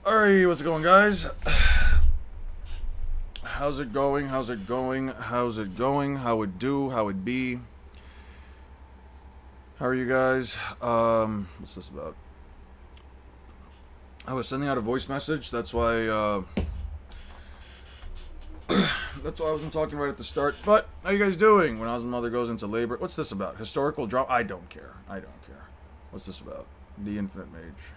Alright, what's it going, guys? How's it going? How's it going? How's it going? How it do? How it be? How are you guys? What's this about? I was sending out a voice message. That's why I wasn't talking right at the start. But how you guys doing? When Oz's mother goes into labor. What's this about? Historical drama? I don't care. I don't care. What's this about? The Infinite Mage.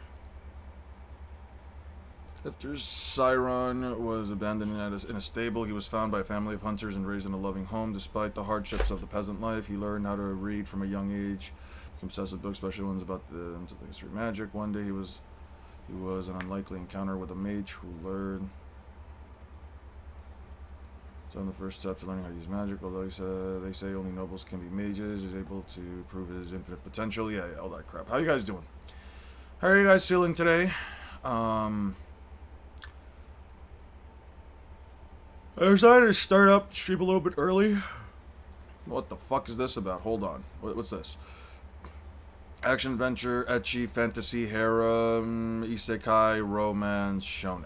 After Cyron was abandoned in a stable, he was found by a family of hunters and raised in a loving home. Despite the hardships of the peasant life, he learned how to read from a young age. Became obsessed with books, especially ones about the history of magic. One day, he was an unlikely encounter with a mage who learned. So, in the first step to learning how to use magic, although they say only nobles can be mages, he's able to prove his infinite potential. Yeah, all that crap. How you guys doing? How are you guys feeling today? I decided to start up stream a little bit early. What the fuck is this about? Hold on. What's this? Action, adventure, ecchi, fantasy, harem, isekai, romance, shonen.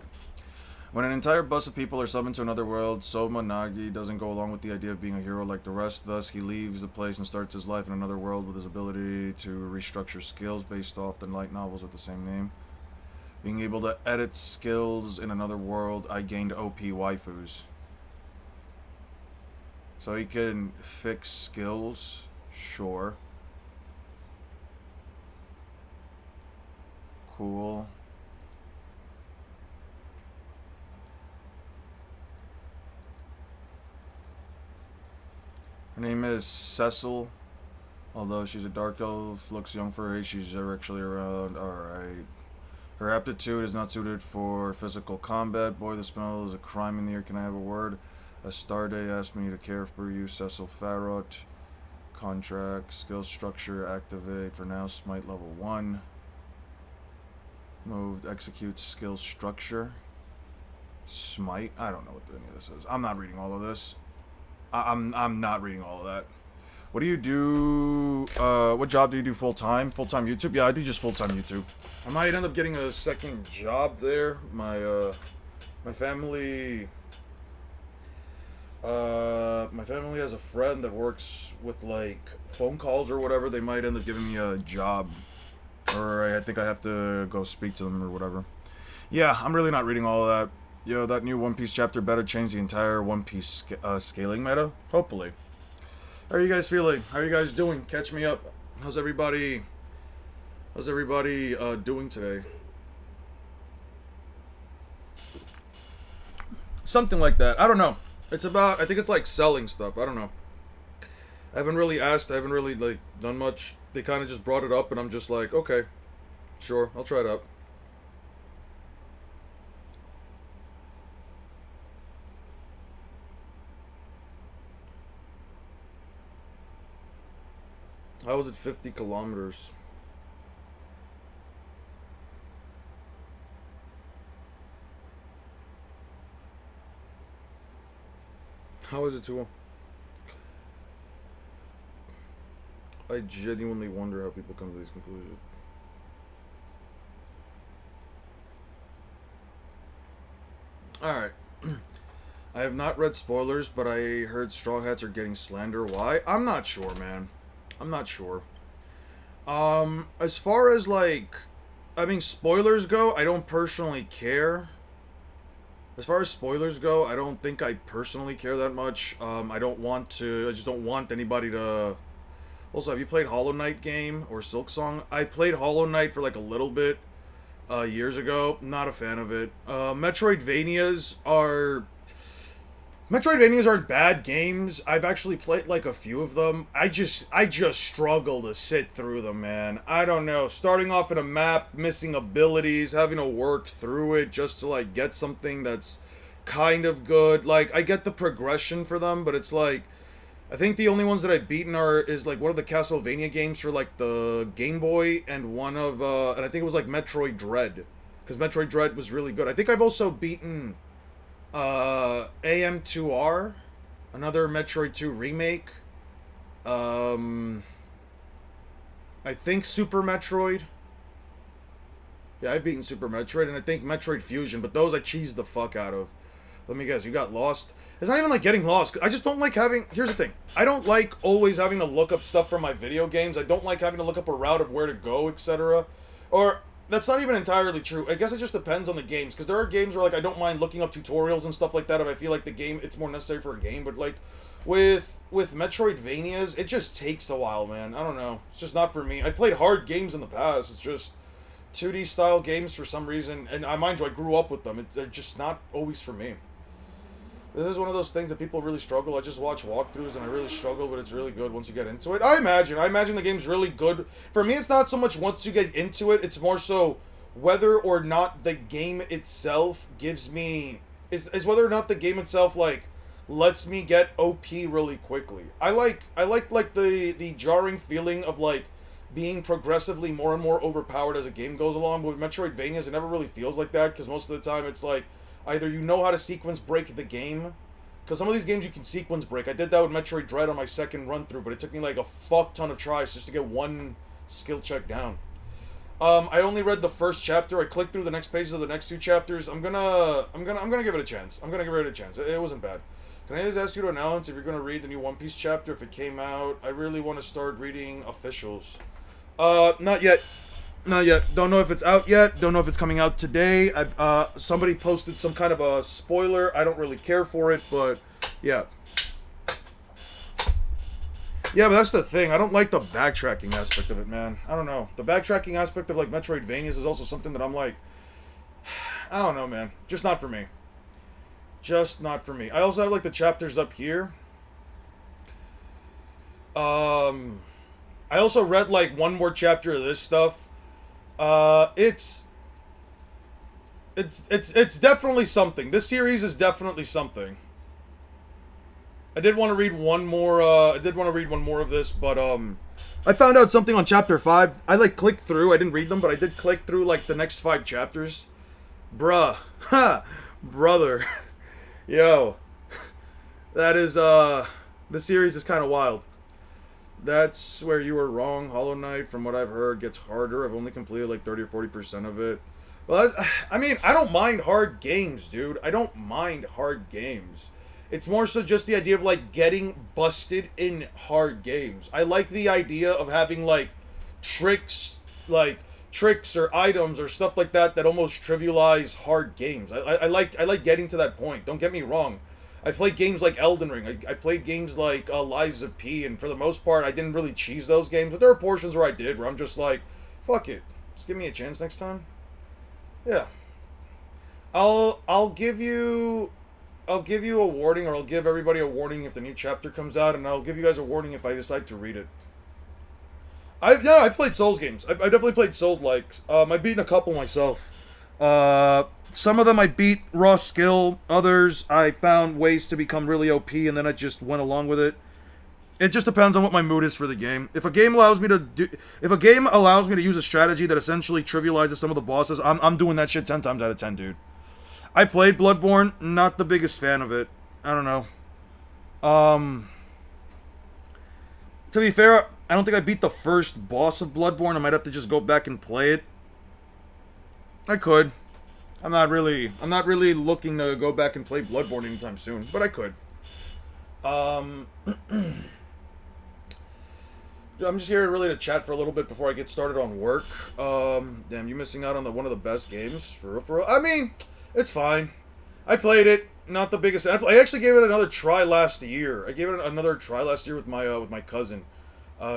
When an entire bus of people are summoned to another world, Soma Nagi doesn't go along with the idea of being a hero like the rest. Thus, he leaves the place and starts his life in another world with his ability to restructure skills based off the light novels with the same name. Being able to edit skills in another world, I gained OP waifus. So he can fix skills, sure. Cool. Her name is Cecil. Although she's a dark elf, looks young for her age, she's actually around. Alright. Her aptitude is not suited for physical combat. Boy, the smell is a crime in the air. Can I have a word? Astarde asked me to care for you, Cecil Farrot. Contract, skill structure, activate. For now, smite level 1. Moved, execute skill structure. Smite? I don't know what any of this is. I'm not reading all of this. I'm not reading all of that. What do you do? What job do you do full time? Full time YouTube? Yeah, I do just full time YouTube. I might end up getting a second job there. My family. My family has a friend that works with like phone calls or whatever. They might end up giving me a job, or I think I have to go speak to them or whatever. Yeah, I'm really not reading all of that. Yo, that new One Piece chapter better change the entire One Piece scaling meta. Hopefully. How are you guys feeling? How are you guys doing? Catch me up. How's everybody? How's everybody doing today? Something like that. I don't know. It's about. I think it's like selling stuff. I don't know. I haven't really asked. I haven't really like done much. They kind of just brought it up, and I'm just like, okay, sure, I'll try it out. How was it 50 kilometers? How is it too? I genuinely wonder how people come to these conclusions. Alright. I have not read spoilers, but I heard Straw Hats are getting slander. Why? I'm not sure, man. I'm not sure. As far as like, I mean, spoilers go, I don't personally care. As far as spoilers go, I don't think I personally care that much. I don't want to. I just don't want anybody to. Also, have you played Hollow Knight game or Silk Song? I played Hollow Knight for like a little bit years ago. Not a fan of it. Metroidvanias aren't bad games. I've actually played like a few of them. I just struggle to sit through them, man. I don't know. Starting off in a map, missing abilities, having to work through it just to like get something that's kind of good. Like I get the progression for them, but it's like I think the only ones that I've beaten is like one of the Castlevania games for like the Game Boy and one of and I think it was like Metroid Dread because Metroid Dread was really good. I think I've also beaten AM2R, another Metroid 2 remake. Um, I think Super Metroid. Yeah, I've beaten Super Metroid, and I think Metroid Fusion, but those I cheesed the fuck out of. Let me guess, you got lost? It's not even like getting lost. I just don't like having... Here's the thing. I don't like always having to look up stuff for my video games. I don't like having to look up a route of where to go, etc. Or, that's not even entirely true. I guess it just depends on the games. Because there are games where, like, I don't mind looking up tutorials and stuff like that if I feel like the game, it's more necessary for a game. But, like, with Metroidvanias, it just takes a while, man. I don't know. It's just not for me. I played hard games in the past. It's just 2D style games for some reason. And I mind you, I grew up with them. They're just not always for me. This is one of those things that people really struggle. I just watch walkthroughs and I really struggle, but it's really good once you get into it. I imagine the game's really good. For me, it's not so much once you get into it, it's more so whether or not the game itself gives me... Is whether or not the game itself, like, lets me get OP really quickly. I like the jarring feeling of, like, being progressively more and more overpowered as a game goes along. But with Metroidvanias, it never really feels like that, because most of the time it's like, either you know how to sequence break the game, because some of these games you can sequence break. I did that with Metroid Dread on my second run through, but it took me like a fuck ton of tries just to get one skill check down. I only read the first chapter. I clicked through the next pages of the next two chapters. I'm gonna give it a chance. I'm gonna give it a chance. It wasn't bad. Can I just ask you to announce if you're gonna read the new One Piece chapter if it came out? I really want to start reading officials. Not yet. Not yet. Don't know if it's out yet. Don't know if it's coming out today. Somebody posted some kind of a spoiler. I don't really care for it, but yeah. Yeah, but that's the thing. I don't like the backtracking aspect of it, man. I don't know. The backtracking aspect of, like, Metroidvanias is also something that I'm like... I don't know, man. Just not for me. Just not for me. I also have, like, the chapters up here. I also read, like, one more chapter of this stuff. It's definitely something. This series is definitely something. I did want to read one more, of this, but, I found out something on chapter 5. I, like, clicked through. I didn't read them, but I did click through, like, the next 5 chapters. Bruh. Ha! Brother. Yo. That is, the series is kind of wild. That's where you were wrong. Hollow Knight, from what I've heard, gets harder. I've only completed like 30 or 40% of it. Well, I mean, I don't mind hard games, dude. I don't mind hard games. It's more so just the idea of, like, getting busted in hard games. I like the idea of having, like, tricks or items or stuff like that that almost trivialize hard games. I like getting to that point. Don't get me wrong. I played games like Elden Ring. I played games like Liza P, and for the most part, I didn't really cheese those games. But there are portions where I did, where I'm just like, fuck it, just give me a chance next time. Yeah, I'll give you a warning, or I'll give everybody a warning if the new chapter comes out, and I'll give you guys a warning if I decide to read it. I've played Souls games. I definitely played Souls-likes. I've beaten a couple myself. Some of them I beat raw skill. Others I found ways to become really OP, and then I just went along with it. It just depends on what my mood is for the game. If a game allows me to use a strategy that essentially trivializes some of the bosses, I'm doing that shit 10 times out of 10, dude. I played Bloodborne, not the biggest fan of it. I don't know. To be fair, I don't think I beat the first boss of Bloodborne. I might have to just go back and play it. I could. I'm not really looking to go back and play Bloodborne anytime soon, but I could. I'm just here really to chat for a little bit before I get started on work. Damn, you missing out on one of the best games for real. I mean, it's fine. I played it. Not the biggest. I actually gave it another try last year. I gave it another try last year with my cousin.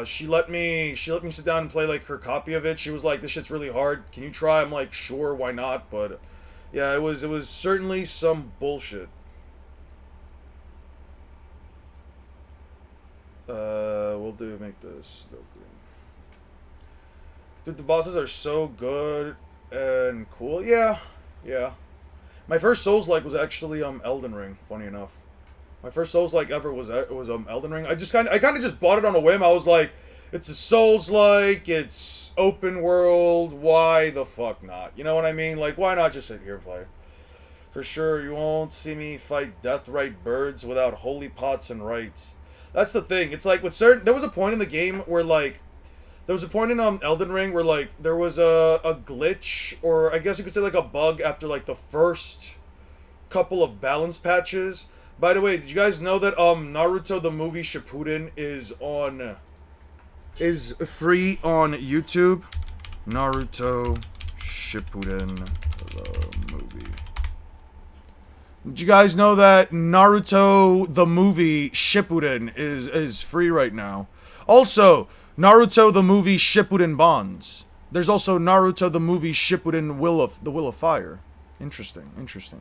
She let me sit down and play, like, her copy of it. She was like, "This shit's really hard. Can you try?" I'm like, "Sure, why not?" But yeah, it was certainly some bullshit. We'll make this no green. Dude, the bosses are so good and cool. Yeah. My first Souls-like was actually Elden Ring. Funny enough, my first Souls-like ever was Elden Ring. I kind of just bought it on a whim. I was like, it's a Souls-like, it's open world. Why the fuck not? You know what I mean? Like, why not just sit here and play? For sure, you won't see me fight deathrite birds without holy pots and rites. That's the thing. It's like with certain. There was a point in the game where, like, There was a point in Elden Ring where like there was a glitch, or I guess you could say like a bug after like the first couple of balance patches. By the way, did you guys know that Naruto the movie Shippuden is free on YouTube? Naruto Shippuden the movie. Did you guys know that Naruto the movie Shippuden is free right now? Also, Naruto the movie Shippuden Bonds. There's also Naruto the movie Shippuden the Will of Fire. Interesting,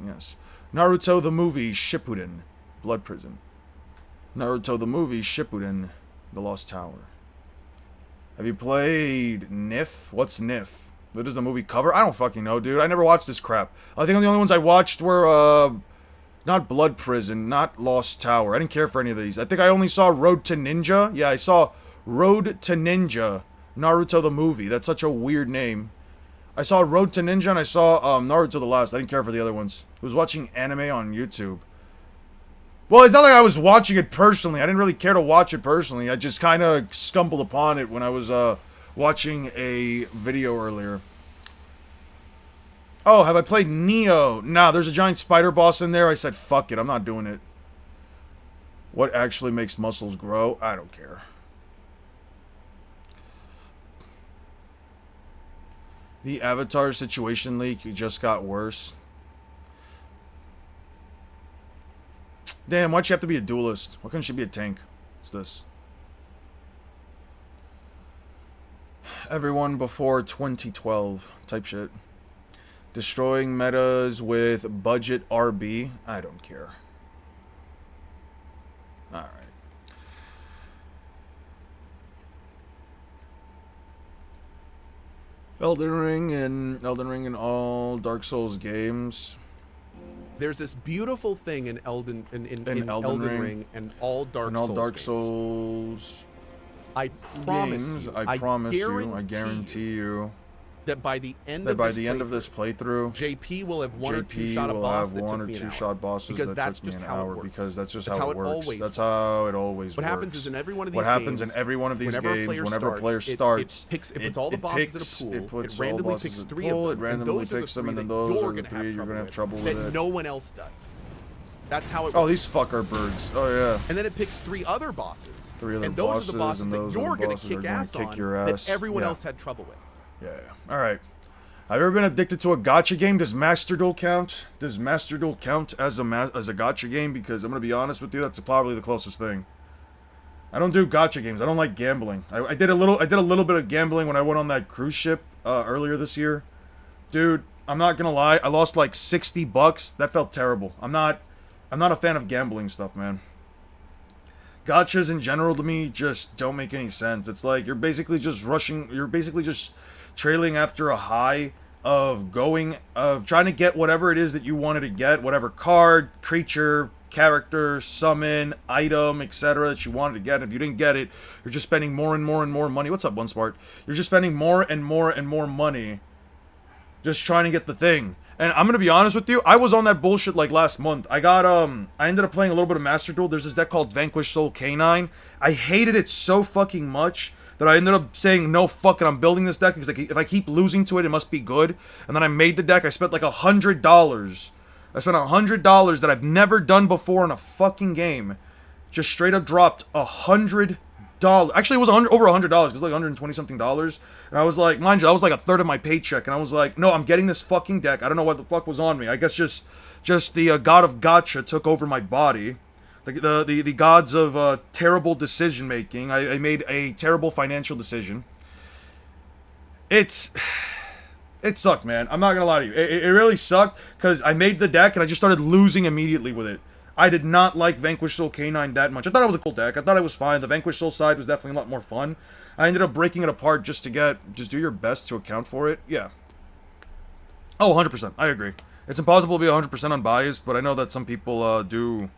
yes. Naruto the movie Shippuden Blood Prison. Naruto the movie Shippuden The Lost Tower. Have you played NIF? What's NIF? What is the movie cover? I don't fucking know, dude. I never watched this crap. I think the only ones I watched were, not Blood Prison, not Lost Tower. I didn't care for any of these. I think I only saw Road to Ninja. Yeah, I saw Road to Ninja, Naruto the movie. That's such a weird name. I saw Road to Ninja and I saw, Naruto the Last. I didn't care for the other ones. I was watching anime on YouTube. Well, it's not like I was watching it personally. I didn't really care to watch it personally. I just kind of stumbled upon it when I was, watching a video earlier. Oh, have I played Neo? Nah, there's a giant spider boss in there. I said, fuck it, I'm not doing it. What actually makes muscles grow? I don't care. The Avatar situation leak just got worse. Damn, why'd she have to be a duelist? Why couldn't she be a tank? What's this? Everyone before 2012 type shit. Destroying metas with budget RB. I don't care. Alright. Elden Ring and all Dark Souls games. There's this beautiful thing in Elden Ring and all Dark Souls. I promise games, you, I guarantee you that by the end of this this playthrough, JP will have one or two shot bosses because that's just how it works. Because that's just how it works. That's how it always works. What happens is in every one of these games, whenever a player starts, it puts all the bosses in a pool. It randomly picks three of them, and those are the three that you're going to have trouble with that no one else does. That's how it works. Oh, these fucker birds. Oh, yeah. And then it picks three other bosses. And those are the bosses that you're going to kick ass on that everyone else had trouble with. Yeah. Alright. Have you ever been addicted to a gacha game? Does Master Duel count? Does Master Duel count as a gacha game? Because I'm going to be honest with you, that's probably the closest thing. I don't do gacha games. I don't like gambling. I did a little bit of gambling when I went on that cruise ship earlier this year. Dude, I'm not going to lie. I lost like $60. That felt terrible. I'm not a fan of gambling stuff, man. Gachas in general to me just don't make any sense. It's like you're basically just trailing after a high of trying to get whatever it is that you wanted to get, whatever card, creature, character, summon, item, etc. that you wanted to get. If you didn't get it, you're just spending more and more and more money. What's up, One Smart? You're just spending more and more and more money just trying to get the thing. And I'm gonna be honest with you, I was on that bullshit like last month. I ended up playing a little bit of Master Duel. There's this deck called Vanquish Soul Canine. I hated it so fucking much that I ended up saying, no, fuck it, I'm building this deck, because if I keep losing to it, it must be good. And then I made the deck. I spent like $100. I spent $100 that I've never done before in a fucking game. Just straight up dropped $100. Actually, it was over $100. It was like $120 something. And I was like, mind you, that was like a third of my paycheck. And I was like, no, I'm getting this fucking deck. I don't know what the fuck was on me. I guess just the god of gacha took over my body. The gods of terrible decision making. I made a terrible financial decision. It sucked, man. I'm not gonna lie to you. It really sucked because I made the deck and I just started losing immediately with it. I did not like Vanquish Soul Canine that much. I thought it was a cool deck. I thought it was fine. The Vanquish Soul side was definitely a lot more fun. I ended up breaking it apart just do your best to account for it. Yeah. Oh, 100%. I agree. It's impossible to be 100% unbiased, but I know that some people do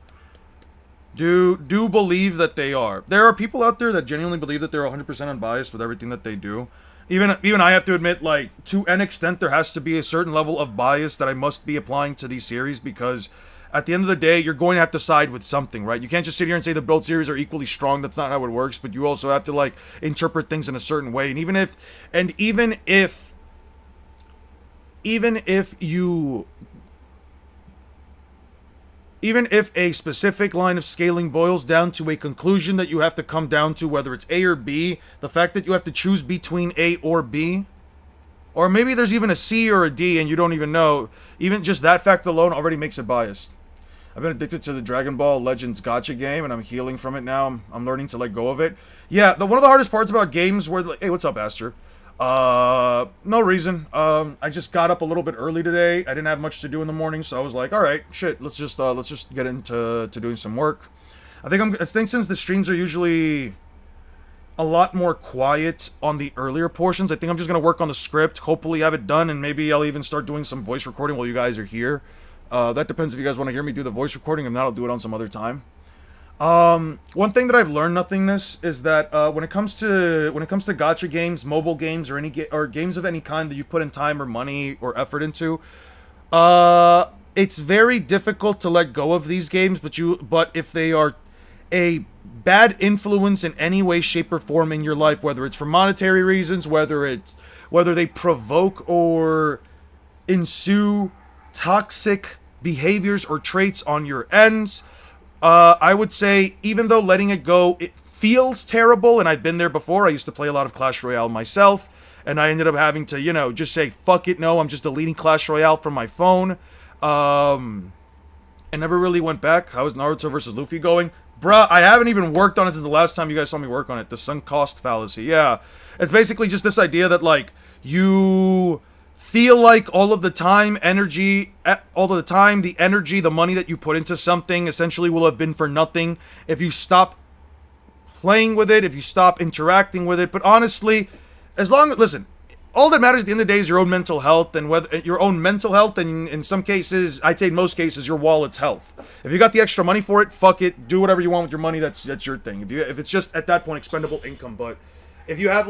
believe that they are. There are people out there that genuinely believe that they're 100% unbiased with everything that they do. Even I have to admit, like, to an extent, there has to be a certain level of bias that I must be applying to these series because at the end of the day, you're going to have to side with something, right? You can't just sit here and say the both series are equally strong. That's not how it works. But you also have to like interpret things in a certain way. And even if a specific line of scaling boils down to a conclusion that you have to come down to, whether it's A or B, the fact that you have to choose between A or B, or maybe there's even a C or a D and you don't even know, even just that fact alone already makes it biased. I've been addicted to the Dragon Ball Legends gacha game, and I'm healing from it now. I'm learning to let go of it. Yeah, one of the hardest parts about games where, like, hey, what's up, Aster? No reason. I just got up a little bit early today. I didn't have much to do in the morning, so I was like, all right, shit, let's just get into doing some work. I think since the streams are usually a lot more quiet on the earlier portions, I think I'm just gonna work on the script, hopefully have it done, and maybe I'll even start doing some voice recording while you guys are here. That depends if you guys want to hear me do the voice recording. If not, I'll do it on some other time. One thing that I've learned, Nothingness, is that when it comes to gacha games, mobile games, or games of any kind that you put in time or money or effort into, it's very difficult to let go of these games. But if they are a bad influence in any way, shape, or form in your life, whether it's for monetary reasons, whether they provoke or ensue toxic behaviors or traits on your ends, I would say, even though letting it go, it feels terrible, and I've been there before. I used to play a lot of Clash Royale myself, and I ended up having to, just say, fuck it, no, I'm just deleting Clash Royale from my phone. I never really went back. How is Naruto versus Luffy going? Bruh, I haven't even worked on it since the last time you guys saw me work on it. The sunk cost fallacy. Yeah. It's basically just this idea that, like, you feel like all of the time, the energy, the money that you put into something essentially will have been for nothing if you stop playing with it, if you stop interacting with it. But honestly, listen, all that matters at the end of the day is your own mental health, and in some cases, I'd say in most cases, your wallet's health. If you got the extra money for it, fuck it, do whatever you want with your money. That's your thing. If it's just at that point expendable income. But if you have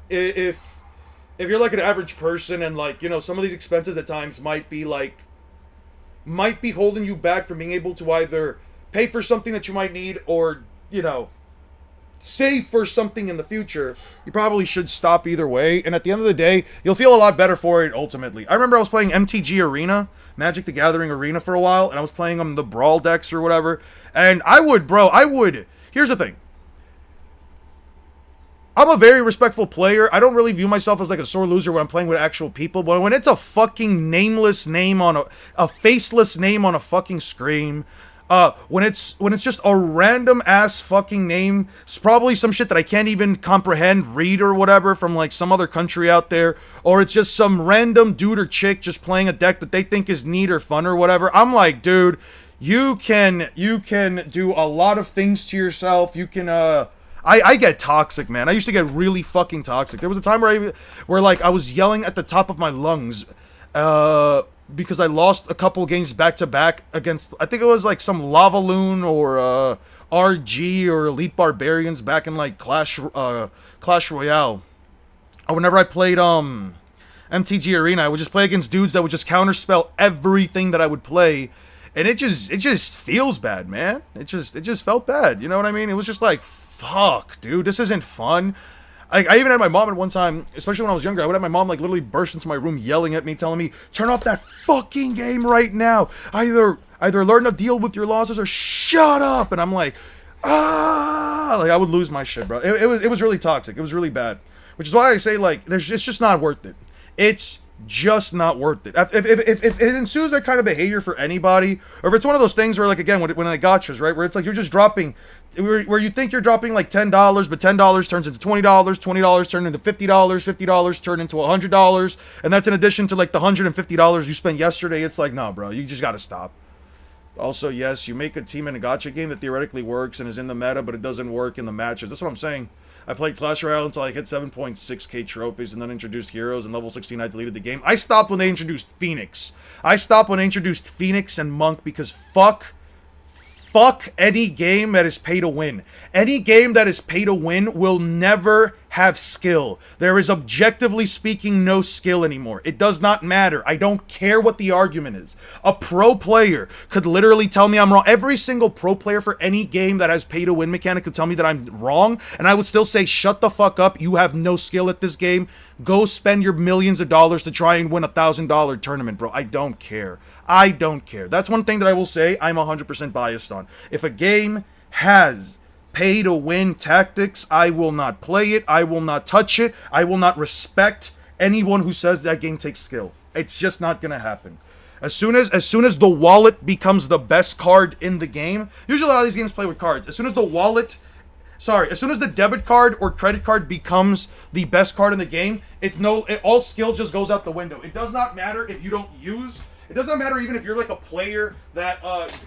if you're like an average person and some of these expenses at times might be holding you back from being able to either pay for something that you might need or, save for something in the future, you probably should stop either way. And at the end of the day, you'll feel a lot better for it ultimately. I remember I was playing MTG Arena, Magic the Gathering Arena for a while, and I was playing the Brawl decks or whatever. And here's the thing. I'm a very respectful player. I don't really view myself as like a sore loser when I'm playing with actual people. But when it's a fucking nameless name on a faceless name on a fucking screen, when it's just a random ass fucking name, it's probably some shit that I can't even comprehend, read or whatever from like some other country out there, or it's just some random dude or chick just playing a deck that they think is neat or fun or whatever. I'm like, dude, you can do a lot of things to yourself. You can I get toxic, man. I used to get really fucking toxic. There was a time where I was yelling at the top of my lungs because I lost a couple games back to back against, I think it was like some Lava Loon or RG or Elite Barbarians back in like Clash Royale. Or whenever I played MTG Arena, I would just play against dudes that would just counterspell everything that I would play. And it just feels bad, man. It just felt bad. You know what I mean? It was just like, fuck, dude, this isn't fun. I even had my mom at one time, especially when I was younger, I would have my mom like literally burst into my room yelling at me, telling me, turn off that fucking game right now. Either learn to deal with your losses or shut up. And I'm like, like I would lose my shit, bro. It was really toxic. It was really bad. Which is why I say like, it's just not worth it. It's just not worth it. If it ensues that kind of behavior for anybody, or if it's one of those things where, like, again, when I gotchas, right, where it's like you're just dropping, where you think you're dropping like $10, but $10 turns into $20, $20 turns into $50, $50 turn into $100, and that's in addition to like the $150 you spent yesterday. It's like, no, bro, you just gotta stop. Also, yes, you make a team in a gacha game that theoretically works and is in the meta, but it doesn't work in the matches. That's what I'm saying. I played Clash Royale until I hit 7.6k trophies and then introduced heroes, and level 16 I deleted the game. I stopped when they introduced Phoenix. I stopped when they introduced Phoenix and Monk because fuck any game that is pay to win. Any game that is pay to win will never have skill. There is, objectively speaking, no skill anymore. It does not matter. I don't care what the argument is. A pro player could literally tell me I'm wrong. Every single pro player for any game that has pay-to-win mechanic could tell me that I'm wrong, and I would still say, shut the fuck up. You have no skill at this game. Go spend your millions of dollars to try and win $1,000 tournament, bro. I don't care. I don't care. That's one thing that I will say I'm 100% biased on. If a game has pay-to-win tactics, I will not play it. I will not touch it. I will not respect anyone who says that game takes skill. It's just not gonna happen. As soon as the wallet becomes the best card in the game, usually a lot of these games play with cards. As soon as the debit card or credit card becomes the best card in the game, all skill just goes out the window. It does not matter if you don't use. It does not matter even if you're like a player that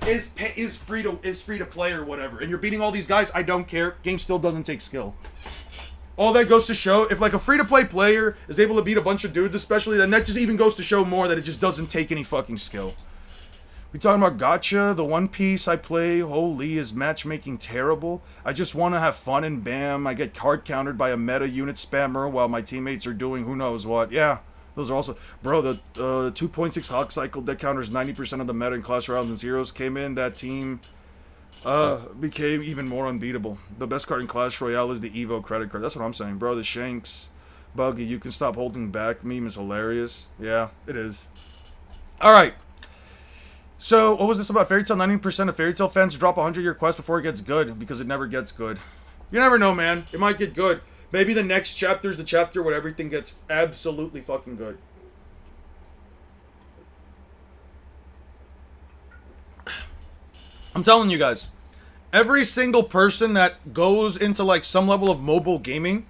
is free to play or whatever, and you're beating all these guys. I don't care. Game still doesn't take skill. All that goes to show, if like a free to play player is able to beat a bunch of dudes, especially, then that just even goes to show more that it just doesn't take any fucking skill. We talking about gacha? The one piece I play, holy, is matchmaking terrible. I just want to have fun and bam, I get card countered by a meta unit spammer while my teammates are doing who knows what. Yeah. Those are also... Bro, the 2.6 Hawk Cycle that counters 90% of the meta in Clash Royale and Zeros came in. That team became even more unbeatable. The best card in Clash Royale is the Evo credit card. That's what I'm saying, bro. The Shanks, Buggy, you can stop holding back meme is hilarious. Yeah, it is. Alright. So, what was this about? Fairy Tail? 90% of Fairy Tail fans drop a 100-year quest before it gets good, because it never gets good. You never know, man. It might get good. Maybe the next chapter is the chapter where everything gets absolutely fucking good. I'm telling you guys, every single person that goes into like some level of mobile gaming,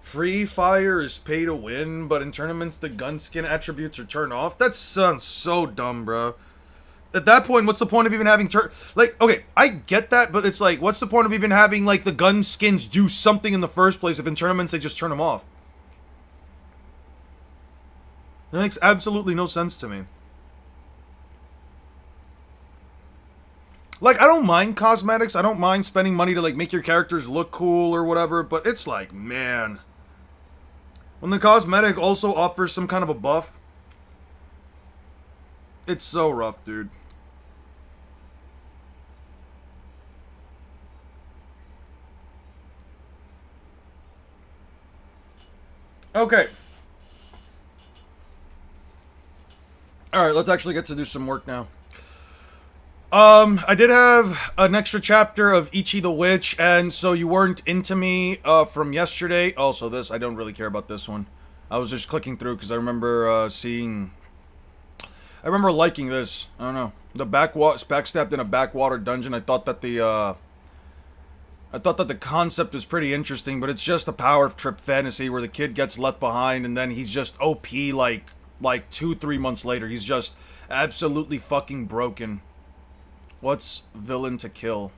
Free Fire is pay to win, but in tournaments the gun skin attributes are turned off. That sounds so dumb, bro. At that point, what's the point of even having okay, I get that, but it's like, what's the point of even having, like, the gun skins do something in the first place if in tournaments they just turn them off? That makes absolutely no sense to me. Like, I don't mind cosmetics, I don't mind spending money to, like, make your characters look cool or whatever, but it's like, man. When the cosmetic also offers some kind of a buff, it's so rough, dude. Okay. Alright, let's actually get to do some work now. I did have an extra chapter of Ichi the Witch, and so you weren't into me, from yesterday. Also, this, I don't really care about this one. I was just clicking through because I remember, I remember liking this. I don't know. The backstabbed in a backwater dungeon. I thought that the concept was pretty interesting, but it's just a power trip fantasy where the kid gets left behind and then he's just OP like 2-3 months later. He's just absolutely fucking broken. What's villain to kill?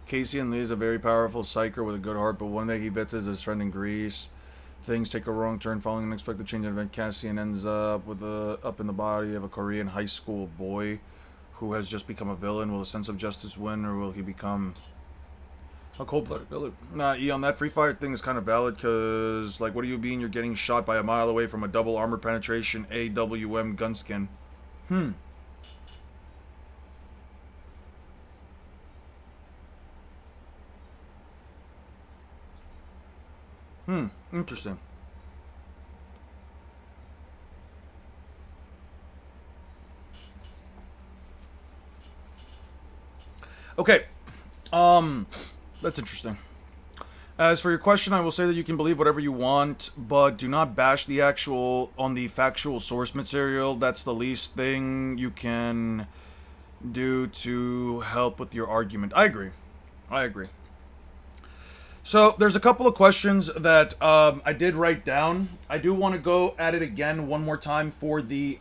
Casey and Lee is a very powerful psyker with a good heart, but one day he visits his friend in Greece. Things take a wrong turn following an unexpected change in event. Cassian ends up up in the body of a Korean high school boy who has just become a villain. Will a sense of justice win, or will he become a cold-blooded villain? Nah, Eon, that Free Fire thing is kind of valid, because, like, what do you mean you're getting shot by a mile away from a double armor penetration AWM gunskin? Interesting. Okay. That's interesting. As for your question, I will say that you can believe whatever you want, but do not bash the factual source material. That's the least thing you can do to help with your argument. I agree. So, there's a couple of questions that I did write down. I do want to go at it again one more time for the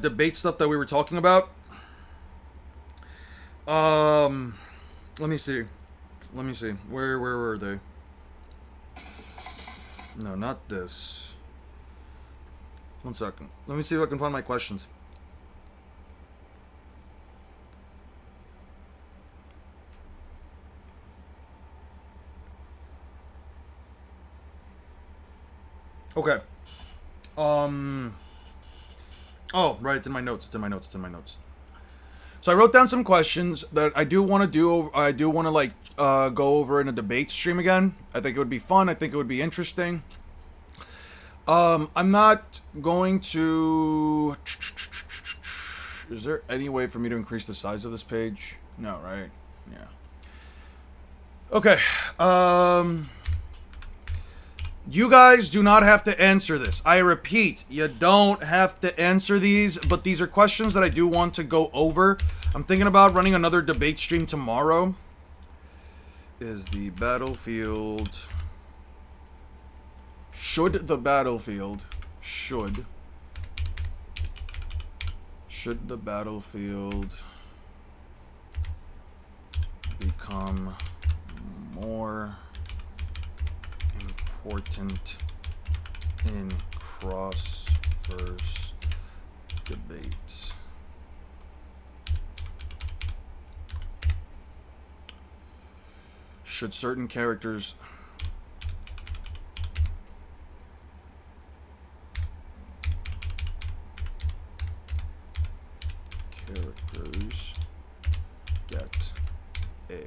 debate stuff that we were talking about. Let me see. Where were they? No, not this. One second. Let me see if I can find my questions. Okay. Oh, right, it's in my notes. So I wrote down some questions that I do want to do. I do want to like go over in a debate stream again. I think it would be fun. I think it would be interesting. I'm not going to... Is there any way for me to increase the size of this page? No, right? Yeah. Okay. You guys do not have to answer this. I repeat, you don't have to answer these, but these are questions that I do want to go over. I'm thinking about running another debate stream tomorrow. Is the battlefield... Should the battlefield become more important in cross-verse debates? Should certain characters get a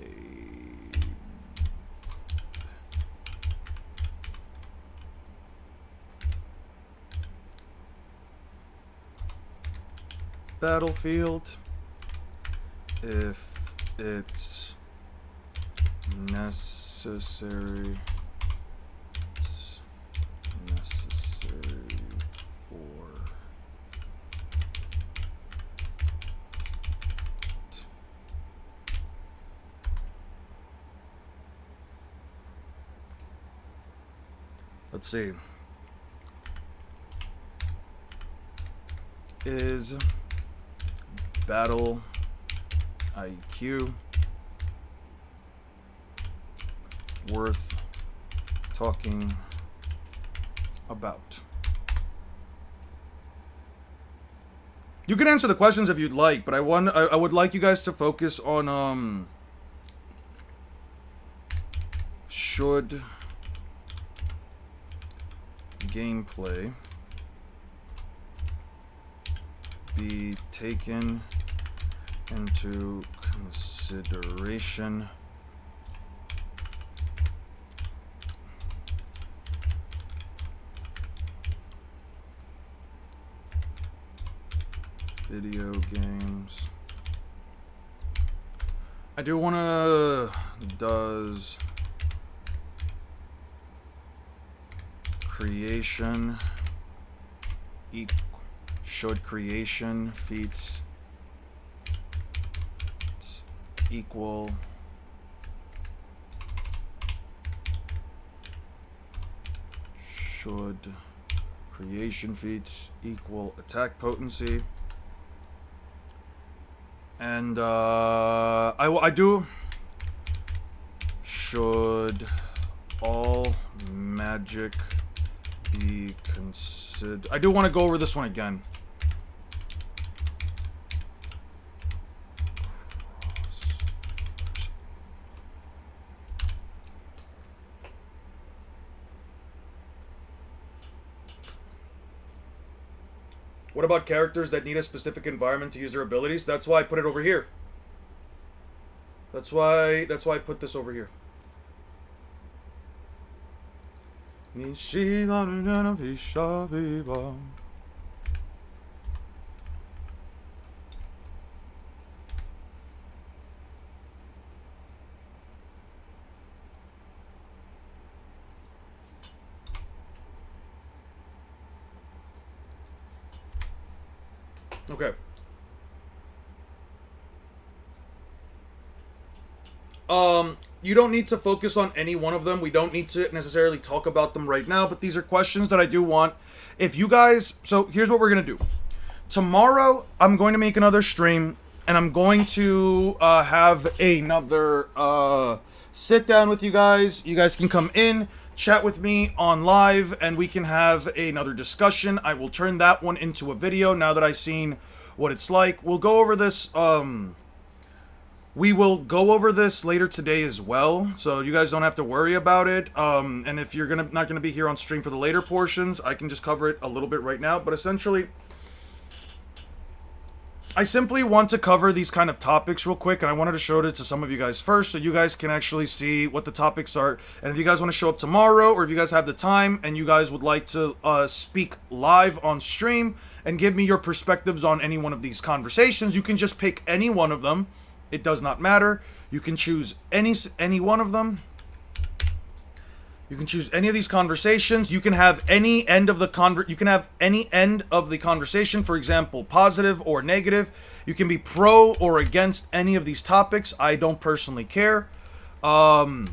battlefield if it's necessary. Let's see. Is battle IQ worth talking about? You can answer the questions if you'd like, but I would like you guys to focus on should gameplay be taken into consideration video games? I do want to... Does creation should creation feats equal should creation feats equal attack potency? And I do. Should all magic be considered? I do want to go over this one again. What about characters that need a specific environment to use their abilities? That's why I put it over here. That's why I put this over here. Okay. You don't need to focus on any one of them. We don't need to necessarily talk about them right now, but these are questions that I do want. If you guys... So, here's what we're going to do. Tomorrow, I'm going to make another stream, and I'm going to have another sit down with you guys. You guys can come in, chat with me on live and we can have another discussion. I will turn that one into a video now that I've seen what it's like. We'll go over this, we will go over this later today as well, so you guys don't have to worry about it. And if you're not gonna be here on stream for the later portions, I can just cover it a little bit right now. But essentially, I simply want to cover these kind of topics real quick, and I wanted to show it to some of you guys first, so you guys can actually see what the topics are. And if you guys want to show up tomorrow, or if you guys have the time, and you guys would like to speak live on stream, and give me your perspectives on any one of these conversations, you can just pick any one of them. It does not matter. You can choose any one of them. You can choose any of these conversations. You can have any end of the conversation, for example, positive or negative. You can be pro or against any of these topics. I don't personally care. Yeah.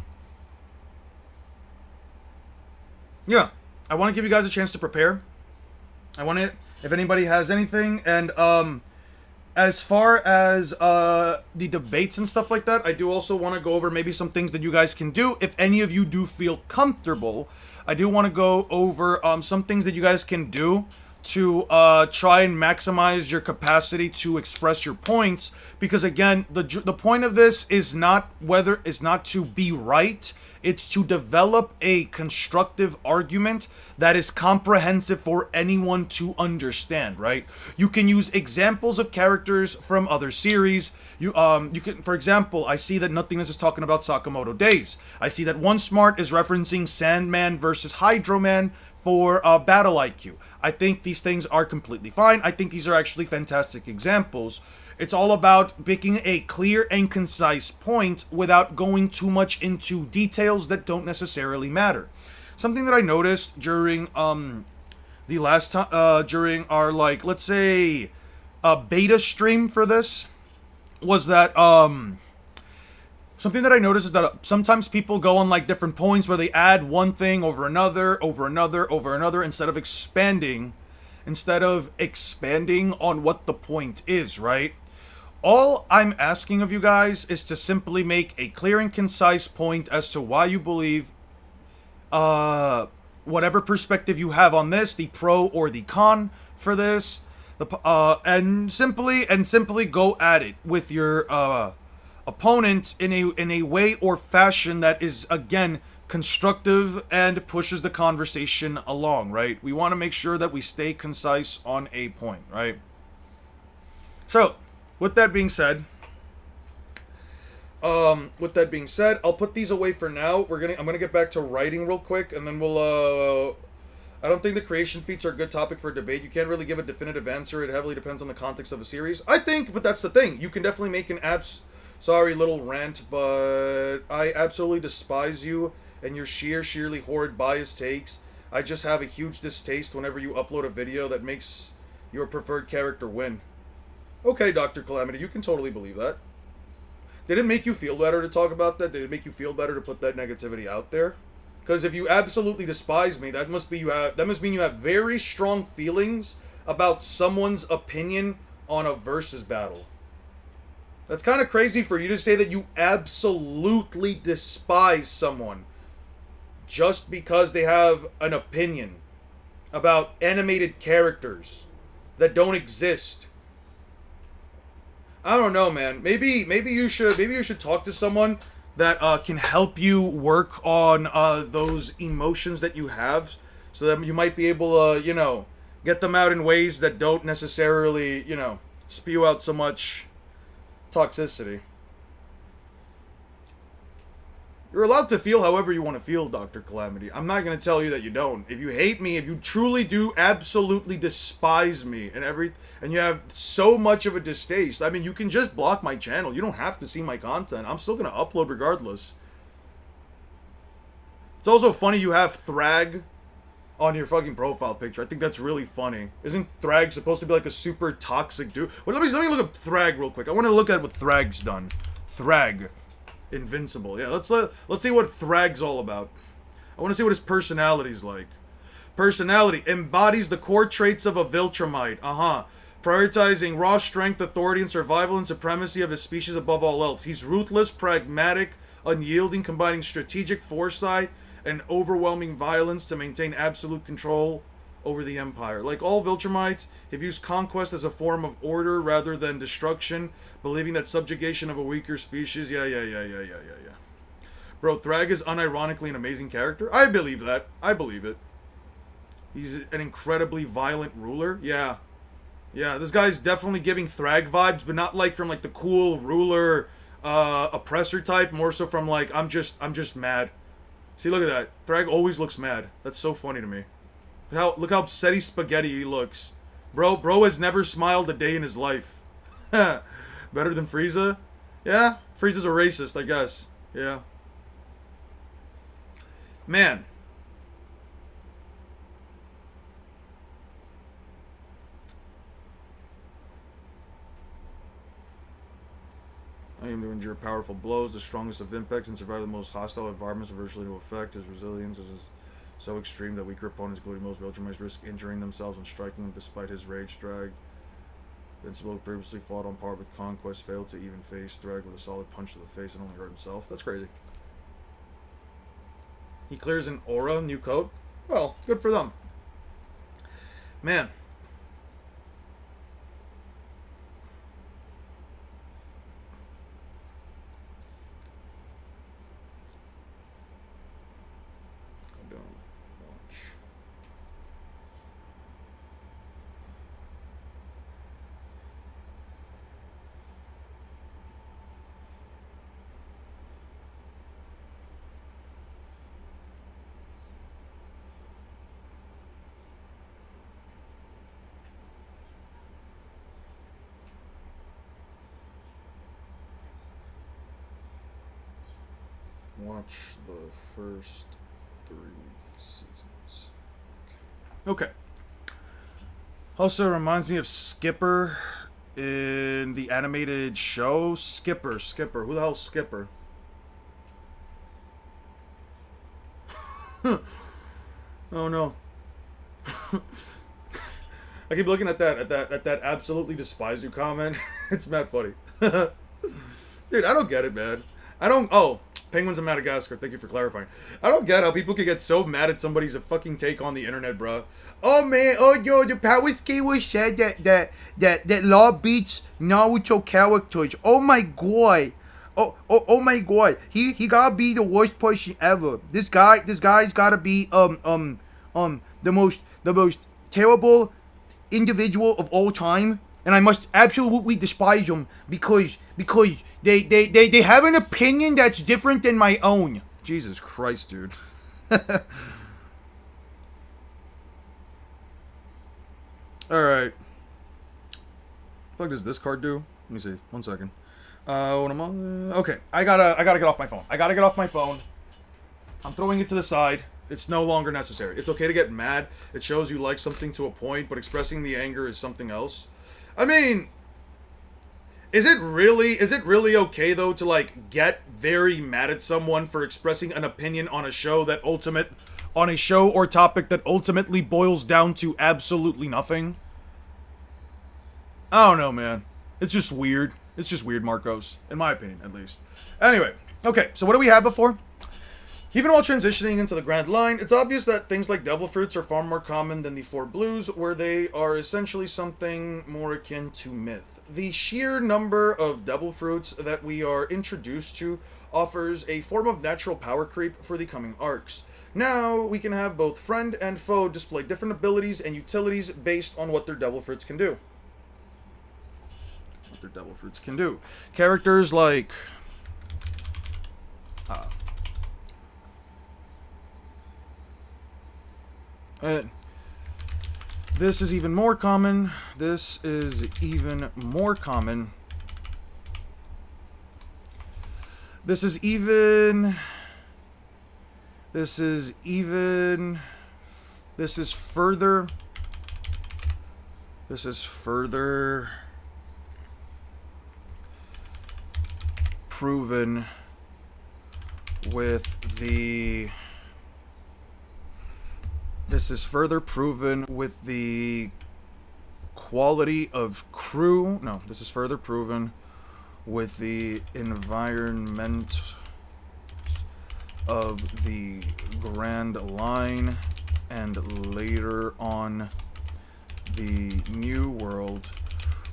I want to give you guys a chance to prepare. If anybody has anything, and as far as the debates and stuff like that, I do also want to go over maybe some things that you guys can do. If any of you do feel comfortable, I do want to go over some things that you guys can do to try and maximize your capacity to express your points. Because again, the point of this is not to be right. It's to develop a constructive argument that is comprehensive for anyone to understand, right? You can use examples of characters from other series. You can, for example, I see that Nothingness is talking about Sakamoto Days. I see that One Smart is referencing Sandman versus Hydro-Man for battle IQ. I think these things are completely fine. I think these are actually fantastic examples. It's all about picking a clear and concise point without going too much into details that don't necessarily matter. Something that I noticed during the last time, during our, like, let's say, beta stream for this, was that something that I noticed is that sometimes people go on like different points where they add one thing over another, instead of expanding on what the point is, right? All I'm asking of you guys is to simply make a clear and concise point as to why you believe whatever perspective you have on this, the pro or the con for this, and simply go at it with your opponent in a way or fashion that is, again, constructive and pushes the conversation along, right? We want to make sure that we stay concise on a point, right? So, with that being said, I'll put these away for now. I'm gonna get back to writing real quick, and then we'll I don't think the creation feats are a good topic for debate. You can't really give a definitive answer. It heavily depends on the context of a series. I think, but that's the thing. You can definitely make an sorry, little rant, but I absolutely despise you and your sheerly horrid biased takes. I just have a huge distaste whenever you upload a video that makes your preferred character win. Okay, Dr. Calamity, you can totally believe that. Did it make you feel better to talk about that? Did it make you feel better to put that negativity out there? Because if you absolutely despise me, that must mean you have very strong feelings about someone's opinion on a versus battle. That's kind of crazy for you to say that you absolutely despise someone just because they have an opinion about animated characters that don't exist. I don't know, man. Maybe you should talk to someone that can help you work on those emotions that you have, so that you might be able to, get them out in ways that don't necessarily, spew out so much toxicity. You're allowed to feel however you want to feel, Dr. Calamity. I'm not going to tell you that you don't. If you hate me, if you truly do absolutely despise me and you have so much of a distaste, I mean, you can just block my channel. You don't have to see my content. I'm still going to upload regardless. It's also funny you have Thrag on your fucking profile picture. I think that's really funny. Isn't Thrag supposed to be like a super toxic dude? Well, let me look up Thrag real quick. I want to look at what Thrag's done. Thrag. Invincible. Yeah, let's see what Thrag's all about. I want to see what his personality's like. Personality embodies the core traits of a Viltrumite. Prioritizing raw strength, authority, and survival and supremacy of his species above all else. He's ruthless, pragmatic, unyielding, combining strategic foresight and overwhelming violence to maintain absolute control over the Empire. Like all Viltrumites, have used conquest as a form of order rather than destruction, believing that subjugation of a weaker species. Yeah. Bro, Thrag is unironically an amazing character. I believe that. I believe it. He's an incredibly violent ruler. Yeah. Yeah, this guy's definitely giving Thrag vibes, but not like from like the cool ruler, oppressor type. More so from like, I'm just mad. See, look at that. Thrag always looks mad. That's so funny to me. Look how upsetty spaghetti he looks. Bro has never smiled a day in his life. Better than Frieza? Yeah, Frieza's a racist, I guess. Yeah. Man. I aim to endure powerful blows, the strongest of impacts, and survive the most hostile environments with virtually no effect. His resilience is so extreme that weaker opponents, including most Viltrumites, risk injuring themselves and striking him despite his rage drag. Invincible previously fought on par with Conquest, failed to even face Thrag with a solid punch to the face and only hurt himself. That's crazy. He clears an aura, new coat. Well, good for them. Man. Watch the first 3 seasons. Okay. Also reminds me of Skipper in the animated show. Skipper. Who the hell's Skipper? Oh no. I keep looking at that absolutely despise you comment. It's mad funny. Dude, I don't get it, man. Oh, Penguins of Madagascar, thank you for clarifying. I don't get how people can get so mad at somebody's fucking take on the internet, bro. Oh man, the Power Scaler said that Law beats Naruto characters. Oh my god. Oh my god. He gotta be the worst person ever. This guy's gotta be the most terrible individual of all time. And I must absolutely despise them because they have an opinion that's different than my own. Jesus Christ, dude. Alright. What does this card do? Let me see. 1 second. Okay. I gotta get off my phone. I'm throwing it to the side. It's no longer necessary. It's okay to get mad. It shows you like something to a point, but expressing the anger is something else. I mean, is it really okay though to like get very mad at someone for expressing an opinion on a show or topic that ultimately boils down to absolutely nothing? I don't know, man. It's just weird. It's just weird, Marcos, in my opinion, at least. Anyway, okay. So what do we have before? Even while transitioning into the Grand Line, it's obvious that things like devil fruits are far more common than the 4 blues, where they are essentially something more akin to myth. The sheer number of devil fruits that we are introduced to offers a form of natural power creep for the coming arcs. Now, we can have both friend and foe display different abilities and utilities based on what their devil fruits can do. Characters like... This is even more common. This is even... further proven with the... This is further proven with the quality of crew. No, this is further proven with the environment of the Grand Line and later on the New World,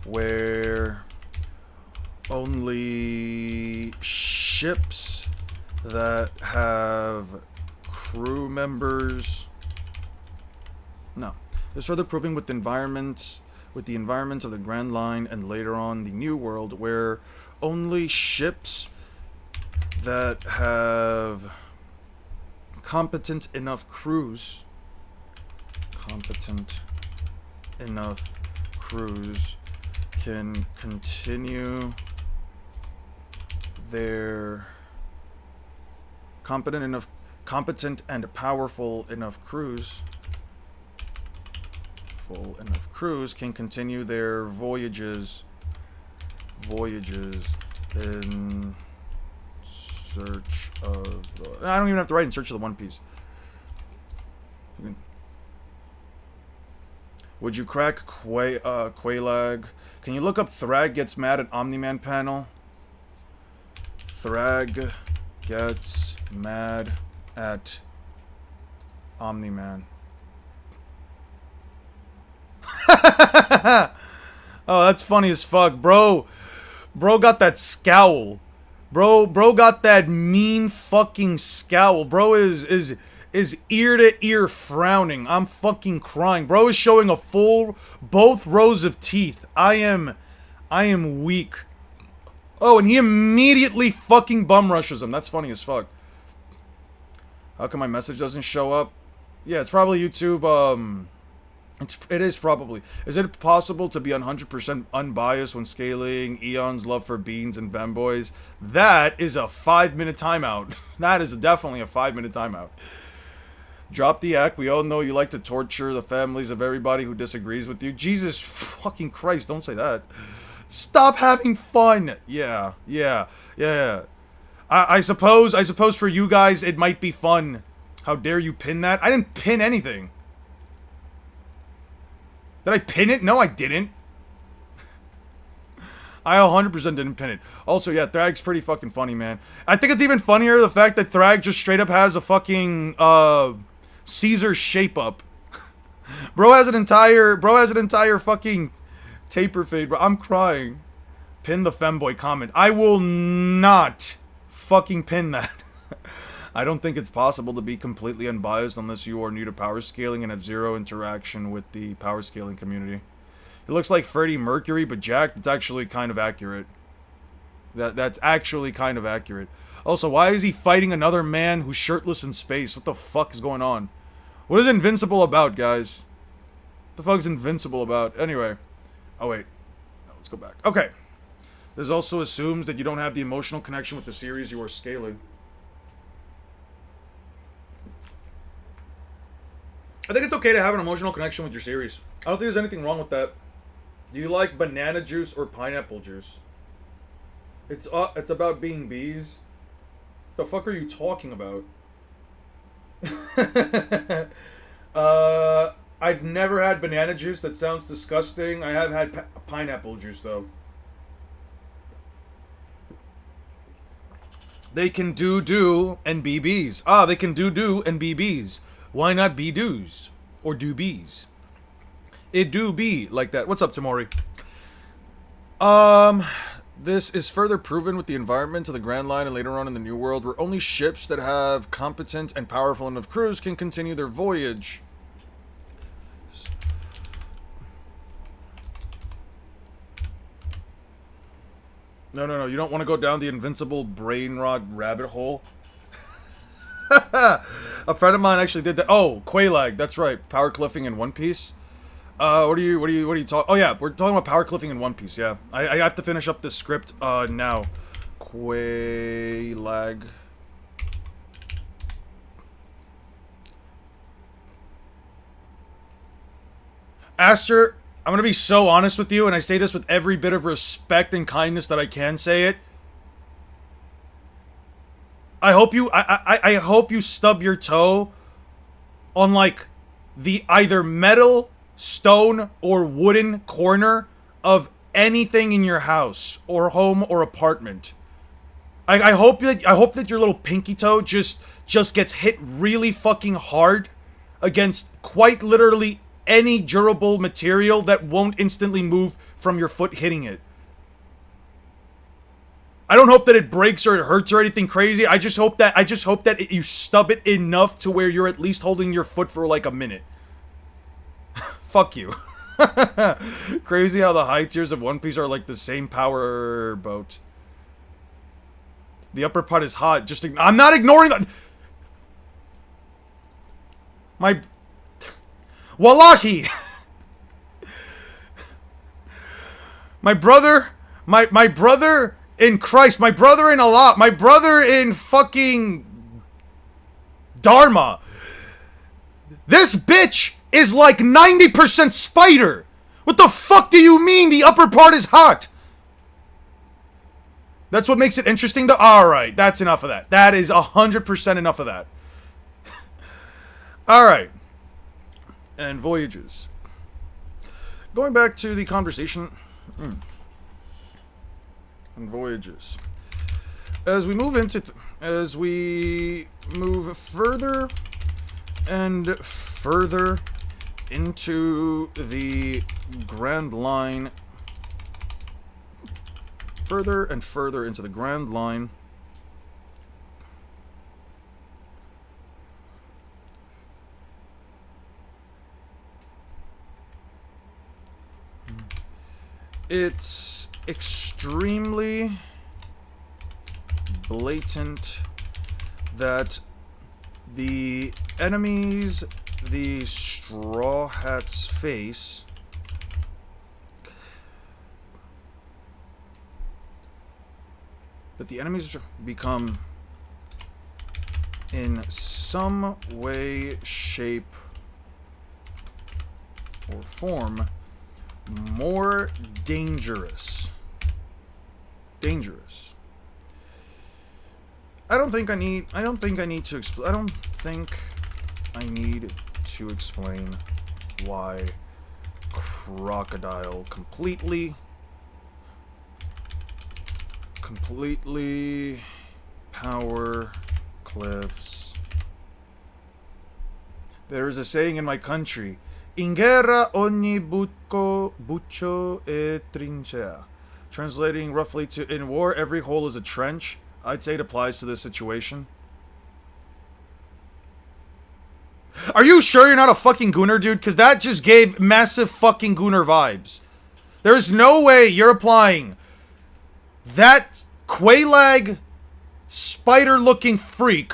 where only ships that have crew members... No. This further proving with the environments of the Grand Line and later on the New World, where only ships that have competent enough crews can continue their competent and powerful enough crews can continue their voyages in search of I don't even have to write in search of the One Piece. Would you crack Quaylag? Can you look up Thrag gets mad at Omni-Man panel? Thrag gets mad at Omni-Man. Oh, that's funny as fuck, bro. Bro got that scowl. Bro got that mean fucking scowl. Bro is ear to ear frowning. I'm fucking crying. Bro is showing a full both rows of teeth. I am weak. Oh, and he immediately fucking bum rushes him. That's funny as fuck. How come my message doesn't show up? Yeah, it's probably YouTube. It is probably. Is it possible to be 100% unbiased when scaling Eon's love for beans and femboys? That is a 5-minute timeout. That is definitely a 5-minute timeout. Drop the act. We all know you like to torture the families of everybody who disagrees with you. Jesus fucking Christ, don't say that. Stop having fun. Yeah. I suppose for you guys it might be fun. How dare you pin that? I didn't pin anything. Did I pin it? No, I didn't. I 100% didn't pin it. Also, yeah, Thrag's pretty fucking funny, man. I think it's even funnier the fact that Thrag just straight up has a fucking Caesar shape up. Bro has an entire fucking taper fade, bro. I'm crying. Pin the femboy comment. I will not fucking pin that. I don't think it's possible to be completely unbiased unless you are new to power scaling and have zero interaction with the power scaling community. It looks like Freddie Mercury, but jacked. It's actually kind of accurate. That's actually kind of accurate. Also, why is he fighting another man who's shirtless in space? What the fuck is going on? What is Invincible about, guys? What the fuck is Invincible about? Anyway. Oh, wait. No, let's go back. Okay. This also assumes that you don't have the emotional connection with the series you are scaling. I think it's okay to have an emotional connection with your series. I don't think there's anything wrong with that. Do you like banana juice or pineapple juice? It's about being bees. The fuck are you talking about? I've never had banana juice. That sounds disgusting. I have had pineapple juice though. They can do and be bees. Ah, they can do and be bees. Why not be do's? Or do bees? It do be like that. What's up, Tamori? This is further proven with the environment of the Grand Line and later on in the New World, where only ships that have competent and powerful enough crews can continue their voyage. No, you don't want to go down the invincible brain rot rabbit hole. A friend of mine actually did that. Oh, Quaylag, that's right. Power cliffing in One Piece. What are you talking? Oh yeah, we're talking about power cliffing in One Piece. Yeah, I have to finish up this script now. Quaylag. Aster, I'm gonna be so honest with you, and I say this with every bit of respect and kindness that I can say it. I hope you stub your toe on like the either metal, stone, or wooden corner of anything in your house or home or apartment. I hope that your little pinky toe just gets hit really fucking hard against quite literally any durable material that won't instantly move from your foot hitting it. I don't hope that it breaks or it hurts or anything crazy. I just hope that you stub it enough to where you're at least holding your foot for like a minute. Fuck you. Crazy how the high tiers of One Piece are like the same power boat. The upper part is hot. I'm not ignoring that. Wallahi. My brother in Christ, my brother in Allah, my brother in fucking Dharma. This bitch is like 90% spider. What the fuck do you mean the upper part is hot? That's what makes it interesting though? Alright, that's enough of that. That is 100% enough of that. Alright. And voyages. Going back to the conversation. And voyages. As we move further and further into the Grand Line, further and further into the Grand Line, it's extremely blatant that the enemies the Straw Hats face become in some way, shape, or form more dangerous. I don't think I need to explain why Crocodile completely power cliffs. There is a saying in my country, "In guerra ogni bucco è trincea," translating roughly to, "In war every hole is a trench." I'd say it applies to this situation. Are you sure you're not a fucking gooner, dude? Because that just gave massive fucking gooner vibes. There's no way you're applying that Quelaag spider-looking freak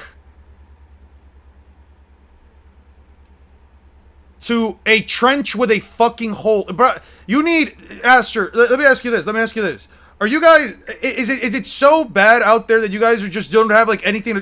to a trench with a fucking hole. Bro, you need... Aster, let me ask you this. Are you guys... Is it so bad out there that you guys just don't have, like, anything to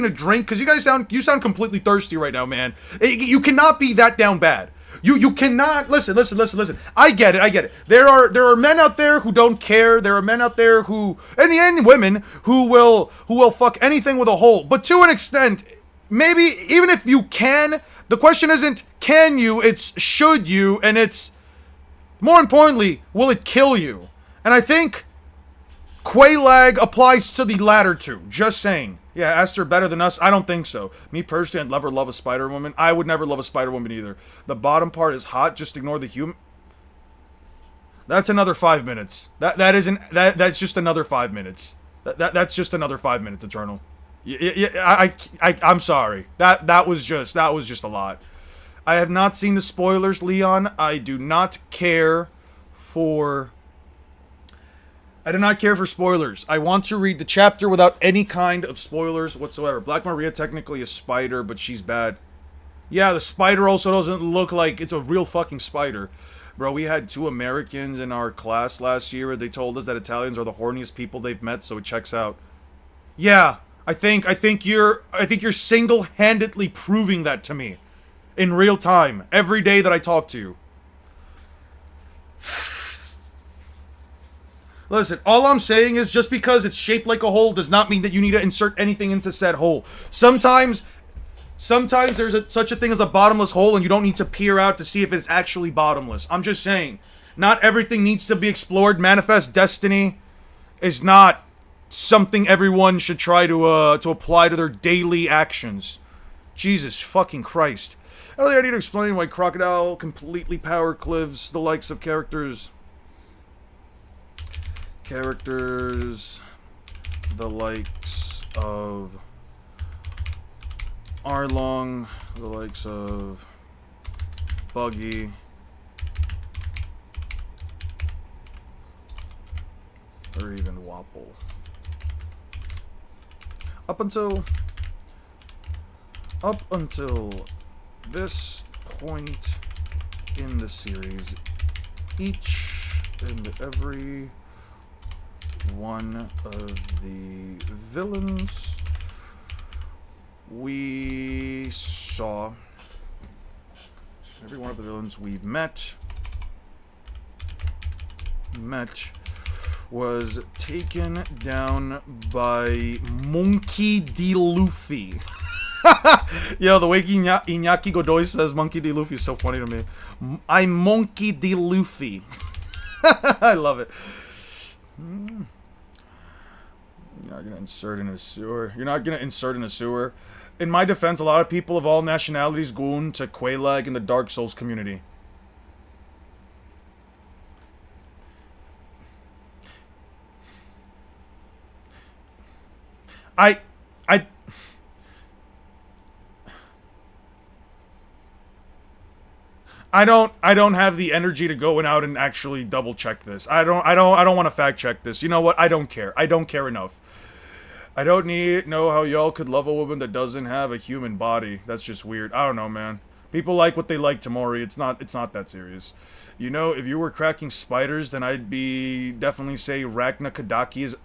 drink? Because you sound completely thirsty right now, man. You cannot be that down bad. You cannot... Listen. I get it. There are men out there who don't care. There are men out there who... And women who will fuck anything with a hole. But to an extent, maybe, even if you can, the question isn't can you, it's should you, and it's... More importantly, will it kill you? And I think Quelaag applies to the latter two. Just saying. Yeah, Aster better than us? I don't think so. Me personally, I'd never love a Spider-Woman. I would never love a Spider-Woman either. The bottom part is hot. Just ignore the human. That's another 5 minutes. That's just another 5 minutes. That's just another 5 minutes, Eternal. I'm sorry. That was just a lot. I have not seen the spoilers, Leon. I do not care for spoilers. I want to read the chapter without any kind of spoilers whatsoever. Black Maria technically a spider, but she's bad. Yeah, the spider also doesn't look like it's a real fucking spider. Bro, we had 2 Americans in our class last year. They told us that Italians are the horniest people they've met, so it checks out. Yeah, I think you're single-handedly proving that to me. In real time. Every day that I talk to you. Listen, all I'm saying is just because it's shaped like a hole does not mean that you need to insert anything into said hole. Sometimes there's such a thing as a bottomless hole and you don't need to peer out to see if it's actually bottomless. I'm just saying, not everything needs to be explored. Manifest Destiny is not something everyone should try to apply to their daily actions. Jesus fucking Christ. I don't think I need to explain why Crocodile completely power cliffs the likes of characters the likes of Arlong, the likes of Buggy, or even Wapple. Up until this point in the series, each and every one of the villains we saw, every one of the villains we've met was taken down by Monkey D. Luffy. Yo, the way Iñaki Godoy says Monkey D. Luffy is so funny to me. I'm Monkey D. Luffy. I love it. You're not gonna insert in a sewer. You're not gonna insert in a sewer. In my defense, a lot of people of all nationalities go into Quelaag in the Dark Souls community. I don't have the energy to go out and actually double check this. I don't want to fact check this. You know what? I don't care. I don't care enough. I don't know how y'all could love a woman that doesn't have a human body. That's just weird. I don't know, man. People like what they like, Tamori. It's not that serious. You know, if you were cracking spiders, then I'd definitely say Ragna Kadaki is...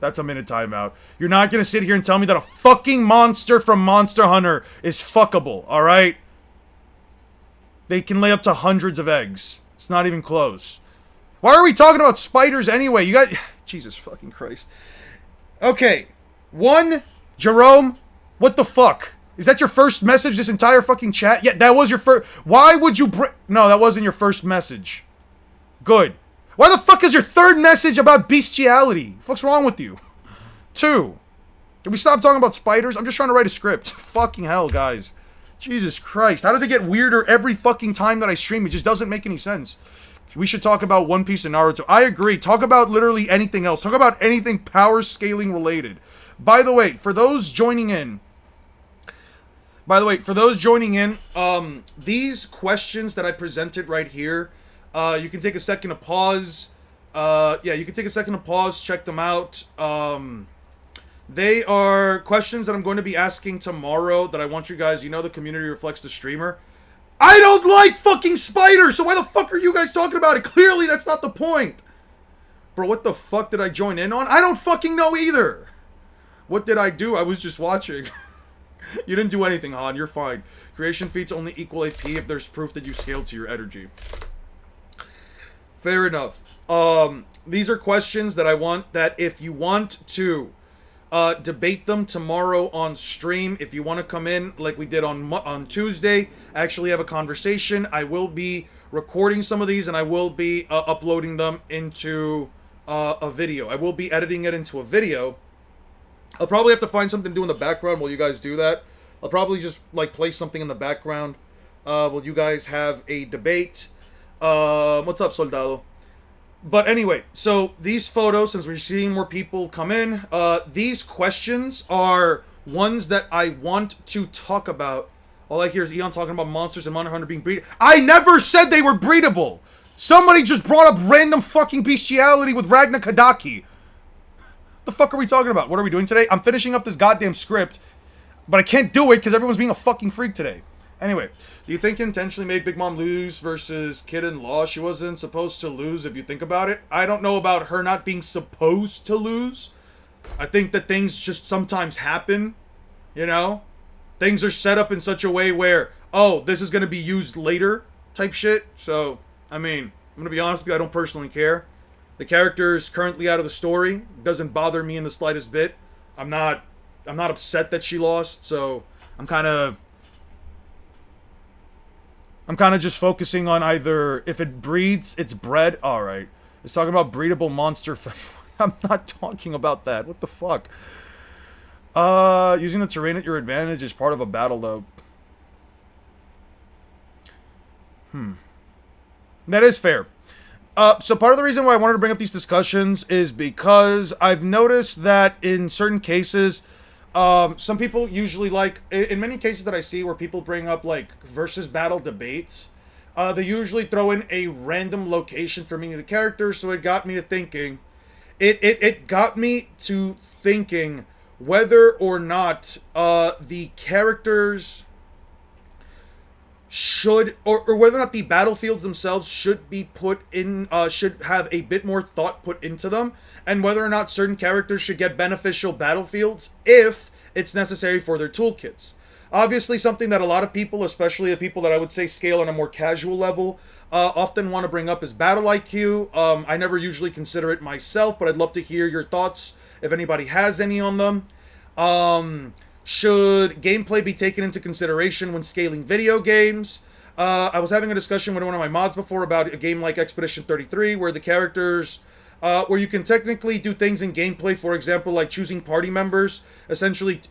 That's a minute timeout. You're not gonna sit here and tell me that a fucking monster from Monster Hunter is fuckable, alright? They can lay up to hundreds of eggs. It's not even close. Why are we talking about spiders anyway? You got... Jesus fucking Christ. Okay. Jerome, what the fuck? Is that your first message this entire fucking chat? Yeah, that was your first... Why would you No, that wasn't your first message. Good. Why the fuck is your third message about bestiality? What's wrong with you? 2. Can we stop talking about spiders? I'm just trying to write a script. Fucking hell, guys. Jesus Christ. How does it get weirder every fucking time that I stream? It just doesn't make any sense. We should talk about One Piece and Naruto. I agree. Talk about literally anything else. Talk about anything power scaling related. By the way, for those joining in, these questions that I presented right here, you can take a second to pause. You can take a second to pause, check them out. They are questions that I'm going to be asking tomorrow that I want you guys, the community reflects the streamer. I don't like fucking spiders, so why the fuck are you guys talking about it? Clearly, that's not the point. Bro, what the fuck did I join in on? I don't fucking know either. What did I do? I was just watching. You didn't do anything, Han. You're fine. Creation feats only equal AP if there's proof that you scaled to your energy. Fair enough. These are questions that I want that if you want to debate them tomorrow on stream, if you want to come in like we did on Tuesday, actually have a conversation, I will be recording some of these and I will be uploading them into a video. I will be editing it into a video. I'll probably have to find something to do in the background while you guys do that. I'll probably just play something in the background while you guys have a debate. What's up, Soldado? But anyway, so these photos, since we're seeing more people come in, these questions are ones that I want to talk about. All I hear is Eon talking about monsters and Monster Hunter being breedable. I never said they were breedable! Somebody just brought up random fucking bestiality with Ragna Kadaki. The fuck are we talking about? What are we doing today? I'm finishing up this goddamn script, but I can't do it because everyone's being a fucking freak today. Anyway, do you think intentionally made Big Mom lose versus Kid in Law? She wasn't supposed to lose if you think about it. I don't know about her not being supposed to lose. I think that things just sometimes happen, Things are set up in such a way where, oh, this is going to be used later type shit. So, I mean, I'm going to be honest with you, I don't personally care. The character is currently out of the story. It doesn't bother me in the slightest bit. I'm not upset that she lost, so I'm kind of just focusing on either if it breeds, it's bred. Alright. It's talking about breedable monster. I'm not talking about that. What the fuck? Using the terrain at your advantage is part of a battle, though. That is fair. So part of the reason why I wanted to bring up these discussions is because I've noticed that in certain cases, some people usually like, in many cases that I see where people bring up like versus battle debates, they usually throw in a random location for many of the characters. So it got me to thinking, it got me to thinking whether or not the characters should, or whether or not the battlefields themselves should be put in, should have a bit more thought put into them, and whether or not certain characters should get beneficial battlefields if it's necessary for their toolkits. Obviously, something that a lot of people, especially the people that I would say scale on a more casual level, often want to bring up is battle IQ. I never usually consider it myself, but I'd love to hear your thoughts if anybody has any on them. Should gameplay be taken into consideration when scaling video games? I was having a discussion with one of my mods before about a game like Expedition 33, where the characters, where you can technically do things in gameplay, for example, like choosing party members, essentially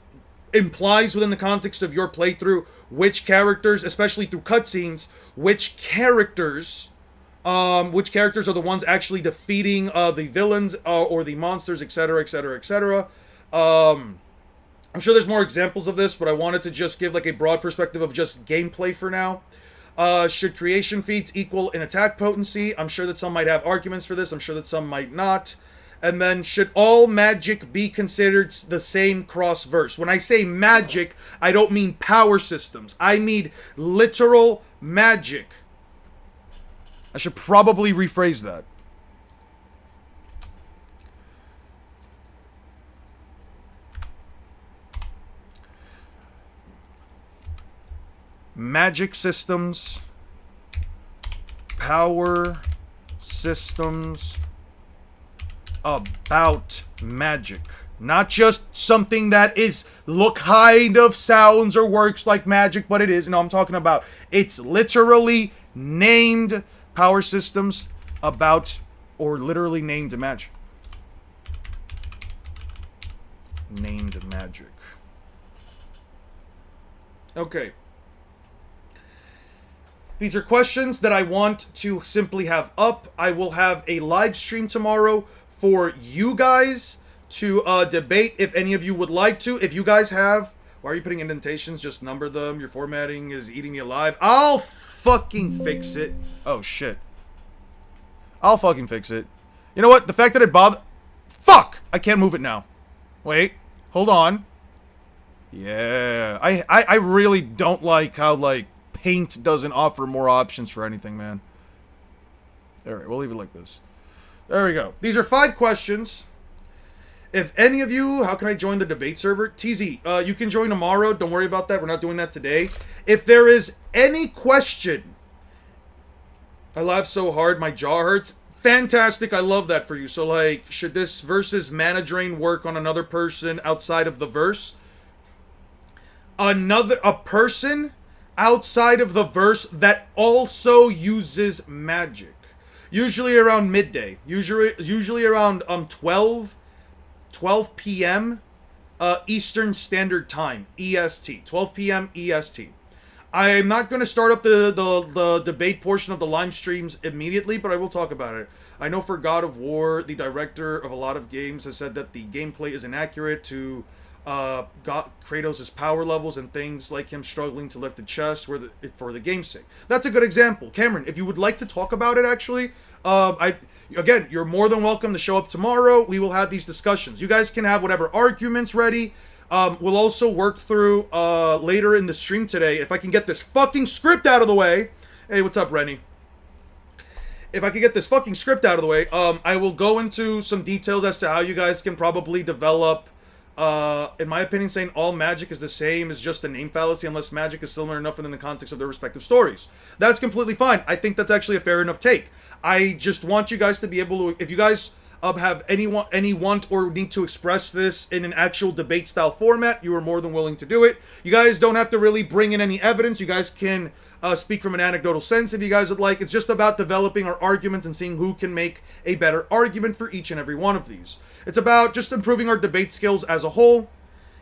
implies within the context of your playthrough which characters, especially through cutscenes, which characters are the ones actually defeating the villains or the monsters, etc., etc., etc. I'm sure there's more examples of this, but I wanted to just give like a broad perspective of just gameplay for now. Should creation feats equal in attack potency? I'm sure that some might have arguments for this. I'm sure that some might not. And then, should all magic be considered the same cross-verse? When I say magic, I don't mean power systems. I mean literal magic. I should probably rephrase that. Magic systems, power systems about magic. Not just something that kind of sounds or works like magic, but it is. No, I'm talking about it's literally named power systems about, or literally named magic. Named magic. Okay. These are questions that I want to simply have up. I will have a live stream tomorrow for you guys to debate if any of you would like to. If you guys have... Why are you putting indentations? Just number them. Your formatting is eating me alive. I'll fucking fix it. Oh, shit. I'll fucking fix it. You know what? The fact that it bothered... Fuck! I can't move it now. Wait. Hold on. Yeah. I really don't like how, like, Paint doesn't offer more options for anything, man. Alright, we'll leave it like this. There we go. These are 5 questions. If any of you... How can I join the debate server? TZ, you can join tomorrow. Don't worry about that. We're not doing that today. If there is any question... I laugh so hard, my jaw hurts. Fantastic, I love that for you. So, like, should this versus mana drain work on another person outside of the verse? A person outside of the verse that also uses magic. Usually around midday. Usually around 12 p.m. Eastern Standard Time. EST. 12 p.m. EST. I'm not going to start up the debate portion of the live streams immediately, but I will talk about it. I know for God of War, the director of a lot of games has said that the gameplay is inaccurate to Kratos' power levels and things like him struggling to lift the chest for the game's sake. That's a good example. Cameron, if you would like to talk about it, actually, again, you're more than welcome to show up tomorrow. We will have these discussions. You guys can have whatever arguments ready. We'll also work through later in the stream today. If I can get this fucking script out of the way. Hey, what's up, Rennie? If I can get this fucking script out of the way, I will go into some details as to how you guys can probably develop. In my opinion, saying all magic is the same is just a name fallacy unless magic is similar enough within the context of their respective stories. That's completely fine. I think that's actually a fair enough take. I just want you guys to be able to, if you guys have any want or need to express this in an actual debate style format, you are more than willing to do it. You guys don't have to really bring in any evidence. You guys can speak from an anecdotal sense if you guys would like. It's just about developing our arguments and seeing who can make a better argument for each and every one of these. It's about just improving our debate skills as a whole.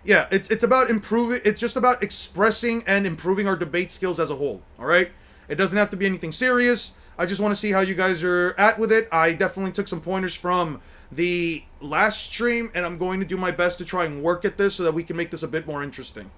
Yeah, it's about improving. It's just about expressing and improving our debate skills as a whole. All right. It doesn't have to be anything serious. I just want to see how you guys are at with it. I definitely took some pointers from the last stream, and I'm going to do my best to try and work at this so that we can make this a bit more interesting.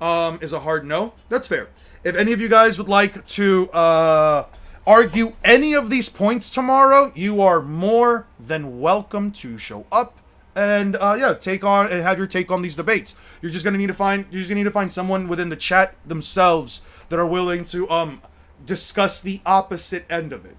Is a hard no. That's fair. If any of you guys would like to argue any of these points tomorrow, you are more than welcome to show up and take on and have your take on these debates. You're just gonna need to find someone within the chat themselves that are willing to discuss the opposite end of it.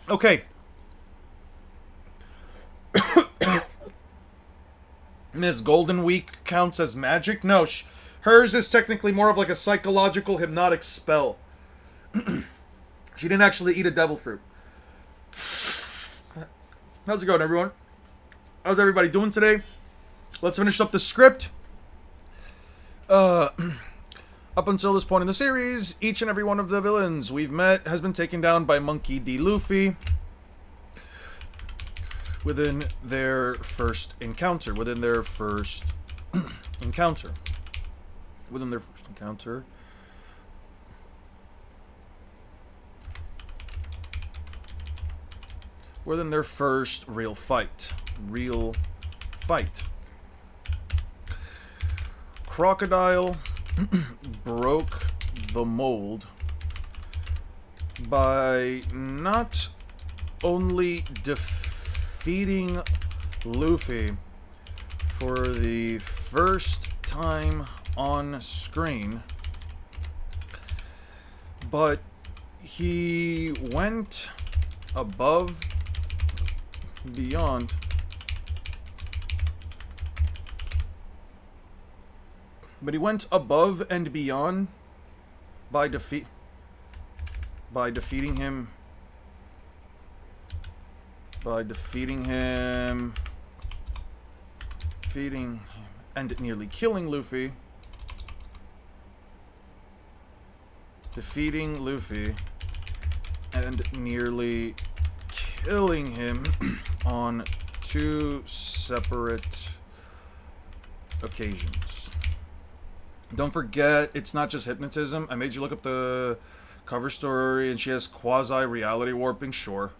Okay. Ms. Golden Week counts as magic? No, hers is technically more of like a psychological hypnotic spell. She didn't actually eat a devil fruit. How's it going, everyone? How's everybody doing today? Let's finish up the script. Up until this point in the series, each and every one of the villains we've met has been taken down by Monkey D. Luffy within their first encounter. Within their first encounter. Within their first real fight. Crocodile broke the mold by not only defeating Luffy for the first time on screen, but he went above beyond and beyond by defeating him and nearly killing Luffy. Defeating Luffy and nearly killing him on 2 separate occasions. Don't forget, it's not just hypnotism. I made you look up the cover story, and she has quasi-reality warping. Sure.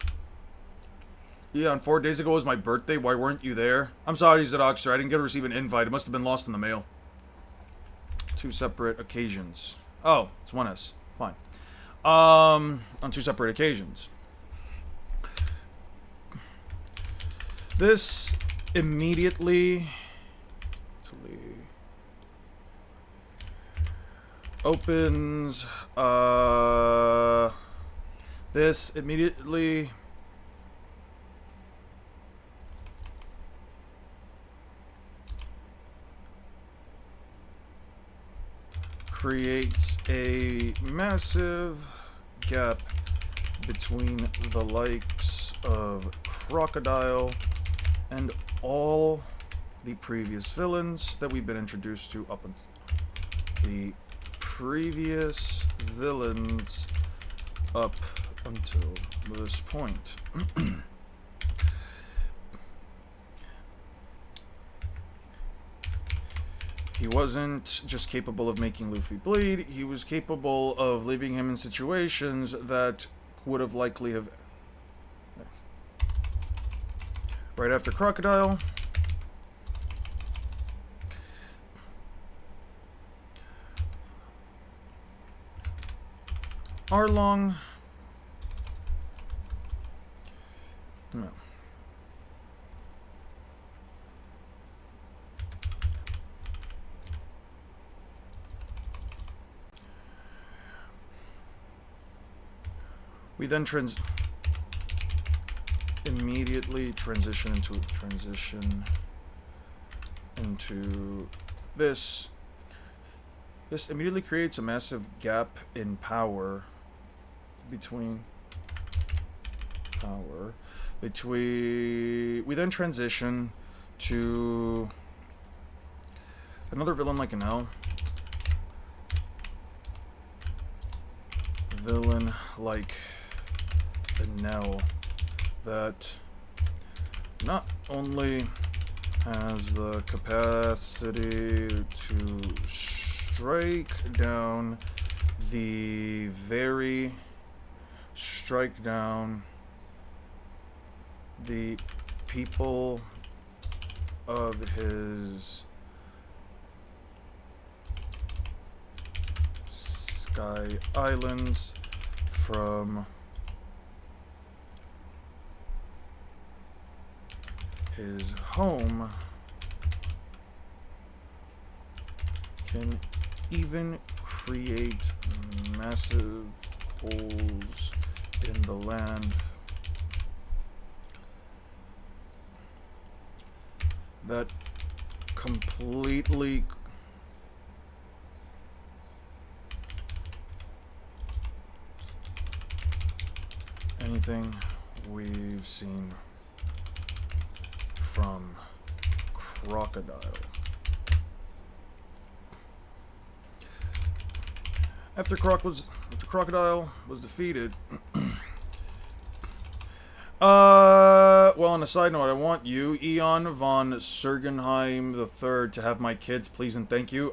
Yeah, and 4 days ago was my birthday. Why weren't you there? I'm sorry, Zadok, sir. I didn't get to receive an invite. It must have been lost in the mail. 2 separate occasions. Oh, it's 1S. Fine. On 2 separate occasions. This immediately opens, this immediately creates a massive gap between the likes of Crocodile and all the previous villains that we've been introduced to up until the previous villains up until this point. He wasn't just capable of making Luffy bleed, he was capable of leaving him in situations that would have likely have... Right after Crocodile, Arlong. No. We then immediately transition into this. This immediately creates a massive gap in power between power. We then transition to another villain like an L. Villain like an L that not only has the capacity to strike down the people of his Sky Islands from his home, can even create massive holes in the land that completely anything we've seen from Crocodile. After Crocodile was defeated, well, on a side note, I want you, Eon von Sergenheim III, to have my kids, please and thank you.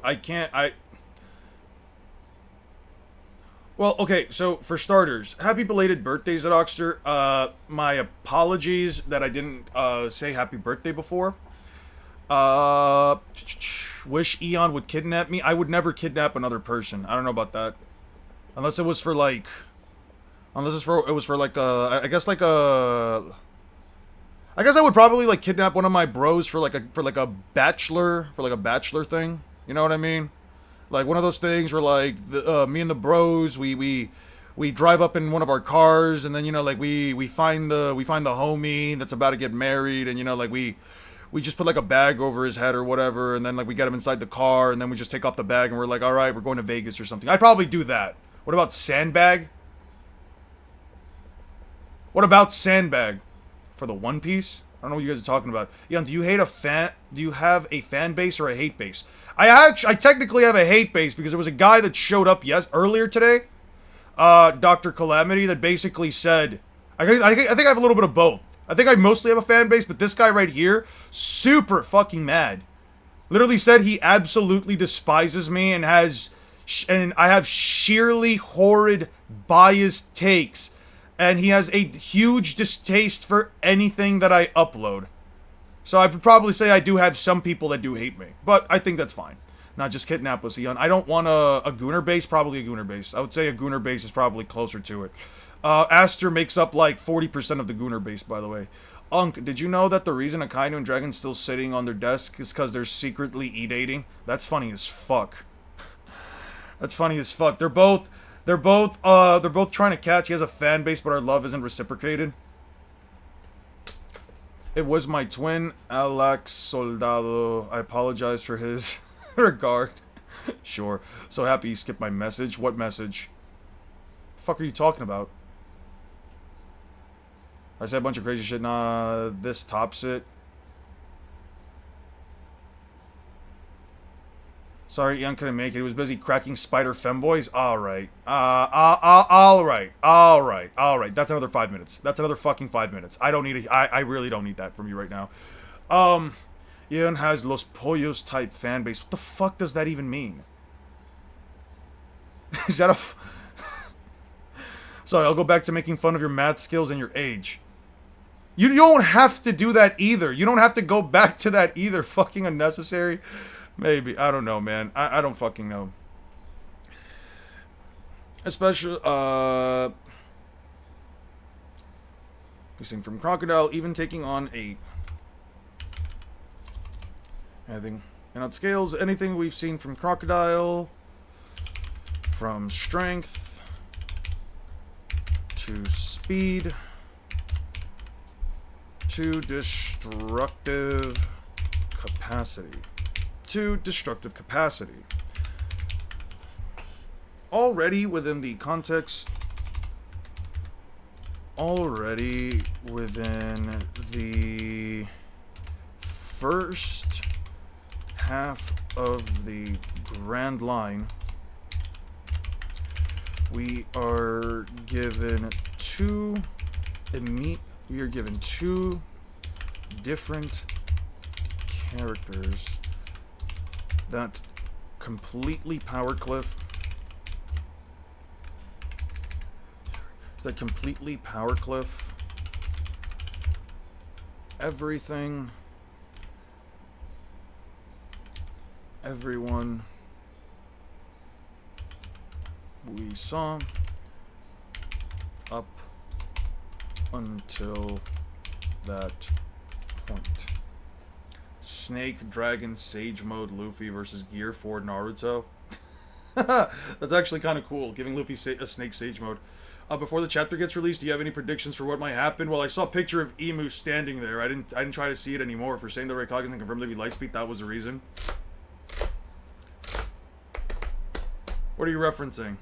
Well, okay, so, for starters, happy belated birthday, Zedoxter. My apologies that I didn't, say happy birthday before. Wish Eon would kidnap me. I would never kidnap another person. I don't know about that. Unless it was for, like... Unless it was for, like, I guess I would probably, like, kidnap one of my bros for a bachelor thing. You know what I mean? Like, one of those things where, like, me and the bros, we drive up in one of our cars, and then, you know, like, we find the homie that's about to get married, and, you know, like, we just put, like, a bag over his head or whatever, and then, like, we get him inside the car, and then we just take off the bag, and we're like, alright, we're going to Vegas or something. I'd probably do that. What about Sandbag? What about Sandbag? For the One Piece? I don't know what you guys are talking about. Ian, do you have a fan base or a hate base? I technically have a hate base because there was a guy that showed up earlier today, Dr. Calamity, that basically said, I think I have a little bit of both. I think I mostly have a fan base, but this guy right here, super fucking mad. Literally said he absolutely despises me and I have sheerly horrid biased takes. And he has a huge distaste for anything that I upload. So I would probably say I do have some people that do hate me. But I think that's fine. Not just kidnap us, Eon. I don't want a Gooner base. Probably a Gooner base. I would say a Gooner base is probably closer to it. Aster makes up like 40% of the Gooner base, by the way. Unk, did you know that the reason Akainu and Dragon's still sitting on their desk is because they're secretly e-dating? That's funny as fuck. That's funny as fuck. They're both trying to catch. He has a fan base, but our love isn't reciprocated. It was my twin, Alex Soldado. I apologize for his regard. Sure. So happy you skipped my message. What message? The fuck are you talking about? I said a bunch of crazy shit. Nah, this tops it. Sorry, Ian couldn't make it. He was busy cracking spider femboys. Alright. Alright. That's another 5 minutes. That's another fucking 5 minutes. I don't need it. I really don't need that from you right now. Ian has Los Pollos type fan base. What the fuck does that even mean? Is that a... Sorry, I'll go back to making fun of your math skills and your age. You don't have to do that either. You don't have to go back to that either. Fucking unnecessary. Maybe. I don't know, man. I don't fucking know. Especially, we sing from Crocodile, even taking on anything. And on scales, anything we've seen from Crocodile, from strength to speed to destructive capacity. Already within the context already within the first half of the Grand Line, we are given two different characters that completely power cliff everything, everyone we saw up until that point. Snake, Dragon, Sage Mode, Luffy versus Gear 4 Naruto. That's actually kind of cool, giving Luffy a Snake Sage Mode. Before the chapter gets released, do you have any predictions for what might happen? Well, I saw a picture of Emu standing there. I didn't try to see it anymore. For saying the right Cognizant confirmed to be Lightspeed, that was the reason. What are you referencing?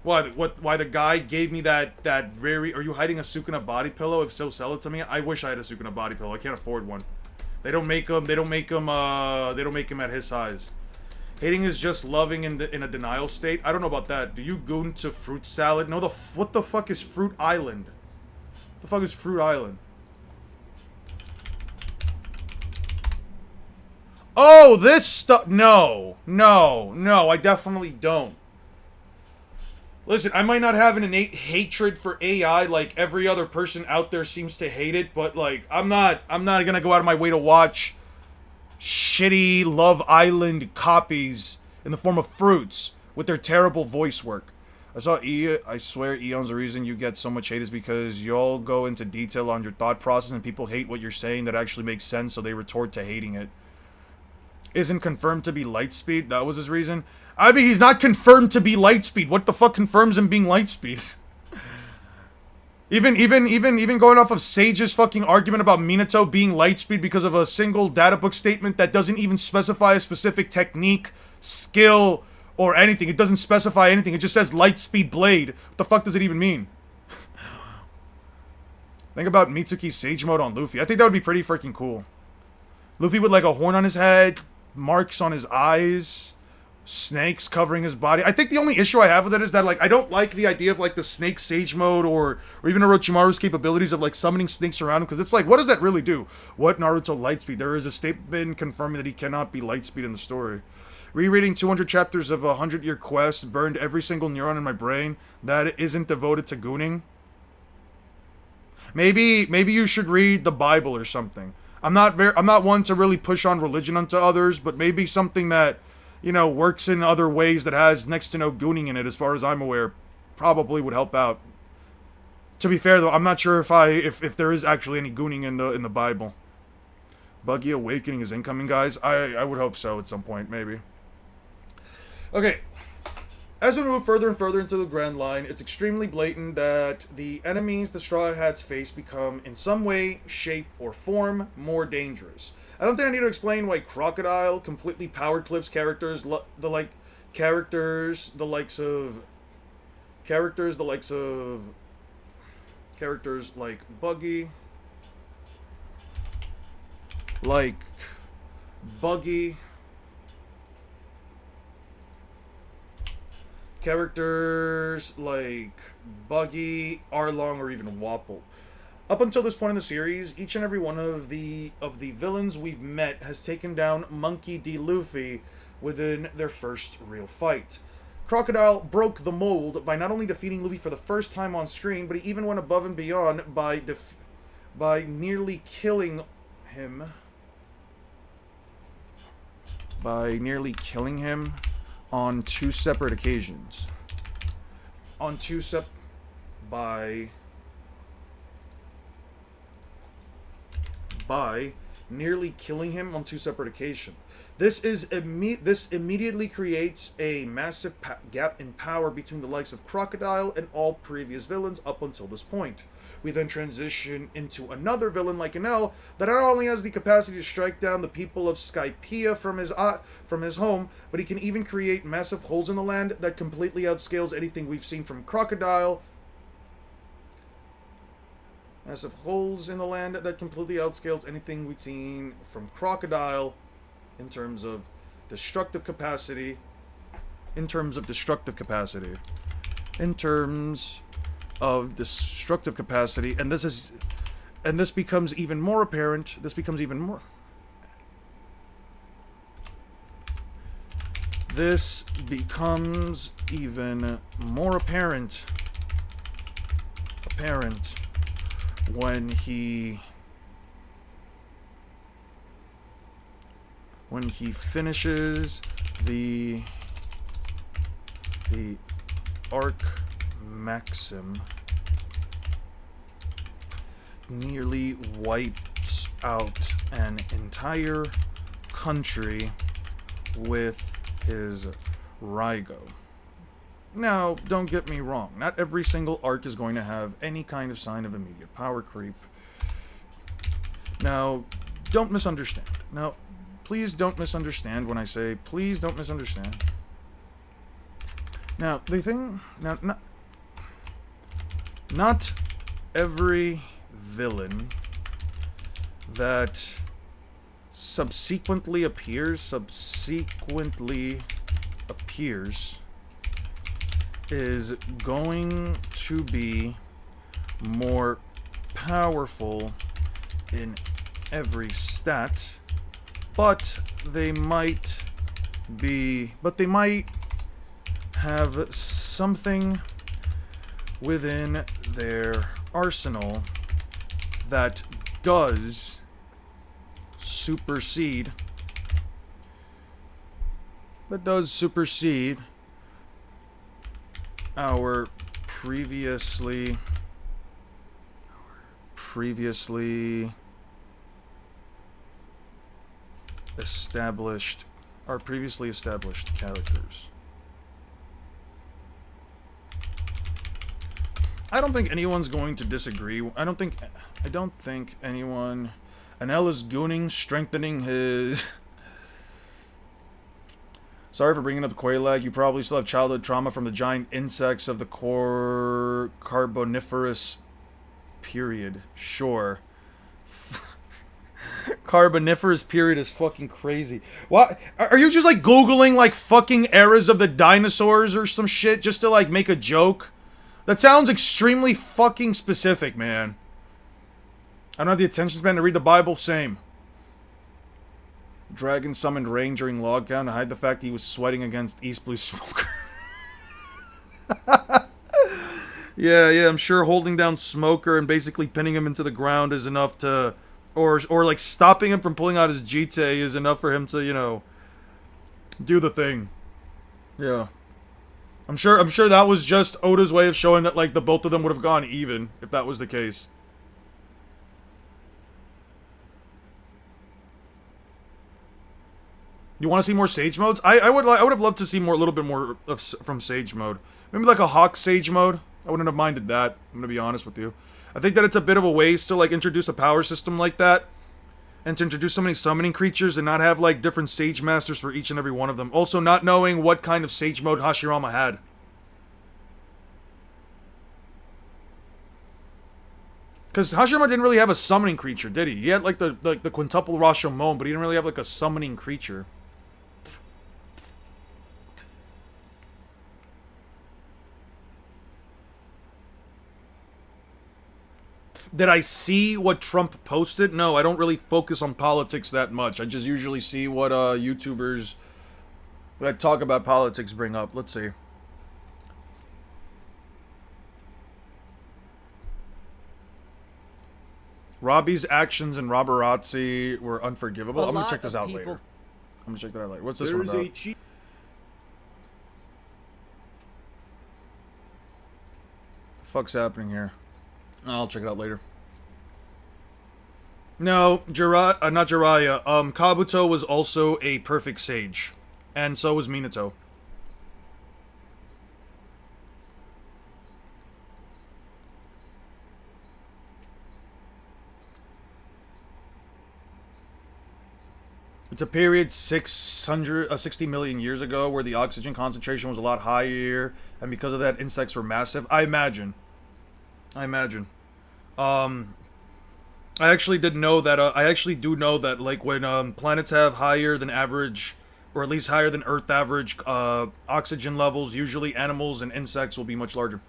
Why the guy gave me that very... Are you hiding a Sukuna body pillow? If so, sell it to me. I wish I had a Sukuna body pillow. I can't afford one. They don't make them at his size. Hating is just loving in a denial state. I don't know about that. Do you goon to Fruit Salad? No, what the fuck is Fruit Island? The fuck is Fruit Island? Oh, this stuff. No, I definitely don't. Listen, I might not have an innate hatred for AI like every other person out there seems to hate it, but like I'm not gonna go out of my way to watch shitty Love Island copies in the form of fruits with their terrible voice work. I swear Eon's the reason you get so much hate is because you all go into detail on your thought process and people hate what you're saying that actually makes sense, so they retort to hating it. Isn't confirmed to be Lightspeed, that was his reason. I mean, he's not confirmed to be Lightspeed. What the fuck confirms him being Lightspeed? Even going off of Sage's fucking argument about Minato being Lightspeed because of a single data book statement that doesn't even specify a specific technique, skill, or anything. It doesn't specify anything. It just says Lightspeed Blade. What the fuck does it even mean? Think about Mitsuki's Sage Mode on Luffy. I think that would be pretty freaking cool. Luffy with like a horn on his head, marks on his eyes, snakes covering his body. I think the only issue I have with it is that, like, I don't like the idea of, like, the snake Sage Mode or even Orochimaru's capabilities of, like, summoning snakes around him, because it's like, what does that really do? What Naruto Lightspeed? There is a statement confirming that he cannot be Lightspeed in the story. Rereading 200 chapters of a 100-year quest burned every single neuron in my brain that isn't devoted to gooning. Maybe you should read the Bible or something. I'm not one to really push on religion onto others, but maybe something that, you know, works in other ways that has next to no gooning in it, as far as I'm aware, probably would help out. To be fair, though, I'm not sure if there is actually any gooning in the Bible. Buggy Awakening is incoming, guys. I would hope so at some point, maybe. Okay. As we move further and further into the Grand Line, it's extremely blatant that the enemies the Straw Hats face become, in some way, shape, or form, more dangerous. I don't think I need to explain why Crocodile completely power clips characters the likes of Buggy, characters like Buggy, Arlong, or even Wapple. Up until this point in the series, each and every one of the villains we've met has taken down Monkey D. Luffy within their first real fight. Crocodile broke the mold by not only defeating Luffy for the first time on screen, but he even went above and beyond by nearly killing him. On two separate occasions. By nearly killing him on two separate occasions. This immediately creates a massive gap in power between the likes of Crocodile and all previous villains up until this point. We then transition into another villain like Enel that not only has the capacity to strike down the people of Skypiea from his home, but he can even create massive holes in the land that completely outscales anything we've seen from Crocodile Massive holes in the land that completely outscales anything we've seen from Crocodile in terms of destructive capacity. In terms of destructive capacity. And this becomes even more apparent. This becomes even more apparent when he finishes the Arc Maxim, nearly wipes out an entire country with his Rygo. Now, don't get me wrong. Not every single arc is going to have any kind of sign of immediate power creep. Now, don't misunderstand. Now, please don't misunderstand when I say, please don't misunderstand. Now, the thing... Now, not every villain that subsequently appears is going to be more powerful in every stat, but they might have something within their arsenal that does supersede our previously established characters. I don't think anyone's going to disagree. I don't think anyone... Anel is gooning, strengthening his... Sorry for bringing up the Quaalag. You probably still have childhood trauma from the giant insects of the Carboniferous period. Sure. Carboniferous period is fucking crazy. What? Are you just like Googling like fucking eras of the dinosaurs or some shit just to like make a joke? That sounds extremely fucking specific, man. I don't have the attention span to read the Bible. Same. Dragon summoned rain during lockdown to hide the fact he was sweating against East Blue Smoker. Yeah, I'm sure holding down Smoker and basically pinning him into the ground is enough to... Or like stopping him from pulling out his Jite is enough for him to, you know, do the thing. Yeah. I'm sure that was just Oda's way of showing that, like, the both of them would have gone even, if that was the case. You want to see more Sage modes? I would have loved to see a little bit more from Sage mode. Maybe like a Hawk Sage mode. I wouldn't have minded that. I'm gonna be honest with you. I think that it's a bit of a waste to like introduce a power system like that, and to introduce so many summoning creatures and not have like different Sage Masters for each and every one of them. Also, not knowing what kind of Sage mode Hashirama had. Because Hashirama didn't really have a summoning creature, did he? He had like the quintuple Rashomon, but he didn't really have like a summoning creature. Did I see what Trump posted? No, I don't really focus on politics that much. I just usually see what YouTubers that talk about politics bring up. Let's see. Robbie's actions in Robberazzi were unforgivable. I'm gonna check this out later. I'm gonna check that out later. What's this one about? The fuck's happening here? I'll check it out later. No, not Jiraiya. Kabuto was also a perfect sage. And so was Minato. It's a period 60 million years ago where the oxygen concentration was a lot higher, and because of that, insects were massive. I imagine. I actually did know that. I actually do know that, like, when planets have higher than average, or at least higher than Earth average, oxygen levels, usually animals and insects will be much larger.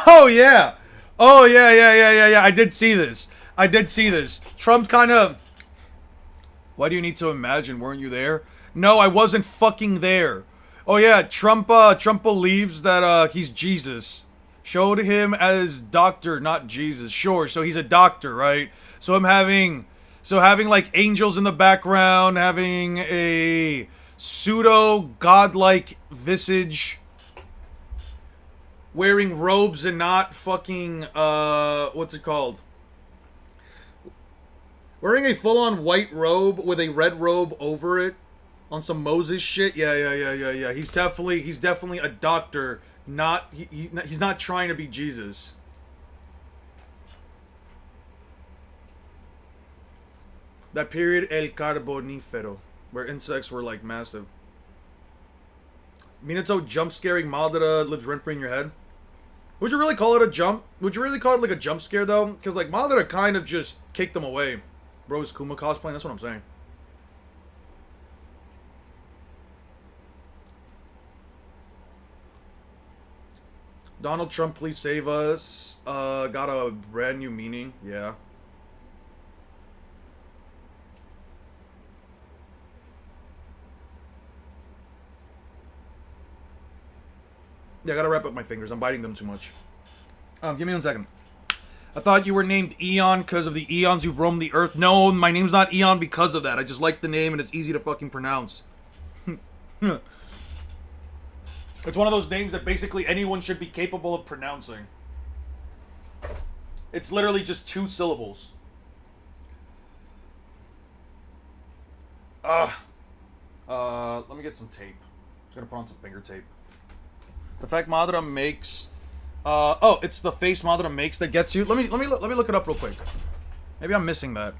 Oh yeah, oh yeah. I did see this. Trump kind of. Why do you need to imagine? Weren't you there? No, I wasn't fucking there. Oh yeah, Trump believes that he's Jesus. Showed him as doctor, not Jesus. Sure, so he's a doctor, right? So having like angels in the background, having a pseudo godlike visage, wearing robes and not fucking what's it called? Wearing a full-on white robe with a red robe over it, on some Moses shit. Yeah. He's definitely a doctor. He's not trying to be Jesus. That period, El Carbonifero, where insects were like massive. Minato jump scaring Madara lives rent free in your head. Would you really call it a jump? Would you really call it like a jump scare though? Because like Madara kind of just kicked them away. Bro is Kuma cosplaying, that's what I'm saying. Donald Trump, please save us. Got a brand new meaning, yeah. Yeah, I gotta wrap up my fingers. I'm biting them too much. Give me 1 second. I thought you were named Eon because of the eons you've roamed the earth. No, my name's not Eon because of that. I just like the name and it's easy to fucking pronounce. It's one of those names that basically anyone should be capable of pronouncing. It's literally just 2 syllables. Let me get some tape. I'm just gonna put on some finger tape. The fact Madara makes... oh, it's the face Madara makes that gets you. Let me look it up real quick. Maybe I'm missing that.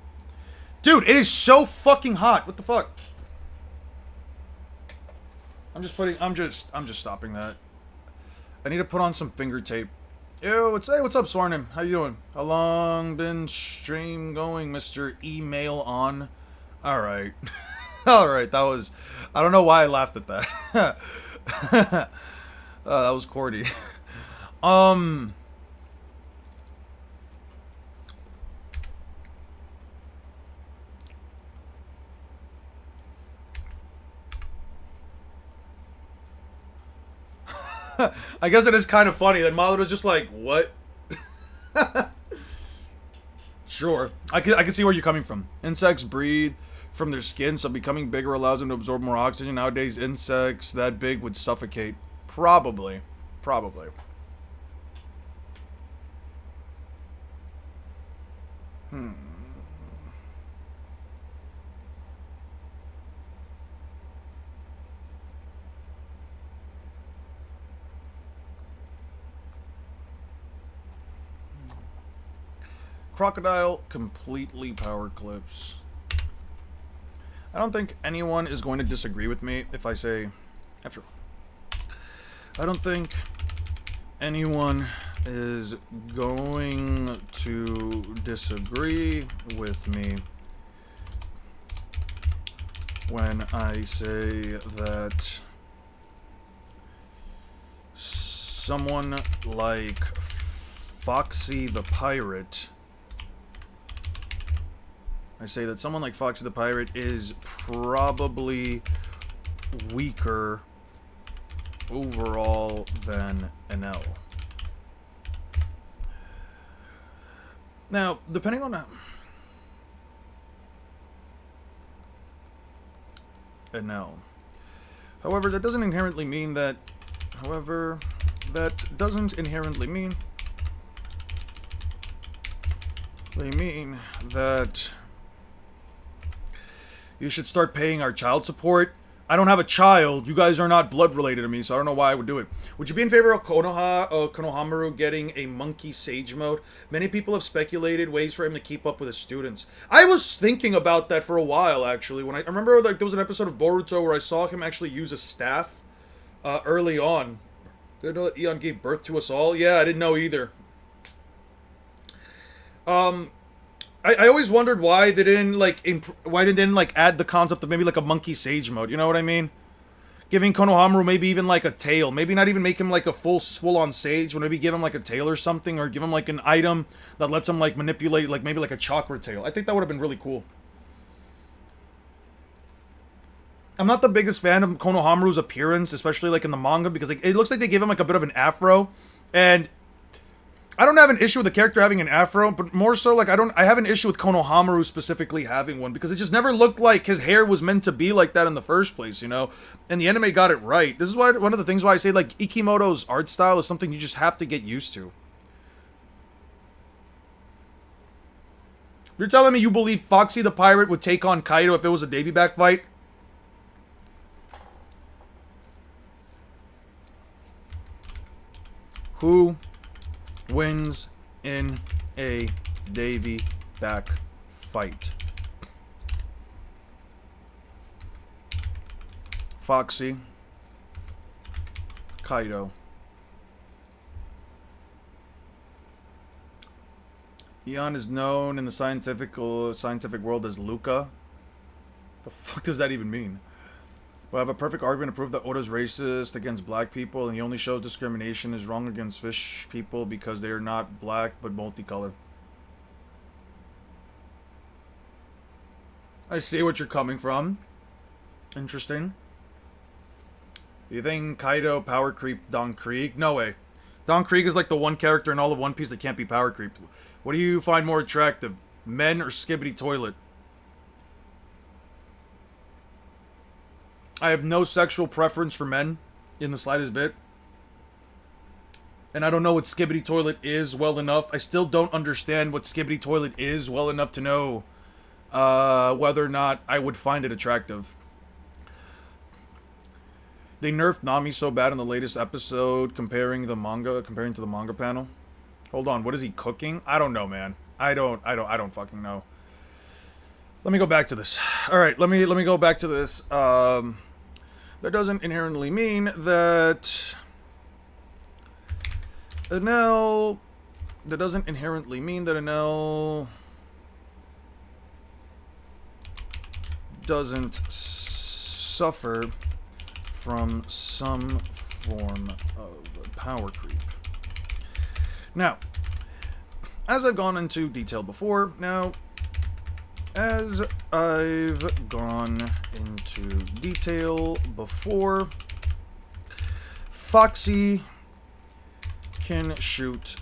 Dude, it is so fucking hot. What the fuck? I'm just stopping that. I need to put on some finger tape. Yo, what's up, Swarnim? How you doing? How long been stream going, Mr. Email on? Alright. Alright, that was... I don't know why I laughed at that. That was corny. I guess it is kind of funny that Madara's just like, what? Sure. I can see where you're coming from. Insects breathe from their skin, so becoming bigger allows them to absorb more oxygen. Nowadays, insects that big would suffocate. Probably. Crocodile completely power clips. I don't think anyone is going to disagree with me if I say... I don't think anyone is going to disagree with me when I say that someone like Foxy the Pirate... I say that someone like Foxy the Pirate is probably weaker overall than NL. Now, depending on NL. However, that doesn't inherently mean that... They mean that... you should start paying our child support. I don't have a child. You guys are not blood related to me, so I don't know why I would do it. Would you be in favor of Konohamaru getting a monkey sage mode? Many people have speculated ways for him to keep up with his students. I was thinking about that for a while, actually. When I remember, like, there was an episode of Boruto where I saw him actually use a staff early on. Did I know that Eon gave birth to us all? Yeah, I didn't know either. I always wondered why they didn't like add the concept of maybe like a monkey sage mode. You know what I mean? Giving Konohamaru maybe even like a tail. Maybe not even make him like a full on sage. But maybe give him like a tail or something, or give him like an item that lets him like manipulate, like maybe like a chakra tail. I think that would have been really cool. I'm not the biggest fan of Konohamaru's appearance, especially like in the manga, because like it looks like they gave him like a bit of an afro, and I don't have an issue with the character having an afro, but more so like I have an issue with Konohamaru specifically having one, because it just never looked like his hair was meant to be like that in the first place, you know? And the anime got it right. This is why one of the things why I say like Ikimoto's art style is something you just have to get used to. You're telling me you believe Foxy the Pirate would take on Kaido if it was a baby back fight? Who wins in a Davy back fight? Foxy, Kaido. Eon is known in the scientific world as Luca. The fuck does that even mean? We'll have a perfect argument to prove that Oda's racist against black people, and he only shows discrimination is wrong against fish people because they are not black but multicolored. I see what you're coming from. Interesting. You think Kaido power creep Don Krieg? No way. Don Krieg is like the one character in all of One Piece that can't be power creeped. What do you find more attractive? Men or Skibbity Toilet? I have no sexual preference for men in the slightest bit. And I don't know what Skibbity Toilet is well enough. I still don't understand what Skibbity Toilet is well enough to know whether or not I would find it attractive. They nerfed Nami so bad in the latest episode comparing to the manga panel. Hold on, what is he cooking? I don't know, man. I don't fucking know. Let me go back to this. All right, let me go back to this. That doesn't inherently mean that Enel. That doesn't inherently mean that Enel doesn't suffer from some form of power creep. Now, as I've gone into detail before, Foxy can shoot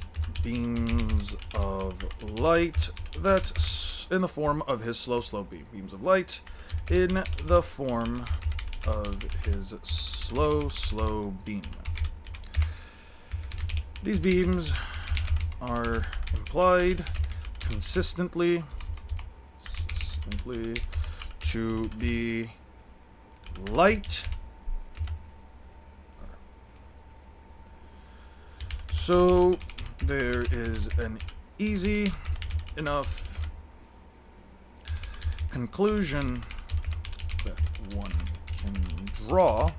beams of light that's in the form of his slow beam. Beams of light in the form of his slow beam. These beams are implied consistently to be light. So there is an easy enough conclusion that one can draw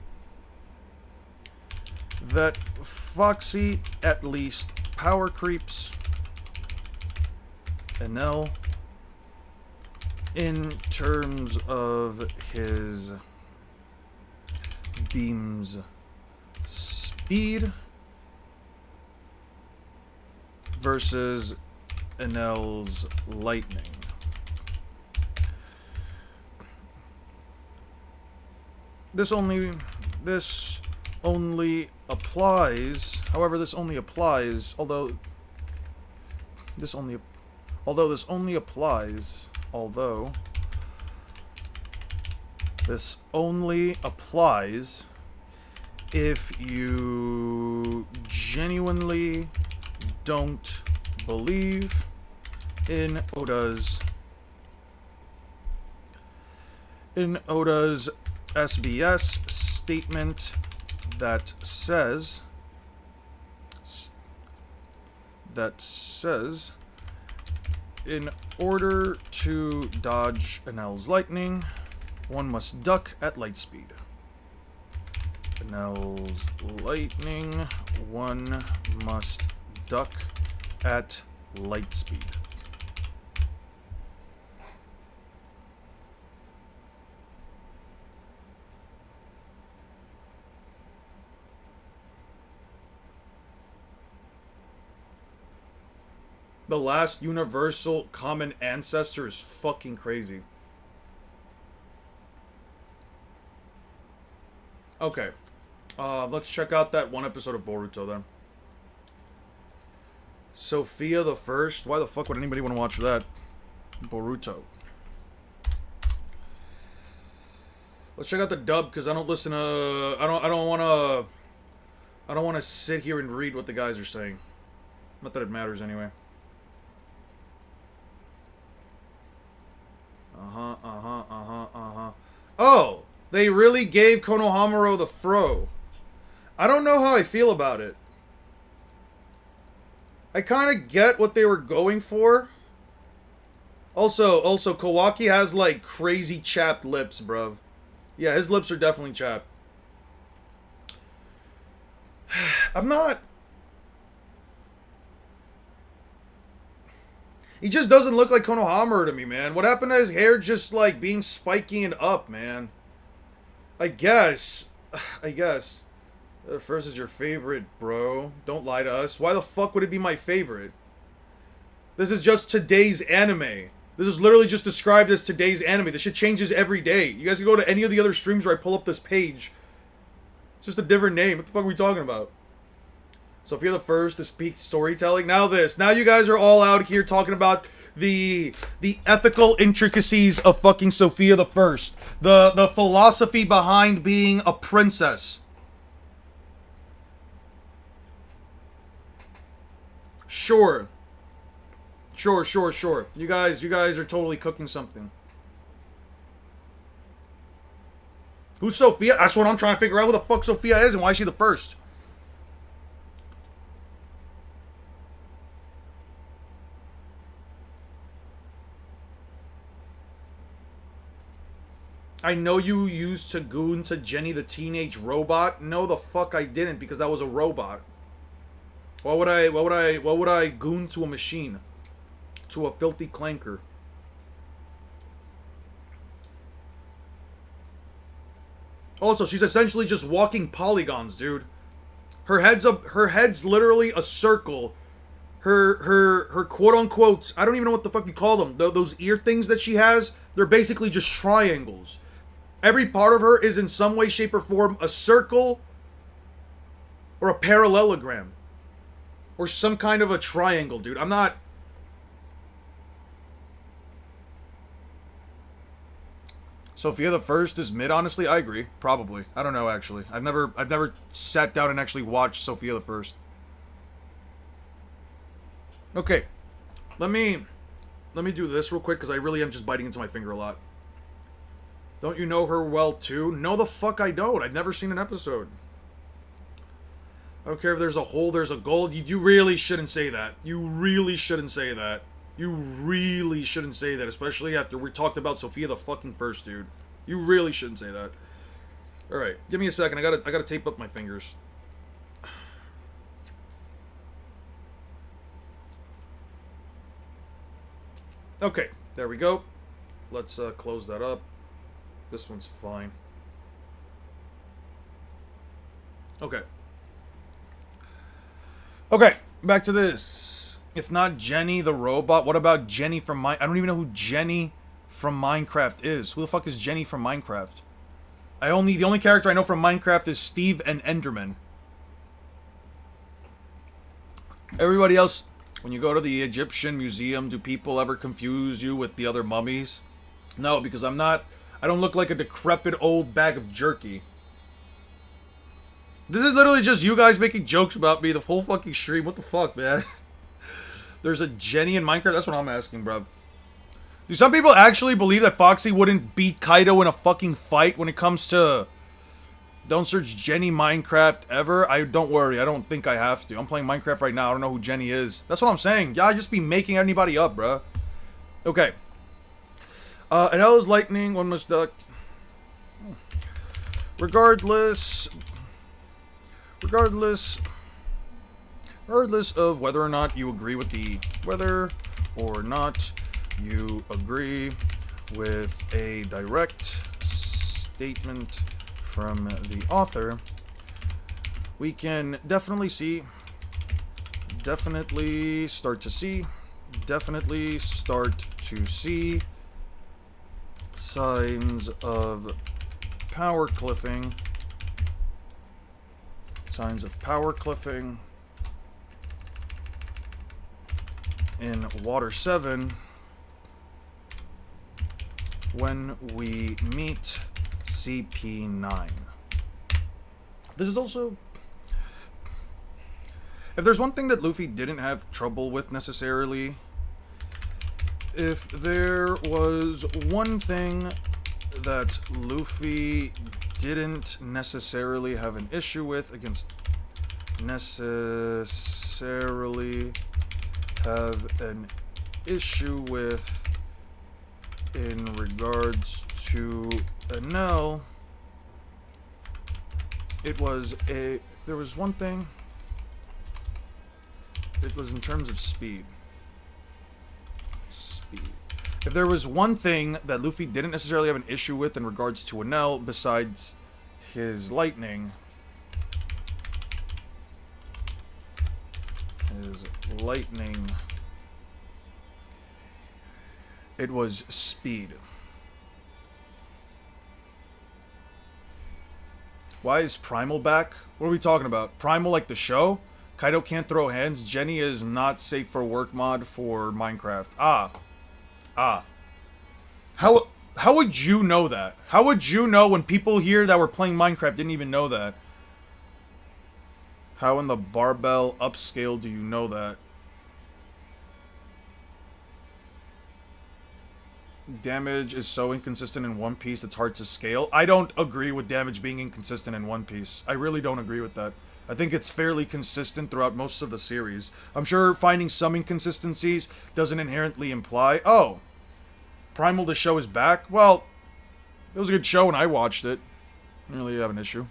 that Foxy at least power creeps Enel in terms of his beam's speed versus Enel's lightning. This only applies, however, this only applies if you genuinely don't believe in Oda's SBS statement that says in order to dodge an L's lightning, one must duck at light speed. An L's lightning, one must duck at light speed. The last universal common ancestor is fucking crazy. Okay. Let's check out that one episode of Boruto then. Sophia the First. Why the fuck would anybody want to watch that? Boruto. Let's check out the dub because I don't listen to. I don't want to sit here and read what the guys are saying. Not that it matters anyway. Oh, they really gave Konohamaru the fro. I don't know how I feel about it. I kind of get what they were going for. Also, Kawaki has like crazy chapped lips, bruv. Yeah, his lips are definitely chapped. I'm not... He just doesn't look like Konohamaru to me, man. What happened to his hair just, like, being spiky and up, man? I guess. First is your favorite, bro. Don't lie to us. Why the fuck would it be my favorite? This is just today's anime. This is literally just described as today's anime. This shit changes every day. You guys can go to any of the other streams where I pull up this page. It's just a different name. What the fuck are we talking about? Sophia the First to speak storytelling. Now this. Now you guys are all out here talking about the ethical intricacies of fucking Sophia the First. The philosophy behind being a princess. Sure. You guys are totally cooking something. Who's Sophia? That's what I'm trying to figure out. Who the fuck Sophia is and why is she the first? I know you used to goon to Jenny the teenage robot. No, the fuck I didn't, because that was a robot. Why would I goon to a machine? To a filthy clanker. Also, she's essentially just walking polygons, dude. Her head's literally a circle. Her quote unquote, I don't even know what the fuck you call them. Those ear things that she has, they're basically just triangles. Every part of her is in some way, shape, or form a circle or a parallelogram. Or some kind of a triangle, dude. I'm not... Sophia the First is mid, honestly? I agree. Probably. I don't know, actually. I've never sat down and actually watched Sophia the First. Okay. Let me do this real quick, because I really am just biting into my finger a lot. Don't you know her well, too? No, the fuck I don't. I've never seen an episode. I don't care if there's a hole, there's a goal. You really shouldn't say that. You really shouldn't say that. You really shouldn't say that, especially after we talked about Sophia the fucking First, dude. You really shouldn't say that. Alright, give me a second. I gotta tape up my fingers. Okay, there we go. Let's close that up. This one's fine. Okay. Okay, back to this. If not Jenny the robot, what about Jenny from I don't even know who Jenny from Minecraft is. Who the fuck is Jenny from Minecraft? The only character I know from Minecraft is Steve and Enderman. Everybody else, when you go to the Egyptian museum, do people ever confuse you with the other mummies? No, because I don't look like a decrepit old bag of jerky. This is literally just you guys making jokes about me the whole fucking stream. What the fuck, man? There's a Jenny in Minecraft? That's what I'm asking, bro. Do some people actually believe that Foxy wouldn't beat Kaido in a fucking fight when it comes to don't search Jenny Minecraft ever? Don't worry, I don't think I have to. I'm playing Minecraft right now, I don't know who Jenny is. That's what I'm saying. Yeah, I just be making anybody up, bruh. Okay. An L's lightning, one must duct. Regardless of whether or not you agree with a direct statement from the author, we can definitely start to see signs of power cliffing in Water 7 when we meet CP9. This is also... If there's one thing that Luffy didn't have trouble with necessarily, if there was one thing that Luffy didn't necessarily have an issue with in regards to Enel, there was one thing. It was in terms of speed. If there was one thing that Luffy didn't necessarily have an issue with in regards to Enel, besides his lightning, it was speed. Why is Primal back? What are we talking about? Primal like the show? Kaido can't throw hands. Jenny is not safe for work mod for Minecraft. How would you know that? How would you know when people here that were playing Minecraft didn't even know that? How in the barbell upscale do you know that? Damage is so inconsistent in One Piece it's hard to scale. I don't agree with damage being inconsistent in One Piece. I really don't agree with that. I think it's fairly consistent throughout most of the series. I'm sure finding some inconsistencies doesn't inherently imply, oh, Primal the show is back? Well, it was a good show when I watched it. I didn't really have an issue.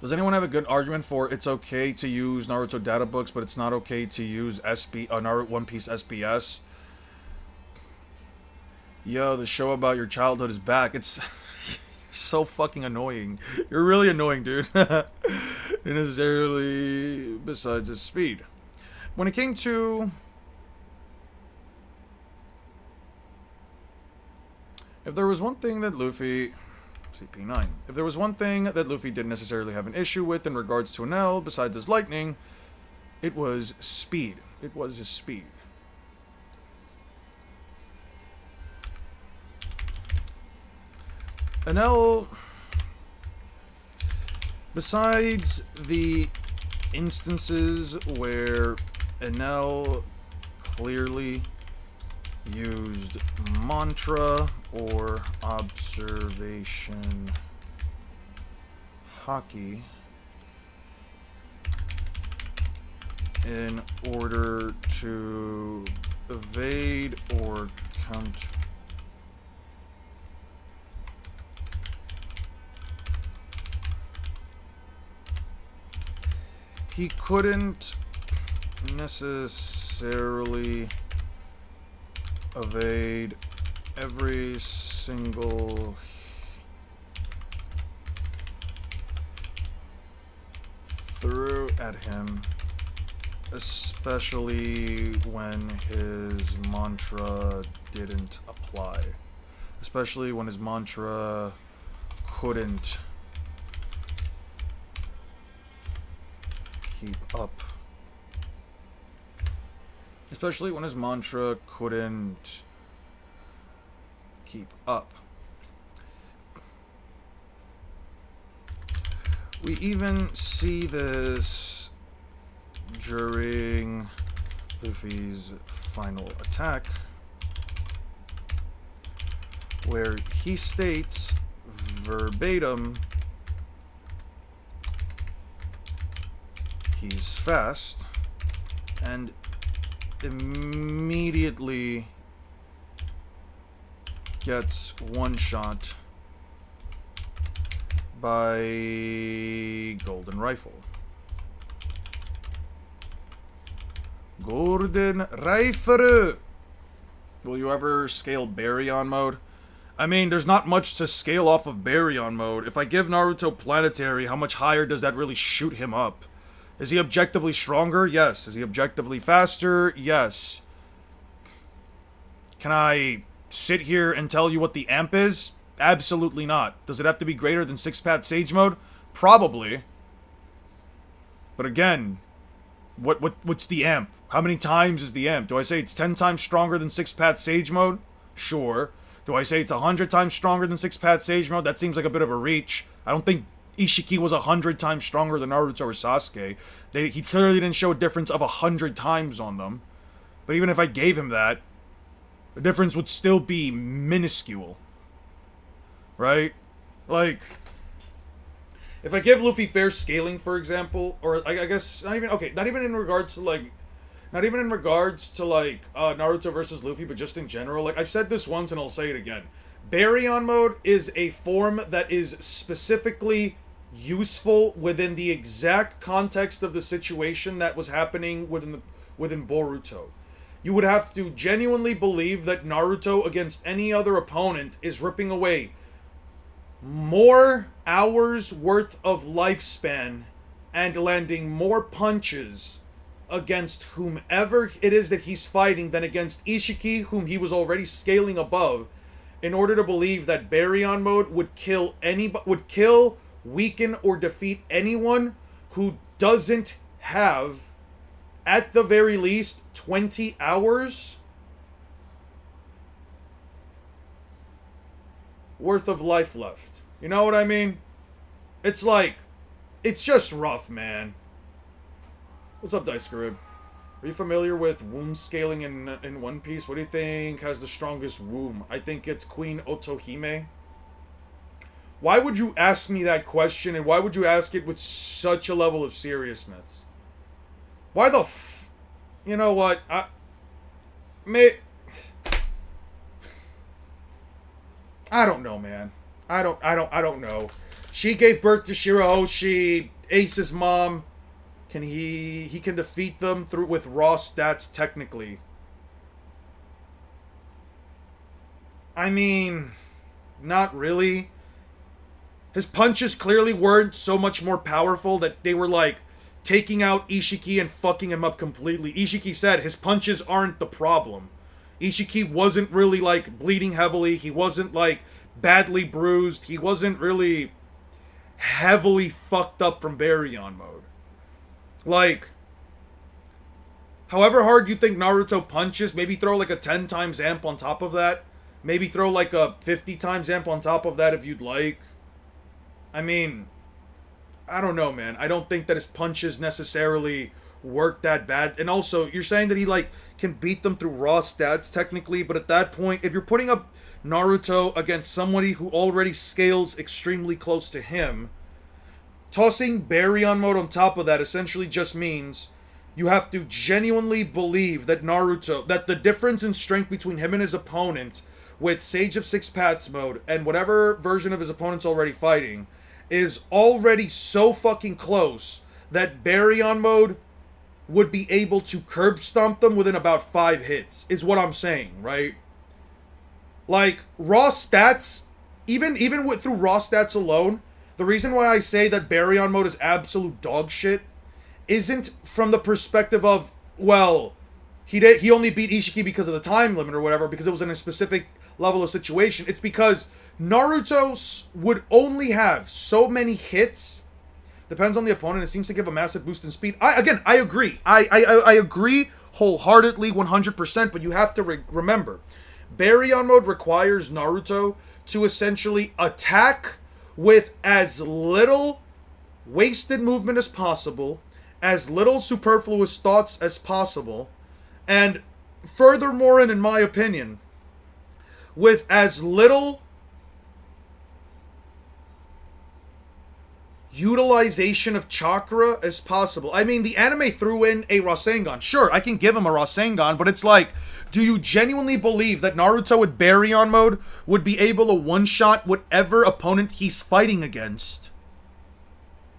Does anyone have a good argument for it's okay to use Naruto data books, but it's not okay to use Naruto One Piece SBS? Yo, the show about your childhood is back. It's so fucking annoying. You're really annoying, dude. Necessarily besides his speed. When it came to... If there was one thing that Luffy... CP9. If there was one thing that Luffy didn't necessarily have an issue with in regards to Enel, besides his lightning, it was speed. It was his speed. Enel, besides the instances where Enel clearly used mantra or observation haki in order to evade or counter. He couldn't necessarily evade every single threw at him, especially when his mantra didn't apply. Especially when his mantra couldn't keep up. Especially when his mantra couldn't keep up. We even see this during Luffy's final attack, where he states verbatim he's fast, and immediately gets one shot by Golden Rifle. Golden Rifle! Will you ever scale Baryon mode? I mean, there's not much to scale off of Baryon mode. If I give Naruto Planetary, how much higher does that really shoot him up? Is he objectively stronger? Yes. Is he objectively faster? Yes. Can I sit here and tell you what the amp is? Absolutely not. Does it have to be greater than 6-Path Sage Mode? Probably. But again, what's the amp? How many times is the amp? Do I say it's 10 times stronger than 6-Path Sage Mode? Sure. Do I say it's 100 times stronger than 6-Path Sage Mode? That seems like a bit of a reach. I don't think Ishiki was 100 times stronger than Naruto or Sasuke. He clearly didn't show a difference of 100 times on them. But even if I gave him that, the difference would still be minuscule. Right? Like, if I give Luffy fair scaling, for example, or I guess not even in regards to Naruto versus Luffy, but just in general, like I've said this once and I'll say it again. Baryon mode is a form that is specifically useful within the exact context of the situation that was happening within Boruto. You would have to genuinely believe that Naruto against any other opponent is ripping away more hours worth of lifespan and landing more punches against whomever it is that he's fighting than against Ishiki, whom he was already scaling above, in order to believe that Baryon mode would kill, weaken, or defeat anyone who doesn't have, at the very least, 20 hours worth of life left. You know what I mean? It's like, it's just rough, man. What's up, Dice Scarib? Are you familiar with womb scaling in One Piece? What do you think has the strongest womb? I think it's Queen Otohime. Why would you ask me that question, and why would you ask it with such a level of seriousness? Why the You know what? I don't know, man. I don't know. She gave birth to Shirahoshi, Ace's mom. He can defeat them with raw stats technically. I mean, not really. His punches clearly weren't so much more powerful that they were like taking out Ishiki and fucking him up completely. Ishiki said his punches aren't the problem. Ishiki wasn't really like bleeding heavily. He wasn't like badly bruised. He wasn't really heavily fucked up from Baryon mode. Like, however hard you think Naruto punches, maybe throw like a 10 times amp on top of that. Maybe throw like a 50 times amp on top of that if you'd like. I mean, I don't know, man. I don't think that his punches necessarily work that bad. And also, you're saying that he like can beat them through raw stats technically, but at that point, if you're putting up Naruto against somebody who already scales extremely close to him, tossing Baryon mode on top of that essentially just means you have to genuinely believe that that the difference in strength between him and his opponent with Sage of Six Paths mode and whatever version of his opponent's already fighting is already so fucking close that Baryon mode would be able to curb stomp them within about 5 hits, is what I'm saying, right? Like, raw stats, even through raw stats alone, the reason why I say that Baryon mode is absolute dog shit isn't from the perspective of, well, he only beat Ishiki because of the time limit or whatever, because it was in a specific level of situation. It's because Naruto would only have so many hits. Depends on the opponent. It seems to give a massive boost in speed. I agree. I agree wholeheartedly, 100%, but you have to remember, Baryon mode requires Naruto to essentially attack with as little wasted movement as possible, as little superfluous thoughts as possible, and furthermore, and in my opinion, with as little utilization of chakra as possible. I mean, the anime threw in a Rasengan. Sure, I can give him a Rasengan, but it's like, do you genuinely believe that Naruto with Baryon mode would be able to one-shot whatever opponent he's fighting against?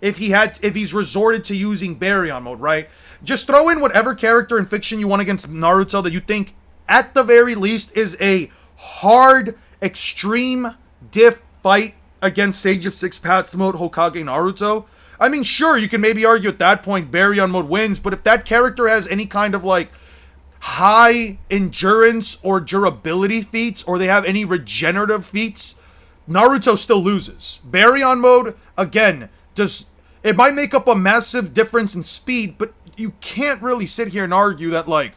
If he's resorted to using Baryon mode, right? Just throw in whatever character in fiction you want against Naruto that you think, at the very least, is a hard, extreme diff fight against Sage of Six Paths mode Hokage Naruto. I mean, sure, you can maybe argue at that point Baryon mode wins, but if that character has any kind of like high endurance or durability feats, or they have any regenerative feats, Naruto still loses. Baryon mode, again, it might make up a massive difference in speed, but you can't really sit here and argue that like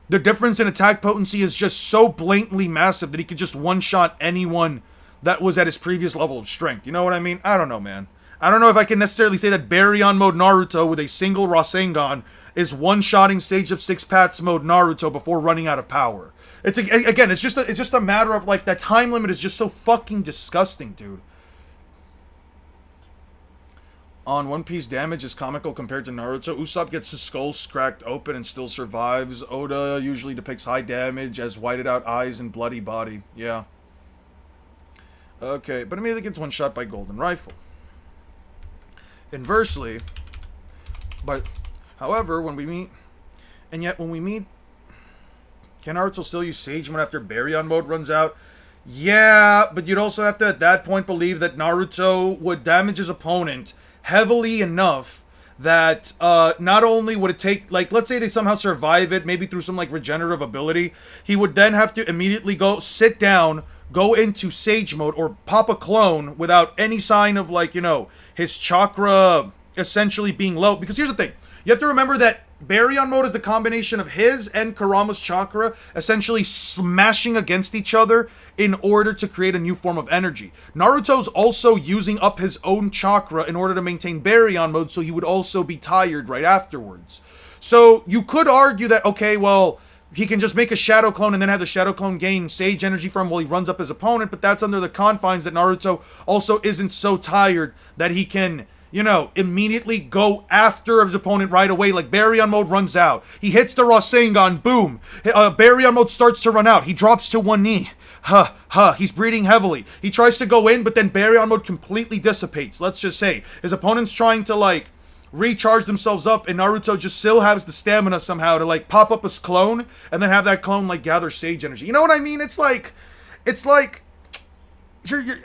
the difference in attack potency is just so blatantly massive that he could just one-shot anyone that was at his previous level of strength. You know what I mean? I don't know, man. I don't know if I can necessarily say that Baryon mode Naruto with a single Rasengan is one-shotting Sage of Six Paths mode Naruto before running out of power. It's just a matter of like that time limit is just so fucking disgusting, dude. On One Piece, damage is comical compared to Naruto. Usopp gets his skull cracked open and still survives. Oda usually depicts high damage as whited out eyes and bloody body. Yeah. Okay, but immediately gets one shot by Golden Rifle. Inversely, however, when we meet, can Naruto still use Sage mode after Baryon mode runs out? Yeah, but you'd also have to at that point believe that Naruto would damage his opponent heavily enough that not only would it take, like, let's say they somehow survive it, maybe through some like regenerative ability, he would then have to immediately go sit down, go into Sage mode, or pop a clone without any sign of, like, you know, his chakra essentially being low. Because here's the thing. You have to remember that Baryon mode is the combination of his and Kurama's chakra essentially smashing against each other in order to create a new form of energy. Naruto's also using up his own chakra in order to maintain Baryon mode, so he would also be tired right afterwards. So you could argue that, okay, well, he can just make a shadow clone and then have the shadow clone gain Sage energy from while he runs up his opponent, but that's under the confines that Naruto also isn't so tired that he can, you know, immediately go after his opponent right away. Like, Baryon mode runs out. He hits the Rasengan, boom. Baryon mode starts to run out. He drops to one knee. He's breathing heavily. He tries to go in, but then Baryon mode completely dissipates. Let's just say his opponent's trying to, like, recharge themselves up, and Naruto just still has the stamina somehow to, like, pop up his clone and then have that clone, like, gather Sage energy. You know what I mean? It's like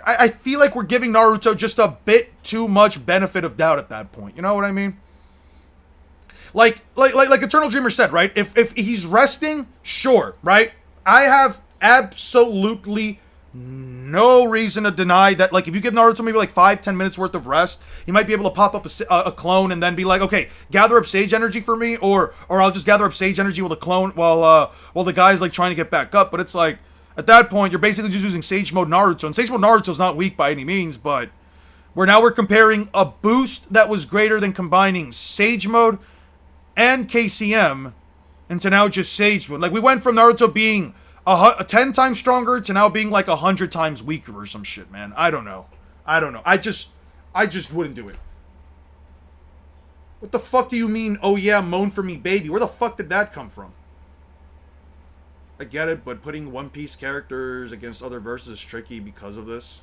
I feel like we're giving Naruto just a bit too much benefit of doubt at that point. You know what I mean? Like Eternal Dreamer said, right? If he's resting, sure, right? I have absolutely no reason to deny that, like, if you give Naruto maybe like 5-10 minutes worth of rest, he might be able to pop up a clone and then be like, okay, gather up Sage energy for me, or I'll just gather up Sage energy with a clone while the guy's like trying to get back up. But it's like, at that point, you're basically just using Sage mode Naruto, and Sage mode Naruto's not weak by any means, but we're comparing a boost that was greater than combining Sage mode and KCM into now just Sage mode. Like, we went from Naruto being 10 times stronger to now being like 100 times weaker or some shit, man. I don't know. I just wouldn't do it. What the fuck do you mean, oh yeah, moan for me, baby? Where the fuck did that come from? I get it, but putting One Piece characters against other verses is tricky because of this.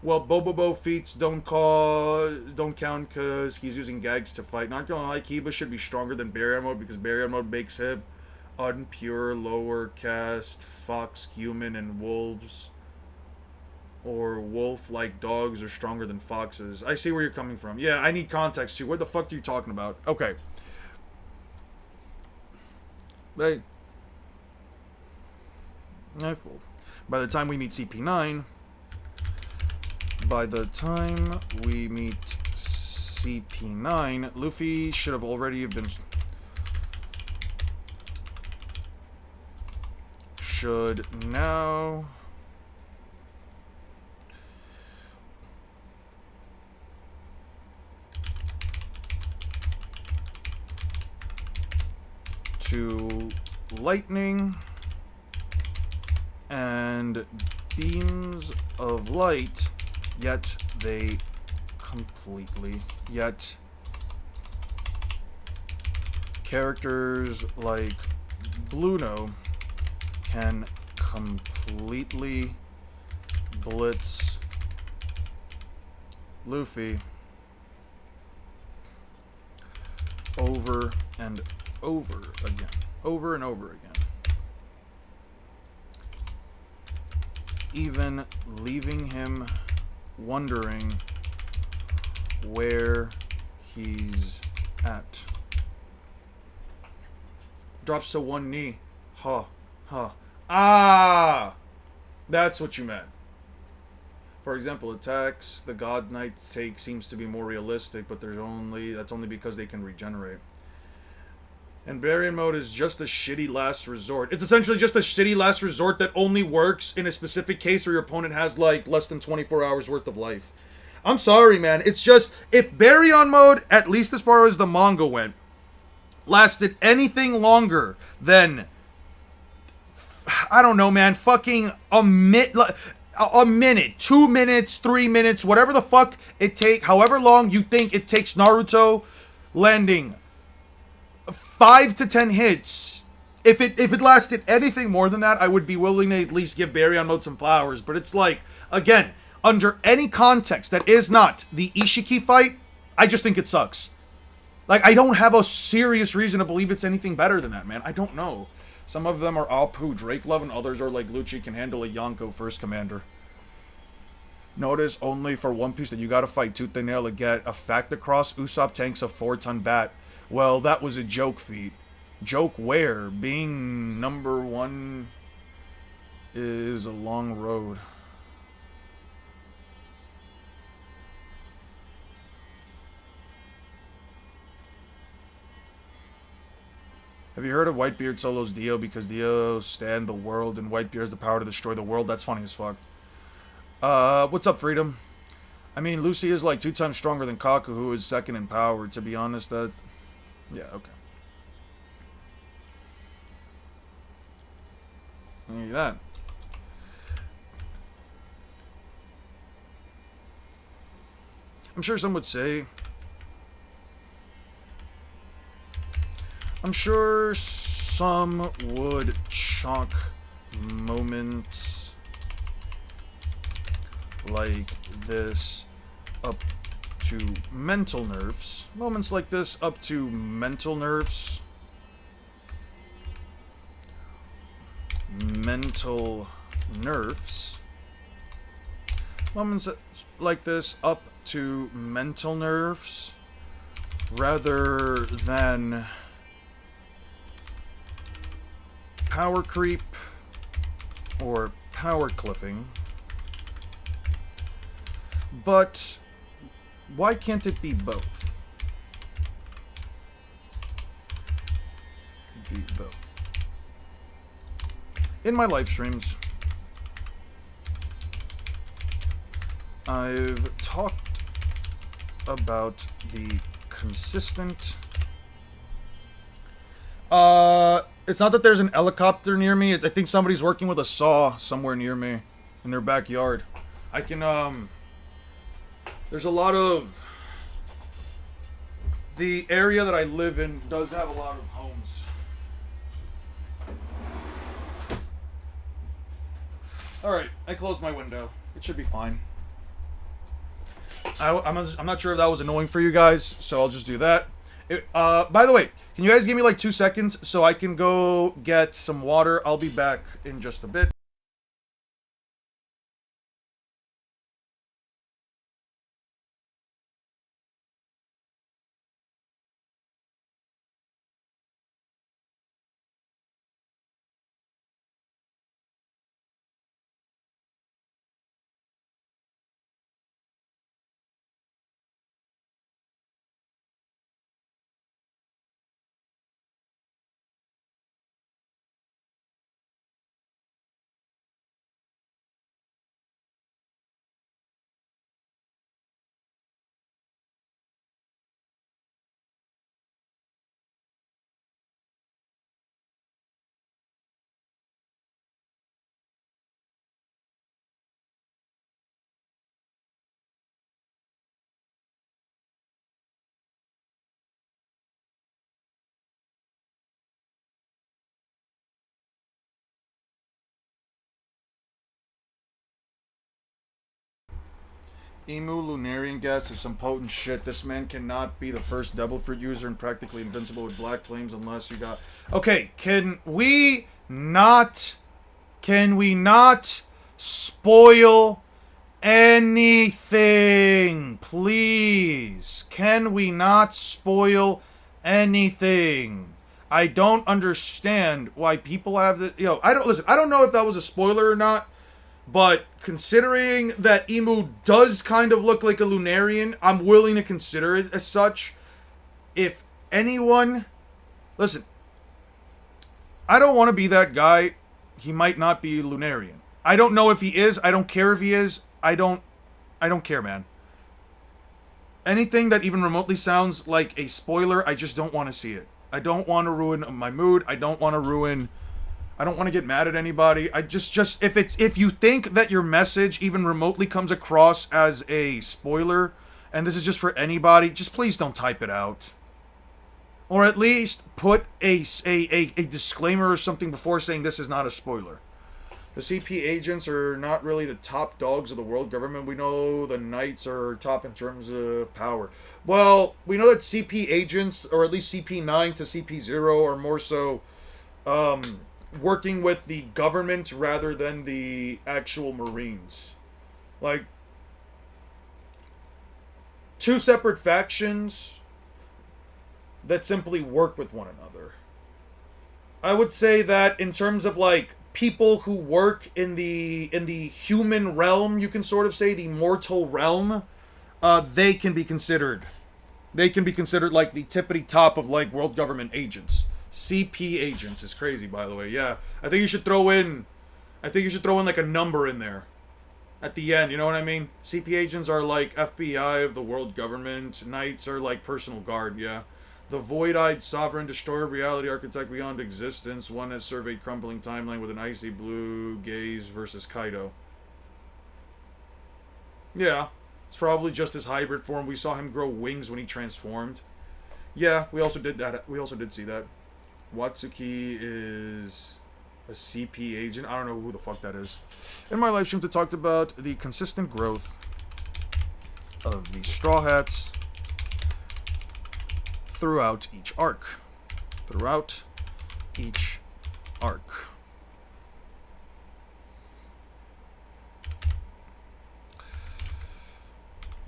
Well, Bobobo feats don't count because he's using gags to fight. Not gonna lie, Kiba should be stronger than Baryon mode because Baryon mode makes him unpure, lower caste, fox, human, and wolves. Or wolf-like dogs are stronger than foxes. I see where you're coming from. Yeah, I need context too. What the fuck are you talking about? Okay. Hey. By the time we meet CP9... Luffy should have already been... should now to lightning and beams of light, yet characters like Bluno can completely blitz Luffy over and over again. Over and over again. Even leaving him wondering where he's at. Drops to one knee. Ah! That's what you meant. For example, attacks the God Knights take seems to be more realistic, but that's only because they can regenerate. And Baryon mode is just a shitty last resort. It's essentially just a shitty last resort that only works in a specific case where your opponent has, like, less than 24 hours worth of life. I'm sorry, man. It's just, if Baryon mode, at least as far as the manga went, lasted anything longer than, I don't know, man, fucking a minute, 2 minutes, 3 minutes, whatever the fuck it take, however long you think it takes Naruto landing 5 to 10 hits. If it lasted anything more than that, I would be willing to at least give Baryon mode some flowers. But it's like, again, under any context that is not the Ishiki fight, I just think it sucks. Like, I don't have a serious reason to believe it's anything better than that, man. I don't know. Some of them are Apu Drake Love, and others are like Lucci can handle a Yonko First Commander. Notice only for One Piece that you gotta fight tooth and nail to get a fact across. Usopp tanks a 4-ton bat. Well, that was a joke feat. Joke where? Being number one is a long road. Have you heard of Whitebeard Solo's Dio? Because Dio stand the world and Whitebeard has the power to destroy the world. That's funny as fuck. What's up, Freedom? I mean, Lucy is like 2 times stronger than Kaku, who is second in power. To be honest, that... Yeah, okay. Look at that. I'm sure some would say... I'm sure some would chalk moments like this up to mental nerfs. Moments like this up to mental nerfs. Mental nerfs. Moments like this up to mental nerfs rather than power creep or power cliffing. But why can't it be both? Be both. In my live streams, I've talked about the consistent... It's not that there's an helicopter near me. I think somebody's working with a saw somewhere near me in their backyard. I can, there's a lot of... The area that I live in does have a lot of homes. Alright, I closed my window. It should be fine. I'm not sure if that was annoying for you guys, so I'll just do that. By the way, can you guys give me like 2 seconds so I can go get some water? I'll be back in just a bit. Emu Lunarian gas is some potent shit. This man cannot be the first devil fruit user and practically invincible with black flames unless you got... Okay, can we not spoil anything? Please. Can we not spoil anything? I don't understand why people have the... I don't know if that was a spoiler or not. But considering that Emu does kind of look like a Lunarian, I'm willing to consider it as such. If anyone... Listen, I don't want to be that guy. He might not be Lunarian. I don't know if he is. I don't care if he is. I don't care, man. Anything that even remotely sounds like a spoiler, I just don't want to see it. I don't want to ruin my mood. I don't want to get mad at anybody. If you think that your message even remotely comes across as a spoiler, and this is just for anybody, just please don't type it out. Or at least put a disclaimer or something before saying this is not a spoiler. The CP agents are not really the top dogs of the world government. We know the Knights are top in terms of power. Well, we know that CP agents, or at least CP9 to CP0, are more so... working with the government rather than the actual Marines. Like, two separate factions that simply work with one another. I would say that in terms of, like, people who work in the human realm, you can sort of say the mortal realm, they can be considered like the tippity top of, like, world government agents. CP agents is crazy, by the way. Yeah, I think you should throw in like a number in there at the end. You know what I mean? CP agents are like FBI of the world government. Knights are like personal guard. Yeah, the void-eyed sovereign destroyer of reality, architect beyond existence. One has surveyed crumbling timeline with an icy blue gaze versus Kaido. Yeah, it's probably just his hybrid form. We saw him grow wings when he transformed. Yeah, we also did that. We also did see that. Watsuki is a CP agent. I don't know who the fuck that is. In my live stream, I talked about the consistent growth of the Straw Hats throughout each arc.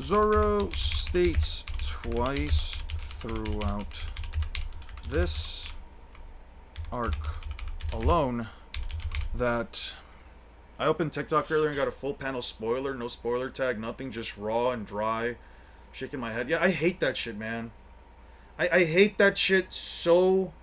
Zoro states twice throughout this arc alone that I opened TikTok earlier and got a full panel spoiler, no spoiler tag, nothing, just raw and dry, shaking my head. Yeah, I hate that shit, man. I hate that shit so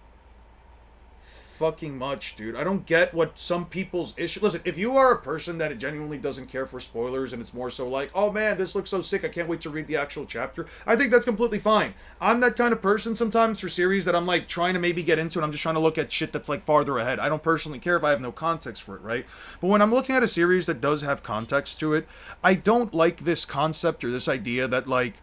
fucking much, dude. I don't get what some people's issue... Listen, if you are a person that genuinely doesn't care for spoilers and it's more so like, oh man, this looks so sick, I can't wait to read the actual chapter, I think that's completely fine. I'm that kind of person sometimes for series that I'm like trying to maybe get into and I'm just trying to look at shit that's like farther ahead. I don't personally care if I have no context for it, right? But when I'm looking at a series that does have context to it, I don't like this concept or this idea that like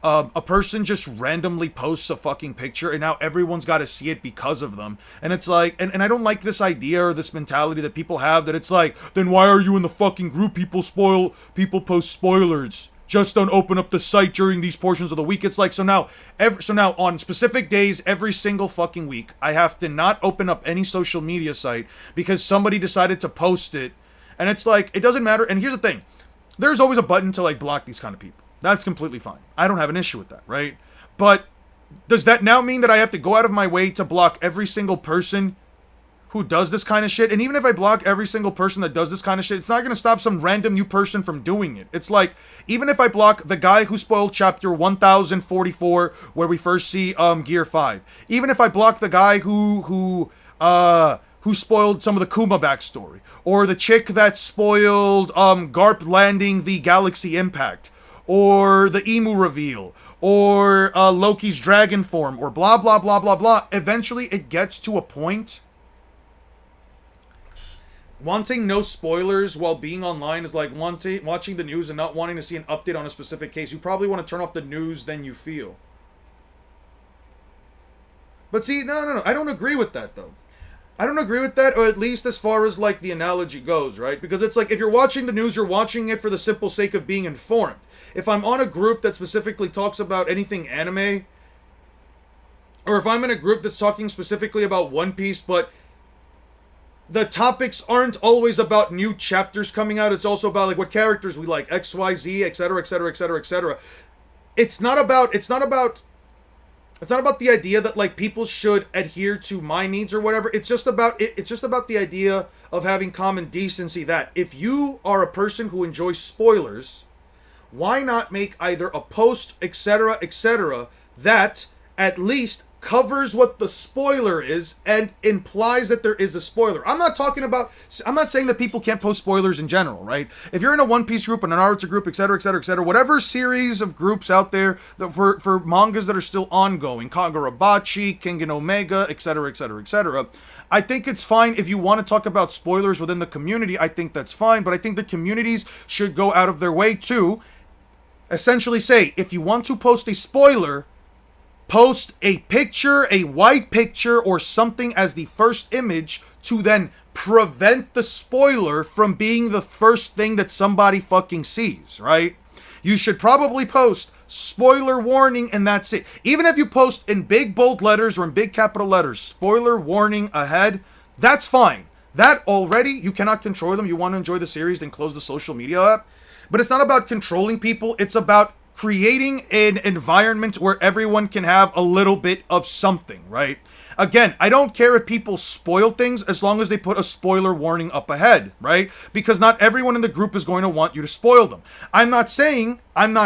a person just randomly posts a fucking picture and now everyone's got to see it because of them. And it's like, and I don't like this idea or this mentality that people have that it's like, then why are you in the fucking group? People post spoilers. Just don't open up the site during these portions of the week. It's like, so now on specific days, every single fucking week, I have to not open up any social media site because somebody decided to post it. And it's like, it doesn't matter. And here's the thing. There's always a button to like block these kind of people. That's completely fine. I don't have an issue with that, right? But does that now mean that I have to go out of my way to block every single person who does this kind of shit? And even if I block every single person that does this kind of shit, it's not going to stop some random new person from doing it. It's like, even if I block the guy who spoiled chapter 1044, where we first see Gear 5. Even if I block the guy who spoiled some of the Kuma backstory. Or the chick that spoiled Garp landing the Galaxy Impact. Or the Emu reveal, or Loki's dragon form, or blah, blah, blah, blah, blah. Eventually, it gets to a point. Wanting no spoilers while being online is like watching the news and not wanting to see an update on a specific case. You probably want to turn off the news than you feel. But see, no. I don't agree with that, though. I don't agree with that, or at least as far as like the analogy goes, right? Because it's like if you're watching the news, you're watching it for the simple sake of being informed. If I'm on a group that specifically talks about anything anime, or if I'm in a group that's talking specifically about One Piece, but the topics aren't always about new chapters coming out, it's also about like what characters we like, XYZ, etc., etc., etc., etc. It's not about the idea that like people should adhere to my needs or whatever. It's just about it's just about the idea of having common decency, that if you are a person who enjoys spoilers, why not make either a post, etc., etc., that at least covers what the spoiler is and implies that there is a spoiler. I'm not saying that people can't post spoilers in general, right? If you're in a One Piece group and an Naruto group, etc., etc., etc., whatever series of groups out there that for mangas that are still ongoing, Kagurabachi, King and Omega, etc., etc., etc., I think it's fine if you want to talk about spoilers within the community. I think that's fine, but I think the communities should go out of their way to essentially say, if you want to post a spoiler, post a picture, a white picture, or something as the first image to then prevent the spoiler from being the first thing that somebody fucking sees, right? You should probably post spoiler warning and that's it. Even if you post in big bold letters or in big capital letters, spoiler warning ahead, that's fine. That already, you cannot control them. You want to enjoy the series, then close the social media app. But it's not about controlling people. It's about creating an environment where everyone can have a little bit of something, right? Again, I don't care if people spoil things as long as they put a spoiler warning up ahead, right? Because not everyone in the group is going to want you to spoil them. I'm not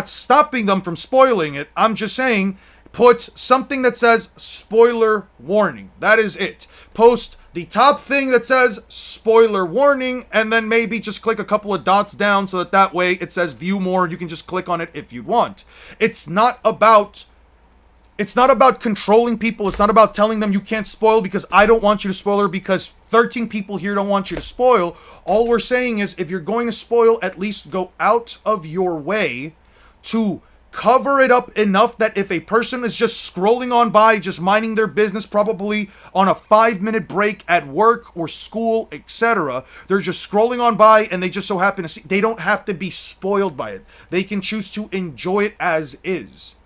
stopping them from spoiling it. I'm just saying put something that says spoiler warning. That is it. Post the top thing that says spoiler warning, and then maybe just click a couple of dots down so that way it says view more. You can just click on it if you want. It's not about controlling people. It's not about telling them you can't spoil because I don't want you to spoil, or because 13 people here don't want you to spoil. All we're saying is if you're going to spoil, at least go out of your way to cover it up enough that if a person is just scrolling on by, just minding their business, probably on a 5-minute break at work or school, etc., they're just scrolling on by and they just so happen to see, they don't have to be spoiled by it. They can choose to enjoy it as is.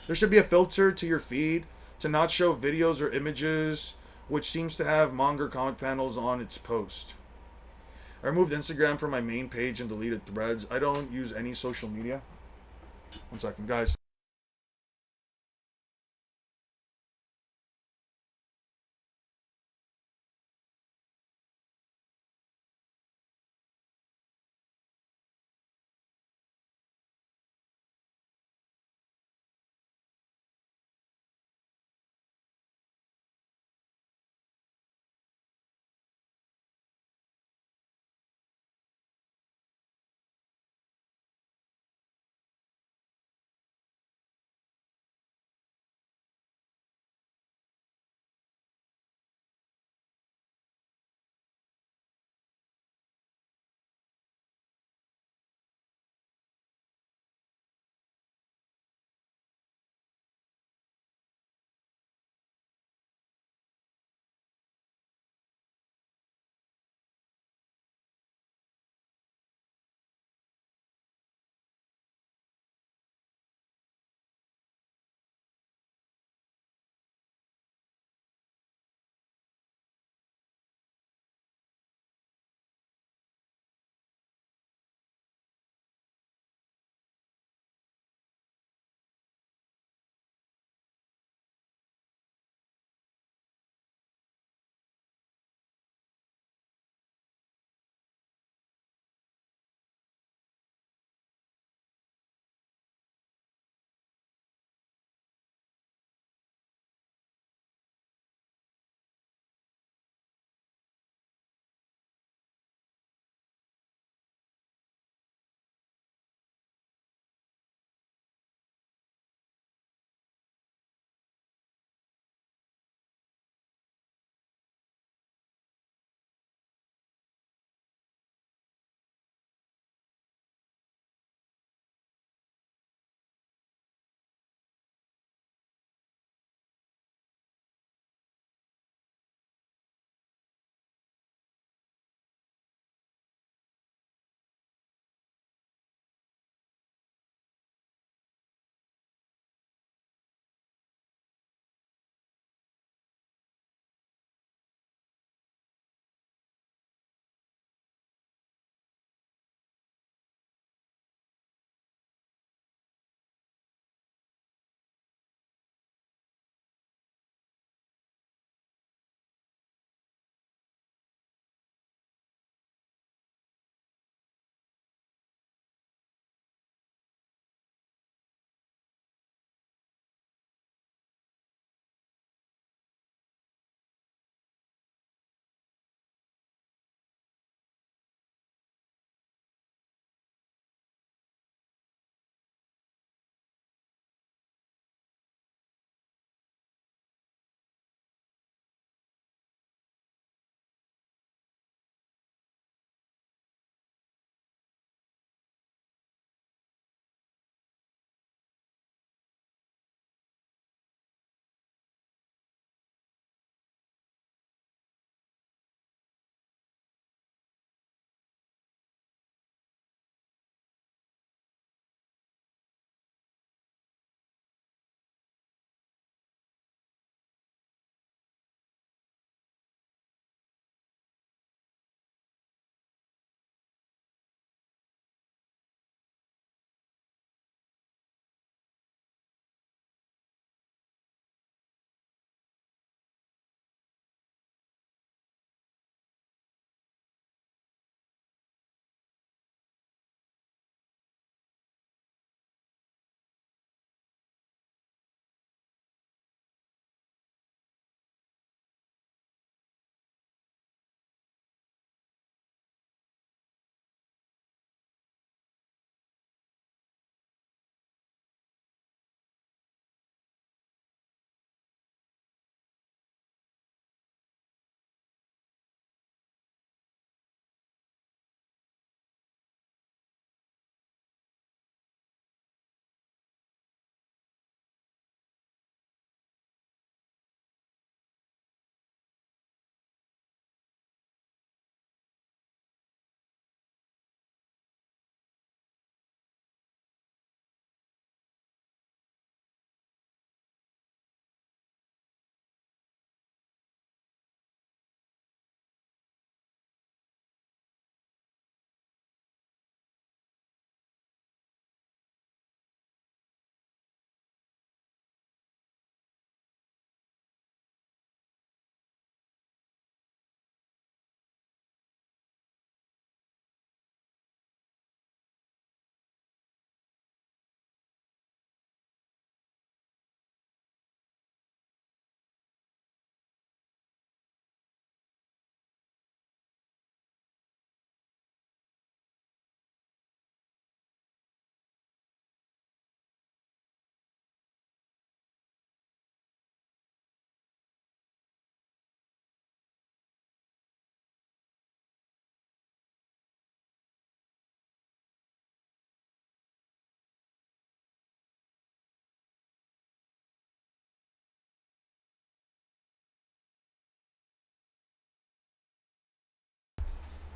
There should be a filter to your feed to not show videos or images, which seems to have manga comic panels on its post. I removed Instagram from my main page and deleted Threads. I don't use any social media. One second, guys.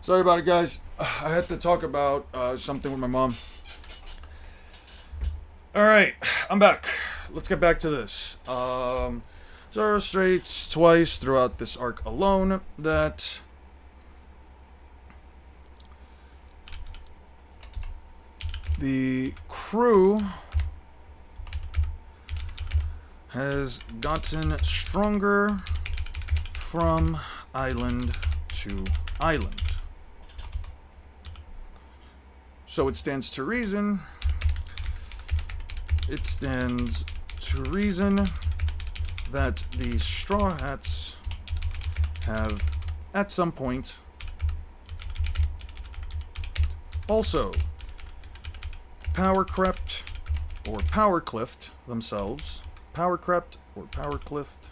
Sorry about it, guys. I had to talk about something with my mom. Alright, I'm back. Let's get back to this. There illustrates twice throughout this arc alone that the crew has gotten stronger from island to island. So it stands to reason that the Straw Hats have, at some point, also power crept or power cliffed themselves. Power crept or power cliffed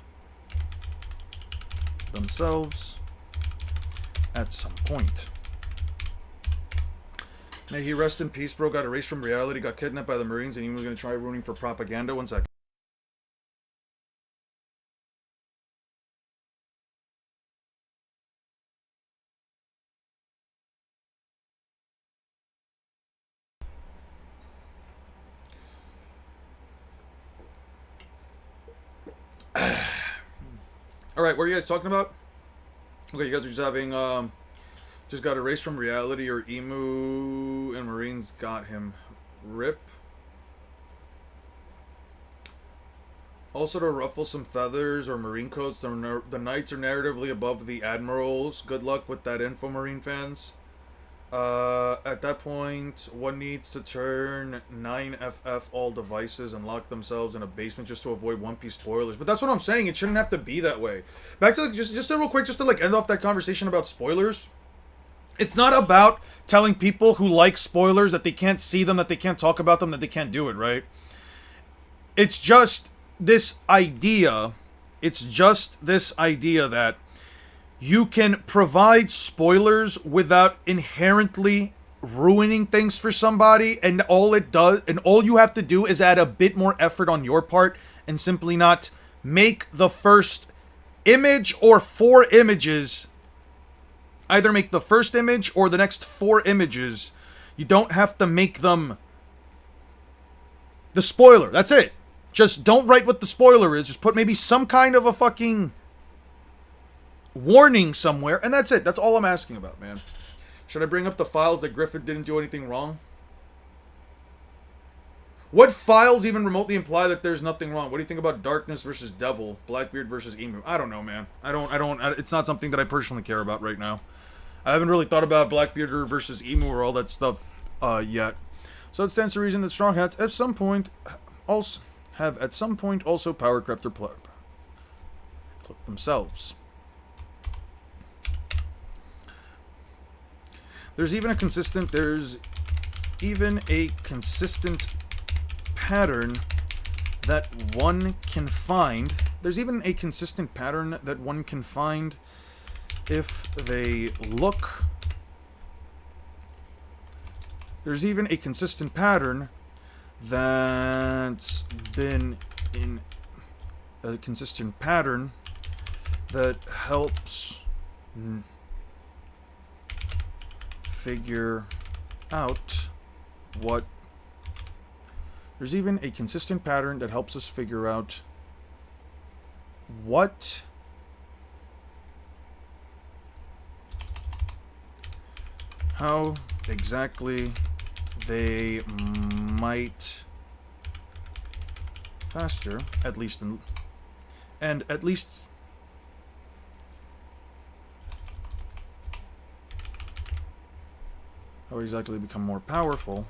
themselves at some point. May he rest in peace, bro. Got erased from reality, got kidnapped by the Marines, and he was going to try rooting for propaganda. 1 sec. Alright, what are you guys talking about? Okay, you guys are just having, just got erased from reality, or Emu and Marines got him. Rip. Also to ruffle some feathers or Marine coats, the Knights are narratively above the Admirals. Good luck with that info, Marine fans. At that point, one needs to turn 9FF all devices and lock themselves in a basement just to avoid One Piece spoilers. But that's what I'm saying. It shouldn't have to be that way. Back to just real quick, just to like end off that conversation about spoilers. It's not about telling people who like spoilers that they can't see them, that they can't talk about them, that they can't do it, right? It's just this idea. It's just this idea that you can provide spoilers without inherently ruining things for somebody, and all it does, and all you have to do is add a bit more effort on your part and simply not make the first image or 4 images, either make the first image or the next 4 images. You don't have to make them the spoiler. That's it. Just don't write what the spoiler is. Just put maybe some kind of a fucking warning somewhere, and that's it. That's all I'm asking about, man. Should I bring up the files that Griffith didn't do anything wrong? What files even remotely imply that there's nothing wrong? What do you think about Darkness versus Devil, Blackbeard versus Emu? I don't know, man. It's not something that I personally care about right now. I haven't really thought about Blackbeard versus Emu or all that stuff yet. So it stands to reason that Strong Hats at some point also power crept or clip themselves. There's even a consistent pattern that one can find. There's even a consistent pattern that one can find if they look. There's even a consistent pattern that's been in a consistent pattern that helps figure out what. There's even a consistent pattern that helps us figure out what how exactly they might faster, at least how exactly become more powerful.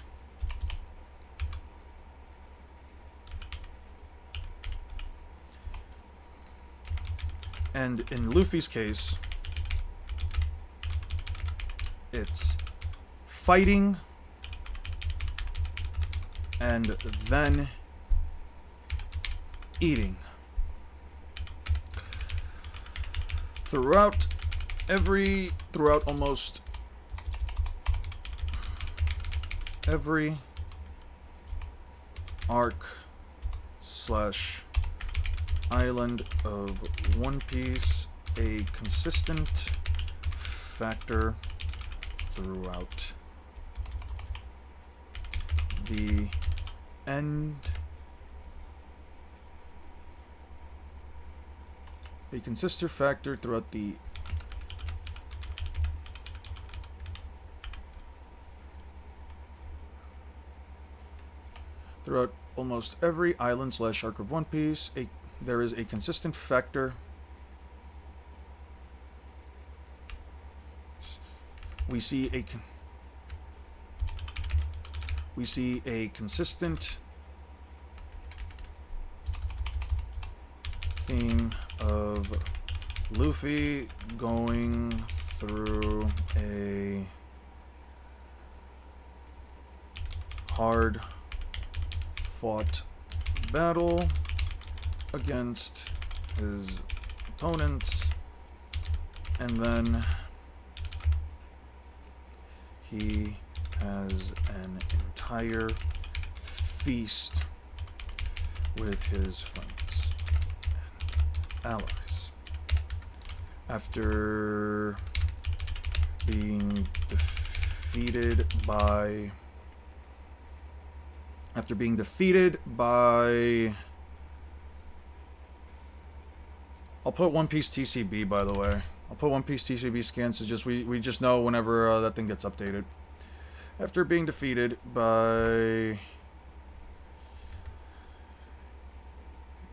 And in Luffy's case, it's fighting and then eating. Throughout almost every arc / island of One Piece, a consistent factor throughout the end. A consistent factor throughout almost every island / arc of One Piece. There is a consistent factor. We see a consistent theme of Luffy going through a hard fought battle against his opponents, and then he has an entire feast with his friends and allies. After being defeated by I'll put One Piece TCB, by the way. I'll put One Piece TCB scans so just we just know whenever that thing gets updated. After being defeated by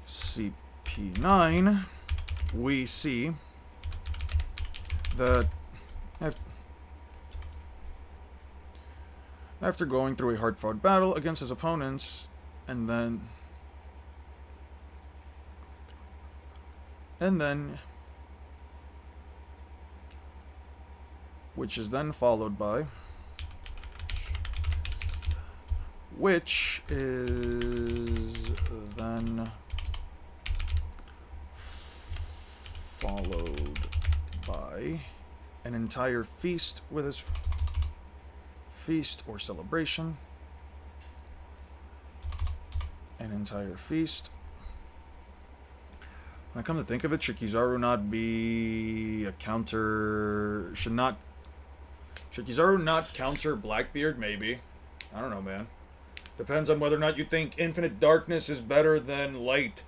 CP9, we see that after going through a hard-fought battle against his opponents, and then which is then followed by an entire feast with his feast or celebration. An entire feast. When I come to think of it, should Kizaru not be a counter? Should Kizaru not counter Blackbeard? Maybe. I don't know, man. Depends on whether or not you think infinite darkness is better than light.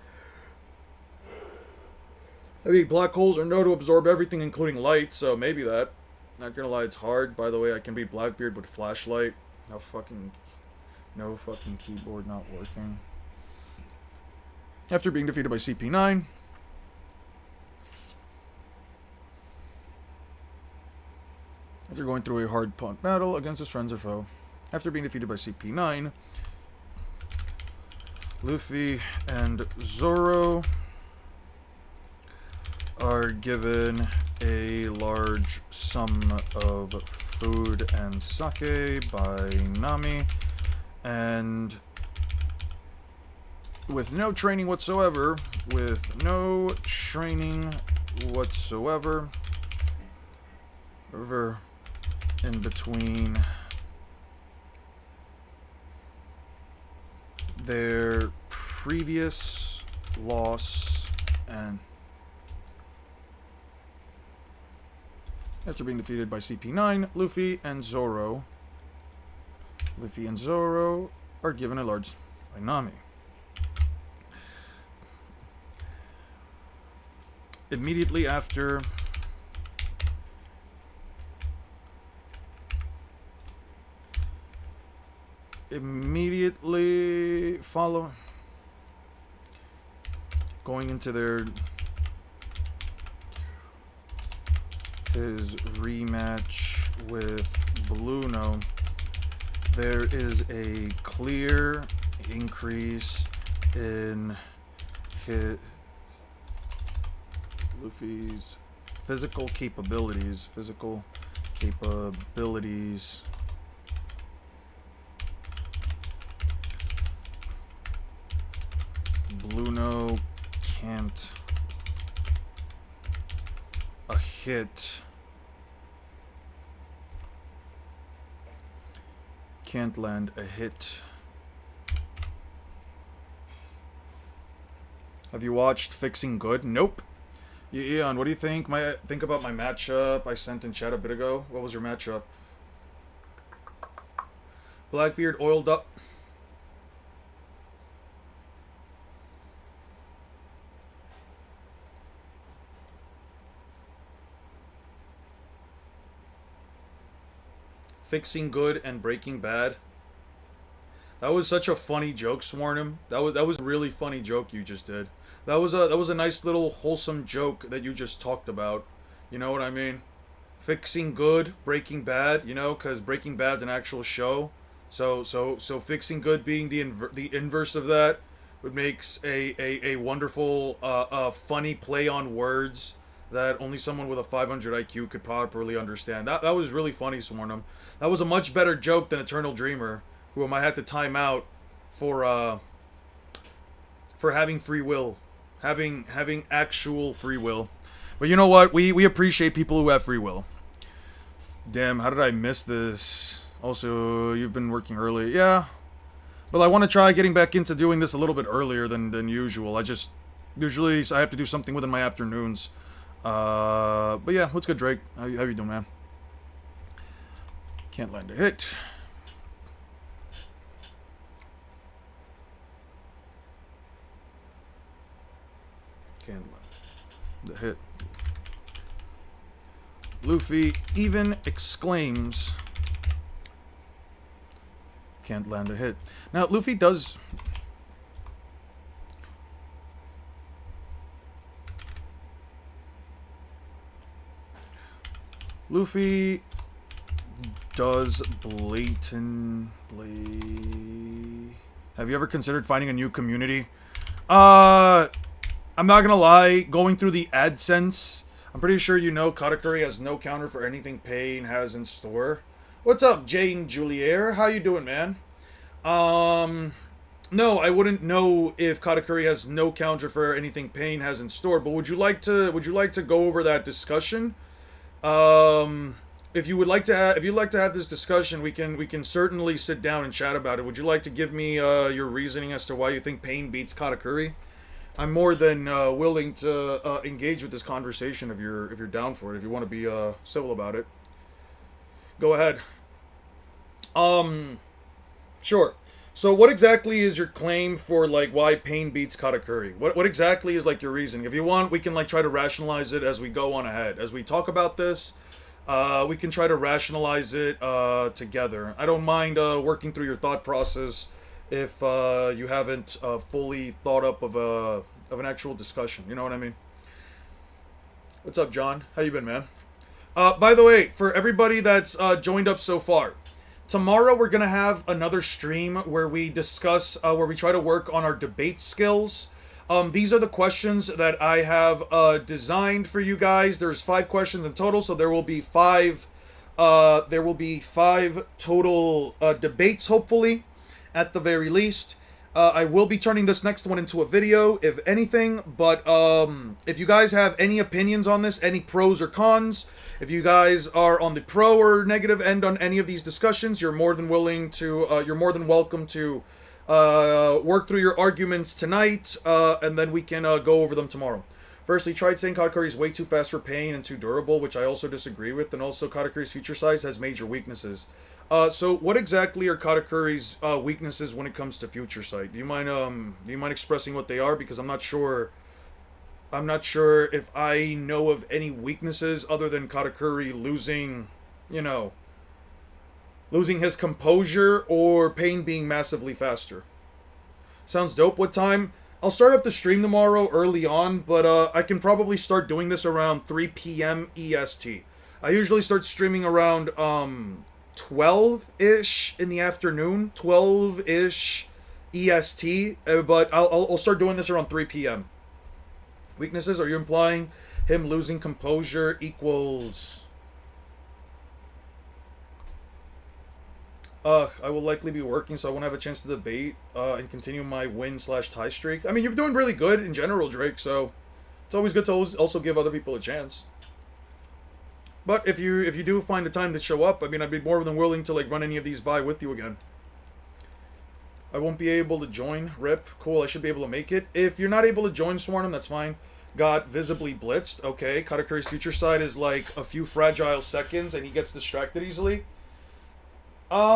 I mean, black holes are known to absorb everything, including light, so maybe that. Not gonna lie, it's hard. By the way, I can beat Blackbeard with flashlight. No fucking keyboard not working. After being defeated by CP9, after going through a hard fought battle against his friends or foe, after being defeated by CP9, Luffy and Zoro are given a large sum of food and sake by Nami, and with no training whatsoever, over in between their previous loss and after being defeated by CP9, Luffy and Zoro are given a large by Nami. Immediately follow going into his rematch with Bluno, there is a clear increase in Luffy's physical capabilities. Bluno can't land a hit. Have you watched Fixing Good? Nope. Eon, what do you think? Think about my matchup I sent in chat a bit ago. What was your matchup? Blackbeard oiled up. Fixing Good and Breaking Bad. That was such a funny joke, Swarnum. That was a really funny joke you just did. That was a nice little wholesome joke that you just talked about. You know what I mean? Fixing Good, Breaking Bad. You know, because Breaking Bad's an actual show. So Fixing Good being the inverse of that would makes a wonderful funny play on words that only someone with a 500 IQ could properly understand. That was really funny, Swarnum. That was a much better joke than Eternal Dreamer, whom I had to time out for having free will, having actual free will. But you know what? We appreciate people who have free will. Damn, how did I miss this? Also, you've been working early. Yeah. But I want to try getting back into doing this a little bit earlier than usual. Usually I have to do something within my afternoons. But yeah, what's good, Drake? How you doing, man? Can't land a hit. Can't land the hit. Luffy even exclaims, can't land a hit. Now, Luffy does... Luffy does blatantly... Have you ever considered finding a new community? I'm not gonna lie, going through the AdSense, I'm pretty sure you know Katakuri has no counter for anything Pain has in store. What's up, Jane Julier? How you doing, man? No, I wouldn't know if Katakuri has no counter for anything Pain has in store, but would you like to go over that discussion? If you'd like to have this discussion, we can certainly sit down and chat about it. Would you like to give me your reasoning as to why you think Pain beats Katakuri? I'm more than willing to engage with this conversation if you're down for it. If you want to be civil about it, go ahead. Sure. So what exactly is your claim for like why Pain beats Katakuri? What exactly is like your reasoning? If you want, we can like try to rationalize it as we go on ahead. As we talk about this, we can try to rationalize it together. I don't mind working through your thought process if you haven't fully thought up of an actual discussion. You know what I mean? What's up, John? How you been, man? By the way, for everybody that's joined up so far, tomorrow we're gonna have another stream where we discuss, where we try to work on our debate skills. These are the questions that I have designed for you guys. There's 5 questions in total, so there will be 5. There will be 5 total debates, hopefully, at the very least. I will be turning this next one into a video, if anything, but if you guys have any opinions on this, any pros or cons, if you guys are on the pro or negative end on any of these discussions, you're more than welcome to work through your arguments tonight, and then we can go over them tomorrow. Firstly, tried saying Katakuri is way too fast for Pain and too durable, which I also disagree with, and also Katakuri's future size has major weaknesses. So what exactly are Katakuri's weaknesses when it comes to future sight? Do you mind expressing what they are? Because I'm not sure if I know of any weaknesses other than Katakuri losing his composure or Pain being massively faster. Sounds dope. What time? I'll start up the stream tomorrow early on, but I can probably start doing this around 3 p.m. EST. I usually start streaming around 12-ish in the afternoon, 12-ish EST, but I'll start doing this around 3 p.m. Weaknesses, are you implying him losing composure equals... I will likely be working, so I won't have a chance to debate and continue my win/tie streak. I mean, you're doing really good in general, Drake, so it's always good to also give other people a chance. But if you do find the time to show up, I mean, I'd be more than willing to like run any of these by with you again. I won't be able to join. Rip. Cool, I should be able to make it. If you're not able to join Swarnum, that's fine. Got visibly blitzed. Okay, Katakuri's future side is like a few fragile seconds and he gets distracted easily. What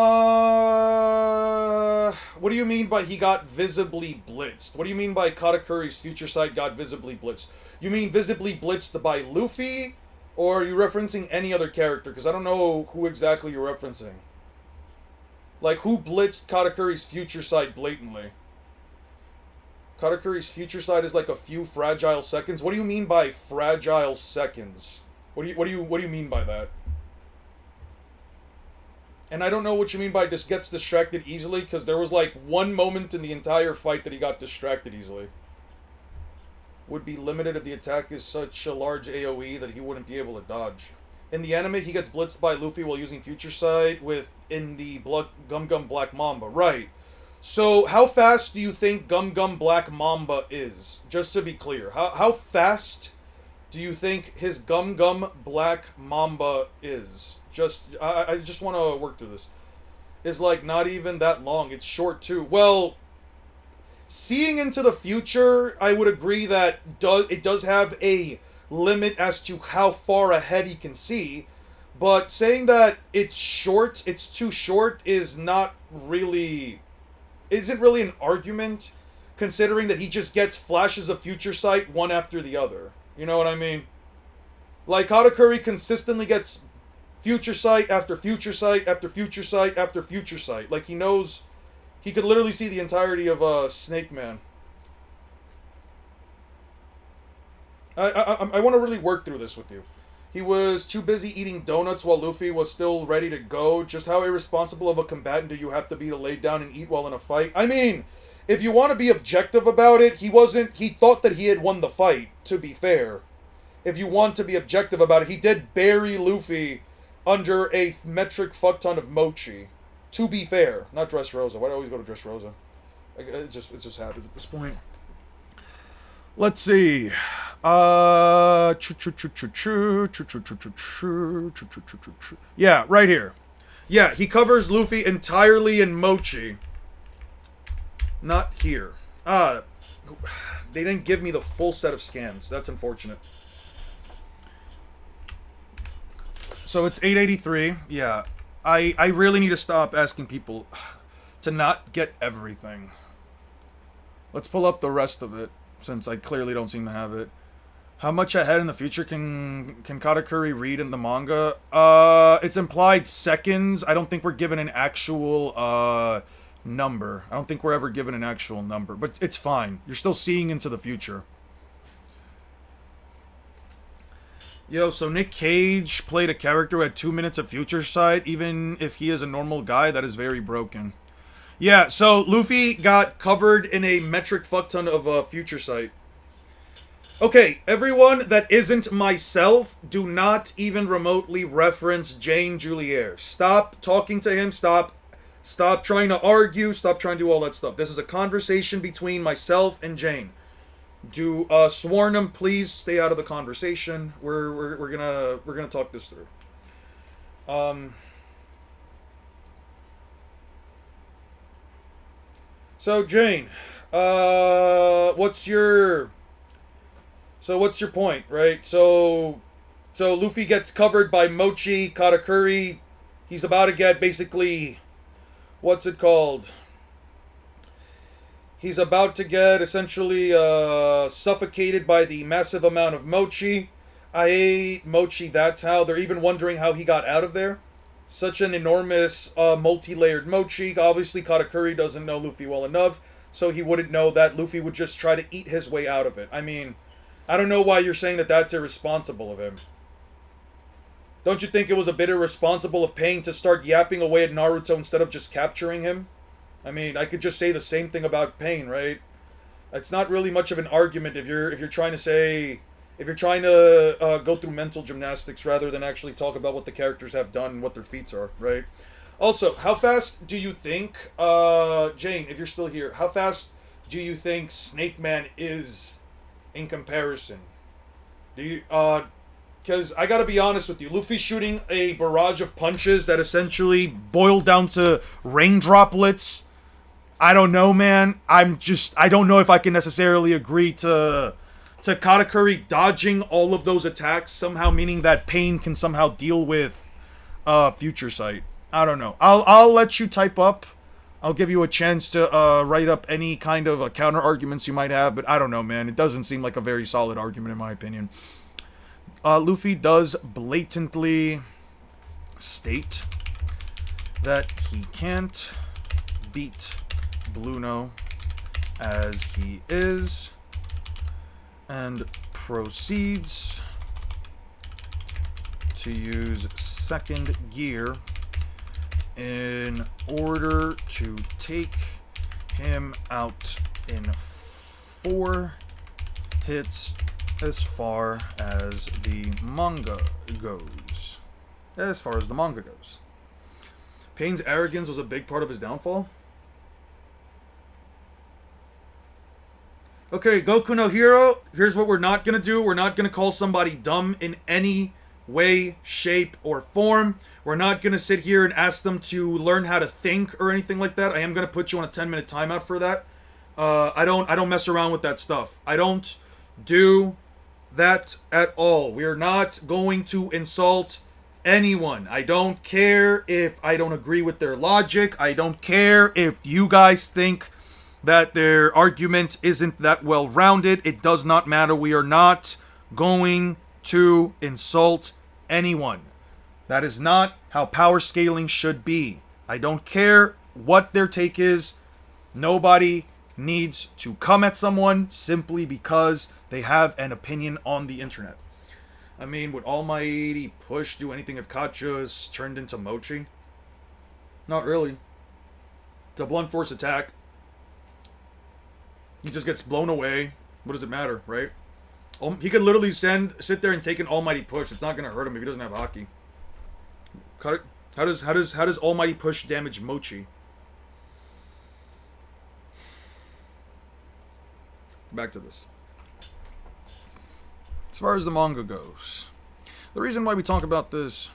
do you mean by he got visibly blitzed? What do you mean by Katakuri's future sight got visibly blitzed? You mean visibly blitzed by Luffy? Or are you referencing any other character? Because I don't know who exactly you're referencing. Like, who blitzed Katakuri's future sight blatantly? Katakuri's future sight is like a few fragile seconds. What do you mean by fragile seconds? What do you mean by that? And I don't know what you mean by this gets distracted easily, because there was like one moment in the entire fight that he got distracted easily. Would be limited if the attack is such a large AoE that he wouldn't be able to dodge. In the anime, he gets blitzed by Luffy while using Future Sight in the Gum Gum Black Mamba. Right. So, how fast do you think Gum Gum Black Mamba is? Just to be clear. How fast do you think his Gum Gum Black Mamba is? I just want to work through this. Is like not even that long. It's short too. Well, seeing into the future, I would agree that it does have a limit as to how far ahead he can see, but saying that it's too short isn't really an argument, considering that he just gets flashes of future sight one after the other. You know what I mean? Like, Katakuri consistently gets future sight after future sight after future sight after future sight. Like, he knows. He could literally see the entirety of Snake Man. I want to really work through this with you. He was too busy eating donuts while Luffy was still ready to go. Just how irresponsible of a combatant do you have to be to lay down and eat while in a fight? I mean, if you want to be objective about it, he thought that he had won the fight, to be fair. If you want to be objective about it, he did bury Luffy under a metric fuck ton of mochi. To be fair, not Dressrosa. Why do I always go to Dressrosa? It just happens at this point. Let's see. Yeah, right here. Yeah, he covers Luffy entirely in mochi. Not here. They didn't give me the full set of scans. That's unfortunate. So it's 883. Yeah. I really need to stop asking people to not get everything. Let's pull up the rest of it, since I clearly don't seem to have it. How much ahead in the future can Katakuri read in the manga? It's implied seconds. I don't think we're given an actual number. I don't think we're ever given an actual number, but it's fine. You're still seeing into the future. Yo, so Nick Cage played a character who had 2 minutes of future sight, even if he is a normal guy. That is very broken. Yeah, so Luffy got covered in a metric fuck ton of future sight. Okay, everyone that isn't myself, do not even remotely reference Jane Julier. Stop talking to him. Stop trying to argue. Stop trying to do all that stuff. This is a conversation between myself and Jane. Do Swarnum please stay out of the conversation? We're gonna talk this through. So Jane, what's your point, right? So Luffy gets covered by Mochi Katakuri. He's about to get basically, what's it called? He's about to get essentially suffocated by the massive amount of mochi. I ate mochi, that's how. They're even wondering how he got out of there. Such an enormous multi-layered mochi. Obviously, Katakuri doesn't know Luffy well enough, so he wouldn't know that Luffy would just try to eat his way out of it. I mean, I don't know why you're saying that that's irresponsible of him. Don't you think it was a bit irresponsible of Pain to start yapping away at Naruto instead of just capturing him? I mean, I could just say the same thing about Pain, right? It's not really much of an argument if you're trying to go through mental gymnastics rather than actually talk about what the characters have done and what their feats are, right? Also, how fast do you think, Jane, if you're still here, how fast do you think Snake Man is in comparison? Do you, because I gotta be honest with you, Luffy's shooting a barrage of punches that essentially boil down to rain droplets. I don't know, man. I don't know if I can necessarily agree to Katakuri dodging all of those attacks, somehow meaning that Pain can somehow deal with future sight. I don't know. I'll let you type up. I'll give you a chance to write up any kind of counter arguments you might have, but I don't know, man. It doesn't seem like a very solid argument in my opinion. Luffy does blatantly state that he can't beat Blueno as he is, and proceeds to use second gear in order to take him out in 4 hits as far as the manga goes. Pain's arrogance was a big part of his downfall. Okay, Goku no Hero, here's what we're not going to do. We're not going to call somebody dumb in any way, shape, or form. We're not going to sit here and ask them to learn how to think or anything like that. I am going to put you on a 10-minute timeout for that. I don't mess around with that stuff. I don't do that at all. We are not going to insult anyone. I don't care if I don't agree with their logic. I don't care if you guys think that their argument isn't that well rounded. It does not matter. We are not going to insult anyone. That is not how power scaling should be. I don't care what their take is. Nobody needs to come at someone simply because they have an opinion on the internet. I mean, would Almighty Push do anything if Kacha is turned into Mochi? Not really. It's a blunt force attack. He just gets blown away. What does it matter, right? He could literally sit there and take an Almighty Push. It's not going to hurt him if he doesn't have Haki. Cut it. How does Almighty Push damage Mochi? Back to this. As far as the manga goes, the reason why we talk about this...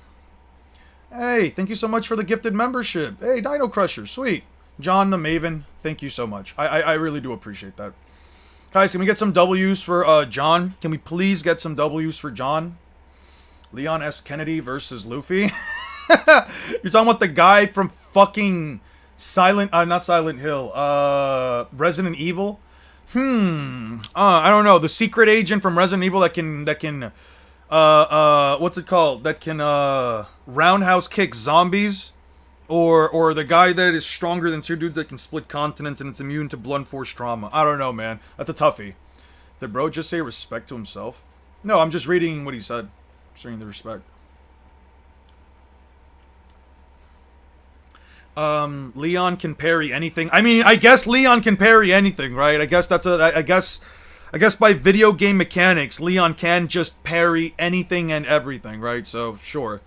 Hey, thank you so much for the gifted membership. Hey, Dino Crusher, sweet. John the Maven, thank you so much. I really do appreciate that. Guys, can we get some W's for John? Can we please get some W's for John? Leon S. Kennedy versus Luffy. You're talking about the guy from fucking not Silent Hill, Resident Evil? I don't know. The secret agent from Resident Evil that can what's it called? That can roundhouse kick zombies? Or the guy that is stronger than 2 dudes that can split continents and it's immune to blunt force trauma. I don't know, man. That's a toughie. Did bro just say respect to himself? No, I'm just reading what he said. Just reading the respect. Leon can parry anything. I mean, I guess Leon can parry anything, right? I guess by video game mechanics, Leon can just parry anything and everything, right? So, sure.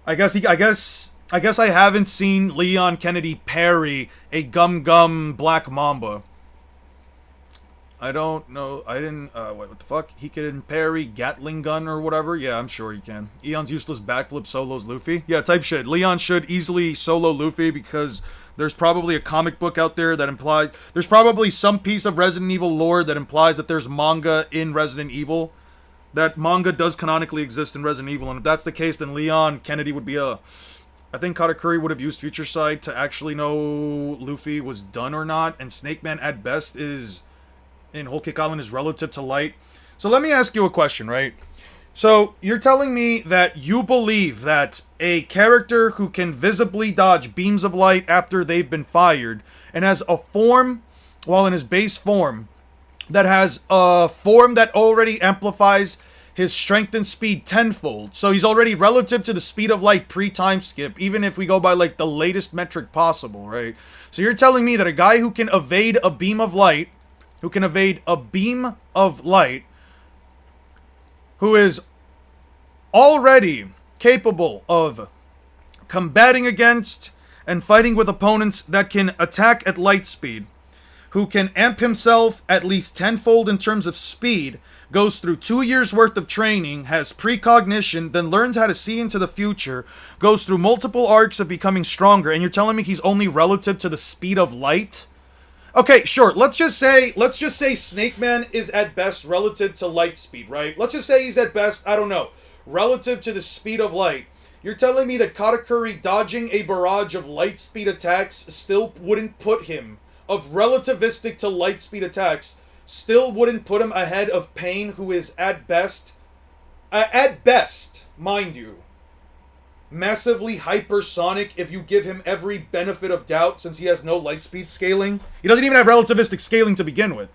I guess I haven't seen Leon Kennedy parry a Gum Black Mamba. I don't know. I didn't, what the fuck? He can parry Gatling gun or whatever? Yeah, I'm sure he can. Eon's useless backflip solos Luffy? Yeah, type shit. Leon should easily solo Luffy because there's probably a comic book out there that implies... There's probably some piece of Resident Evil lore that implies that there's manga in Resident Evil. That manga does canonically exist in Resident Evil, and if that's the case, then Leon Kennedy would be a... I think Katakuri would have used Future Sight to actually know Luffy was done or not, and Snake Man at best is... in Whole Cake Island is relative to Light. So let me ask you a question, right? So you're telling me that you believe that a character who can visibly dodge beams of light after they've been fired and has a form, while in his base form, that has a form that already amplifies his strength and speed tenfold. So he's already relative to the speed of light pre-time skip, even if we go by like the latest metric possible, right? So you're telling me that a guy who can evade a beam of light, who is already capable of combating against and fighting with opponents that can attack at light speed, who can amp himself at least tenfold in terms of speed, goes through 2 years worth of training, has precognition, then learns how to see into the future, goes through multiple arcs of becoming stronger, and you're telling me he's only relative to the speed of light? Okay, sure. Let's just say Snake Man is at best relative to light speed, right? Let's just say he's at best, I don't know, relative to the speed of light. You're telling me that Katakuri dodging a barrage of light speed attacks still wouldn't put him, of relativistic to light speed attacks, still wouldn't put him ahead of Pain, who is at best, mind you, massively hypersonic if you give him every benefit of doubt, since he has no light speed scaling. He doesn't even have relativistic scaling to begin with.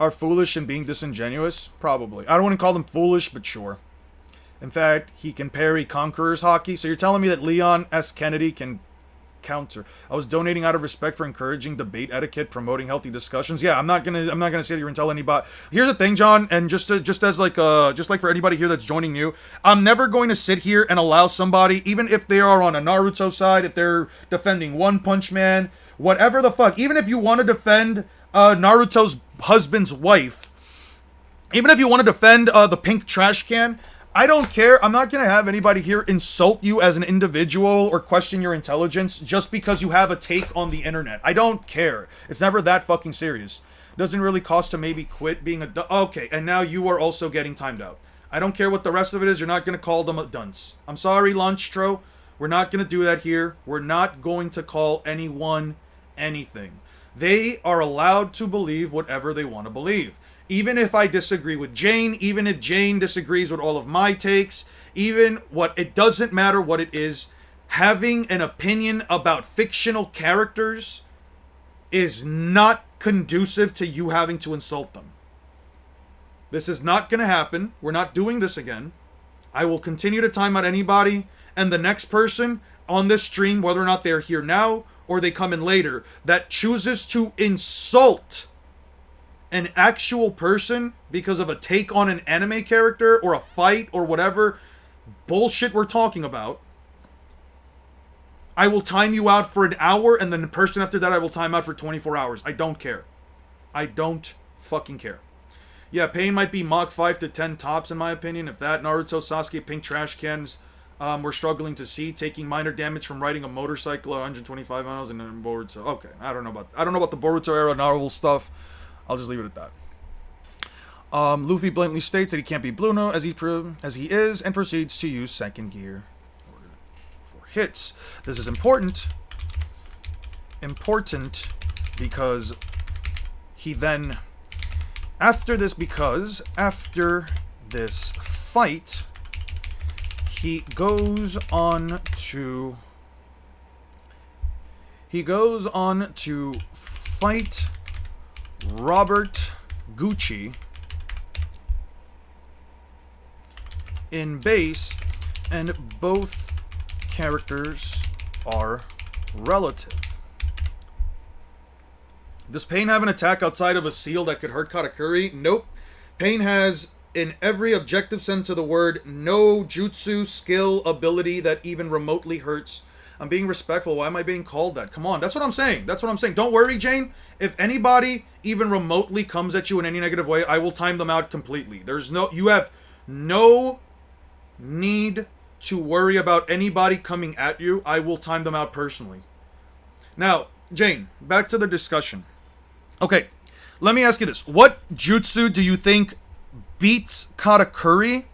Are foolish and being disingenuous? Probably. I don't want to call them foolish, but sure. In fact, he can parry Conqueror's Hockey, so you're telling me that Leon S. Kennedy can counter. I was donating out of respect for encouraging debate etiquette, promoting healthy discussions. Yeah, I'm not gonna say that you're gonna tell anybody. Here's the thing, John, and just like for anybody here that's joining new, I'm never going to sit here and allow somebody, even if they are on a Naruto side, if they're defending One Punch Man, whatever the fuck, even if you want to defend Naruto's husband's wife, even if you want to defend the pink trash can, I don't care. I'm not going to have anybody here insult you as an individual or question your intelligence just because you have a take on the internet. I don't care. It's never that fucking serious. Doesn't really cost to maybe quit being a... Okay, and now you are also getting timed out. I don't care what the rest of it is. You're not going to call them a dunce. I'm sorry, Lunchtro. We're not going to do that here. We're not going to call anyone anything. They are allowed to believe whatever they want to believe. Even if I disagree with Jane, even if Jane disagrees with all of my takes, it doesn't matter what it is, having an opinion about fictional characters is not conducive to you having to insult them. This is not going to happen. We're not doing this again. I will continue to time out anybody, and the next person on this stream, whether or not they're here now or they come in later, that chooses to insult an actual person because of a take on an anime character or a fight or whatever bullshit we're talking about, I will time you out for an hour, and then the person after that I will time out for 24 hours. I don't care. I don't fucking care. Yeah, Pain might be Mach 5 to 10 tops in my opinion. If that, Naruto, Sasuke, pink trash cans, we're struggling to see, taking minor damage from riding a motorcycle at 125 miles and then Boruto. Okay, I don't know about the Boruto era Naruto stuff. I'll just leave it at that. Luffy blatantly states that he can't be Bluno as he is, and proceeds to use second gear for hits. This is important because he then, after this fight, he goes on to fight Robert Gucci in base, and both characters are relative. Does Pain have an attack outside of a seal that could hurt Katakuri? Nope. Pain has, in every objective sense of the word, no jutsu, skill, ability that even remotely hurts. I'm being respectful. Why am I being called that? Come on. That's what I'm saying. Don't worry, Jane. If anybody even remotely comes at you in any negative way, I will time them out completely. You have no need to worry about anybody coming at you. I will time them out personally. Now, Jane, back to the discussion. Okay, let me ask you this. What jutsu do you think beats Katakuri?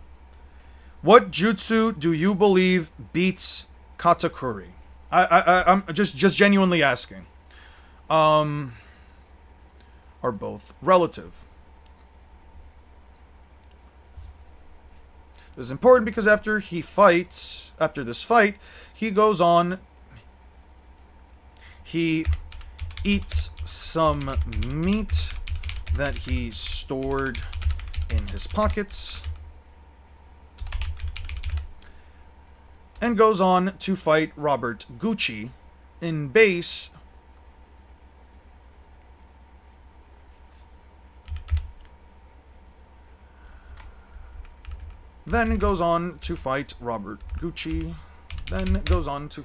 What jutsu do you believe beats Katakuri? I'm just genuinely asking. Are both relative? This is important because after this fight, he goes on, he eats some meat that he stored in his pockets, and goes on to fight Robert Gucci in base. Then goes on to fight Robert Gucci. Then goes on to...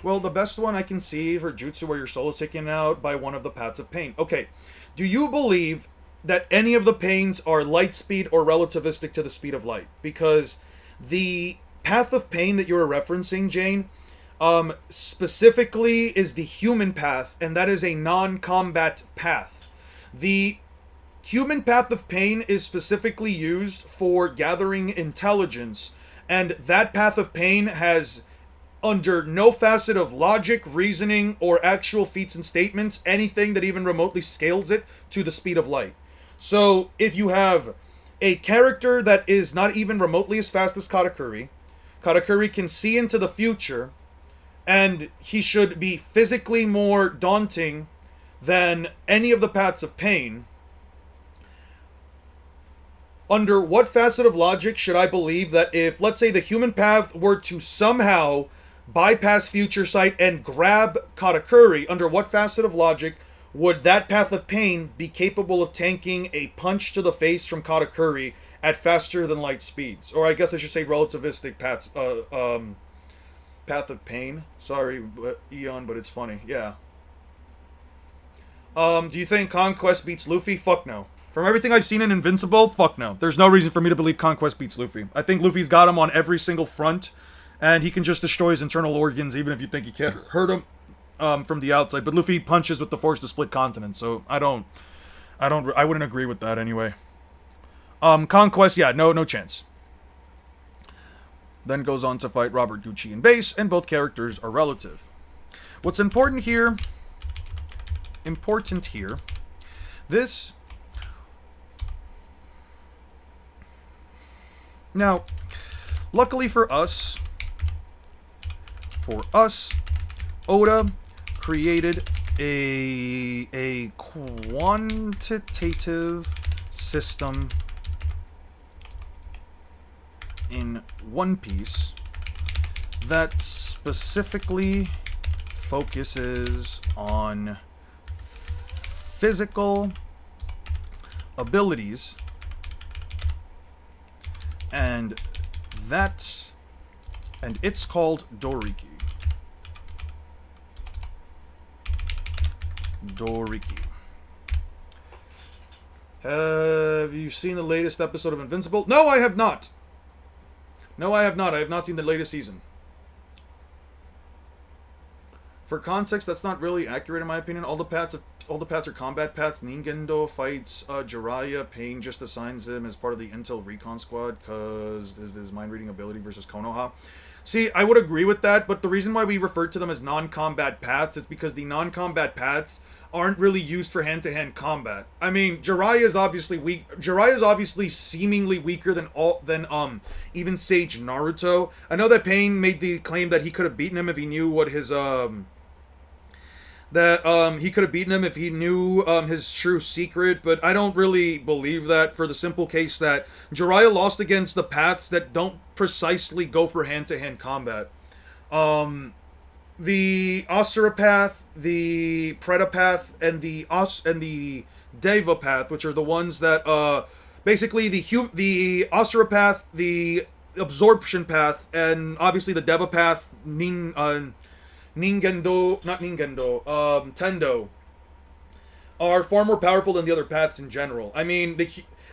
Well, the best one I can see for jutsu where your soul is taken out by one of the paths of pain. Okay, do you believe that any of the pains are light speed or relativistic to the speed of light? Because the path of pain that you were referencing, Jane, specifically is the human path, and that is a non-combat path. The human path of pain is specifically used for gathering intelligence And that path of pain has, under no facet of logic, reasoning, or actual feats and statements, anything that even remotely scales it to the speed of light. So, if you have a character that is not even remotely as fast as Katakuri, Katakuri can see into the future, and he should be physically more daunting than any of the paths of pain. Under what facet of logic should I believe that if, let's say, the human path were to somehow bypass Future Sight and grab Katakuri, under what facet of logic would that path of pain be capable of tanking a punch to the face from Katakuri at faster than light speeds? Or I guess I should say relativistic paths, path of pain. Sorry, Eon, but it's funny. Yeah. Do you think Conquest beats Luffy? Fuck no. From everything I've seen in Invincible, fuck no. There's no reason for me to believe Conquest beats Luffy. I think Luffy's got him on every single front, and he can just destroy his internal organs even if you think he can't hurt him from the outside. But Luffy punches with the force to split continents, so I wouldn't agree with that anyway. Conquest, yeah, no chance. Then goes on to fight Robert Gucci in base, and both characters are relative. What's important here, this... Now, luckily for us, Oda created a quantitative system in One Piece that specifically focuses on physical abilities, and it's called Doriki. Have you seen the latest episode of Invincible? No, I have not. I have not seen the latest season. For context, that's not really accurate in my opinion. All the paths are combat paths. Ningendo fights Jiraiya. Pain just assigns him as part of the Intel Recon Squad because his mind reading ability versus Konoha. See, I would agree with that, but the reason why we refer to them as non-combat paths is because the non-combat paths aren't really used for hand-to-hand combat. I mean, Jiraiya is obviously weak. Jiraiya is obviously seemingly weaker than even Sage Naruto. I know that Pain made the claim that he could have beaten him if he knew what his his true secret, but I don't really believe that, for the simple case that Jiraiya lost against the paths that don't precisely go for hand-to-hand combat. The Asura path, the Preta path, and the Deva path, which are the ones that basically the Asura path, the Absorption path, and obviously the Deva path, Tendo, are far more powerful than the other paths in general. I mean,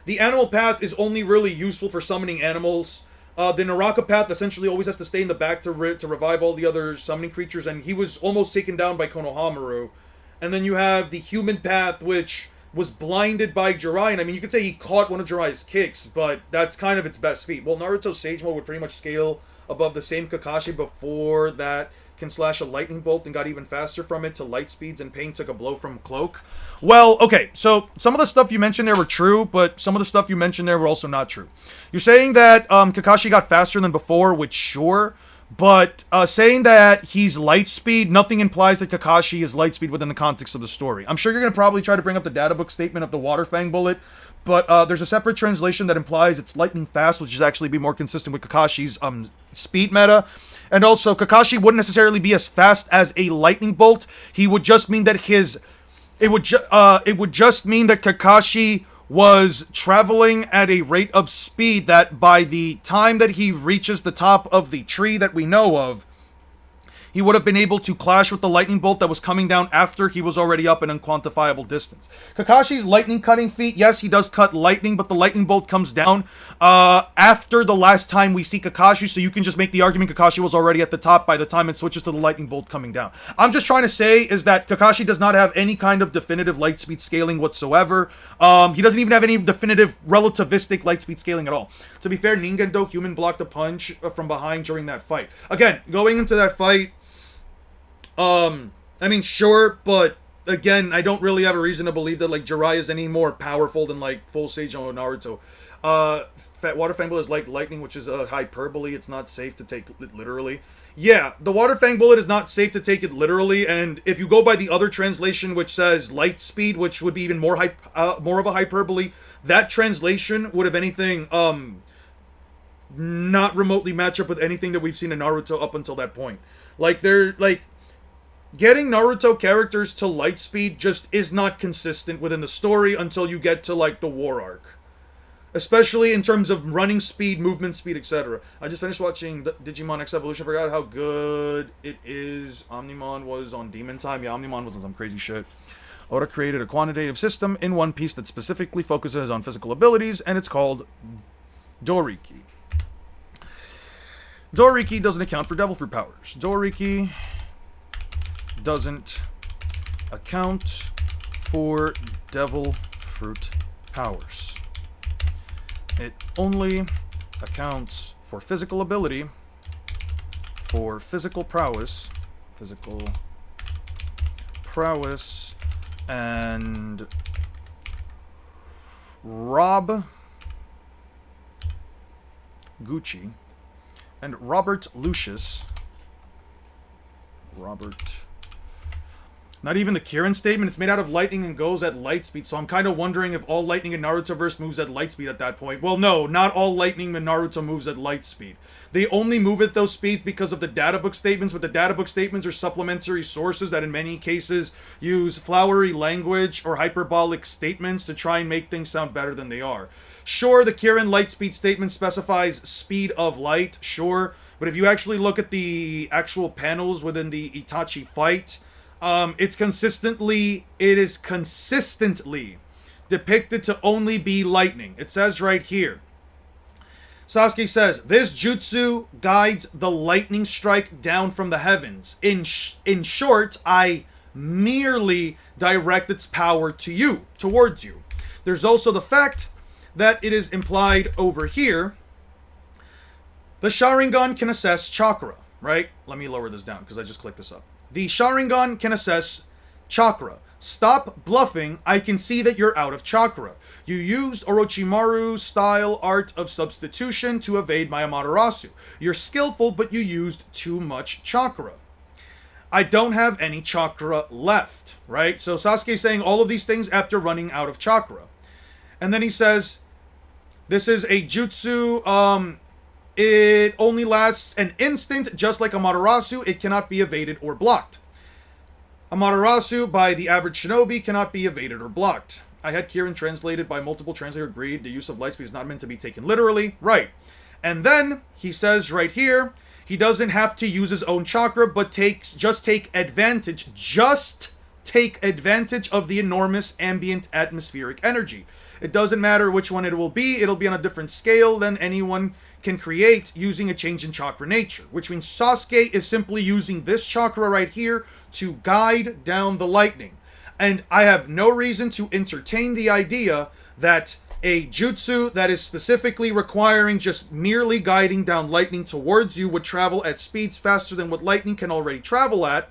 the animal path is only really useful for summoning animals. The Naraka path essentially always has to stay in the back to revive all the other summoning creatures, and he was almost taken down by Konohamaru. And then you have the human path, which was blinded by Jiraiya. I mean, you could say he caught one of Jiraiya's kicks, but that's kind of its best feat. Well, Naruto's Sage Mode would pretty much scale above the same Kakashi before that can slash a lightning bolt and got even faster from it to light speeds, and Pain took a blow from Cloak. Well, okay, so some of the stuff you mentioned there were true, but some of the stuff you mentioned there were also not true. You're saying that Kakashi got faster than before, which sure, but saying that he's light speed, nothing implies that Kakashi is light speed within the context of the story. I'm sure you're going to probably try to bring up the data book statement of the Water Fang bullet, but there's a separate translation that implies it's lightning fast, which is actually be more consistent with Kakashi's speed meta. And also, Kakashi wouldn't necessarily be as fast as a lightning bolt. He would just mean that it would just mean that Kakashi was traveling at a rate of speed that by the time that he reaches the top of the tree that we know of, he would have been able to clash with the lightning bolt that was coming down after he was already up an unquantifiable distance. Kakashi's lightning cutting feat, yes, he does cut lightning, but the lightning bolt comes down after the last time we see Kakashi, so you can just make the argument Kakashi was already at the top by the time it switches to the lightning bolt coming down. I'm just trying to say is that Kakashi does not have any kind of definitive light speed scaling whatsoever. He doesn't even have any definitive relativistic light speed scaling at all. To be fair, Ningendo human blocked a punch from behind during that fight. Again, going into that fight, I mean, sure, but again, I don't really have a reason to believe that, like, Jiraiya is any more powerful than, like, Full Sage or Naruto. Water Fang Bullet is like lightning, which is a hyperbole. It's not safe to take it literally. Yeah, the Water Fang Bullet is not safe to take it literally, and if you go by the other translation, which says light speed, which would be even more more of a hyperbole, that translation would, if anything, not remotely match up with anything that we've seen in Naruto up until that point. Like, they're, like, getting Naruto characters to light speed just is not consistent within the story until you get to, like, the war arc. Especially in terms of running speed, movement speed, etc. I just finished watching Digimon X Evolution. Forgot how good it is. Omnimon was on Demon Time. Yeah, Omnimon was on some crazy shit. Oda created a quantitative system in One Piece that specifically focuses on physical abilities, and it's called Doriki. Doriki doesn't account for Devil Fruit powers. Doriki doesn't account for Devil Fruit powers. It only accounts for physical ability, for physical prowess, and Rob Gucci and Robert Lucius. Not even the Kirin statement. It's made out of lightning and goes at light speed. So I'm kind of wondering if all lightning in Narutoverse moves at light speed at that point. Well, no, not all lightning in Naruto moves at light speed. They only move at those speeds because of the databook statements, but the databook statements are supplementary sources that in many cases use flowery language or hyperbolic statements to try and make things sound better than they are. Sure, the Kirin light speed statement specifies speed of light, sure, but if you actually look at the actual panels within the Itachi fight, it is consistently depicted to only be lightning. It says right here. Sasuke says, this jutsu guides the lightning strike down from the heavens. In short, I merely direct its power towards you. There's also the fact that it is implied over here. The Sharingan can assess chakra, right? Let me lower this down because I just clicked this up. The Sharingan can assess chakra. Stop bluffing, I can see that you're out of chakra. You used Orochimaru's style art of substitution to evade my Amaterasu. You're skillful, but you used too much chakra. I don't have any chakra left, right? So Sasuke's saying all of these things after running out of chakra. And then he says, this is a jutsu, it only lasts an instant, just like Amaterasu. It cannot be evaded or blocked. Amaterasu, by the average shinobi, cannot be evaded or blocked. I had Kirin translated by multiple translators agreed the use of light speed is not meant to be taken literally. Right. And then he says right here, he doesn't have to use his own chakra, but just take advantage of the enormous ambient atmospheric energy. It doesn't matter which one it will be. It'll be on a different scale than anyone can create using a change in chakra nature, which means Sasuke is simply using this chakra right here to guide down the lightning. And I have no reason to entertain the idea that a jutsu that is specifically requiring just merely guiding down lightning towards you would travel at speeds faster than what lightning can already travel at.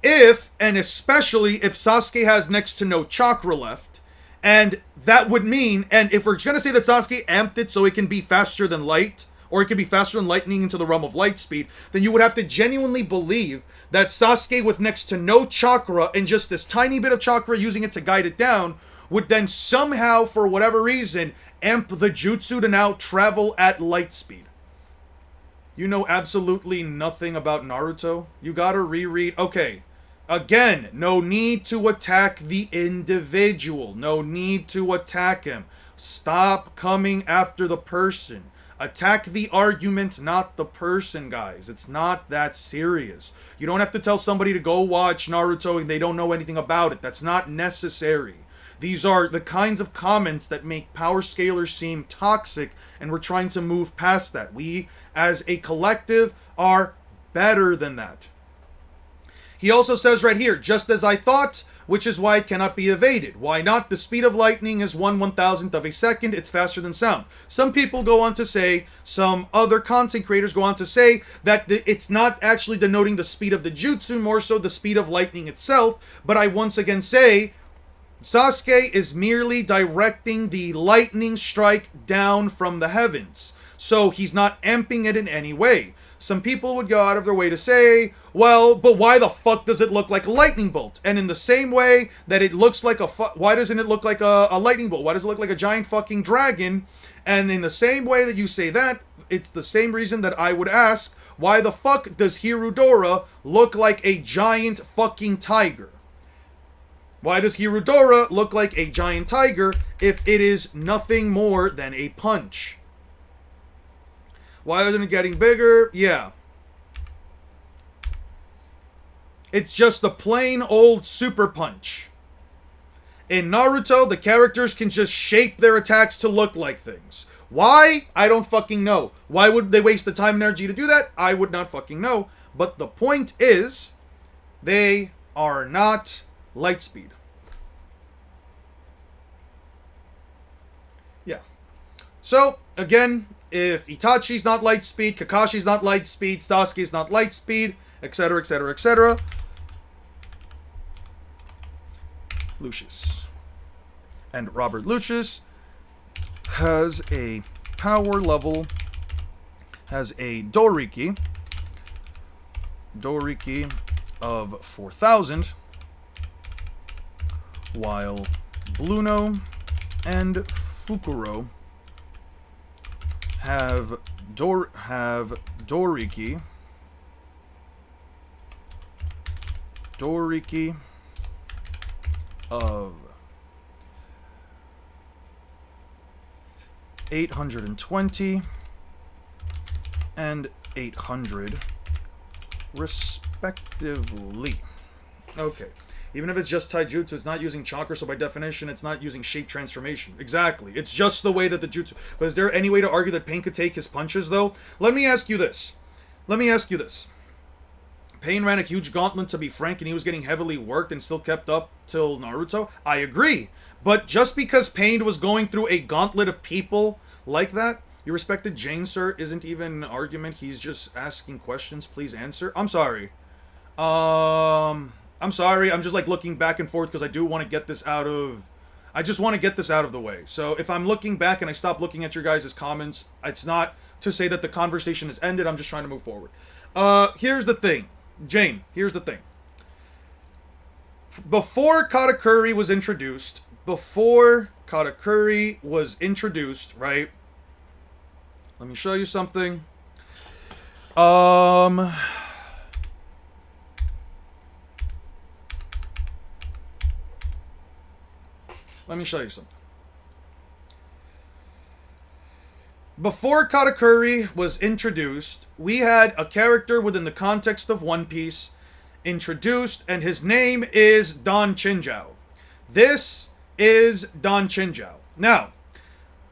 If, and especially if Sasuke has next to no chakra left, and that would mean, and if we're going to say that Sasuke amped it so it can be faster than light, or it can be faster than lightning into the realm of light speed, then you would have to genuinely believe that Sasuke with next to no chakra and just this tiny bit of chakra using it to guide it down would then somehow, for whatever reason, amp the jutsu to now travel at light speed. You know absolutely nothing about Naruto. You gotta reread. Okay. Again, no need to attack the individual. No need to attack him. Stop coming after the person. Attack the argument, not the person, guys. It's not that serious. You don't have to tell somebody to go watch Naruto and they don't know anything about it. That's not necessary. These are the kinds of comments that make power scalers seem toxic, and we're trying to move past that. We, as a collective, are better than that. He also says right here, just as I thought, which is why it cannot be evaded. Why not? The speed of lightning is 1/1000th of a second. It's faster than sound. Some people go on to say, some other content creators go on to say that it's not actually denoting the speed of the jutsu, more so the speed of lightning itself. But I once again say, Sasuke is merely directing the lightning strike down from the heavens. So he's not amping it in any way. Some people would go out of their way to say, well, but why the fuck does it look like a lightning bolt? And in the same way that it looks like why doesn't it look like a lightning bolt? Why does it look like a giant fucking dragon? And in the same way that you say that, it's the same reason that I would ask, why the fuck does Hirudora look like a giant fucking tiger? Why does Hirudora look like a giant tiger if it is nothing more than a punch? Why isn't it getting bigger? Yeah. It's just a plain old super punch. In Naruto, the characters can just shape their attacks to look like things. Why? I don't fucking know. Why would they waste the time and energy to do that? I would not fucking know. But the point is, they are not light speed. Yeah. So, again, if Itachi's not light speed, Kakashi's not light speed, Sasuke's not light speed, etc., etc., etc. Lucius. And Robert Lucius has a power level, has a Doriki of 4000, while Bluno and Fukuro have Doriki of 820 and 800 respectively. Okay. Even if it's just taijutsu, it's not using chakra, so by definition, it's not using shape transformation. Exactly. It's just the way that the jutsu... But is there any way to argue that Pain could take his punches, though? Let me ask you this. Pain ran a huge gauntlet, to be frank, and he was getting heavily worked and still kept up till Naruto. I agree. But just because Pain was going through a gauntlet of people like that, your respected Jane, sir, isn't even an argument. He's just asking questions. Please answer. I'm sorry. I'm sorry, I'm just like looking back and forth because I do want to get this out of... I just want to get this out of the way. So if I'm looking back and I stop looking at your guys' comments, it's not to say that the conversation has ended, I'm just trying to move forward. Here's the thing. Jane, here's the thing. Before Katakuri was introduced, right? Let me show you something. Let me show you something. Before Katakuri was introduced, we had a character within the context of One Piece introduced, and his name is Don Chinjao. This is Don Chinjao. Now,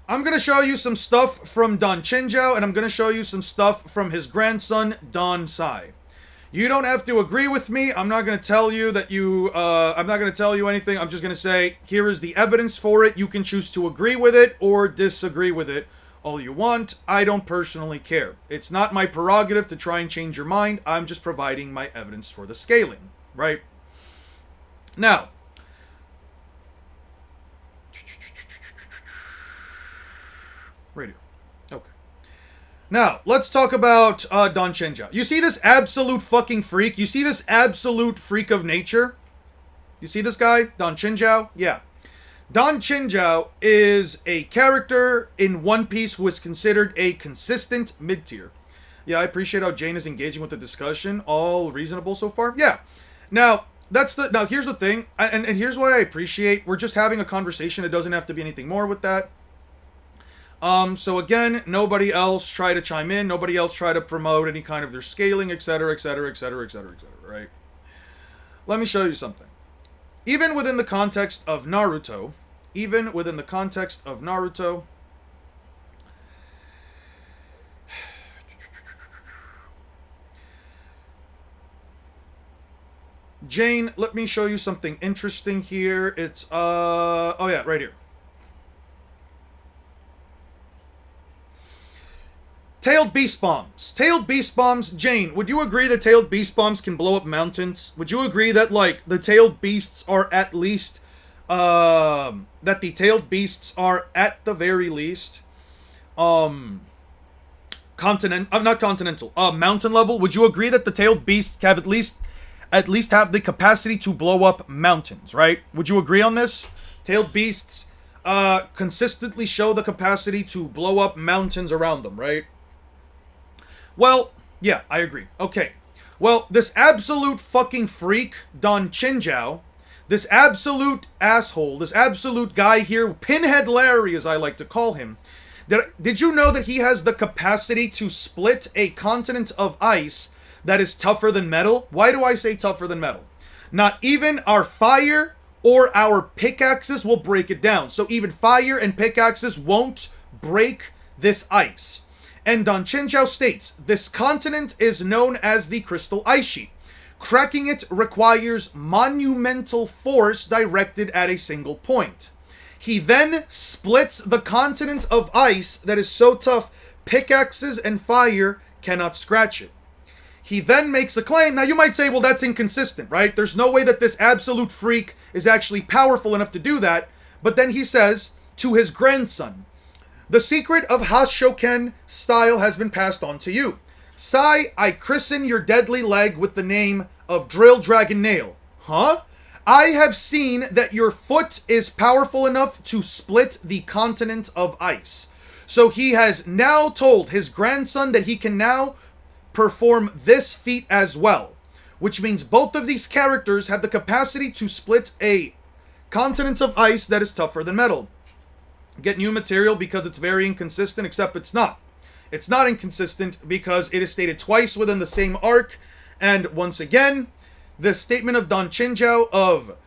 I'm going to show you some stuff from Don Chinjao, and I'm going to show you some stuff from his grandson, Don Sai. You don't have to agree with me. I'm not going to tell you that I'm not going to tell you anything. I'm just going to say, here is the evidence for it. You can choose to agree with it or disagree with it all you want. I don't personally care. It's not my prerogative to try and change your mind. I'm just providing my evidence for the scaling, right? Now, radio. Okay. Now, let's talk about Don Chinjao. You see this absolute fucking freak? You see this absolute freak of nature? You see this guy? Don Chinjao? Yeah. Don Chinjao is a character in One Piece who is considered a consistent mid-tier. Yeah, I appreciate how Jane is engaging with the discussion. All reasonable so far? Yeah. Now, here's the thing, and here's what I appreciate. We're just having a conversation. It doesn't have to be anything more with that. So again, nobody else try to chime in. Nobody else try to promote any kind of their scaling, etc., etc., etc., etc., etc., right? Let me show you something. Even within the context of Naruto, Jane, let me show you something interesting here. It's, oh yeah, right here. Tailed beast bombs. Tailed beast bombs. Jane, would you agree that tailed beast bombs can blow up mountains? Would you agree that, like, the tailed beasts are at least, that the tailed beasts are at the very least, mountain level? Would you agree that the tailed beasts have at least have the capacity to blow up mountains, right? Would you agree on this? Tailed beasts, consistently show the capacity to blow up mountains around them, right? Well, yeah, I agree. Okay. Well, this absolute fucking freak, Don Chinjiao, this absolute asshole, this absolute guy here, Pinhead Larry as I like to call him, did you know that he has the capacity to split a continent of ice that is tougher than metal? Why do I say tougher than metal? Not even our fire or our pickaxes will break it down. So even fire and pickaxes won't break this ice. And Don Chinjiao states, this continent is known as the Crystal Ice Sheet. Cracking it requires monumental force directed at a single point. He then splits the continent of ice that is so tough, pickaxes and fire cannot scratch it. He then makes a claim. Now you might say, well, that's inconsistent, right? There's no way that this absolute freak is actually powerful enough to do that. But then he says to his grandson, the secret of Hashoken style has been passed on to you. Sai, I christen your deadly leg with the name of Drill Dragon Nail. Huh? I have seen that your foot is powerful enough to split the continent of ice. So he has now told his grandson that he can now perform this feat as well. Which means both of these characters have the capacity to split a continent of ice that is tougher than metal. Get new material because it's very inconsistent, except it's not. It's not inconsistent because it is stated twice within the same arc. And once again, the statement of Don Chinjiao of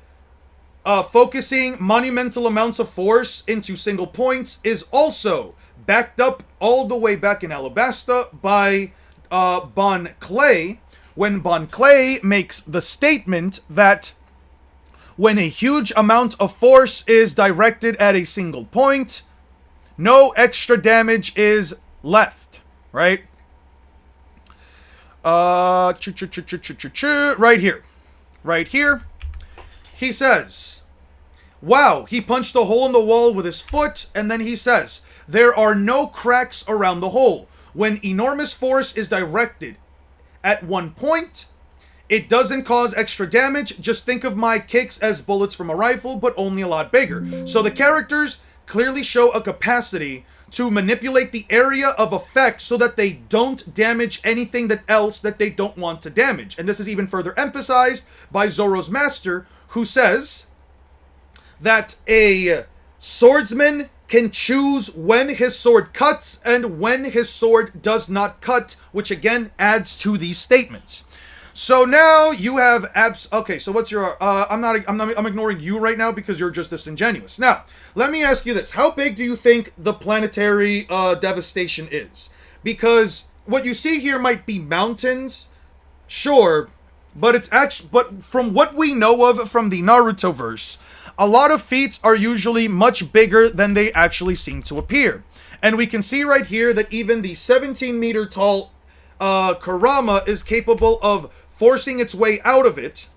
focusing monumental amounts of force into single points is also backed up all the way back in Alabasta by Bon Clay, when Bon Clay makes the statement that when a huge amount of force is directed at a single point, no extra damage is left, right? Right here. Right here. He says, wow, he punched a hole in the wall with his foot, and then he says, there are no cracks around the hole. When enormous force is directed at one point, it doesn't cause extra damage. Just think of my kicks as bullets from a rifle, but only a lot bigger. So the characters clearly show a capacity to manipulate the area of effect so that they don't damage anything else that they don't want to damage. And this is even further emphasized by Zoro's master, who says that a swordsman can choose when his sword cuts and when his sword does not cut, which again adds to these statements. So now you have okay, so what's your I'm ignoring you right now because you're just disingenuous. Now, let me ask you this. How big do you think the planetary devastation is? Because what you see here might be mountains, sure, but from what we know of from the Naruto verse, a lot of feats are usually much bigger than they actually seem to appear. And we can see right here that even the 17-meter tall Kurama is capable of forcing its way out of it.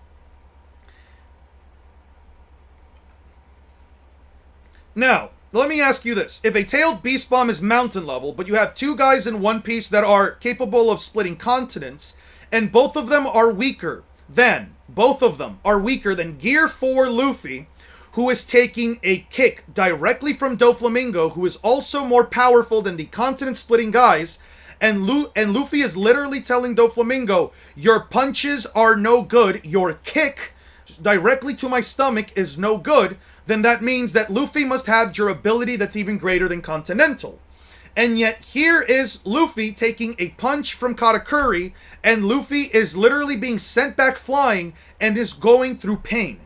Now, let me ask you this. If a tailed beast bomb is mountain level, but you have two guys in One Piece that are capable of splitting continents, and both of them are weaker than Gear 4 Luffy, who is taking a kick directly from Doflamingo, who is also more powerful than the continent-splitting guys, and Luffy is literally telling Doflamingo, your punches are no good, your kick directly to my stomach is no good, then that means that Luffy must have durability that's even greater than Continental. And yet here is Luffy taking a punch from Katakuri, and Luffy is literally being sent back flying and is going through pain.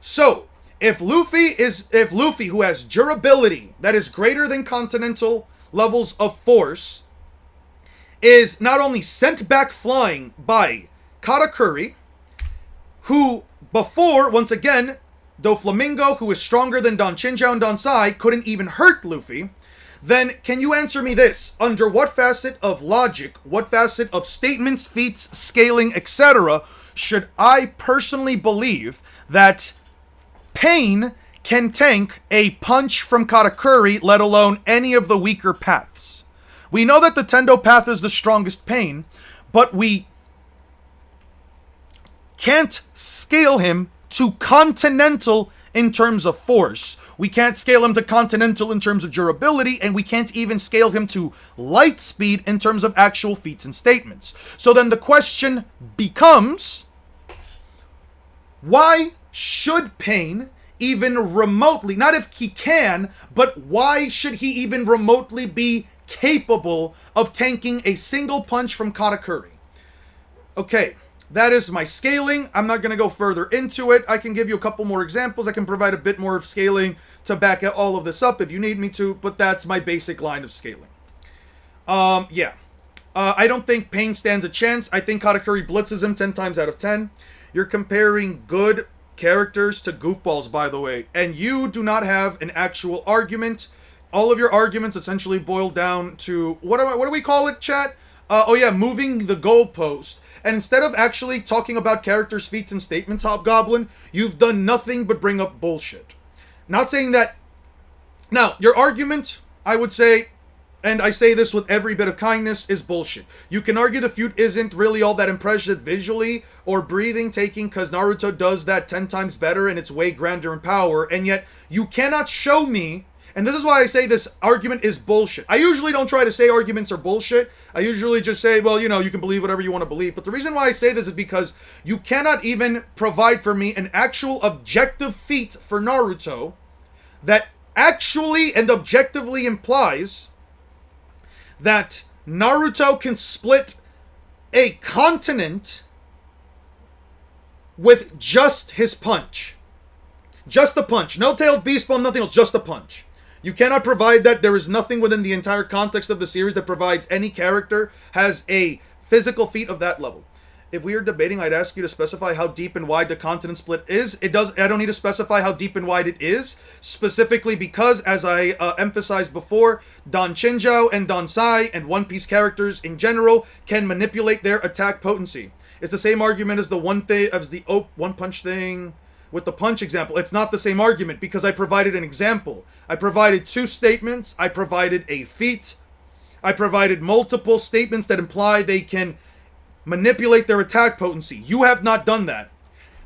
So, if Luffy, who has durability that is greater than continental levels of force, is not only sent back flying by Katakuri, who before, once again, Doflamingo, who is stronger than Don Chinchou and Don Sai, couldn't even hurt Luffy, then can you answer me this? Under what facet of logic, what facet of statements, feats, scaling, etc., should I personally believe that Pain can tank a punch from Katakuri, let alone any of the weaker paths? We know that the Tendo path is the strongest Pain, but we can't scale him to continental in terms of force. We can't scale him to continental in terms of durability, and we can't even scale him to light speed in terms of actual feats and statements. So then the question becomes, why should Pain even remotely, not if he can, but why should he even remotely be capable of tanking a single punch from Katakuri? Okay, that is my scaling. I'm not going to go further into it. I can give you a couple more examples. I can provide a bit more of scaling to back all of this up if you need me to, but that's my basic line of scaling. I don't think Pain stands a chance. I think Katakuri blitzes him 10 times out of 10. You're comparing good characters to goofballs, by the way, and you do not have an actual argument. All of your arguments essentially boil down to, what do we call it, chat? Moving the goalpost. And instead of actually talking about characters, feats, and statements, Hobgoblin, you've done nothing but bring up bullshit. Not saying that... Now, your argument, I would say, and I say this with every bit of kindness, is bullshit. You can argue the feud isn't really all that impressive visually or breathing taking, because Naruto does that 10 times better and it's way grander in power, and yet you cannot show me, and this is why I say this argument is bullshit. I usually don't try to say arguments are bullshit. I usually just say, well, you can believe whatever you want to believe. But the reason why I say this is because you cannot even provide for me an actual objective feat for Naruto that actually and objectively implies that Naruto can split a continent with just his punch. Just a punch. No tailed beast bomb, nothing else, just a punch. You cannot provide that. There is nothing within the entire context of the series that provides any character has a physical feat of that level. If we are debating, I'd ask you to specify how deep and wide the continent split is. I don't need to specify how deep and wide it is, specifically because, as I emphasized before, Don Chinchou and Don Sai and One Piece characters in general can manipulate their attack potency. It's the same argument as the one punch thing with the punch example. It's not the same argument because I provided an example. I provided two statements. I provided a feat. I provided multiple statements that imply they can manipulate their attack potency. You have not done that.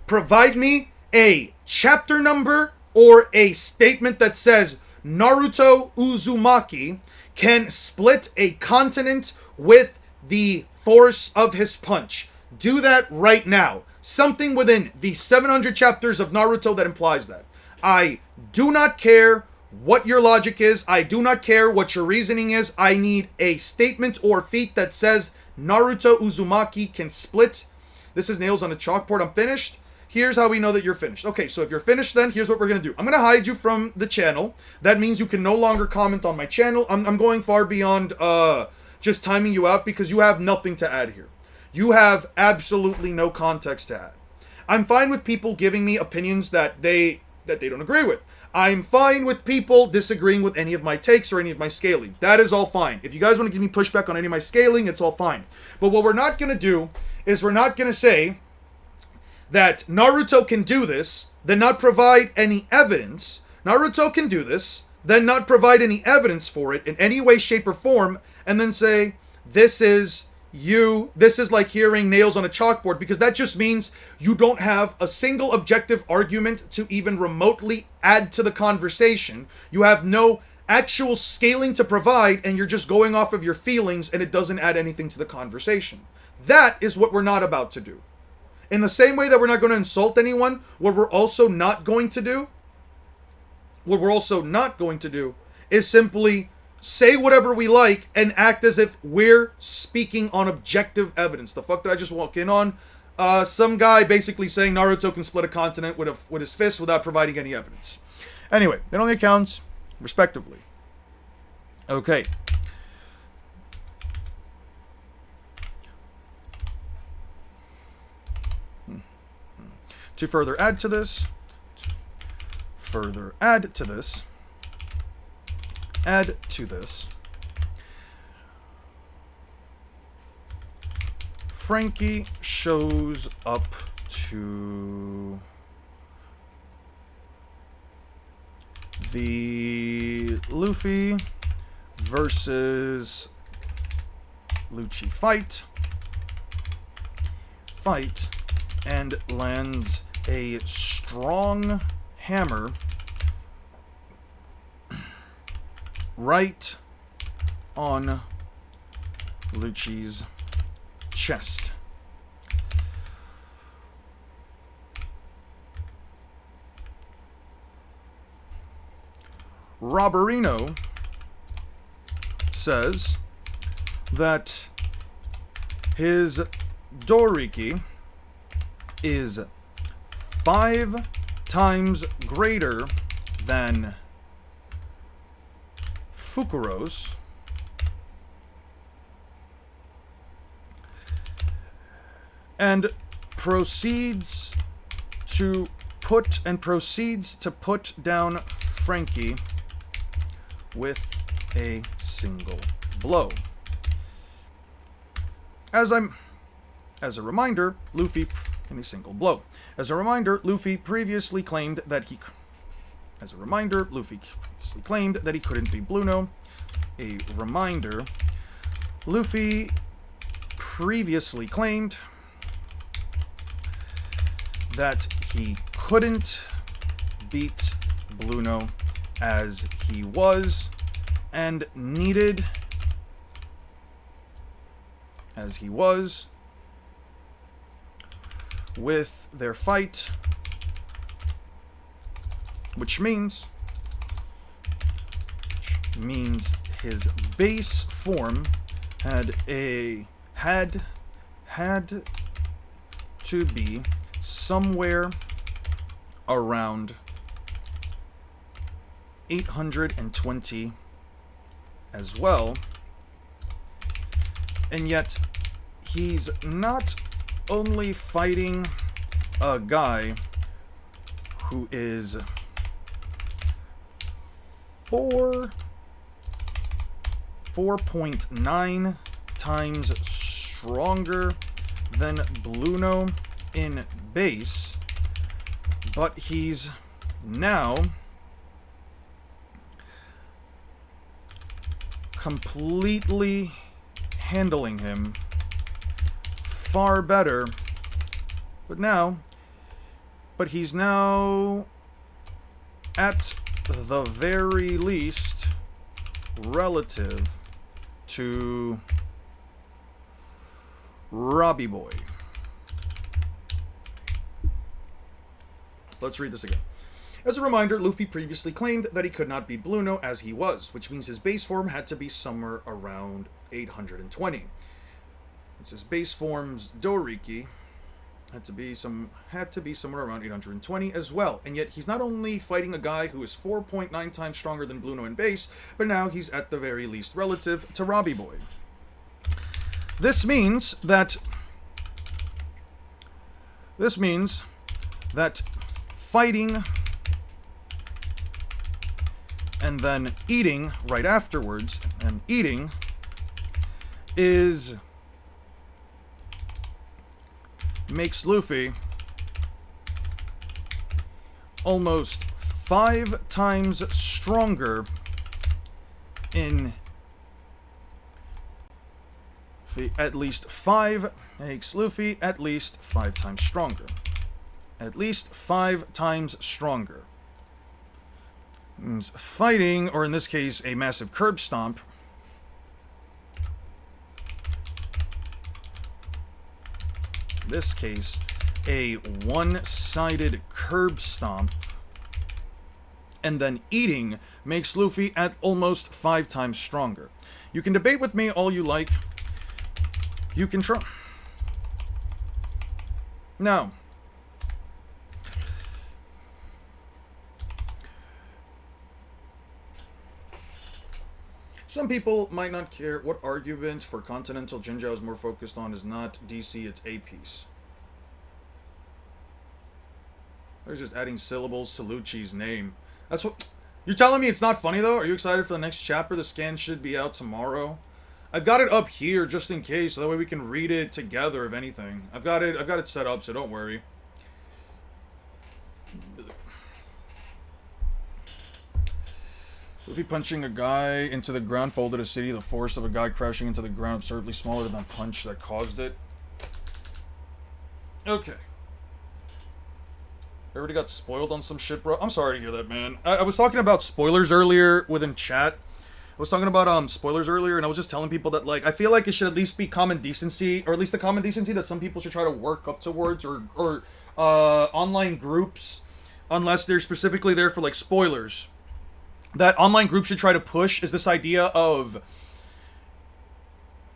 Provide me a chapter number or a statement that says Naruto Uzumaki can split a continent with the force of his punch. Do that right now. Something within the 700 chapters of Naruto that implies that. I do not care what your logic is. I do not care what your reasoning is. I need a statement or feat that says Naruto Uzumaki can split. This is nails on a chalkboard. I'm finished. Here's how we know that you're finished. Okay, so if you're finished, then here's what we're going to do. I'm going to hide you from the channel. That means you can no longer comment on my channel. I'm going far beyond just timing you out because you have nothing to add here. You have absolutely no context to add. I'm fine with people giving me opinions that they don't agree with. I'm fine with people disagreeing with any of my takes or any of my scaling. That is all fine. If you guys want to give me pushback on any of my scaling, it's all fine. But what we're not going to do is we're not going to say that Naruto can do this, then not provide any evidence. Naruto can do this, then not provide any evidence for it in any way, shape, or form, and then say, this is like hearing nails on a chalkboard, because that just means you don't have a single objective argument to even remotely add to the conversation. You have no actual scaling to provide, and you're just going off of your feelings, and it doesn't add anything to the conversation. That is what we're not about to do. In the same way that we're not going to insult anyone, what we're also not going to do is simply say whatever we like and act as if we're speaking on objective evidence. The fuck did I just walk in on? Some guy basically saying Naruto can split a continent with his fist without providing any evidence. Anyway, that only accounts respectively. Okay. To further add to this, Frankie shows up to the Luffy versus Lucci fight, and lands a strong hammer right on Lucci's chest. Robberino says that his Doriki is 5 times greater than Fukuro's, and proceeds to put down Frankie with a single blow. As a reminder, Luffy previously claimed that he couldn't be Bluno. Luffy previously claimed that he couldn't beat Bluno as he was, and needed, as he was, with their fight, which means his base form had to be somewhere around 820 as well, and yet he's not only fighting a guy who is 4.9 times stronger than Bluno in base, but he's now completely handling him far better, but he's now at the very least relative to Robbie Boy. Let's read this again. As a reminder, Luffy previously claimed that he could not beat Bluno as he was, which means his base form had to be somewhere around 820. His base form's Doriki had to be somewhere around 820 as well. And yet he's not only fighting a guy who is 4.9 times stronger than Bluno in base, but now he's at the very least relative to Robbie Boy. This means that fighting and then eating right afterwards, and eating makes Luffy almost 5 times stronger in at least 5 makes Luffy at least 5 times stronger. At least 5 times stronger. Means fighting, or in this case, a massive curb stomp, this case, a one-sided curb stomp and then eating makes Luffy at almost 5 times stronger. You can debate with me all you like. You can try. Now, some people might not care what argument for Continental Jinzhou is more focused on is not DC, it's A piece. They're just adding syllables to Lucci's name. That's what... You're telling me it's not funny, though? Are you excited for the next chapter? The scan should be out tomorrow. I've got it up here just in case, so that way we can read it together, if anything. I've got it set up, so don't worry. Luffy punching a guy into the ground folded a city. The force of a guy crashing into the ground absurdly smaller than the punch that caused it. Okay. I already got spoiled on some shit, bro. I'm sorry to hear that, man. I was talking about spoilers earlier within chat. I was talking about spoilers earlier, and I was just telling people that, like, I feel like it should at least be common decency, or at least the common decency that some people should try to work up towards, or online groups, unless they're specifically there for, like, spoilers. That online groups should try to push is this idea of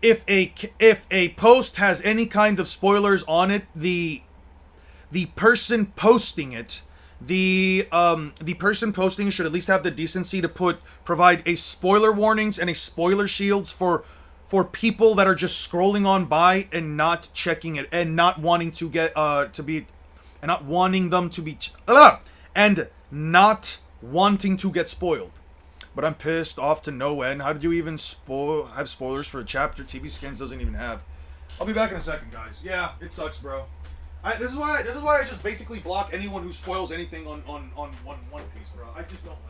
if a post has any kind of spoilers on it, the person posting it, the person posting should at least have the decency to provide a spoiler warnings and a spoiler shields for people that are just scrolling on by and not checking it and not wanting to get and not wanting them to be and not wanting to get spoiled. But I'm pissed off to no end. How did you even have spoilers for a chapter TV Scans doesn't even have? I'll be back in a second, guys. Yeah, it sucks, bro. This is why I just basically block anyone who spoils anything on One Piece, bro. I just don't like that.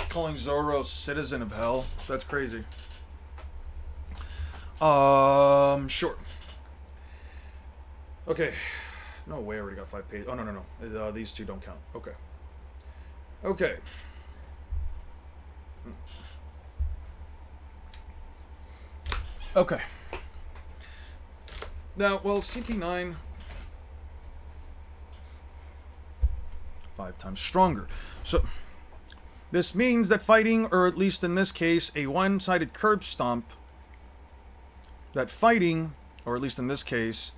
Calling Zoro citizen of hell. That's crazy. Sure. Okay. No way, I already got 5 pages. Oh, no. These two don't count. Okay. Okay. Okay. Now, well, CP9... 5 times stronger. So... This means that fighting, or at least in this case, a one-sided curb stomp, that fighting, or at least in this case,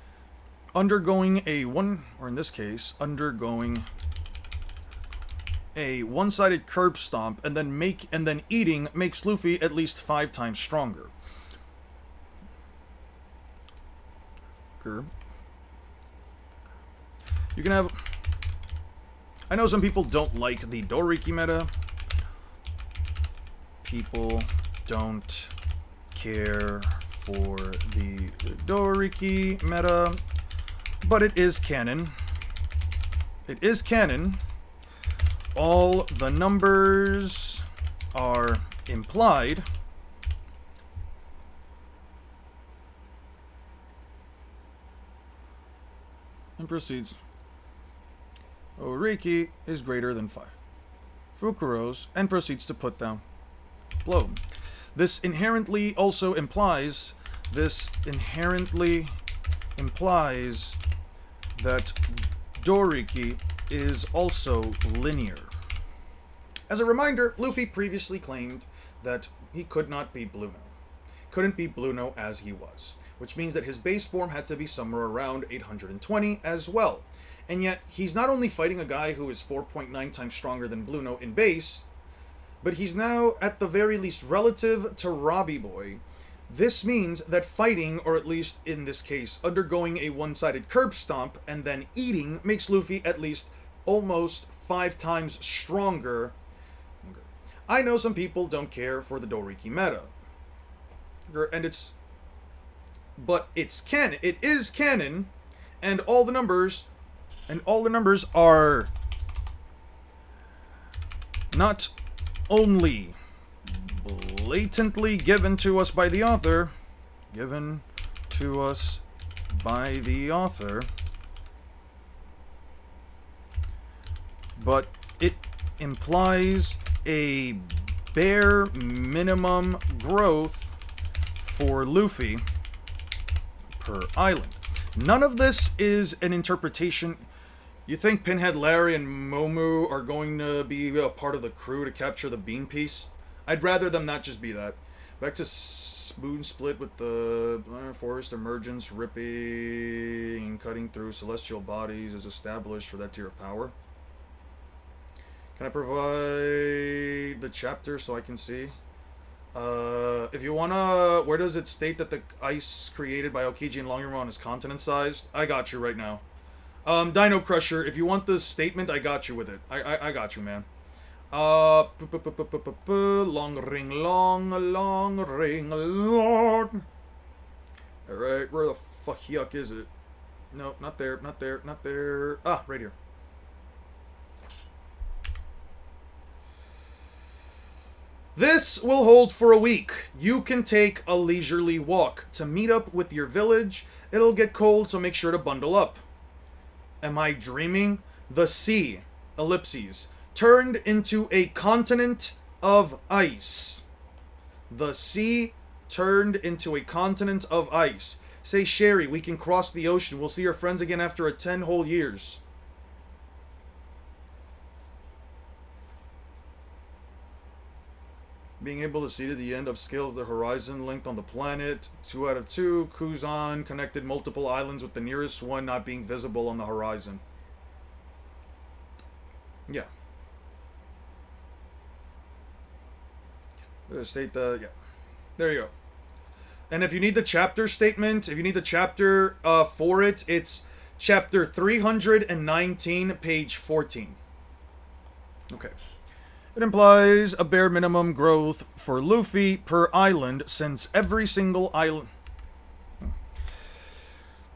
undergoing a one-sided curb stomp and then eating makes Luffy at least 5 times stronger. You can have... I know some people don't like the Doriki meta. People don't care for the Doriki meta, but it is canon. It is canon. All the numbers are implied. And proceeds. Oriki is greater than 5. Fukuro's and proceeds to put down blow. This inherently implies that Doriki is also linear. As a reminder, Luffy previously claimed that he could not beat Blueno. Couldn't beat Blueno as he was, which means that his base form had to be somewhere around 820 as well. And yet, he's not only fighting a guy who is 4.9 times stronger than Blueno in base, but he's now, at the very least, relative to Robbie Boy. This means that fighting, or at least in this case, undergoing a one-sided curb stomp and then eating makes Luffy at least almost 5 times stronger. I know some people don't care for the Doriki meta. But it's canon. It is canon, and all the numbers are not only blatantly given to us by the author, but it implies a bare minimum growth for Luffy per island. None of this is an interpretation. You think Pinhead, Larry, and Momu are going to be a part of the crew to capture the bean piece? I'd rather them not just be that. Back to Moon Split with the forest emergence, ripping and cutting through celestial bodies is established for that tier of power. Can I provide the chapter so I can see? If you wanna, where does it state that the ice created by Aokiji and Longermon is continent-sized? I got you right now. Dino Crusher, if you want the statement, I got you with it. I got you, man. Long ring, long. Alright, where the fuck yuck is it? No, not there. Ah, right here. This will hold for a week. You can take a leisurely walk to meet up with your village. It'll get cold, so make sure to bundle up. Am I dreaming? The sea, ellipses, turned into a continent of ice. The sea turned into a continent of ice. Say, Sherry, we can cross the ocean. We'll see our friends again after 10 whole years. Being able to see to the end upscales the horizon linked on the planet. 2 out of 2. Kuzan connected multiple islands with the nearest one not being visible on the horizon. Yeah. State the... Yeah. There you go. And if you need the chapter statement, if you need the chapter for it, it's chapter 319, page 14. Okay. It implies a bare minimum growth for Luffy per island, since every single island...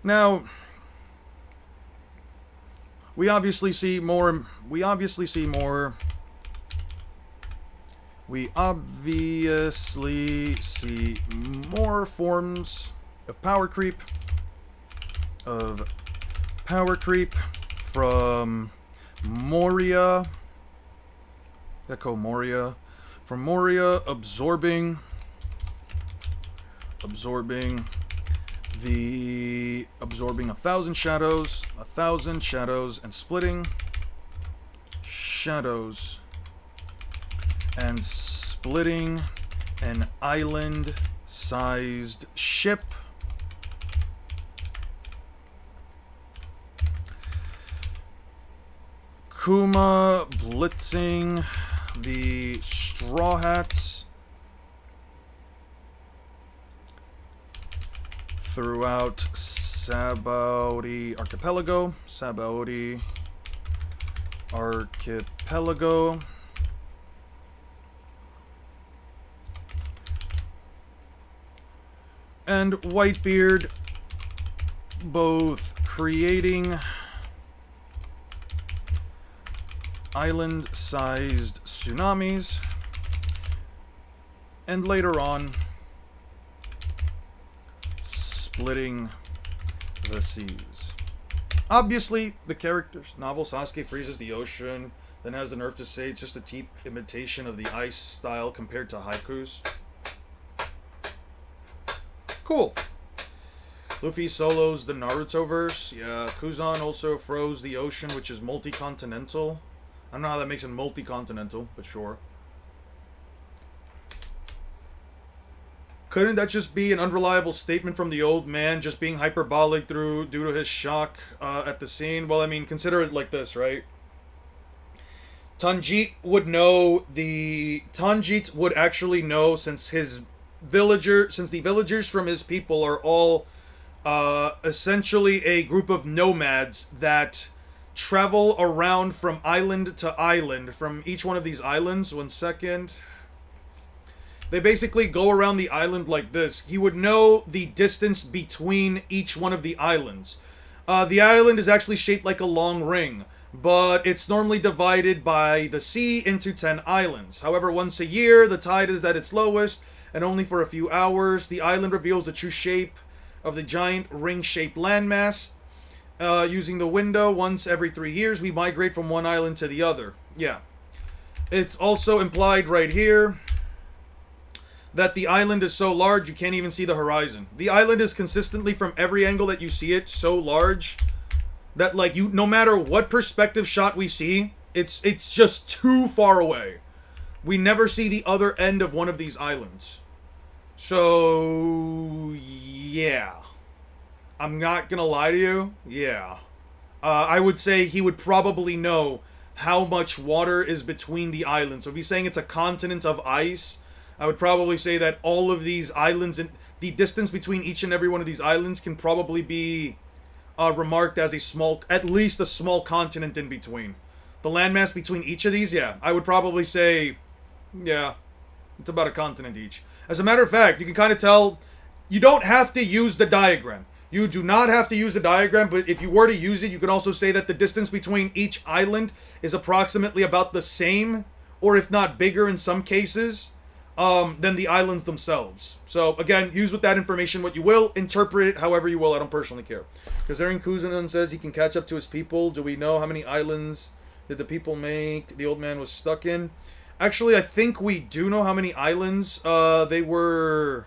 Now, we obviously see more forms of power creep. From Moria. Echo Moria. From Moria absorbing 1,000 shadows, and splitting shadows, and splitting an island-sized ship. Kuma blitzing the Straw Hats throughout Sabaody Archipelago. And Whitebeard both creating island-sized tsunamis, and later on splitting the seas. Obviously, the characters, novel Sasuke freezes the ocean, then has the nerve to say it's just a cheap imitation of the ice style compared to haikus. Cool. Luffy solos the Naruto verse. Yeah, Kuzan also froze the ocean, which is multi-continental. I don't know how that makes it multi-continental, but sure. Couldn't that just be an unreliable statement from the old man, just being hyperbolic due to his shock at the scene? Well, I mean, consider it like this, right? Tanjit would actually know, since the villagers from his people are all essentially a group of nomads that travel around from island to island, from each one of these islands. 1 second. They basically go around the island like this. He would know the distance between each one of the islands. The island is actually shaped like a long ring. but it's normally divided by the sea into 10 islands. However, once a year, the tide is at its lowest, and only for a few hours. The island reveals the true shape of the giant ring-shaped landmass. Using the window, once every 3 years, we migrate from one island to the other. Yeah. It's also implied right here that the island is so large you can't even see the horizon. The island is consistently, from every angle that you see it, so large that, like, you, no matter what perspective shot we see, it's just too far away. We never see the other end of one of these islands. So, yeah. I'm not gonna lie to you. Yeah. I would say he would probably know how much water is between the islands. So if he's saying it's a continent of ice, I would probably say that all of these islands, and the distance between each and every one of these islands can probably be remarked as a small, at least a small continent in between. The landmass between each of these, yeah, I would probably say, yeah, it's about a continent each. As a matter of fact, you can kind of tell, you don't have to use the diagram. You do not have to use the diagram, but if you were to use it, you could also say that the distance between each island is approximately about the same, or if not bigger in some cases, than the islands themselves. So, again, use with that information what you will, interpret it however you will, I don't personally care. Because Aaron Kuzanen says he can catch up to his people. Do we know how many islands did the people make the old man was stuck in? Actually, I think we do know how many islands they were.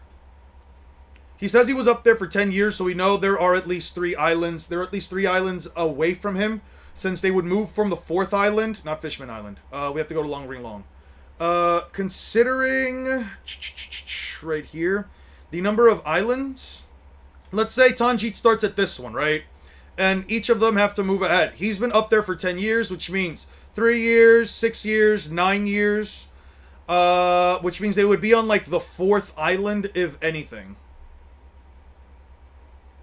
He says he was up there for 10 years, so we know there are at least 3 islands. There are at least 3 islands away from him, since they would move from the 4th island, not Fishman Island. We have to go to Long Ring Long. Considering right here the number of islands, let's say Tanjit starts at this one, right? And each of them have to move ahead. He's been up there for 10 years, which means 3 years, 6 years, 9 years, which means they would be on like the 4th island, if anything.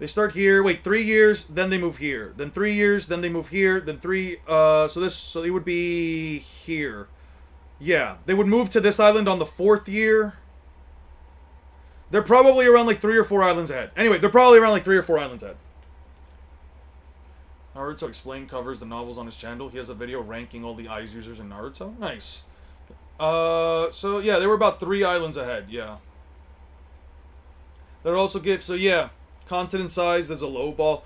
They start here, wait, 3 years, then they move here. Then 3 years, then they move here, then 3, so they would be here. Yeah, they would move to this island on the 4th year. They're probably around like 3 or 4 islands ahead. Anyway, they're probably around like 3 or 4 islands ahead. Naruto Explained covers the novels on his channel. He has a video ranking all the eyes users in Naruto. Nice. So yeah, they were about 3 islands ahead, yeah. That also gives, so yeah, continent size, there's a low ball.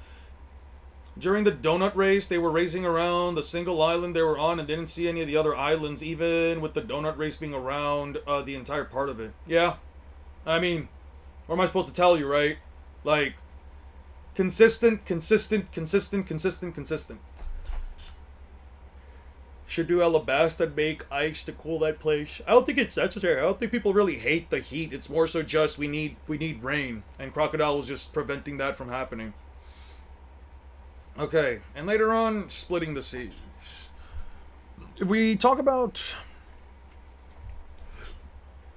During the donut race, they were racing around the single island they were on and didn't see any of the other islands, even with the donut race being around the entire part of it. Yeah. I mean, what am I supposed to tell you, right? Like, consistent. Should do Alabasta and make ice to cool that place. I don't think it's necessary. I don't think people really hate the heat. It's more so just we need rain. And Crocodile was just preventing that from happening. Okay, and later on, splitting the seas. If we talk about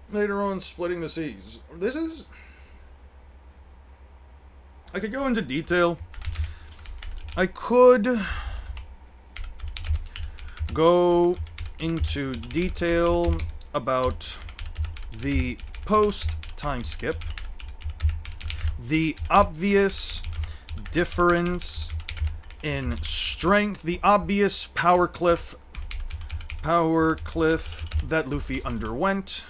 later on splitting the seas, this is, I could go into detail. I could go into detail about the post time skip, the obvious difference in strength, the obvious power cliff that Luffy underwent.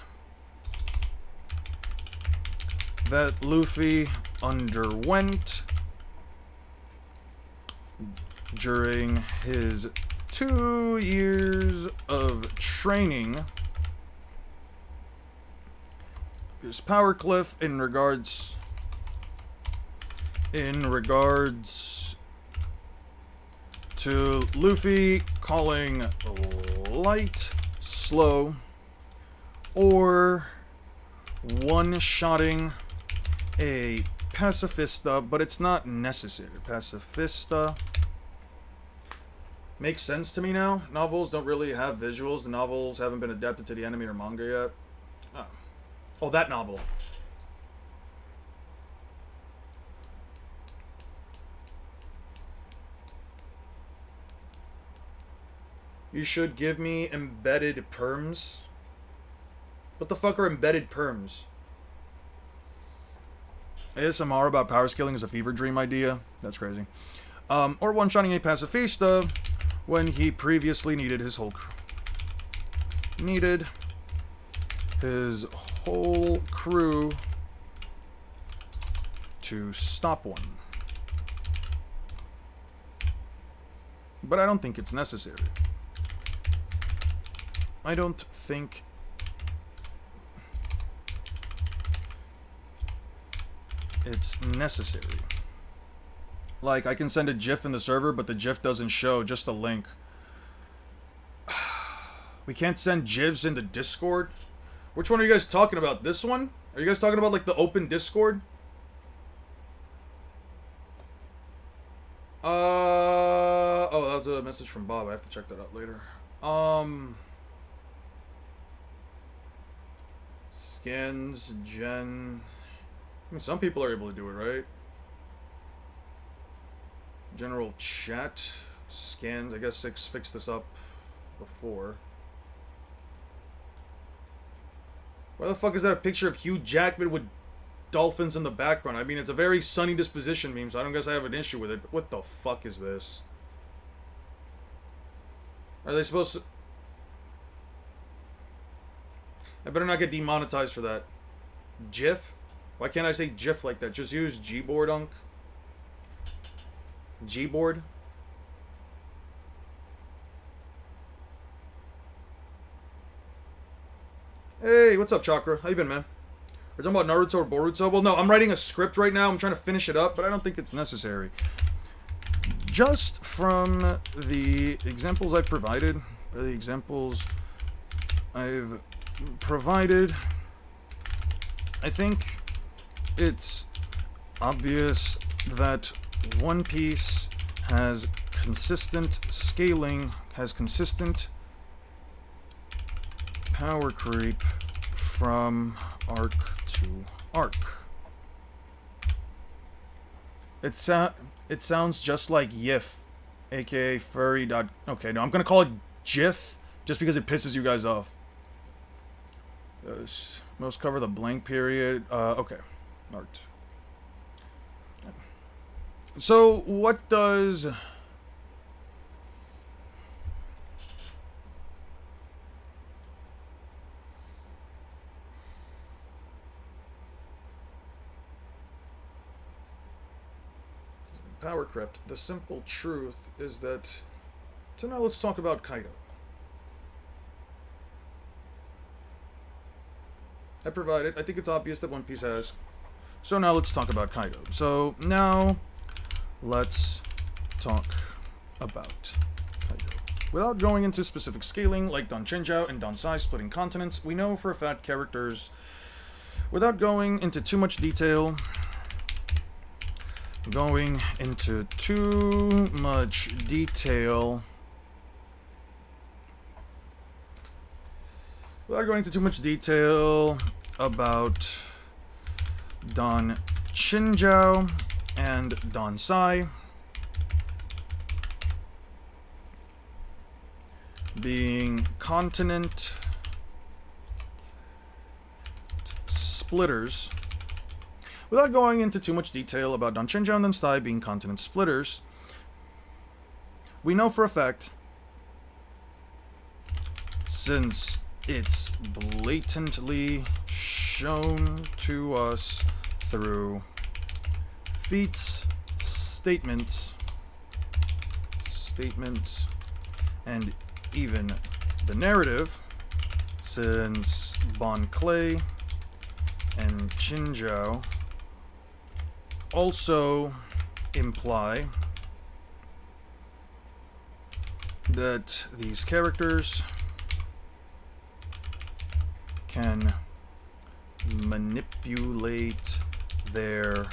During his 2 years of training. His power cliff in regards to Luffy calling light, slow, or one-shotting a pacifista, but it's not necessary. Pacifista makes sense to me now. Novels don't really have visuals. The novels haven't been adapted to the anime or manga yet. Oh, that novel. You should give me embedded perms. What the fuck are embedded perms? ASMR about power scaling is a fever dream idea. That's crazy. Or one-shotting a pacifista, when he previously needed his whole crew to stop one. But I don't think it's necessary. I don't think it's necessary. Like, I can send a GIF in the server, but the GIF doesn't show, just a link. We can't send GIFs into Discord? Which one are you guys talking about? This one? Are you guys talking about, like, the open Discord? Oh, that was a message from Bob. I have to check that out later. Scans, Gen... I mean, some people are able to do it, right? General chat. Scans. I guess 6 fixed this up before. Why the fuck is that a picture of Hugh Jackman with dolphins in the background? I mean, it's a very Sunny Disposition meme, so I don't guess I have an issue with it. But what the fuck is this? Are they supposed to... I better not get demonetized for that. GIF? Why can't I say GIF like that? Just use Gboard, Unk. Gboard? Hey, what's up, Chakra? How you been, man? We're talking about Naruto or Boruto? Well, no, I'm writing a script right now. I'm trying to finish it up, but I don't think it's necessary. Just from the examples I've provided, I think it's obvious that One Piece has consistent scaling, has consistent power creep from arc to arc. It sounds just like Yif, aka furry. Okay, no, I'm gonna call it GIF just because it pisses you guys off. Most cover the blank period. Okay, art. So what does power crept? The simple truth is that. So now let's talk about Kaido. I think it's obvious that One Piece has. So now let's talk about Kaido. So now let's talk about Kaido. Without going into specific scaling, like Don Chinjao and Don Sai splitting continents, we know for a fact characters, without going into too much detail, about Don Chinjao and Don Sai being continent splitters. Without going into too much detail about Don Chinjao and Don Sai being continent splitters, we know for a fact, since it's blatantly shown to us through feats, statements, and even the narrative, since Bon Clay and Chinjao also imply that these characters can manipulate their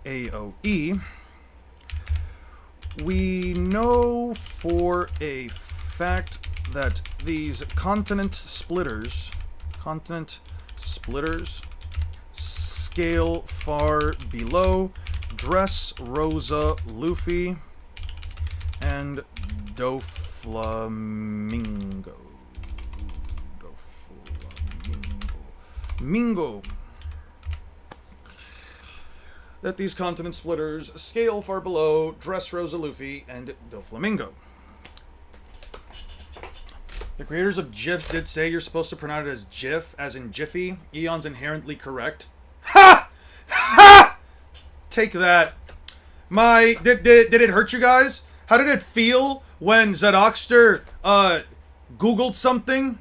AoE. We know for a fact that these continent splitters scale far below Dressrosa Luffy and Doflamingo. That these continent splitters scale far below Dressrosa Luffy and Doflamingo. The creators of GIF did say you're supposed to pronounce it as GIF, as in Jiffy. Eon's inherently correct. Ha! Ha! Take that. Did it hurt you guys? How did it feel when Zedokster Googled something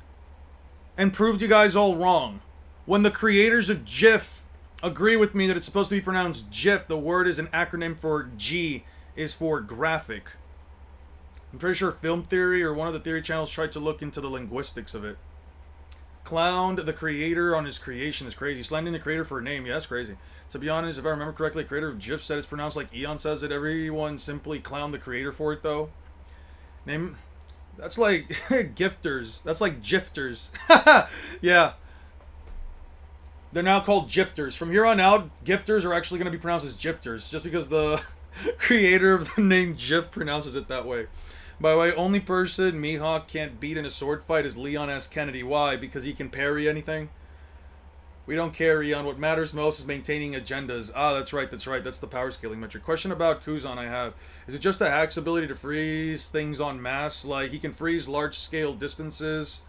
and proved you guys all wrong? When the creators of GIF agree with me that it's supposed to be pronounced GIF, the word is an acronym for G, is for graphic. I'm pretty sure Film Theory or one of the theory channels tried to look into the linguistics of it. Clowned the creator on his creation is crazy. Slandering the creator for a name, yeah, that's crazy. To be honest, if I remember correctly, the creator of GIF said it's pronounced like Eon says it. Everyone simply clowned the creator for it, though. Name... That's like gifters. That's like gifters. Yeah. They're now called gifters. From here on out, gifters are actually going to be pronounced as gifters, just because the creator of the name GIF pronounces it that way. By the way, only person Mihawk can't beat in a sword fight is Leon S. Kennedy. Why? Because he can parry anything? We don't care, Eon. What matters most is maintaining agendas. Ah, that's right, that's right. That's the power scaling metric. Question about Kuzan I have. Is it just a hack's ability to freeze things en masse? Like, he can freeze large-scale distances.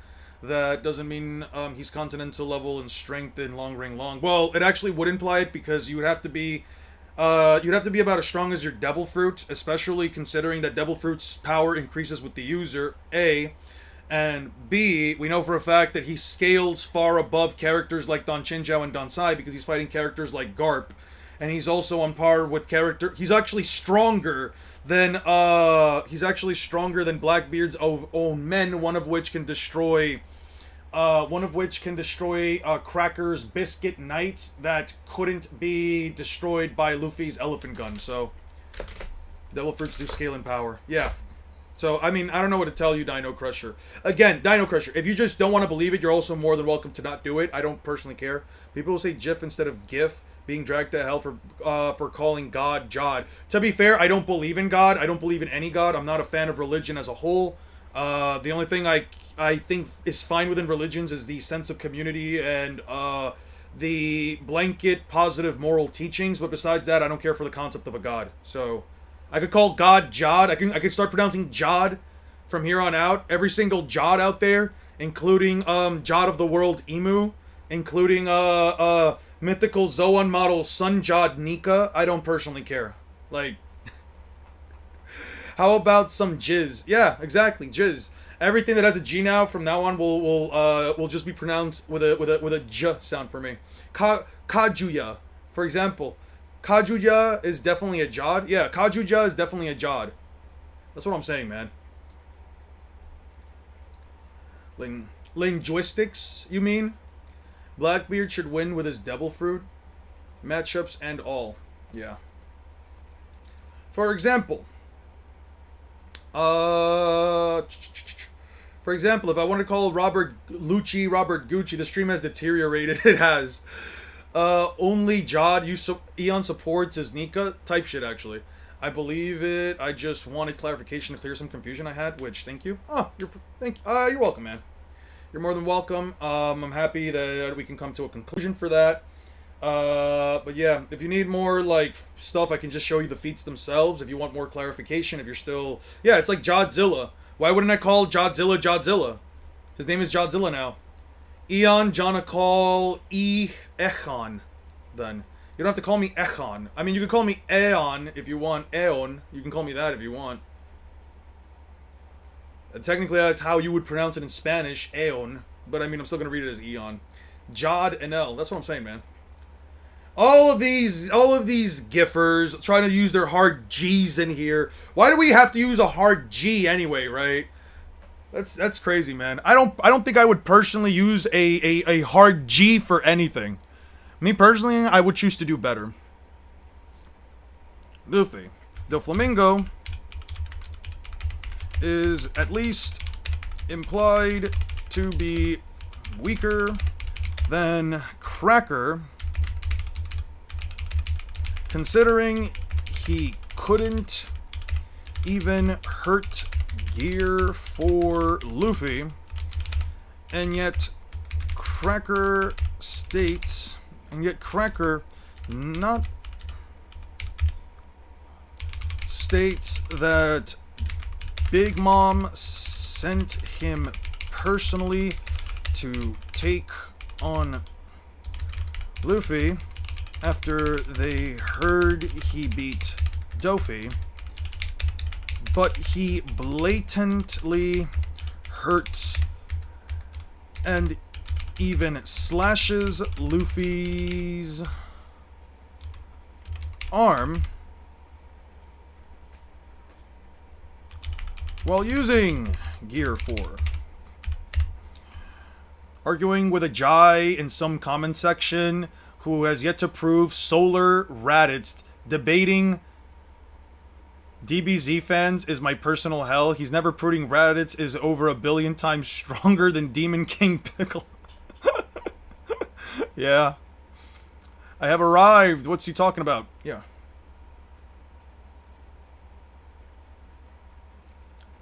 That doesn't mean he's continental level in strength in long ring long. Well, it actually would imply it because you would have to be... you'd have to be about as strong as your Devil Fruit, especially considering that Devil Fruit's power increases with the user, A. And B, we know for a fact that he scales far above characters like Don Chinjiao and Don Sai because he's fighting characters like Garp. And he's also on par with he's actually stronger than, Blackbeard's own men, one of which can destroy Cracker's Biscuit Knights that couldn't be destroyed by Luffy's Elephant Gun. So, Devil Fruits do scale in power. Yeah. So, I mean, I don't know what to tell you, Dino Crusher. Again, Dino Crusher, if you just don't want to believe it, you're also more than welcome to not do it. I don't personally care. People will say GIF instead of GIF, being dragged to hell for calling God Jod. To be fair, I don't believe in God. I don't believe in any God. I'm not a fan of religion as a whole. The only thing I think is fine within religions is the sense of community and the blanket positive moral teachings. But besides that, I don't care for the concept of a God. So... I could call God Jod. I could start pronouncing Jod from here on out. Every single Jod out there, including Jod of the World Emu, including mythical Zoan model Sun Jod Nika. I don't personally care. Like, how about some Jizz? Yeah, exactly, Jizz. Everything that has a G now from now on will just be pronounced with a J sound for me. Kajuya, for example. Kajuya is definitely a Jod. Yeah, Kajuya is definitely a Jod. That's what I'm saying, man. Linguistics, you mean? Blackbeard should win with his Devil Fruit. Matchups and all. Yeah. For example. If I want to call Robert Gucci, the stream has deteriorated. It has. Only Jod Eon supports his Nika type shit, actually. I believe it. I just wanted clarification to clear some confusion I had, which, thank you. Oh, you're welcome, man. You're more than welcome. I'm happy that we can come to a conclusion for that. But yeah, if you need more, like, stuff, I can just show you the feats themselves. If you want more clarification, if you're still... Yeah, it's like Jodzilla. Why wouldn't I call Jodzilla? His name is Jodzilla now. Eon, Jonna, call Echon, then. You don't have to call me Echon. I mean, you can call me Eon if you want. Eon. You can call me that if you want. Technically, that's how you would pronounce it in Spanish, Eon. But, I mean, I'm still going to read it as Eon. Jod and L. That's what I'm saying, man. All of these giffers trying to use their hard G's in here. Why do we have to use a hard G anyway, right? That's crazy, man. I don't think I would personally use a hard G for anything. Me personally, I would choose to do better. Luffy. The Flamingo is at least implied to be weaker than Cracker, considering he couldn't even hurt Gear for Luffy, and yet Cracker states, that Big Mom sent him personally to take on Luffy after they heard he beat Doffy, but he blatantly hurts and even slashes Luffy's arm while using Gear 4. Arguing with a Jai in some comment section who has yet to prove Solar Raditz, debating DBZ fans is my personal hell. He's never proving Raditz is over 1 billion times stronger than Demon King Piccolo. Yeah. I have arrived. What's he talking about? Yeah.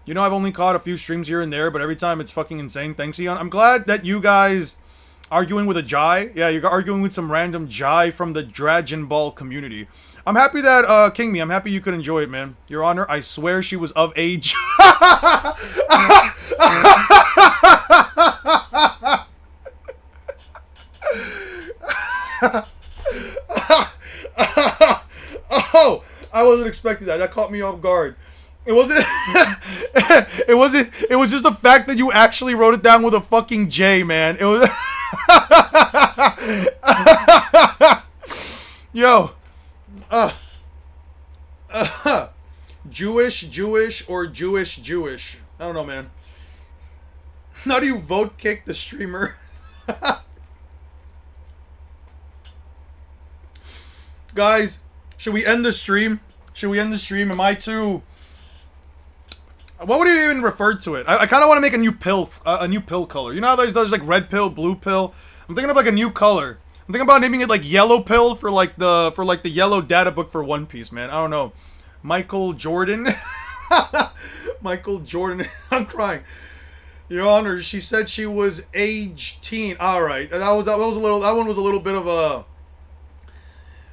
You know, I've only caught a few streams here and there, but every time it's fucking insane. Thanks, Eon. I'm glad that you guys arguing with a Jai. Yeah, you're arguing with some random Jai from the Dragon Ball community. I'm happy that, King Me, I'm happy you could enjoy it, man. Your Honor, I swear she was of age. Oh, I wasn't expecting that. That caught me off guard. It wasn't. It wasn't. It was just the fact that you actually wrote it down with a fucking J, man. It was. Yo. Jewish, or Jewish. I don't know, man. How do you vote kick the streamer? Guys, should we end the stream? Am I too... What would you even refer to it? I kind of want to make a new pill color. You know how there's like red pill, blue pill? I'm thinking of like a new color. I'm thinking about naming it like yellow pill for like the yellow data book for One Piece, man. I don't know. Michael Jordan. Michael Jordan. I'm crying. Your Honor, she said she was age teen. All right, that one was a little bit of a.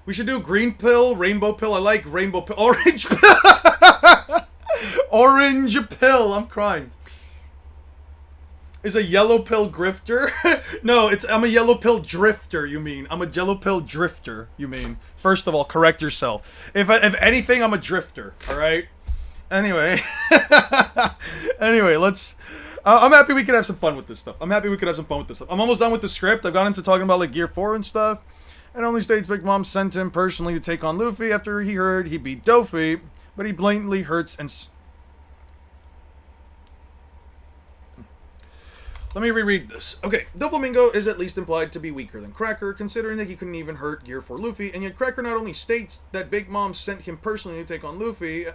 We should do green pill, rainbow pill. I like rainbow pill, orange pill. Orange pill. I'm crying. Is a yellow pill grifter? No, I'm a yellow pill drifter, you mean. I'm a yellow pill drifter, you mean. First of all, correct yourself. If anything, I'm a drifter, alright? Anyway. Anyway, let's... I'm happy we could have some fun with this stuff. I'm almost done with the script. I've gone into talking about, like, Gear 4 and stuff. It only states Big Mom sent him personally to take on Luffy after he heard he beat Doffy, but he blatantly hurts and... Let me reread this. Okay, Doflamingo is at least implied to be weaker than Cracker, considering that he couldn't even hurt Gear 4 Luffy, and yet Cracker not only states that Big Mom sent him personally to take on Luffy,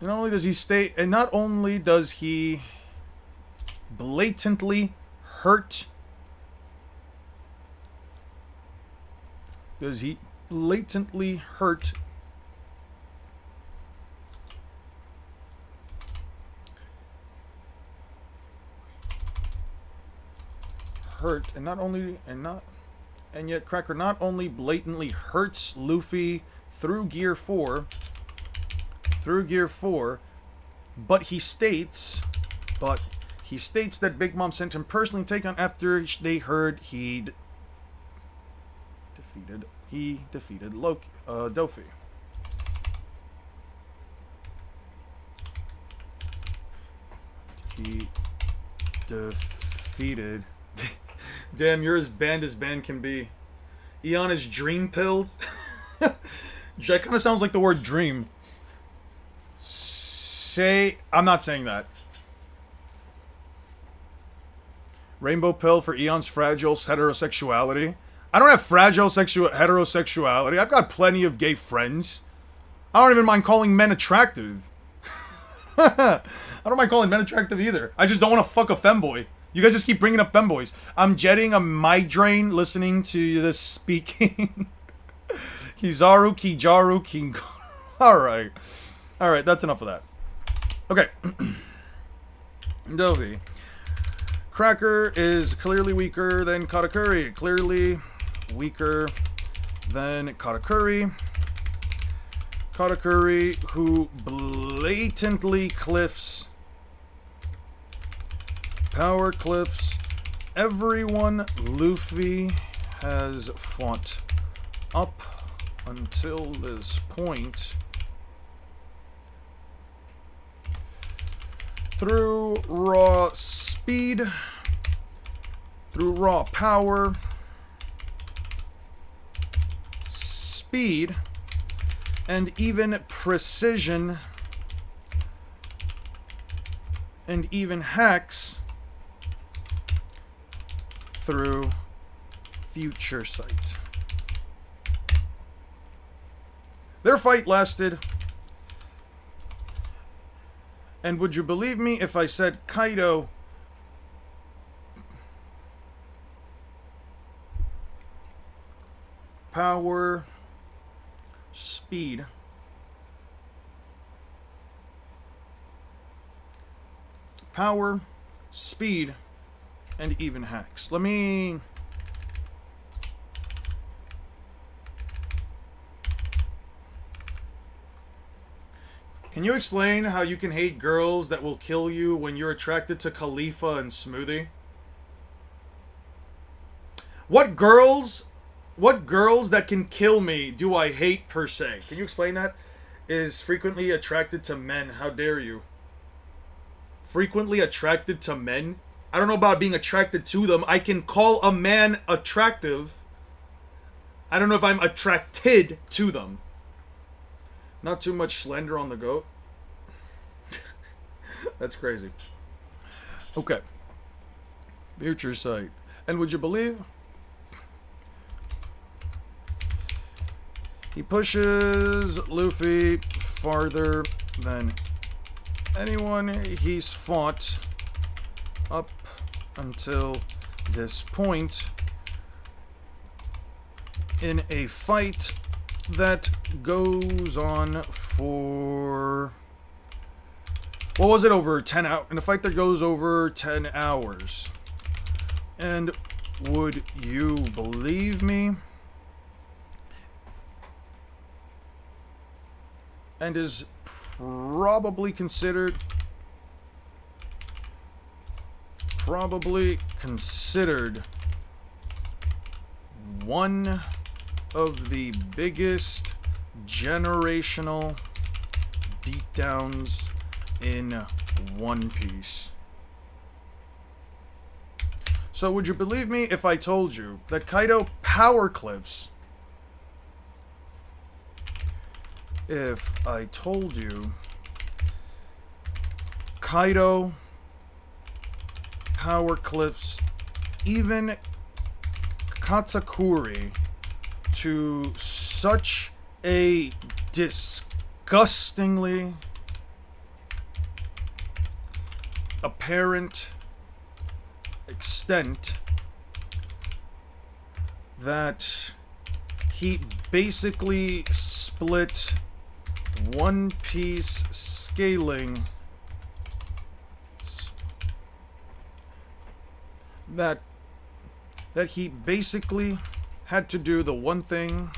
not only does he blatantly hurt... and yet Cracker not only blatantly hurts Luffy through Gear 4, but he states that Big Mom sent him personally to take on after they heard he defeated Doffy. He defeated... Damn, you're as banned as banned can be. Eon is dream pilled. That kind of sounds like the word dream. I'm not saying that. Rainbow pill for Eon's fragile heterosexuality. I don't have fragile heterosexuality. I've got plenty of gay friends. I don't even mind calling men attractive. I don't mind calling men attractive either. I just don't want to fuck a femboy. You guys just keep bringing up femboys. I'm jetting a migraine listening to this speaking. Kizaru, Kijaru, King. Alright. Alright, that's enough of that. Okay. Dovi. Cracker is clearly weaker than Katakuri. Clearly weaker than Katakuri. Katakuri, who blatantly cliffs Power cliffs. Everyone Luffy has fought up until this point through raw speed, through raw power, speed, and even precision, and even hacks through future sight. Their fight lasted, and would you believe me if I said Kaido power, speed, power, speed, and even hacks. Let me... Can you explain how you can hate girls that will kill you when you're attracted to Khalifa and Smoothie? What girls that can kill me do I hate per se? Can you explain that? Is frequently attracted to men. How dare you? Frequently attracted to men? I don't know about being attracted to them. I can call a man attractive. I don't know if I'm attracted to them. Not too much slender on the goat. That's crazy. Okay. Future sight. And would you believe? He pushes Luffy farther than anyone he's fought up until this point in a fight that goes on for... What was it? Over 10 hours? In a fight that goes over 10 hours. And would you believe me? And is probably considered one of the biggest generational beatdowns in One Piece. So would you believe me if I told you that Kaido power cliffs? If I told you Kaido power cliffs even Katakuri to such a disgustingly apparent extent that he basically split One Piece scaling, that he basically had to do the one thing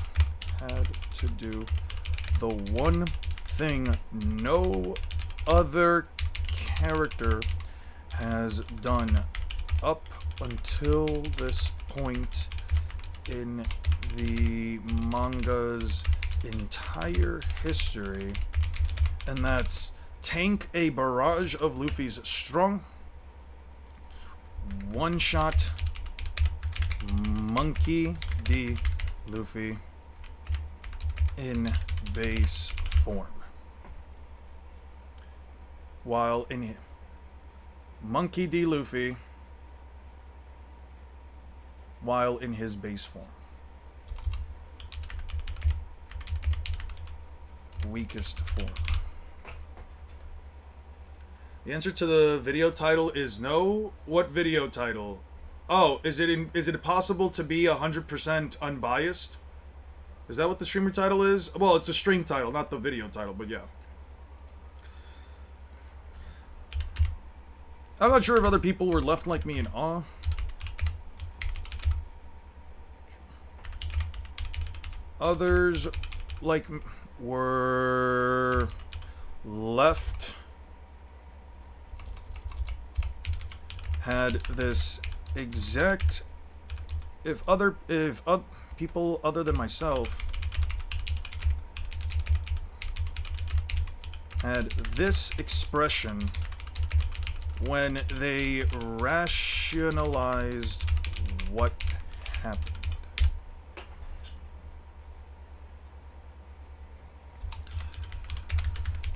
no other character has done up until this point in the manga's entire history, and that's tank a barrage of Luffy's strong, one-shot Monkey D. Luffy in base form. While in Monkey D. Luffy, while in his base form. Weakest form. The answer to the video title is no. What video title? Oh, is it possible to be 100% unbiased? Is that what the streamer title is? Well, it's a stream title, not the video title, but yeah. I'm not sure if other people were left like me in awe. Others, like, were left had this exact... If people other than myself had this expression when they rationalized what happened.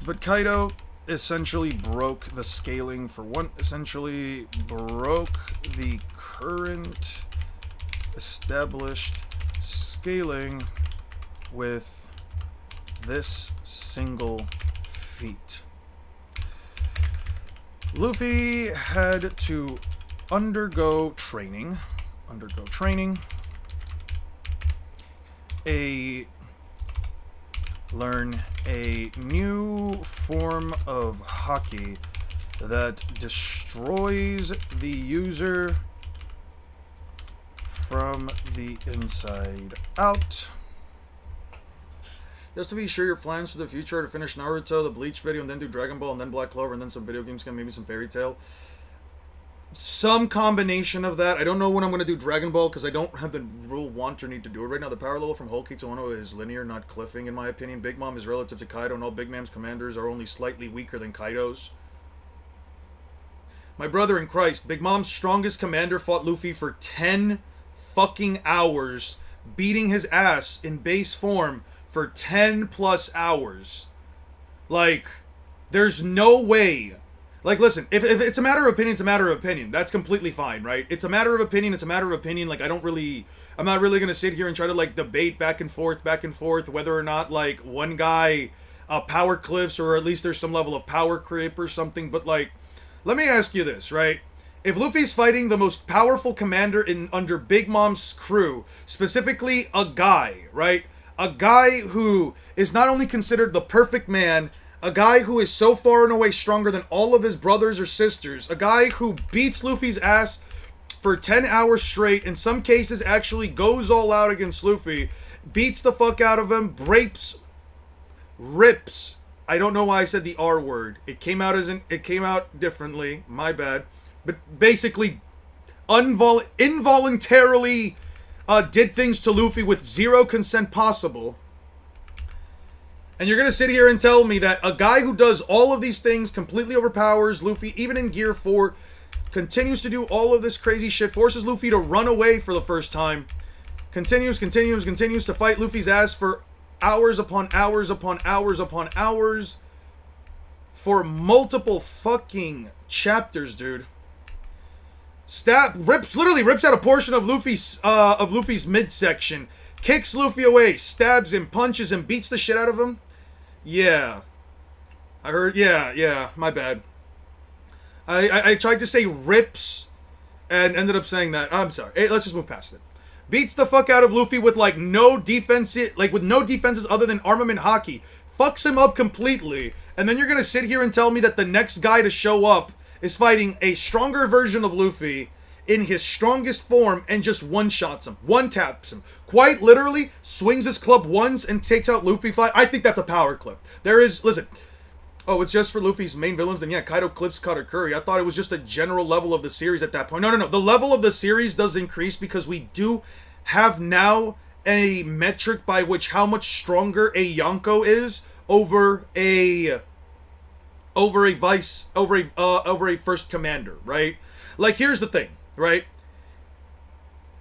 But Kaido essentially broke the scaling for one, essentially broke the current established scaling with this single feat. Luffy had to undergo training, learn a new form of haki that destroys the user from the inside out. Just to be sure, your plans for the future are to finish Naruto, the Bleach video, and then do Dragon Ball, and then Black Clover, and then some video games, maybe some Fairy Tail. Some combination of that. I don't know when I'm going to do Dragon Ball, because I don't have the real want or need to do it right now. The power level from Whole Cake to Ono is linear, not cliffing, in my opinion. Big Mom is relative to Kaido, and all Big Mom's commanders are only slightly weaker than Kaido's. My brother in Christ, Big Mom's strongest commander fought Luffy for 10 fucking hours, beating his ass in base form for 10 plus hours. Like, there's no way. Like, listen, if it's a matter of opinion, it's a matter of opinion. That's completely fine, right? It's a matter of opinion, it's a matter of opinion. Like, I'm not really going to sit here and try to, like, debate back and forth, whether or not, like, one guy power cliffs, or at least there's some level of power creep or something. But, like, let me ask you this, right? If Luffy's fighting the most powerful commander under Big Mom's crew, specifically a guy, right? A guy who is not only considered the perfect man, a guy who is so far and away stronger than all of his brothers or sisters, a guy who beats Luffy's ass for 10 hours straight, in some cases actually goes all out against Luffy, beats the fuck out of him, rips. I don't know why I said the R word. It came out differently, my bad. But basically, involuntarily did things to Luffy with zero consent possible. And you're going to sit here and tell me that a guy who does all of these things completely overpowers Luffy, even in Gear 4, continues to do all of this crazy shit, forces Luffy to run away for the first time, continues to fight Luffy's ass for hours upon hours upon hours upon hours, for multiple fucking chapters, dude. Literally rips out a portion of Luffy's midsection, kicks Luffy away, stabs him, punches him, beats the shit out of him. Yeah. I heard, yeah, my bad. I tried to say rips and ended up saying that. I'm sorry. Hey, let's just move past it. Beats the fuck out of Luffy with no defenses other than armament haki. Fucks him up completely. And then you're gonna sit here and tell me that the next guy to show up is fighting a stronger version of Luffy in his strongest form and just one-shots him, one-taps him. Quite literally swings his club once and takes out Luffy. I think that's a power clip. Listen, oh, it's just for Luffy's main villains? Then yeah, Kaido clips Katakuri. I thought it was just a general level of the series at that point. No. The level of the series does increase because we do have now a metric by which how much stronger a Yonko is over a first commander, right? Like, here's the thing, right?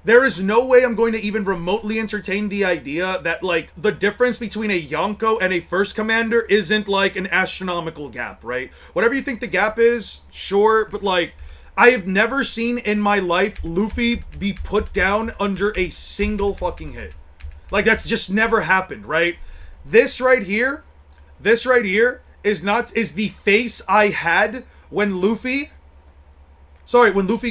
There is no way I'm going to even remotely entertain the idea that, the difference between a Yonko and a first commander isn't, an astronomical gap, right? Whatever you think the gap is, sure, but, I have never seen in my life Luffy be put down under a single fucking hit. That's just never happened, right? This right here is the face I had when Luffy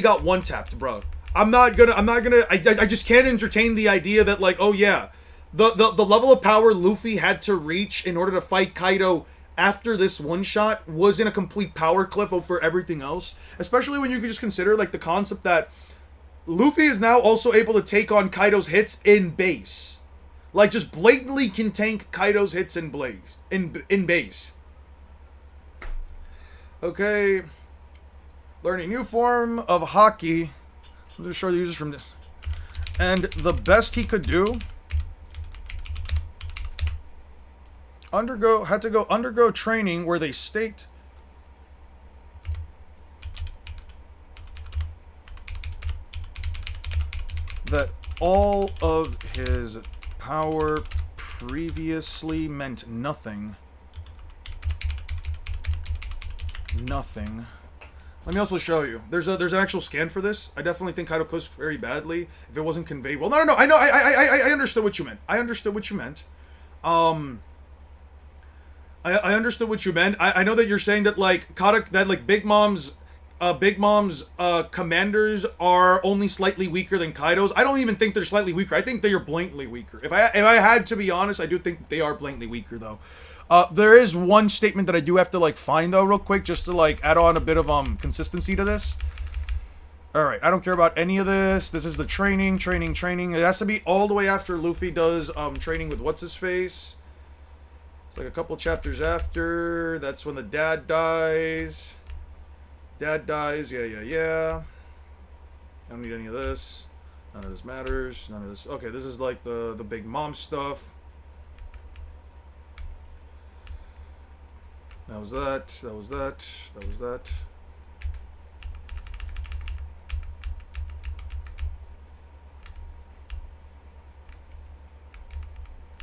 got one-tapped, bro. I just can't entertain the idea that, oh yeah, the level of power Luffy had to reach in order to fight Kaido after this one-shot was in a complete power cliff over everything else. Especially when you could just consider, the concept that Luffy is now also able to take on Kaido's hits in base. Just blatantly can tank Kaido's hits in base. Okay. Learn a new form of hockey. I'm just show the users from this. And the best he could do, had to go undergo training where they state that all of his power previously meant nothing. Nothing. Let me also show you. There's an actual scan for this. I definitely think Kaido clips very badly if it wasn't conveyed well. No. I know. I understood what you meant. I understood what you meant. I understood what you meant. I know that you're saying that like Big Mom's commanders are only slightly weaker than Kaido's. I don't even think they're slightly weaker. I think they are blatantly weaker. If I had to be honest, I do think they are blatantly weaker though. There is one statement that I do have to like find though real quick just to like add on a bit of consistency to this. Alright, I don't care about any of this. This is the training. It has to be all the way after Luffy does training with what's-his-face. It's like a couple chapters after. That's when the dad dies. Yeah. I don't need any of this. None of this matters. None of this. Okay, this is like the Big Mom stuff. That was that.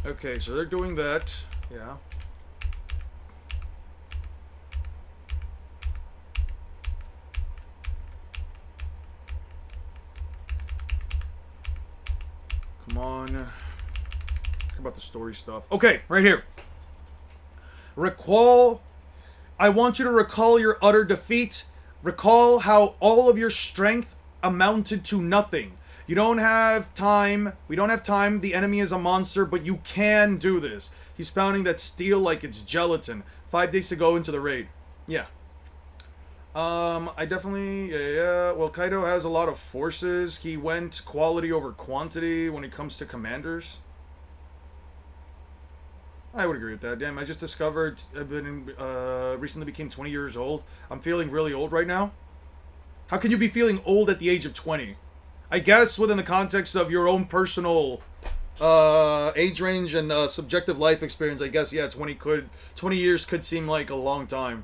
Okay, so they're doing that. Yeah. Come on. Talk about the story stuff. Okay, right here. I want you to recall your utter defeat. Recall how all of your strength amounted to nothing. You don't have time. We don't have time. The enemy is a monster, but you can do this. He's pounding that steel like it's gelatin. 5 days to go into the raid. Yeah. I definitely... Yeah. Well, Kaido has a lot of forces. He went quality over quantity when it comes to commanders. I would agree with that. Damn, I just discovered recently became 20 years old. I'm feeling really old right now. How can you be feeling old at the age of 20? I guess within the context of your own personal age range and subjective life experience, I guess, yeah, 20 years could seem like a long time.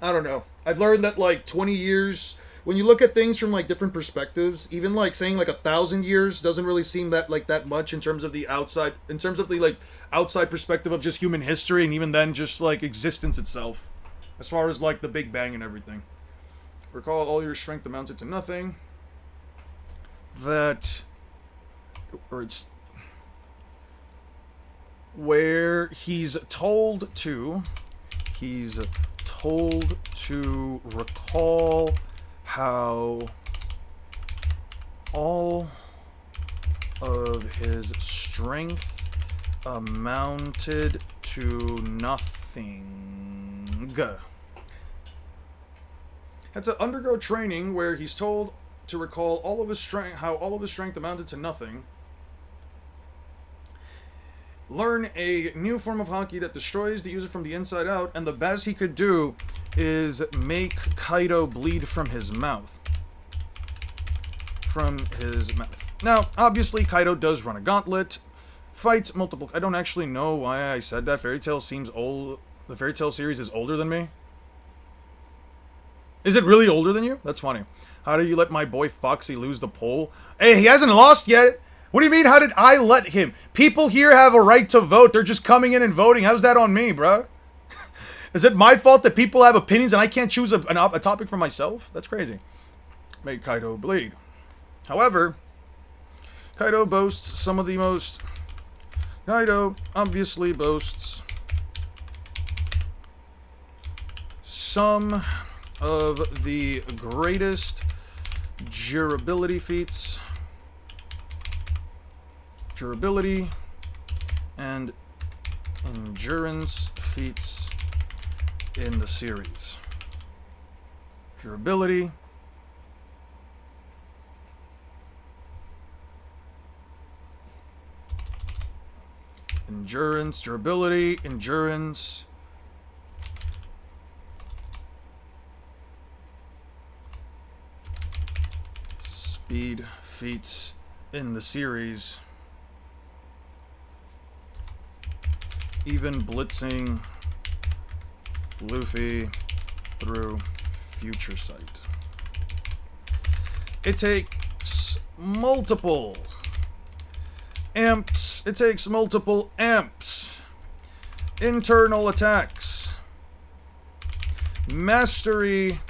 I don't know. I've learned that, like, 20 years, when you look at things from, like, different perspectives, even, like, saying, like, 1,000 years doesn't really seem that much in terms of the outside, outside perspective of just human history, and even then, just, like, existence itself. As far as, like, the Big Bang and everything. Recall all your strength amounted to nothing. It's where he's told to recall how all of his strength amounted to nothing. Had to undergo training where he's told to recall all of his strength, how all of his strength amounted to nothing. Learn a new form of haki that destroys the user from the inside out, and the best he could do is make Kaido bleed from his mouth. Now, obviously, Kaido does run a gauntlet, fights multiple... I don't actually know why I said that. Fairy Tail seems old. The Fairy Tail series is older than me. Is it really older than you? That's funny. How do you let my boy Foxy lose the poll? Hey, he hasn't lost yet. What do you mean, how did I let him? People here have a right to vote. They're just coming in and voting. How's that on me, bruh? Is it my fault that people have opinions and I can't choose a topic for myself? That's crazy. Make Kaido bleed. However, Kaido boasts some of the most... Kaido obviously boasts some of the greatest durability feats. Durability and endurance feats in the series. Durability. Endurance, durability, endurance. speed feats in the series, even blitzing Luffy through Future Sight. It takes multiple amps. It takes multiple amps. Internal attacks. Mastery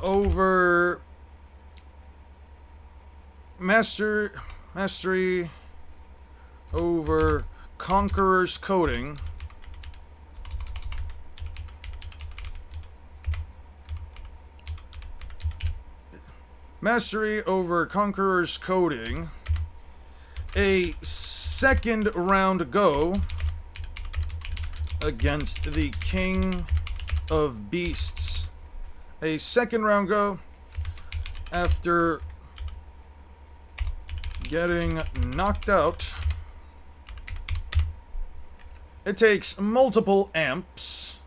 over mastery over Conqueror's Coding. Mastery over Conqueror's Coding. A second round go against the King of Beasts. A second round go after getting knocked out. It takes multiple amps.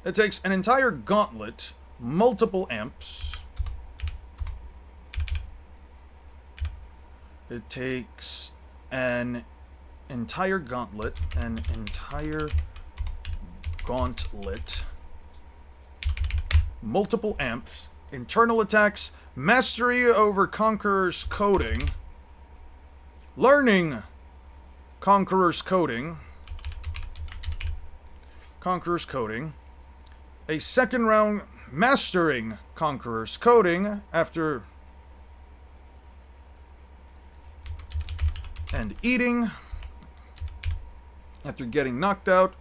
It takes an entire gauntlet, multiple amps. It takes an entire gauntlet, multiple amps, internal attacks, mastery over Conqueror's Coding, learning Conqueror's Coding, a second round mastering Conqueror's Coding after and eating after getting knocked out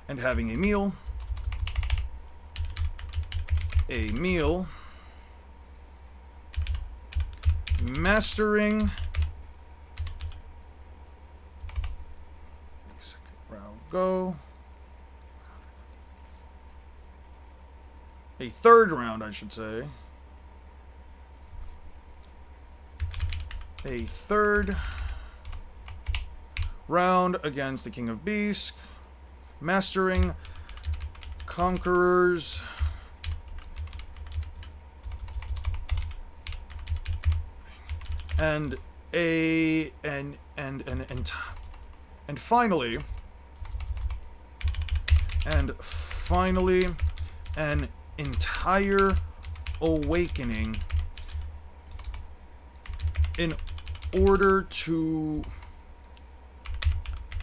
and having a meal. Mastering second round go. A third round, I should say. A third round against the King of Beasts, mastering Conquerors, and finally an entire awakening in order to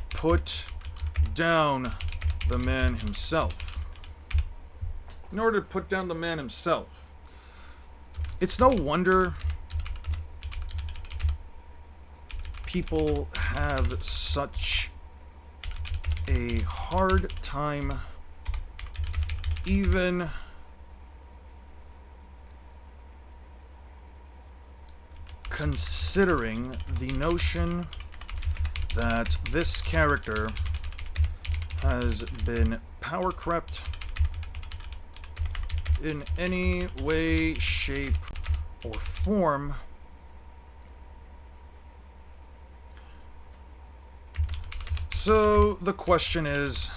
put down the man himself. It's no wonder people have such a hard time even considering the notion that this character has been power crept in any way, shape, or form. So the question is,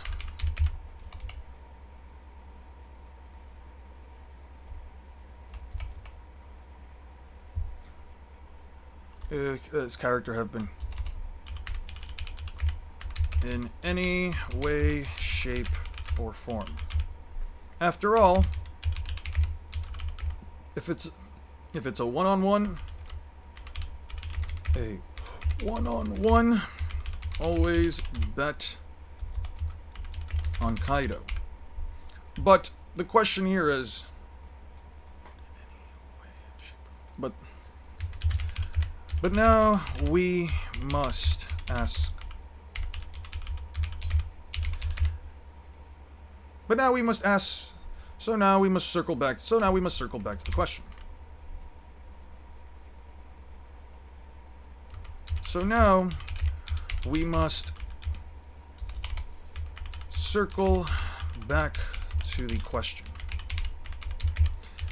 this character have been in any way, shape, or form? After all, if it's a one-on-one, always bet on Kaido. But the question here is, but now we must ask. So now we must circle back to the question. So now we must circle back to the question.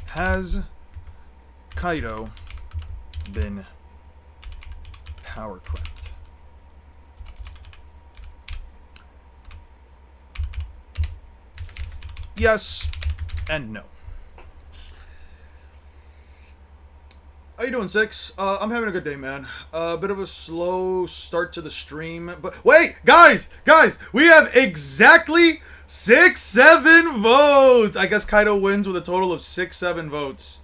Has Kaido been power crept? Yes and no. How you doing, Six? I'm having a good day, man. A bit of a slow start to the stream, but wait, guys, we have exactly 6-7 votes. I guess Kaido wins with a total of 6-7 votes.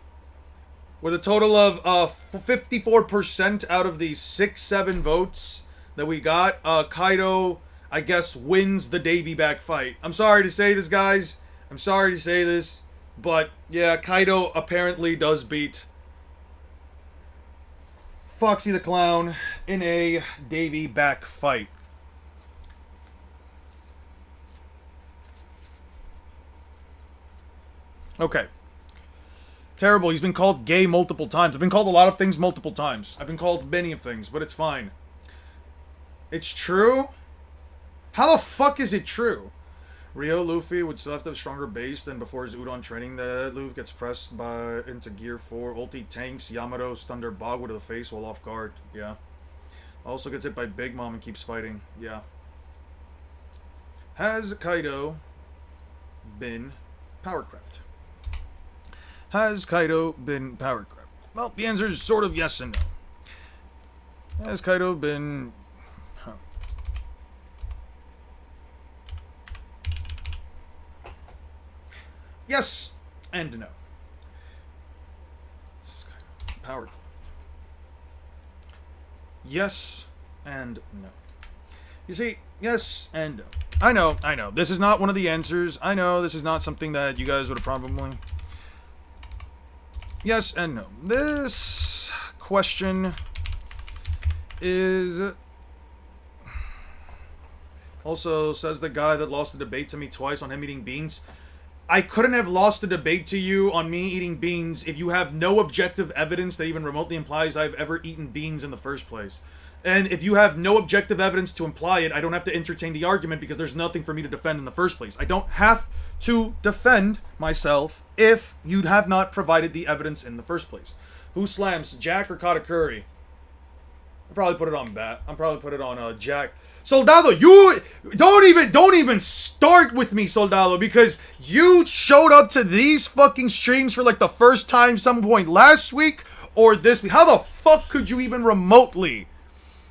With a total of 54% out of the 6-7 votes that we got, Kaido, I guess, wins the Davy back fight. I'm sorry to say this, guys. I'm sorry to say this, but yeah, Kaido apparently does beat Foxy the Clown in a Davy back fight. Okay. Terrible. He's been called gay multiple times. I've been called a lot of things multiple times. I've been called many of things, but it's fine. It's true? How the fuck is it true? Rio Luffy would still have to have stronger base than before his Udon training. That Luffy gets pressed into Gear 4. Ulti tanks Yamato's Thunder Bogwood to the face while off guard. Yeah. Also gets hit by Big Mom and keeps fighting. Yeah. Has Kaido been power crept? Has Kaido been power crept? Well, the answer is sort of yes and no. Has Kaido been... Huh. Yes and no. Power crept. Yes and no. You see, yes and no. I know. This is not one of the answers. I know this is not something that you guys would have probably... Yes and no. This question is... Also, says the guy that lost the debate to me twice on him eating beans. I couldn't have lost the debate to you on me eating beans if you have no objective evidence that even remotely implies I've ever eaten beans in the first place. And if you have no objective evidence to imply it, I don't have to entertain the argument because there's nothing for me to defend in the first place. I don't have to defend myself if you have not provided the evidence in the first place. Who slams, Jack or Katakuri? I'll probably put it on I'm probably put it on Jack. Soldado, you don't even start with me, Soldado, because you showed up to these fucking streams for like the first time some point last week or this week. How the fuck could you even remotely?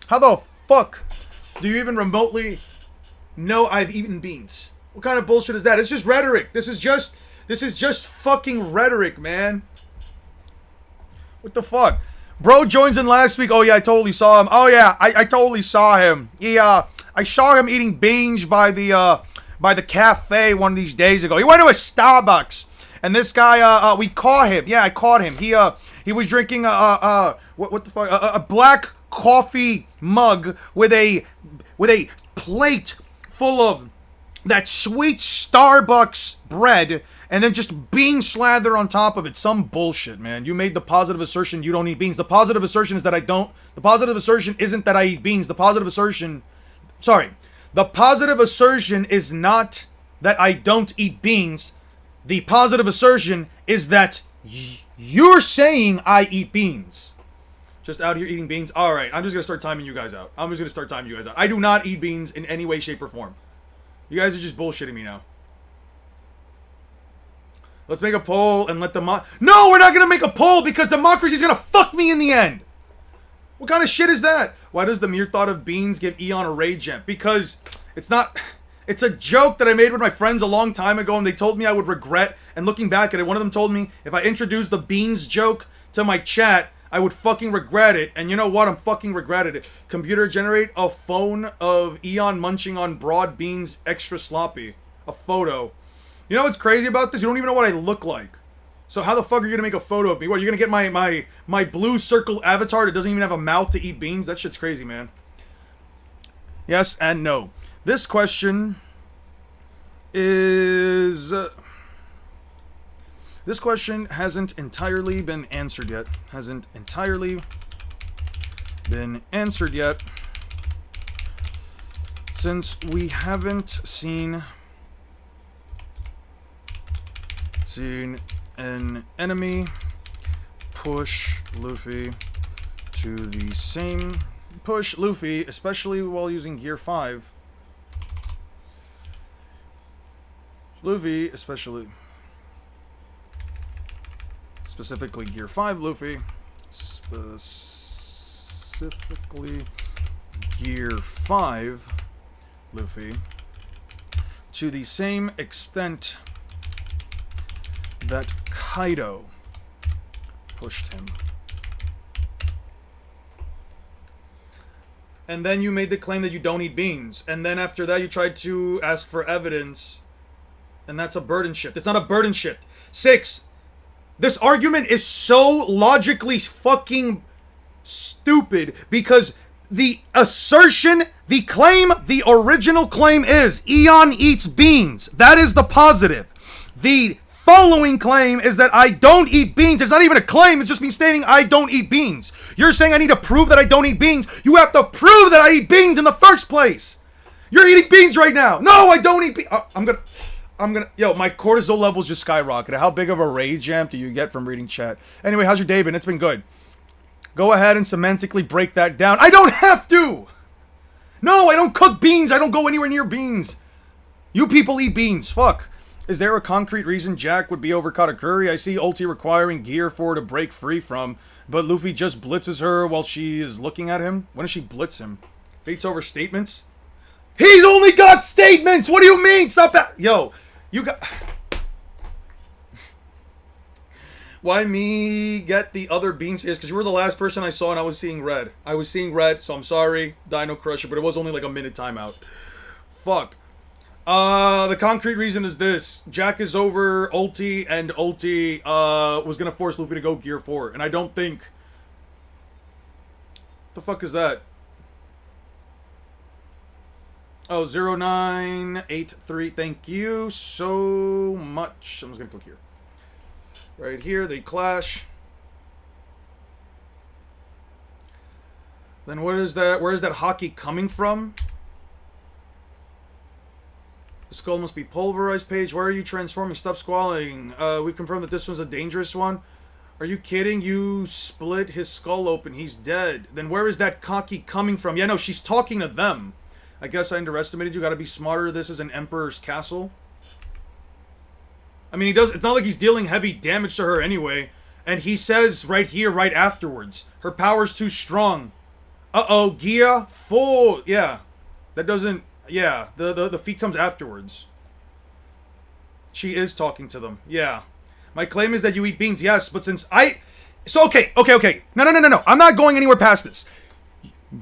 How the fuck do you even remotely know I've eaten beans? What kind of bullshit is that? It's just rhetoric. This is just fucking rhetoric, man. What the fuck? Bro joins in last week. Oh yeah, I totally saw him. Oh yeah, I totally saw him. I saw him eating beans by the cafe one of these days ago. He went to a Starbucks, and this guy, we caught him. Yeah, I caught him. He was drinking what the fuck? A black coffee mug with a plate full of that sweet Starbucks bread, and then just bean slather on top of it. Some bullshit, man. You made the positive assertion you don't eat beans. The positive assertion is that I don't. The positive assertion isn't that I eat beans. The positive assertion... Sorry. The positive assertion is not that I don't eat beans. The positive assertion is that you're saying I eat beans. Just out here eating beans. Alright, I'm just gonna start timing you guys out. I do not eat beans in any way, shape, or form. You guys are just bullshitting me now. Let's make a poll and let the No, we're not gonna make a poll because democracy's gonna fuck me in the end. What kind of shit is that? Why does the mere thought of beans give Eon a rage jump? Because it's not... It's a joke that I made with my friends a long time ago, and they told me I would regret. And looking back at it, one of them told me if I introduced the beans joke to my chat, I would fucking regret it. And you know what? I'm fucking regretted it. Computer generate a phone of Eon munching on broad beans extra sloppy. A photo. You know what's crazy about this? You don't even know what I look like. So how the fuck are you gonna make a photo of me? What, you're gonna get my blue circle avatar that doesn't even have a mouth to eat beans? That shit's crazy, man. Yes and no. This question is... this question hasn't entirely been answered yet. Since we haven't seen an enemy push Luffy to the same... Push Luffy, especially while using Gear 5. Luffy, specifically Gear 5 Luffy, specifically Gear 5 Luffy, to the same extent that Kaido pushed him. And then you made the claim that you don't eat beans. And then after that you tried to ask for evidence. And that's a burden shift. It's not a burden shift. 6. This argument is so logically fucking stupid because the assertion, the claim, the original claim is Eon eats beans. That is the positive. The following claim is that I don't eat beans. It's not even a claim. It's just me stating I don't eat beans. You're saying I need to prove that I don't eat beans. You have to prove that I eat beans in the first place. You're eating beans right now. No, I don't eat beans. I'm gonna, yo, my cortisol levels just skyrocketed. How big of a rage jam do you get from reading chat? Anyway, how's your day been? It's been good. Go ahead and semantically break that down. I don't have to. No, I don't cook beans. I don't go anywhere near beans. You people eat beans. Fuck. Is there a concrete reason Jack would be over Katakuri? I see ulti requiring Gear 4 to break free from, but Luffy just blitzes her while she is looking at him. When does she blitz him? Fates over statements? He's only got statements! What do you mean? Stop that! Yo, you got... Why me get the other beans is because you were the last person I saw and I was seeing red. I was seeing red, so I'm sorry, Dino Crusher, but it was only like a minute timeout. Fuck. The concrete reason is this. Jack is over ulti, and ulti, was gonna force Luffy to go Gear 4, and I don't think... What the fuck is that? Oh, 0983, thank you so much. I'm just gonna click here. Right here, they clash. Then what is that? Where is that hockey coming from? The skull must be pulverized, Paige. Why are you transforming? Stop squalling. We've confirmed that this one's a dangerous one. Are you kidding? You split his skull open. He's dead. Then where is that hockey coming from? Yeah, no, she's talking to them. I guess I underestimated you. Gotta be smarter. This is an Emperor's castle. I mean, he does. It's not like he's dealing heavy damage to her anyway. And he says right here, right afterwards, her power's too strong. Uh-oh, Gia 4. Yeah. That doesn't... Yeah, the feat comes afterwards. She is talking to them. Yeah. My claim is that you eat beans. Yes, but since I... So, okay. No. I'm not going anywhere past this.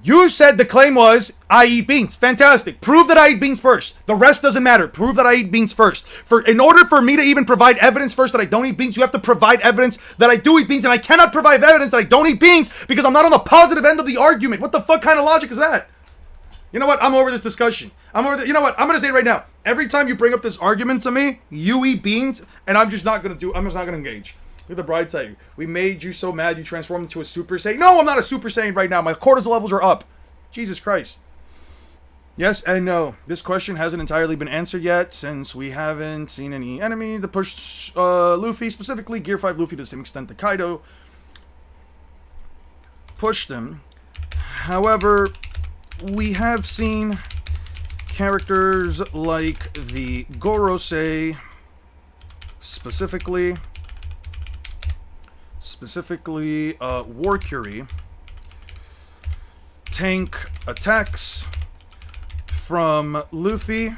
You said the claim was, I eat beans. Fantastic. Prove that I eat beans first. The rest doesn't matter. Prove that I eat beans first. In order for me to even provide evidence first that I don't eat beans, you have to provide evidence that I do eat beans, and I cannot provide evidence that I don't eat beans because I'm not on the positive end of the argument. What the fuck kind of logic is that? You know what? I'm over this discussion. You know what? I'm going to say it right now. Every time you bring up this argument to me, you eat beans, and I'm just not going to engage. Look at the bright side. We made you so mad you transformed into a Super Saiyan. No, I'm not a Super Saiyan right now. My cortisol levels are up. Jesus Christ. Yes and no. This question hasn't entirely been answered yet since we haven't seen any enemy that pushed Luffy, specifically Gear 5 Luffy to the same extent that Kaido pushed him. However, we have seen characters like the Gorosei, specifically Warcury, tank attacks from Luffy,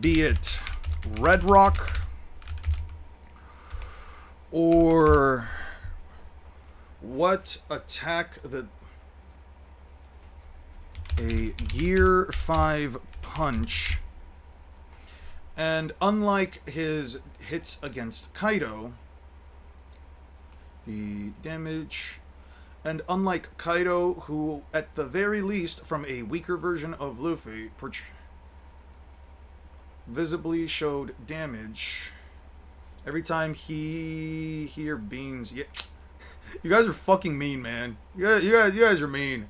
be it Red Rock or what attack that a Gear 5 punch, and unlike his hits against Kaido, the damage, and unlike Kaido, who at the very least from a weaker version of Luffy visibly showed damage every time he hear beans. Yeah, you guys are fucking mean, man. You guys are mean.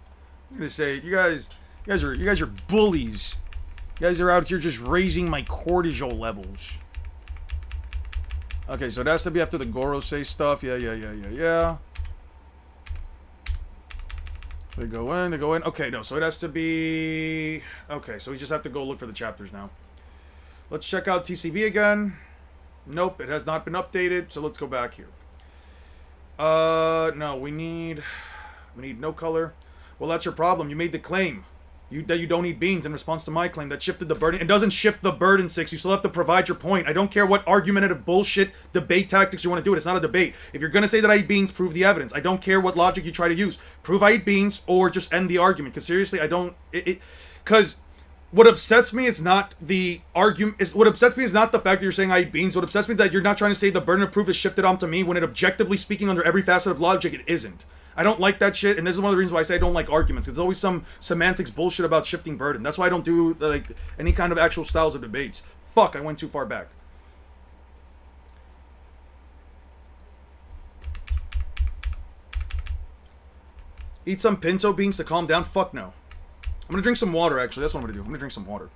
I'm gonna say you guys are bullies. You guys are out here just raising my cortisol levels. Okay, so it has to be after the Gorosei stuff. Yeah. They go in. Okay, no, so it has to be... Okay, so we just have to go look for the chapters now. Let's check out TCB again. Nope, it has not been updated, so let's go back here. No, we need no color. Well, that's your problem. You made the claim. That you don't eat beans in response to my claim. That shifted the burden. It doesn't shift the burden, Six. You still have to provide your point. I don't care what argumentative bullshit debate tactics you want to do. It's not a debate. If you're going to say that I eat beans, prove the evidence. I don't care what logic you try to use. Prove I eat beans or just end the argument. Because seriously, I don't... Because what upsets me is not the argument... What upsets me is not the fact that you're saying I eat beans. What upsets me is that you're not trying to say the burden of proof is shifted onto me when it, objectively speaking, under every facet of logic, it isn't. I don't like that shit, and this is one of the reasons why I say I don't like arguments. There's always some semantics bullshit about shifting burden. That's why I don't do like any kind of actual styles of debates. Fuck, I went too far back. Eat some pinto beans to calm down? Fuck no. I'm gonna drink some water, actually. That's what I'm gonna do. I'm gonna drink some water.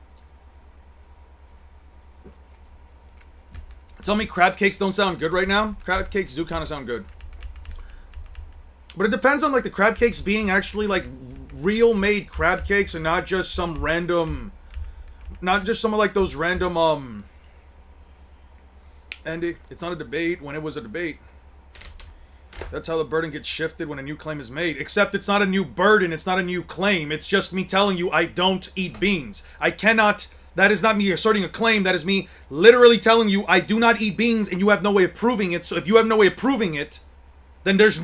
Tell me crab cakes don't sound good right now? Crab cakes do kind of sound good. But it depends on, like, the crab cakes being actually, like, real made crab cakes and not just some random... Not just some of, like, those random, Andy, it's not a debate when it was a debate. That's how the burden gets shifted when a new claim is made. Except it's not a new burden, it's not a new claim. It's just me telling you I don't eat beans. I cannot... That is not me asserting a claim. That is me literally telling you I do not eat beans and you have no way of proving it. So if you have no way of proving it... Then there's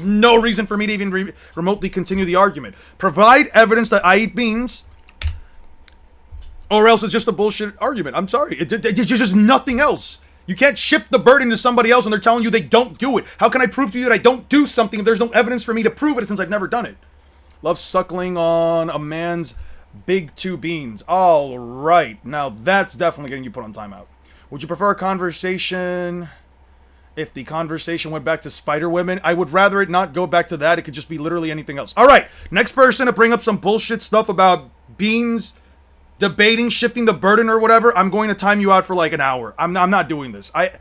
no reason for me to even remotely continue the argument. Provide evidence that I eat beans, or else it's just a bullshit argument. I'm sorry. It's just nothing else. You can't shift the burden to somebody else when they're telling you they don't do it. How can I prove to you that I don't do something if there's no evidence for me to prove it since I've never done it? Love suckling on a man's big two beans. All right. Now that's definitely getting you put on timeout. Would you prefer a conversation... If the conversation went back to Spider Women, I would rather it not go back to that. It could just be literally anything else. All right, next person to bring up some bullshit stuff about beans, debating, shifting the burden or whatever, I'm going to time you out for like an hour. I'm not doing this. I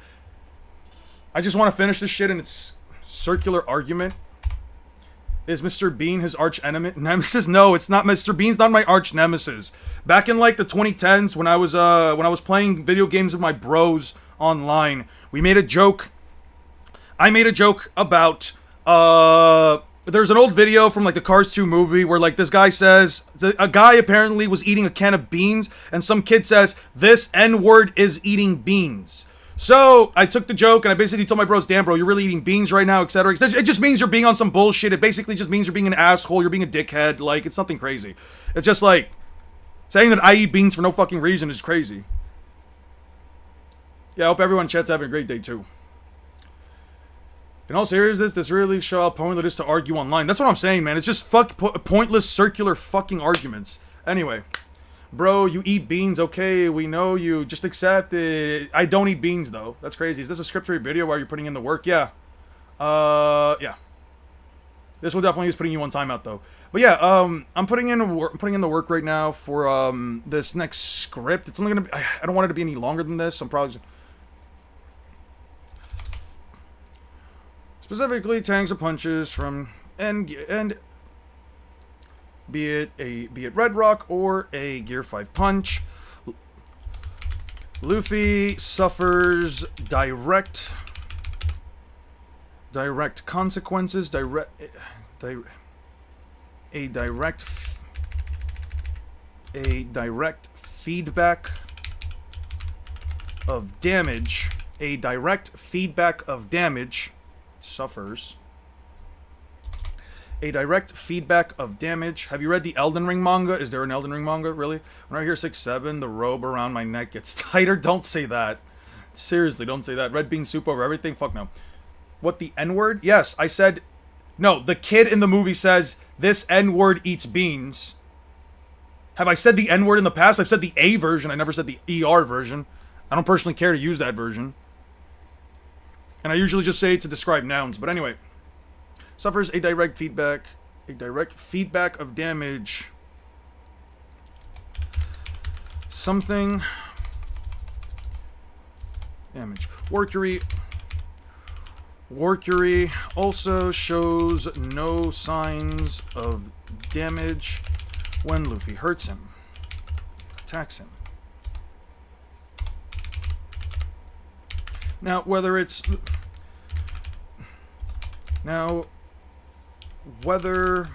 just want to finish this shit in its circular argument. Is Mr. Bean his arch enemy? Nemesis? No, it's not. Mr. Bean's not my arch nemesis. Back in like the 2010s when I was playing video games with my bros online, we made a joke. I made a joke about, there's an old video from, like, the Cars 2 movie where, like, this guy says, a guy apparently was eating a can of beans, and some kid says, this N-word is eating beans. So, I took the joke, and I basically told my bros, damn, bro, you're really eating beans right now, etc. It just means you're being on some bullshit. It basically just means you're being an asshole, you're being a dickhead. Like, it's nothing crazy. It's just, like, saying that I eat beans for no fucking reason is crazy. Yeah, I hope everyone in chat's having a great day, too. In all seriousness, this really shows how pointless it is to argue online. That's what I'm saying, man. It's just pointless circular fucking arguments. Anyway. Bro, you eat beans. Okay, we know you. Just accept it. I don't eat beans, though. That's crazy. Is this a scripted video where you're putting in the work? Yeah. Yeah. This one definitely is putting you on timeout, though. But yeah, I'm putting in the work right now for this next script. It's only gonna be... I don't want it to be any longer than this. I'm probably... Specifically, tangs or punches from and be it Red Rock or a Gear 5 punch. Luffy suffers direct consequences. A direct feedback of damage. A direct feedback of damage. Suffers a direct feedback of damage. Have you read the Elden Ring manga? Is there an Elden Ring manga? Really? When I hear 6-7, the robe around my neck gets tighter. Don't say that. Seriously, don't say that. Red bean soup over everything? Fuck no. What, the N-word? Yes, I said... No, the kid in the movie says, this N-word eats beans. Have I said the N-word in the past? I've said the A version. I never said the ER version. I don't personally care to use that version. And I usually just say it to describe nouns. But anyway. Suffers a direct feedback of damage. Something. Damage. Warcury also shows no signs of damage when Luffy hurts him. Attacks him. Now, whether it's... Now, whether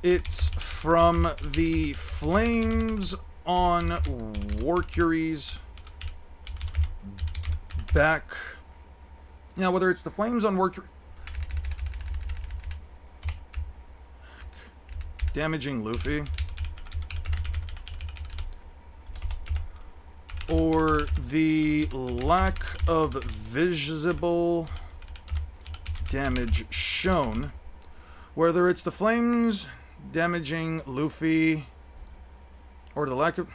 it's from the flames on Warcury's back. Now, whether it's the flames on Warcury damaging Luffy, or the lack of visible damage shown, whether it's the flames damaging Luffy or the lack of...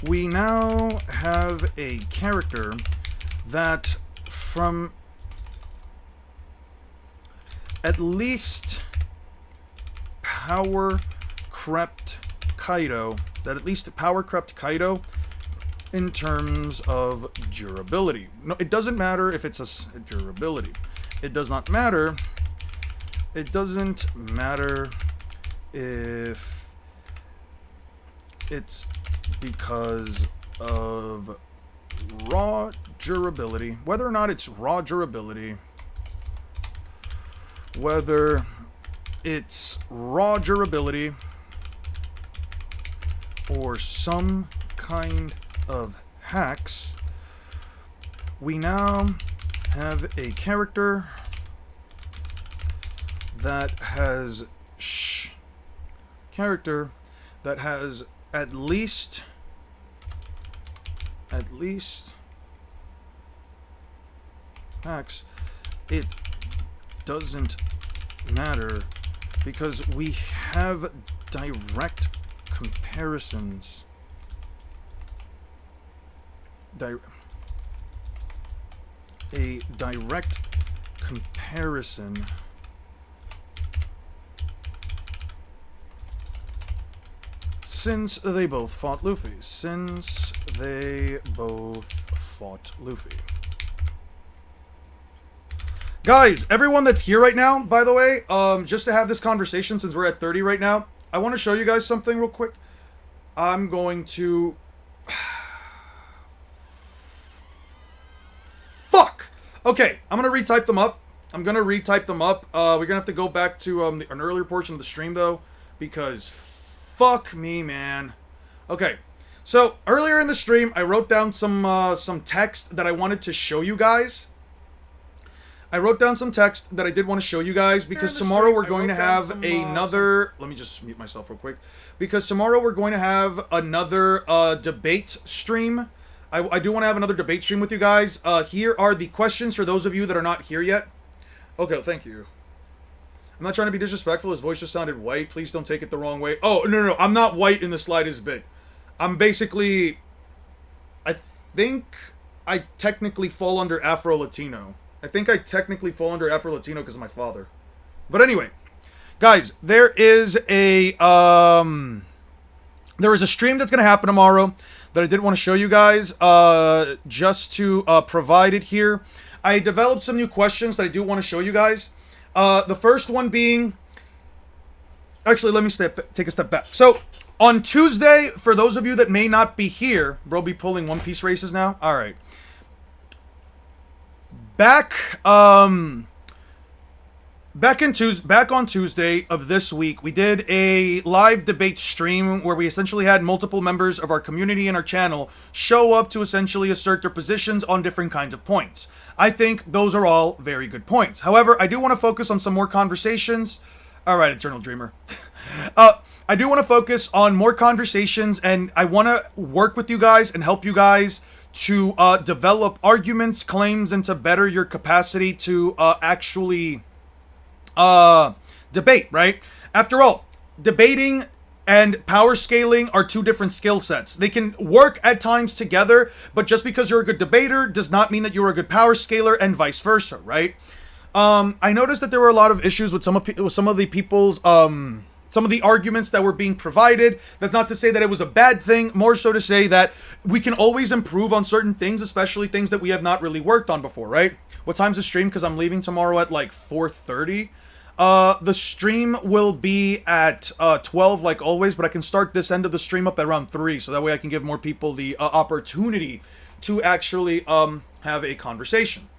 We now have a character that from at least power crept Kaido, in terms of durability. No, it doesn't matter if it's a durability. It does not matter. It doesn't matter if it's because of raw durability. Whether or not it's raw durability. Whether it's raw durability or some kind of hacks, we now have a character that has at least hacks. It doesn't matter because we have direct comparisons. A direct comparison since they both fought Luffy. Guys, everyone that's here right now, by the way, just to have this conversation since we're at 30 right now, I want to show you guys something real quick. I'm going to... Fuck! Okay, I'm going to retype them up. We're going to have to go back to an earlier portion of the stream, though, because fuck me, man. Okay, so earlier in the stream, I wrote down some text that I wanted to show you guys. Because tomorrow we're going to have another... Let me just mute myself real quick. Because tomorrow we're going to have another debate stream. I do want to have another debate stream with you guys. Here are the questions for those of you that are not here yet. Okay, thank you. I'm not trying to be disrespectful. His voice just sounded white. Please don't take it the wrong way. Oh, no. I'm not white in the slightest bit. I'm basically... I think I technically fall under Afro-Latino. Because of my father. But anyway, guys, there is a stream that's going to happen tomorrow that I did want to show you guys, just to provide it here. I developed some new questions that I do want to show you guys. The first one being... Actually, let me take a step back. So, on Tuesday, for those of you that may not be here... Bro, be pulling One Piece races now? Alright. Back on Tuesday of this week, we did a live debate stream where we essentially had multiple members of our community and our channel show up to essentially assert their positions on different kinds of points. I think those are all very good points. However, I do want to focus on some more conversations. Alright, Eternal Dreamer. I do want to focus on more conversations, and I want to work with you guys and help you guys to develop arguments, claims, and to better your capacity to actually debate, right? After all, debating and power scaling are two different skill sets. They can work at times together, but just because you're a good debater does not mean that you're a good power scaler, and vice versa, right? I noticed that there were a lot of issues with some of the people's some of the arguments that were being provided. That's not to say that it was a bad thing, more so to say that we can always improve on certain things, especially things that we have not really worked on before, right? What time's the stream? Because I'm leaving tomorrow at like 4:30. The stream will be at 12 like always, but I can start this end of the stream up at around 3, so that way I can give more people the opportunity to actually have a conversation.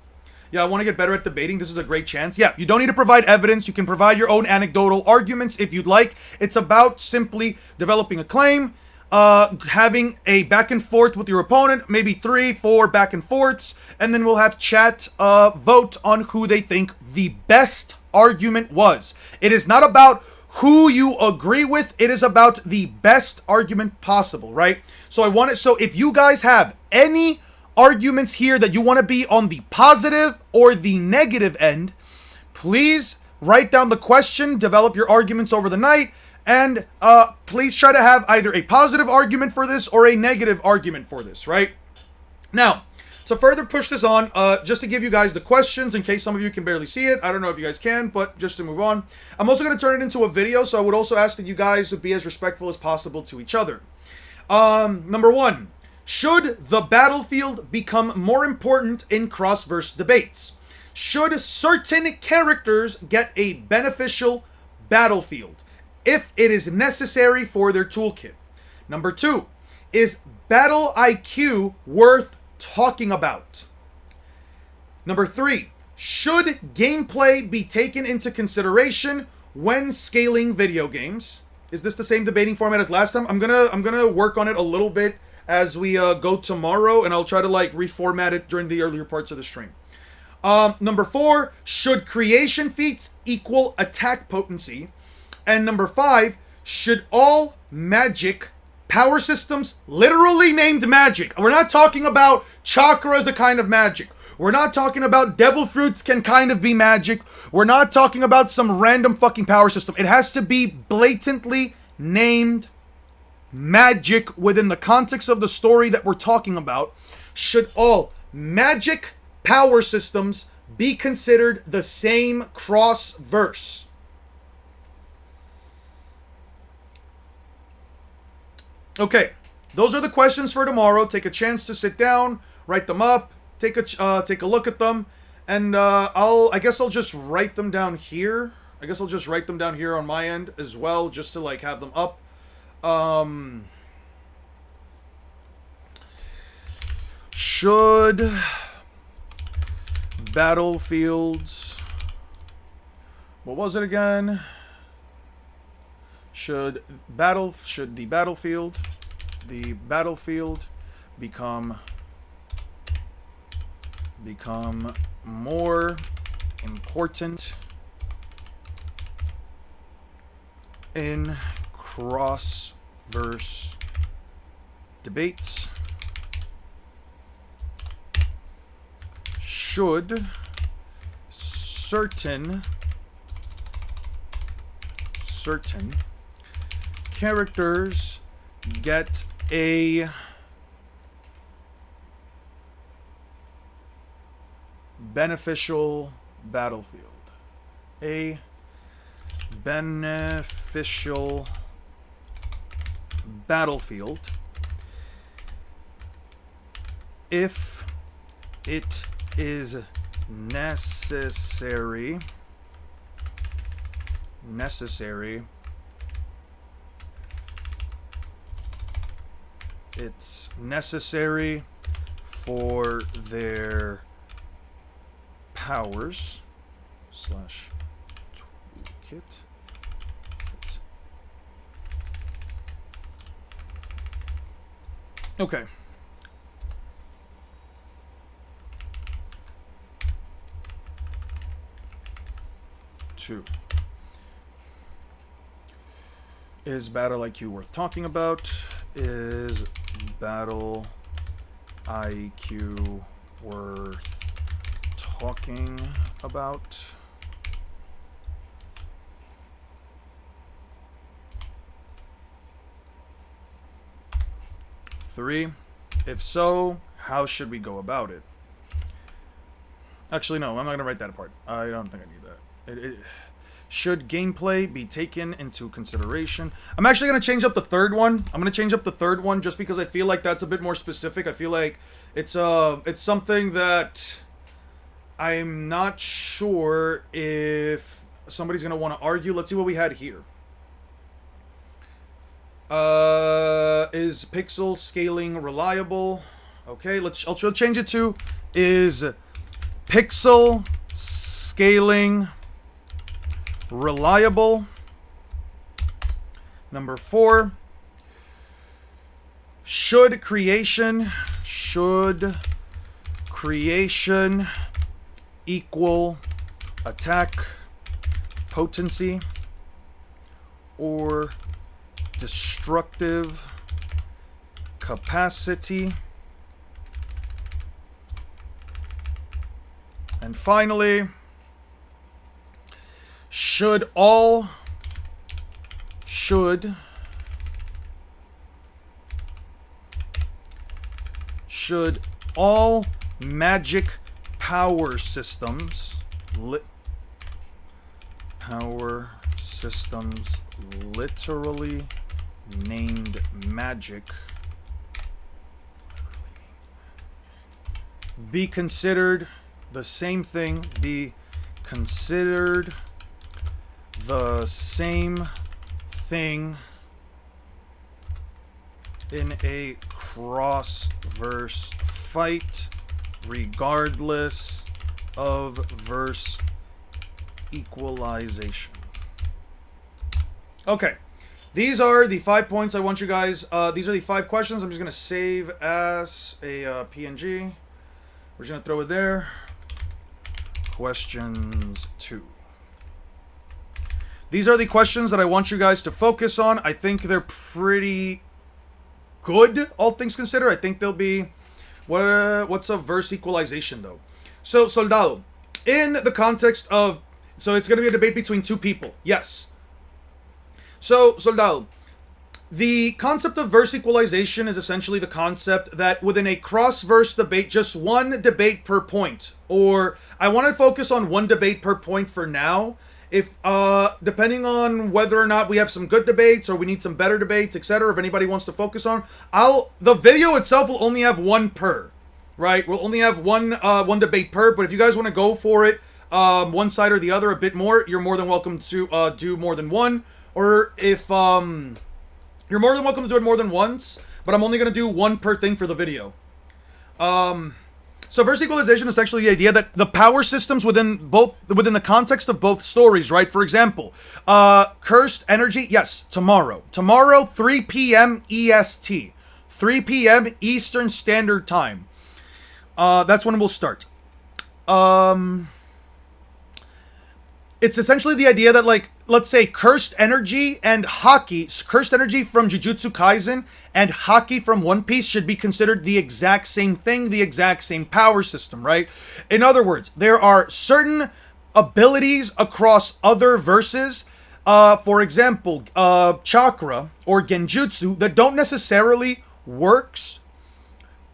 Yeah, I want to get better at debating. This is a great chance. Yeah, you don't need to provide evidence. You can provide your own anecdotal arguments if you'd like. It's about simply developing a claim, having a back and forth with your opponent, maybe 3, 4 back and forths, and then we'll have chat vote on who they think the best argument was. It is not about who you agree with, it is about the best argument possible, right? So if you guys have any arguments here that you want to be on the positive or the negative end, please write down the question, develop your arguments over the night, and please try to have either a positive argument for this or a negative argument for this, right? Now, to further push this on, just to give you guys the questions in case some of you can barely see it. I don't know if you guys can, but just to move on. I'm also going to turn it into a video, so I would also ask that you guys would be as respectful as possible to each other. Number 1. Should the battlefield become more important in cross-verse debates? Should certain characters get a beneficial battlefield if it is necessary for their toolkit? Number 2. Is battle IQ worth talking about? Number 3. Should gameplay be taken into consideration when scaling video games? Is this the same debating format as last time? I'm gonna work on it a little bit as we go tomorrow, and I'll try to like reformat it during the earlier parts of the stream. Number 4, should creation feats equal attack potency? And number 5, should all magic power systems, literally named magic, we're not talking about chakra as a kind of magic, we're not talking about devil fruits can kind of be magic, we're not talking about some random fucking power system, it has to be blatantly named magic within the context of the story that we're talking about. Should all magic power systems be considered the same cross-verse? Okay, those are the questions for tomorrow. Take a chance to sit down, write them up, take a look at them, and I guess I'll just write them down here. I guess I'll just write them down here on my end as well, just to like have them up. Should battlefields, what was it again? Should the battlefield become more important in cross-verse debates? Should certain characters get a beneficial battlefield? A beneficial battlefield if it is necessary it's necessary for their powers / toolkit. Okay. Two. Is battle IQ worth talking about? Is battle IQ worth talking about? Three. If so, how should we go about it? Actually, no, I'm not going to write that apart. I don't think I need that. Should gameplay be taken into consideration? I'm actually going to change up the third one. I'm going to change up the third one just because I feel like that's a bit more specific. I feel like it's something that I'm not sure if somebody's going to want to argue. Let's see what we had here. Is pixel scaling reliable? Okay, I'll change it to is pixel scaling reliable? Number 4, should creation equal attack potency or destructive capacity? And finally, should all magic power systems literally named magic be considered the same thing in a cross-verse fight, regardless of verse equalization? Okay, these are the 5 points I want you guys. These are the 5 questions. I'm just gonna save as a PNG. We're just gonna throw it there. Questions 2. These are the questions that I want you guys to focus on. I think they're pretty good, all things considered. I think they'll be... what's a verse equalization, though? So, Soldado, in the context of... So, it's going to be a debate between 2 people. Yes. So, Soldado, the concept of verse equalization is essentially the concept that within a cross-verse debate, just one debate per point. Or, I want to focus on one debate per point for now. If, depending on whether or not we have some good debates or we need some better debates, etc., if anybody wants to focus on, the video itself will only have one per, right? We'll only have one debate per, but if you guys want to go for it, one side or the other a bit more, you're more than welcome to, do more than one. Or if, you're more than welcome to do it more than once, but I'm only going to do one per thing for the video. So verse equalization is actually the idea that the power systems within the context of both stories, right? For example, cursed energy, yes, tomorrow. Tomorrow, 3 p.m. EST. 3 p.m. Eastern Standard Time. That's when we'll start. It's essentially the idea that, like, let's say cursed energy and haki, cursed energy from Jujutsu Kaisen and haki from One Piece should be considered the exact same thing, the exact same power system, right? In other words, there are certain abilities across other verses, for example, chakra or genjutsu, that don't necessarily works.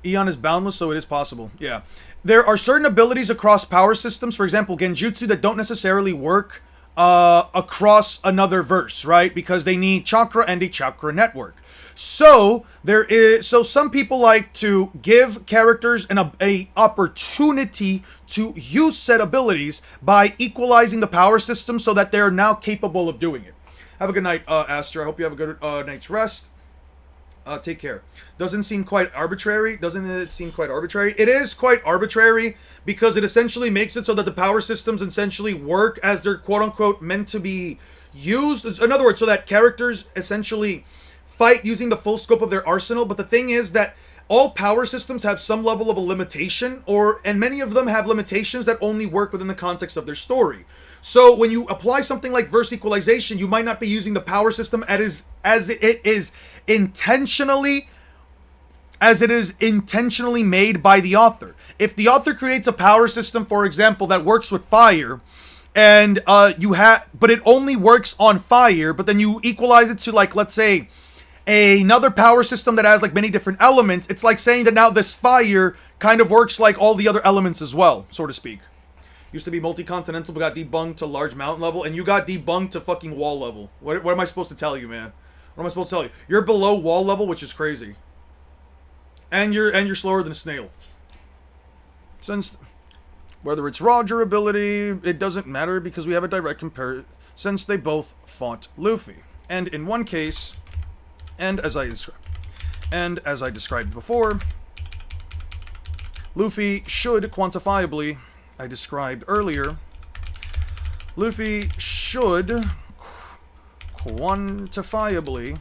Eon is boundless, so it is possible. Yeah. There are certain abilities across power systems, for example, genjutsu, that don't necessarily work across another verse, right? Because they need chakra and a chakra network. So some people like to give characters an opportunity to use said abilities by equalizing the power system so that they're now capable of doing it. Have a good night, Astra. I hope you have a good night's rest. Take care. Doesn't seem quite arbitrary. Doesn't it seem quite arbitrary? It is quite arbitrary because it essentially makes it so that the power systems essentially work as they're quote-unquote meant to be used. In other words, so that characters essentially fight using the full scope of their arsenal. But the thing is that all power systems have some level of a limitation, and many of them have limitations that only work within the context of their story. So when you apply something like verse equalization, you might not be using the power system as it is intentionally made by the author. If the author creates a power system, for example, that works with fire, and but it only works on fire, but then you equalize it to, like, let's say, another power system that has like many different elements, it's like saying that now this fire kind of works like all the other elements as well, so to speak. Used to be multi-continental, but got debunked to large mountain level, and you got debunked to fucking wall level. What am I supposed to tell you, man? What am I supposed to tell you? You're below wall level, which is crazy. And you're slower than a snail. Since whether it's raw durability, it doesn't matter because we have a direct comparison since they both fought Luffy. And in one case, and as I described before, Luffy should quantifiably I described earlier, Luffy should quantifiably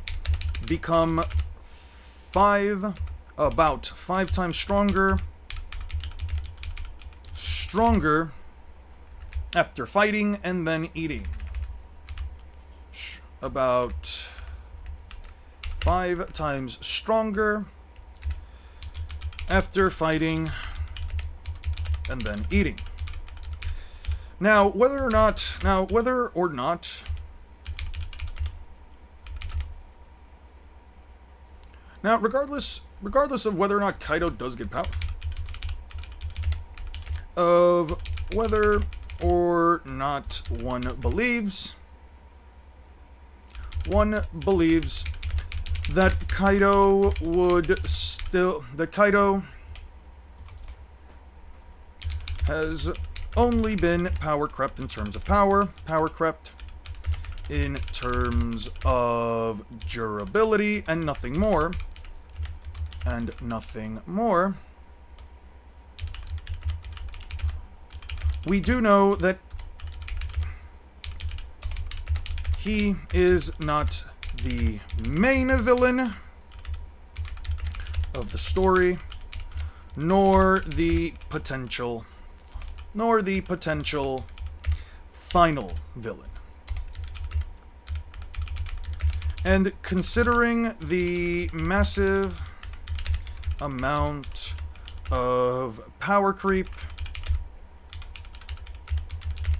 become about 5 times stronger after fighting and then eating. About 5 times stronger after fighting and then eating. Now, whether or not, now, regardless of whether or not Kaido does get power, of whether or not one believes that Kaido has only been power crept in terms of power crept in terms of durability, and nothing more. We do know that he is not the main villain of the story, nor the potential final villain. And considering the massive amount of power creep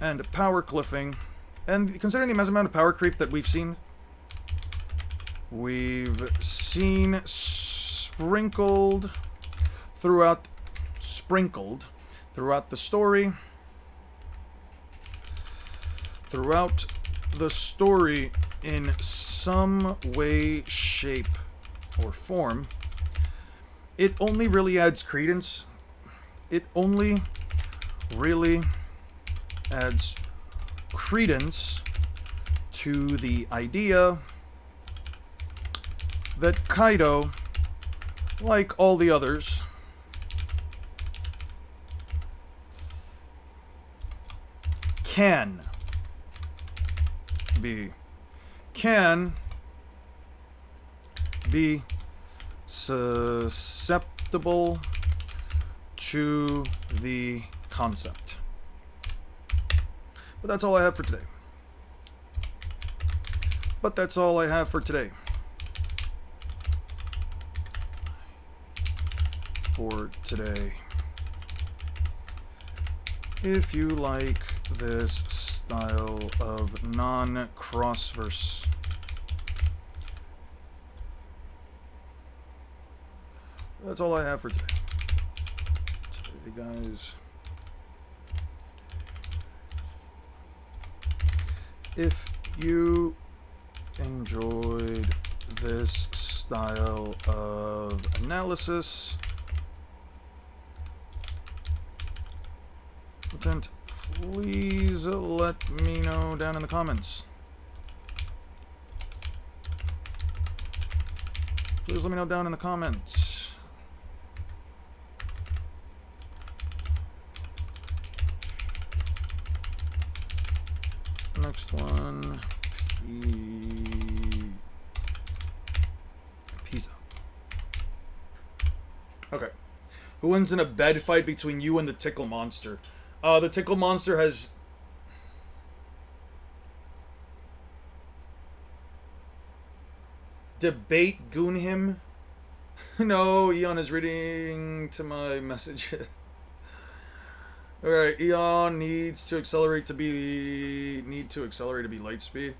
and power cliffing, and considering the massive amount of power creep that we've seen sprinkled throughout the story, in some way, shape, or form, it only really adds credence. It only really adds credence to the idea that Kaido, like all the others, can be susceptible to the concept. But that's all I have for today. If you like this style of non-cross-verse, that's all I have for today. Guys. If you enjoyed this style of analysis, content, please let me know down in the comments. Next one. Peace out. Okay. Who wins in a bed fight between you and the Tickle Monster? The Tickle Monster has... Debate goon him? No, Eon is reading to my message. Alright, Eon needs to accelerate to be light speed.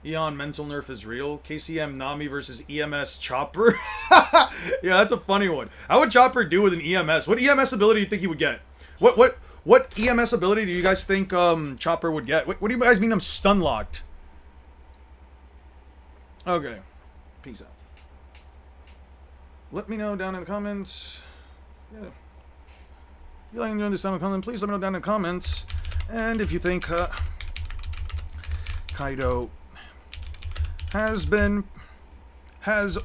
Eon mental nerf is real. KCM Nami versus EMS Chopper. Yeah, that's a funny one. How would Chopper do with an EMS? What EMS ability do you think he would get? What EMS ability do you guys think Chopper would get? What do you guys mean I'm stun locked? Okay. Peace out. Let me know down in the comments. Yeah. If you like enjoying this time of content, please let me know down in the comments. And if you think Kaido has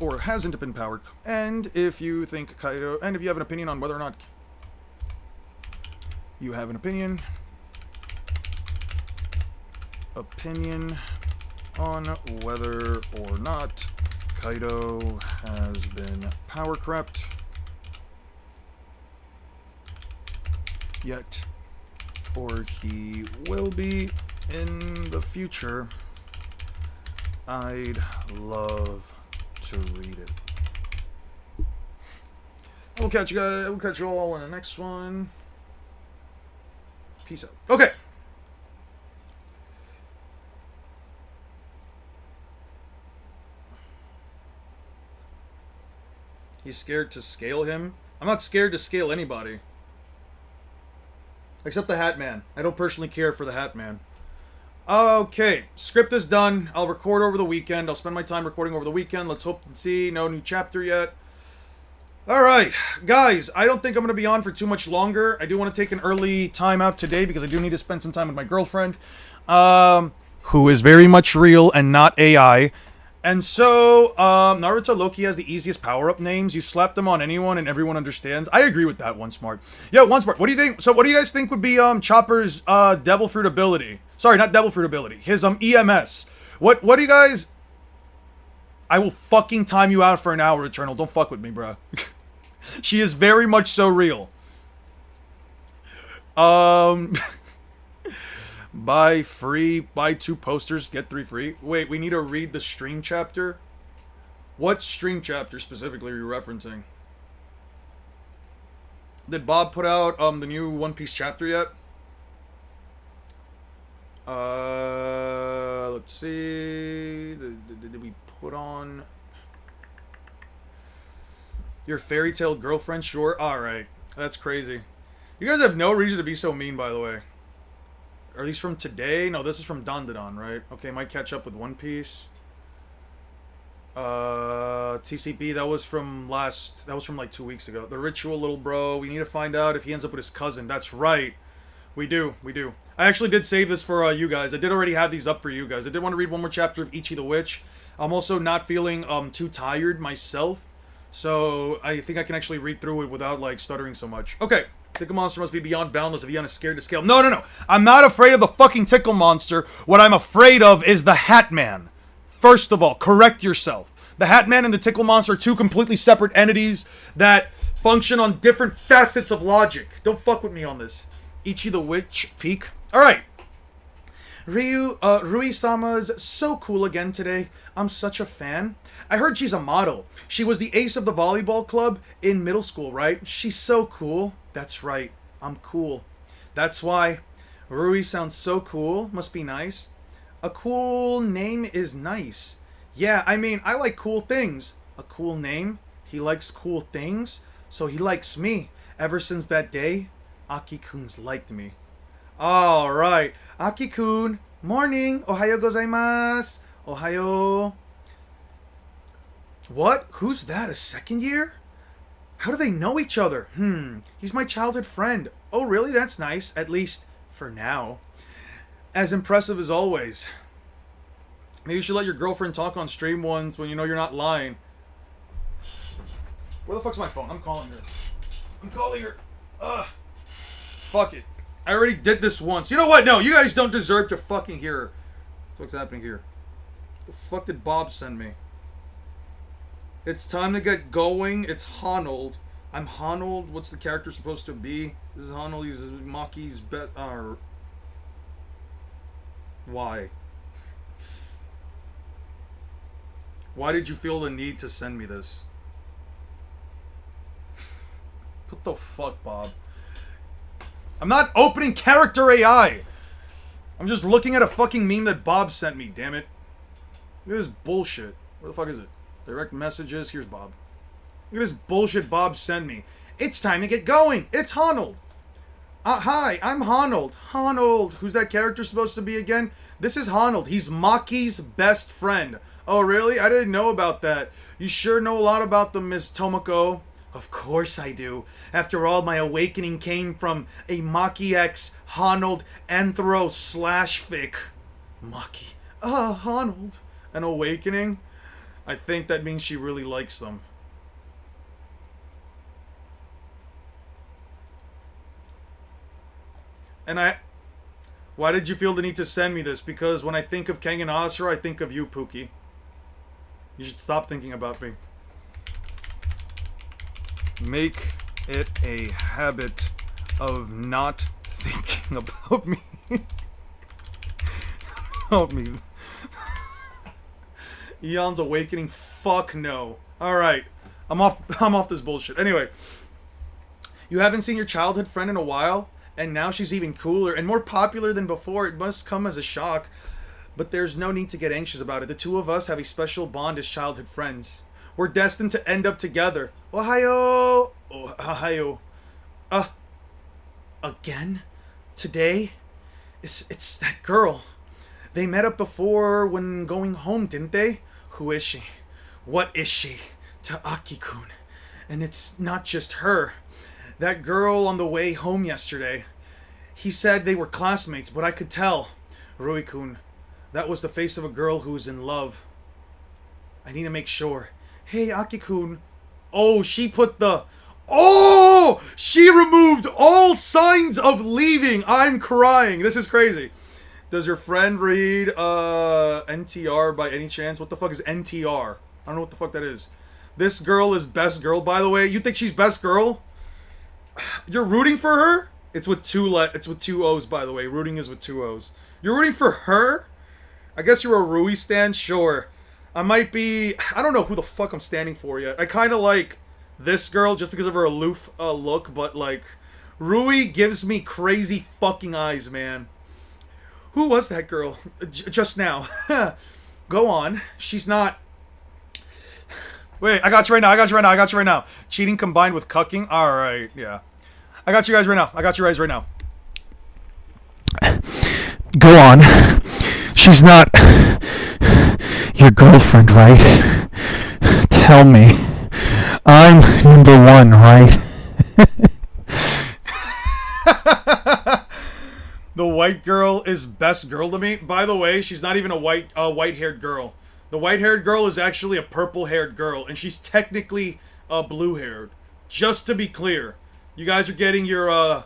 or hasn't been powered, and if you think Kaido, and if you have an opinion on whether or not You have an opinion. Opinion on whether or not Kaido has been power crept yet, or he will be in the future. I'd love to read it. We'll catch you guys. We'll catch you all in the next one. Peace out. Okay. He's scared to scale him. I'm not scared to scale anybody. Except the Hat Man. I don't personally care for the Hat Man. Okay, script is done. I'll record over the weekend. I'll spend my time recording over the weekend. Let's hope and see. No new chapter yet. Alright, guys, I don't think I'm going to be on for too much longer. I do want to take an early time out today because I do need to spend some time with my girlfriend. Who is very much real and not AI. And so, Naruto Loki has the easiest power-up names. You slap them on anyone and everyone understands. I agree with that, One Smart. Yeah, One Smart, what do you think? So what do you guys think would be Chopper's Devil Fruit ability? Sorry, not Devil Fruit ability. His EMS. What do you guys... I will fucking time you out for an hour, Eternal. Don't fuck with me, bro. She is very much so real. Buy 2 posters, get 3 free. Wait, we need to read the stream chapter? What stream chapter specifically are you referencing? Did Bob put out the new One Piece chapter yet? Let's see. Did we put on your fairy tale girlfriend? Sure. Alright. That's crazy. You guys have no reason to be so mean, by the way. Are these from today? No, this is from Dandadan, right? Okay, might catch up with One Piece. TCB, that was from like 2 weeks ago. The ritual, little bro. We need to find out if he ends up with his cousin. That's right. We do. I actually did save this for you guys. I did already have these up for you guys. I did want to read one more chapter of Ichi the Witch. I'm also not feeling too tired myself. So I think I can actually read through it without like stuttering so much. Okay. Tickle monster must be beyond boundless if Yana is scared to scale. No. I'm not afraid of the fucking tickle monster. What I'm afraid of is the Hat Man. First of all, correct yourself. The Hat Man and the tickle monster are 2 completely separate entities that function on different facets of logic. Don't fuck with me on this. Ichi the Witch peak. Alright. Rui-sama's so cool again today. I'm such a fan. I heard she's a model. She was the ace of the volleyball club in middle school, right? She's so cool. That's right. I'm cool. That's why. Rui sounds so cool. Must be nice. A cool name is nice. Yeah, I mean, I like cool things. A cool name? He likes cool things? So he likes me. Ever since that day, Aki-kun's liked me. Alright. Aki-kun, morning. Ohayo gozaimasu. Ohayo. What? Who's that? A second year? How do they know each other? He's my childhood friend. Oh, really? That's nice. At least, for now. As impressive as always. Maybe you should let your girlfriend talk on stream once when you know you're not lying. Where the fuck's my phone? I'm calling her. Ugh. Fuck it. I already did this once. You know what? No, you guys don't deserve to fucking hear her. What's happening here? The fuck did Bob send me? It's time to get going. It's Honold. I'm Honold. What's the character supposed to be? This is Honold. He's Maki's bet. Why? Why did you feel the need to send me this? What the fuck, Bob? I'm not opening character AI. I'm just looking at a fucking meme that Bob sent me, damn it. Look at this bullshit. Where the fuck is it? Direct messages. Here's Bob. Look at this bullshit Bob sent me. It's time to get going. It's Honold. Hi, I'm Honold. Honold. Who's that character supposed to be again? This is Honold. He's Maki's best friend. Oh, really? I didn't know about that. You sure know a lot about them, Miss Tomoko. Of course I do. After all, my awakening came from a Maki X Honold Anthro / fic. Maki. Honold. An awakening? I think that means she really likes them. And I... Why did you feel the need to send me this? Because when I think of Kang and Asura, I think of you, Pookie. You should stop thinking about me. Make it a habit of not thinking about me. About me. Eon's awakening? Fuck no. Alright. I'm off this bullshit. Anyway. You haven't seen your childhood friend in a while, and now she's even cooler and more popular than before. It must come as a shock. But there's no need to get anxious about it. The two of us have a special bond as childhood friends. We're destined to end up together. Ohio! Oh, Ohio. Again? Today? It's that girl. They met up before when going home, didn't they? Who is she? What is she? To Aki-kun. And it's not just her. That girl on the way home yesterday. He said they were classmates, but I could tell. Rui-kun. That was the face of a girl who's in love. I need to make sure. Hey, Aki-kun. Oh, she put the... Oh! She removed all signs of leaving. I'm crying. This is crazy. Does your friend read NTR by any chance? What the fuck is NTR? I don't know what the fuck that is. This girl is best girl, by the way. You think she's best girl? You're rooting for her? It's with two O's, by the way. Rooting is with two O's. You're rooting for her? I guess you're a Rui stan? Sure. I might be... I don't know who the fuck I'm standing for yet. I kind of like this girl just because of her aloof look, but like... Rui gives me crazy fucking eyes, man. Who was that girl? Just now. Go on. She's not... Wait, I got you right now. Cheating combined with cucking? Alright, yeah. I got you guys right now. Go on. She's not your girlfriend, right? Tell me. I'm number one, right? The white girl is best girl to me. By the way, she's not even a white-haired girl. The white-haired girl is actually a purple-haired girl, and she's technically blue-haired. Just to be clear. You guys are getting your,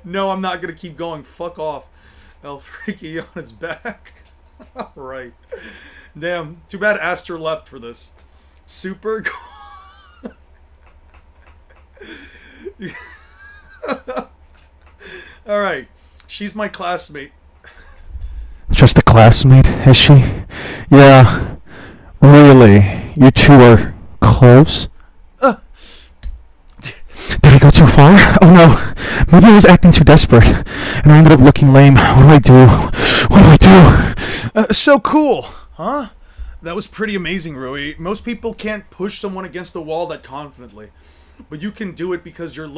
No, I'm not gonna keep going. Fuck off. El Freaky on his back. Alright. Damn. Too bad Aster left for this. Super cool. Alright. She's my classmate. Just a classmate, is she? Yeah. Really? You two are close? Did I go too far? Oh no. Maybe I was acting too desperate, and I ended up looking lame. What do I do? So cool, huh? That was pretty amazing, Rui. Most people can't push someone against the wall that confidently. But you can do it because of your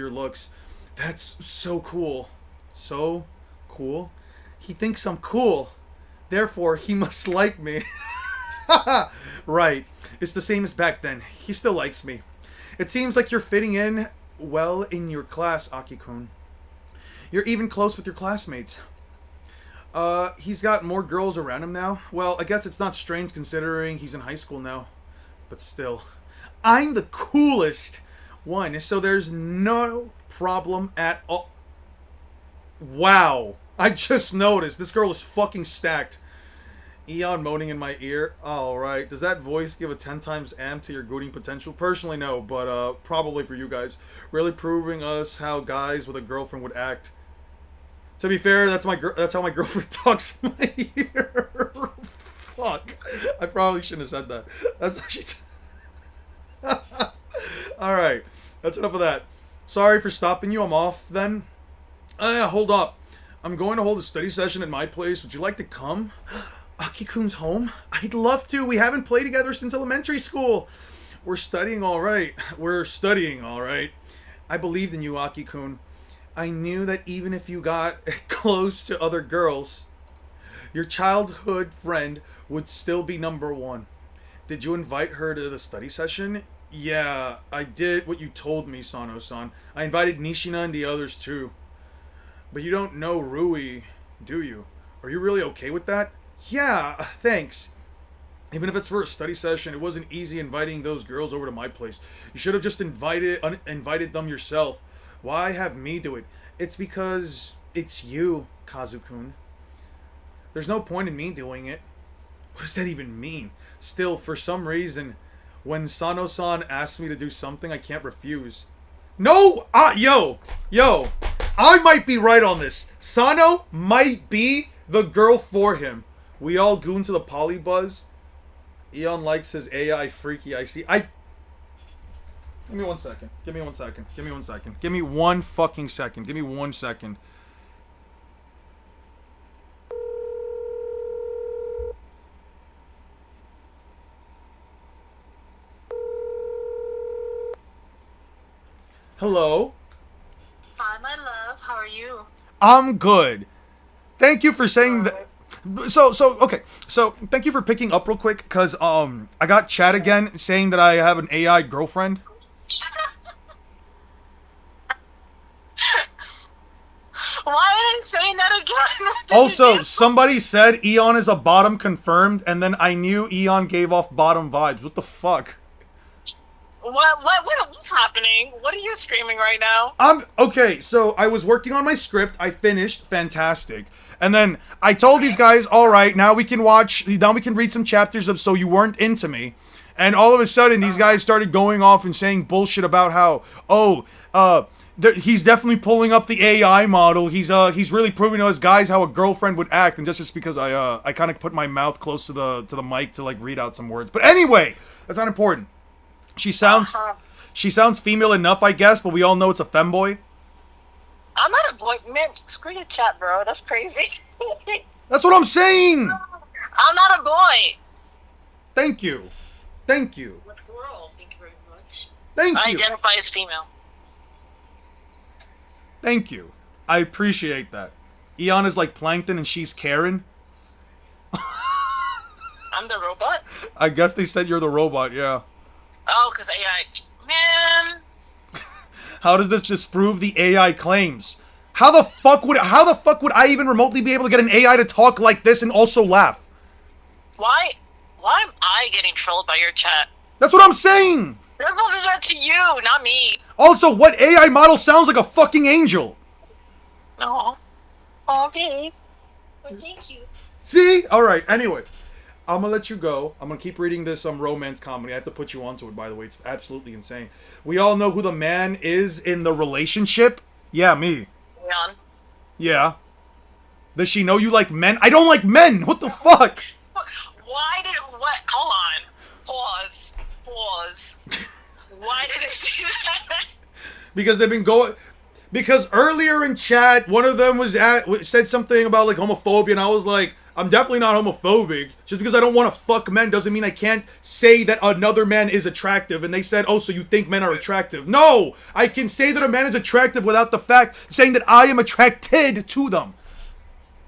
looks. That's so cool. So cool. He thinks I'm cool. Therefore, he must like me. Right. It's the same as back then. He still likes me. It seems like you're fitting in well in your class, Aki-kun. You're even close with your classmates. He's got more girls around him now. Well, I guess it's not strange considering he's in high school now. But still. I'm the coolest one, so there's no problem at all. Wow. I just noticed. This girl is fucking stacked. Eon moaning in my ear. Alright. Does that voice give a 10 times amp to your gooding potential? Personally, no, but probably for you guys. Really proving us how guys with a girlfriend would act. To be fair, that's how my girlfriend talks in my ear. Fuck. I probably shouldn't have said that. That's how she... Alright. That's enough of that. Sorry for stopping you. I'm off then. Hold up. I'm going to hold a study session at my place. Would you like to come? Aki-kun's home? I'd love to. We haven't played together since elementary school. We're studying all right. I believed in you, Aki-kun. I knew that even if you got close to other girls, your childhood friend would still be number one. Did you invite her to the study session? Yeah, I did what you told me, Sano-san. I invited Nishina and the others too. But you don't know Rui, do you? Are you really okay with that? Yeah, thanks. Even if it's for a study session, it wasn't easy inviting those girls over to my place. You should have just invited them yourself. Why have me do it? It's because it's you, Kazu-kun. There's no point in me doing it. What does that even mean? Still, for some reason, when Sano-san asks me to do something, I can't refuse. No! Yo! I might be right on this. Sano might be the girl for him. We all goon to the polybuzz. Eon likes his AI freaky. I see. Give me 1 second. Give me 1 second. Give me 1 second. Give me 1 fucking second. Give me 1 second. Hello? Hi, my love. How are you? I'm good. Thank you for saying that. Okay. So, thank you for picking up real quick, because, I got chat again saying that I have an AI girlfriend. Why are they saying that again? Also, somebody said Eon is a bottom confirmed, and then I knew Eon gave off bottom vibes. What the fuck? What's happening? What are you screaming right now? Okay, so I was working on my script. I finished. Fantastic. And then I told these guys, all right, now we can read some chapters of So You Weren't Into Me. And all of a sudden, these guys started going off and saying bullshit about how, he's definitely pulling up the AI model. He's really proving to us guys how a girlfriend would act. And just because I kind of put my mouth close to the mic to like read out some words. But anyway, that's not important. She sounds female enough, I guess, but we all know it's a femboy. I'm not a boy. Man, screw your chat, bro. That's crazy. That's what I'm saying. I'm not a boy. Thank you. What world? Thank you very much. Thank I you. identify as female. Thank you. I appreciate that. Eon is like Plankton and she's Karen. I'm the robot? I guess they said you're the robot, yeah. Oh, because AI... Man... How does this disprove the AI claims? How the fuck would I even remotely be able to get an AI to talk like this and also laugh? Why am I getting trolled by your chat? That's what I'm saying! They're supposed to do that to you, not me. Also, what AI model sounds like a fucking angel? No. Okay. Well, thank you. See? Alright, anyway. I'm gonna let you go. I'm gonna keep reading this romance comedy. I have to put you onto it, by the way. It's absolutely insane. We all know who the man is in the relationship. Yeah, me. Leon. Yeah. Does she know you like men? I don't like men! What the fuck? Hold on. Pause. Why did it say that? Because they've been going... Because earlier in chat, one of them said something about, like, homophobia, and I was like, I'm definitely not homophobic. Just because I don't want to fuck men doesn't mean I can't say that another man is attractive. And they said, oh, so you think men are attractive. No! I can say that a man is attractive without the fact saying that I am attracted to them.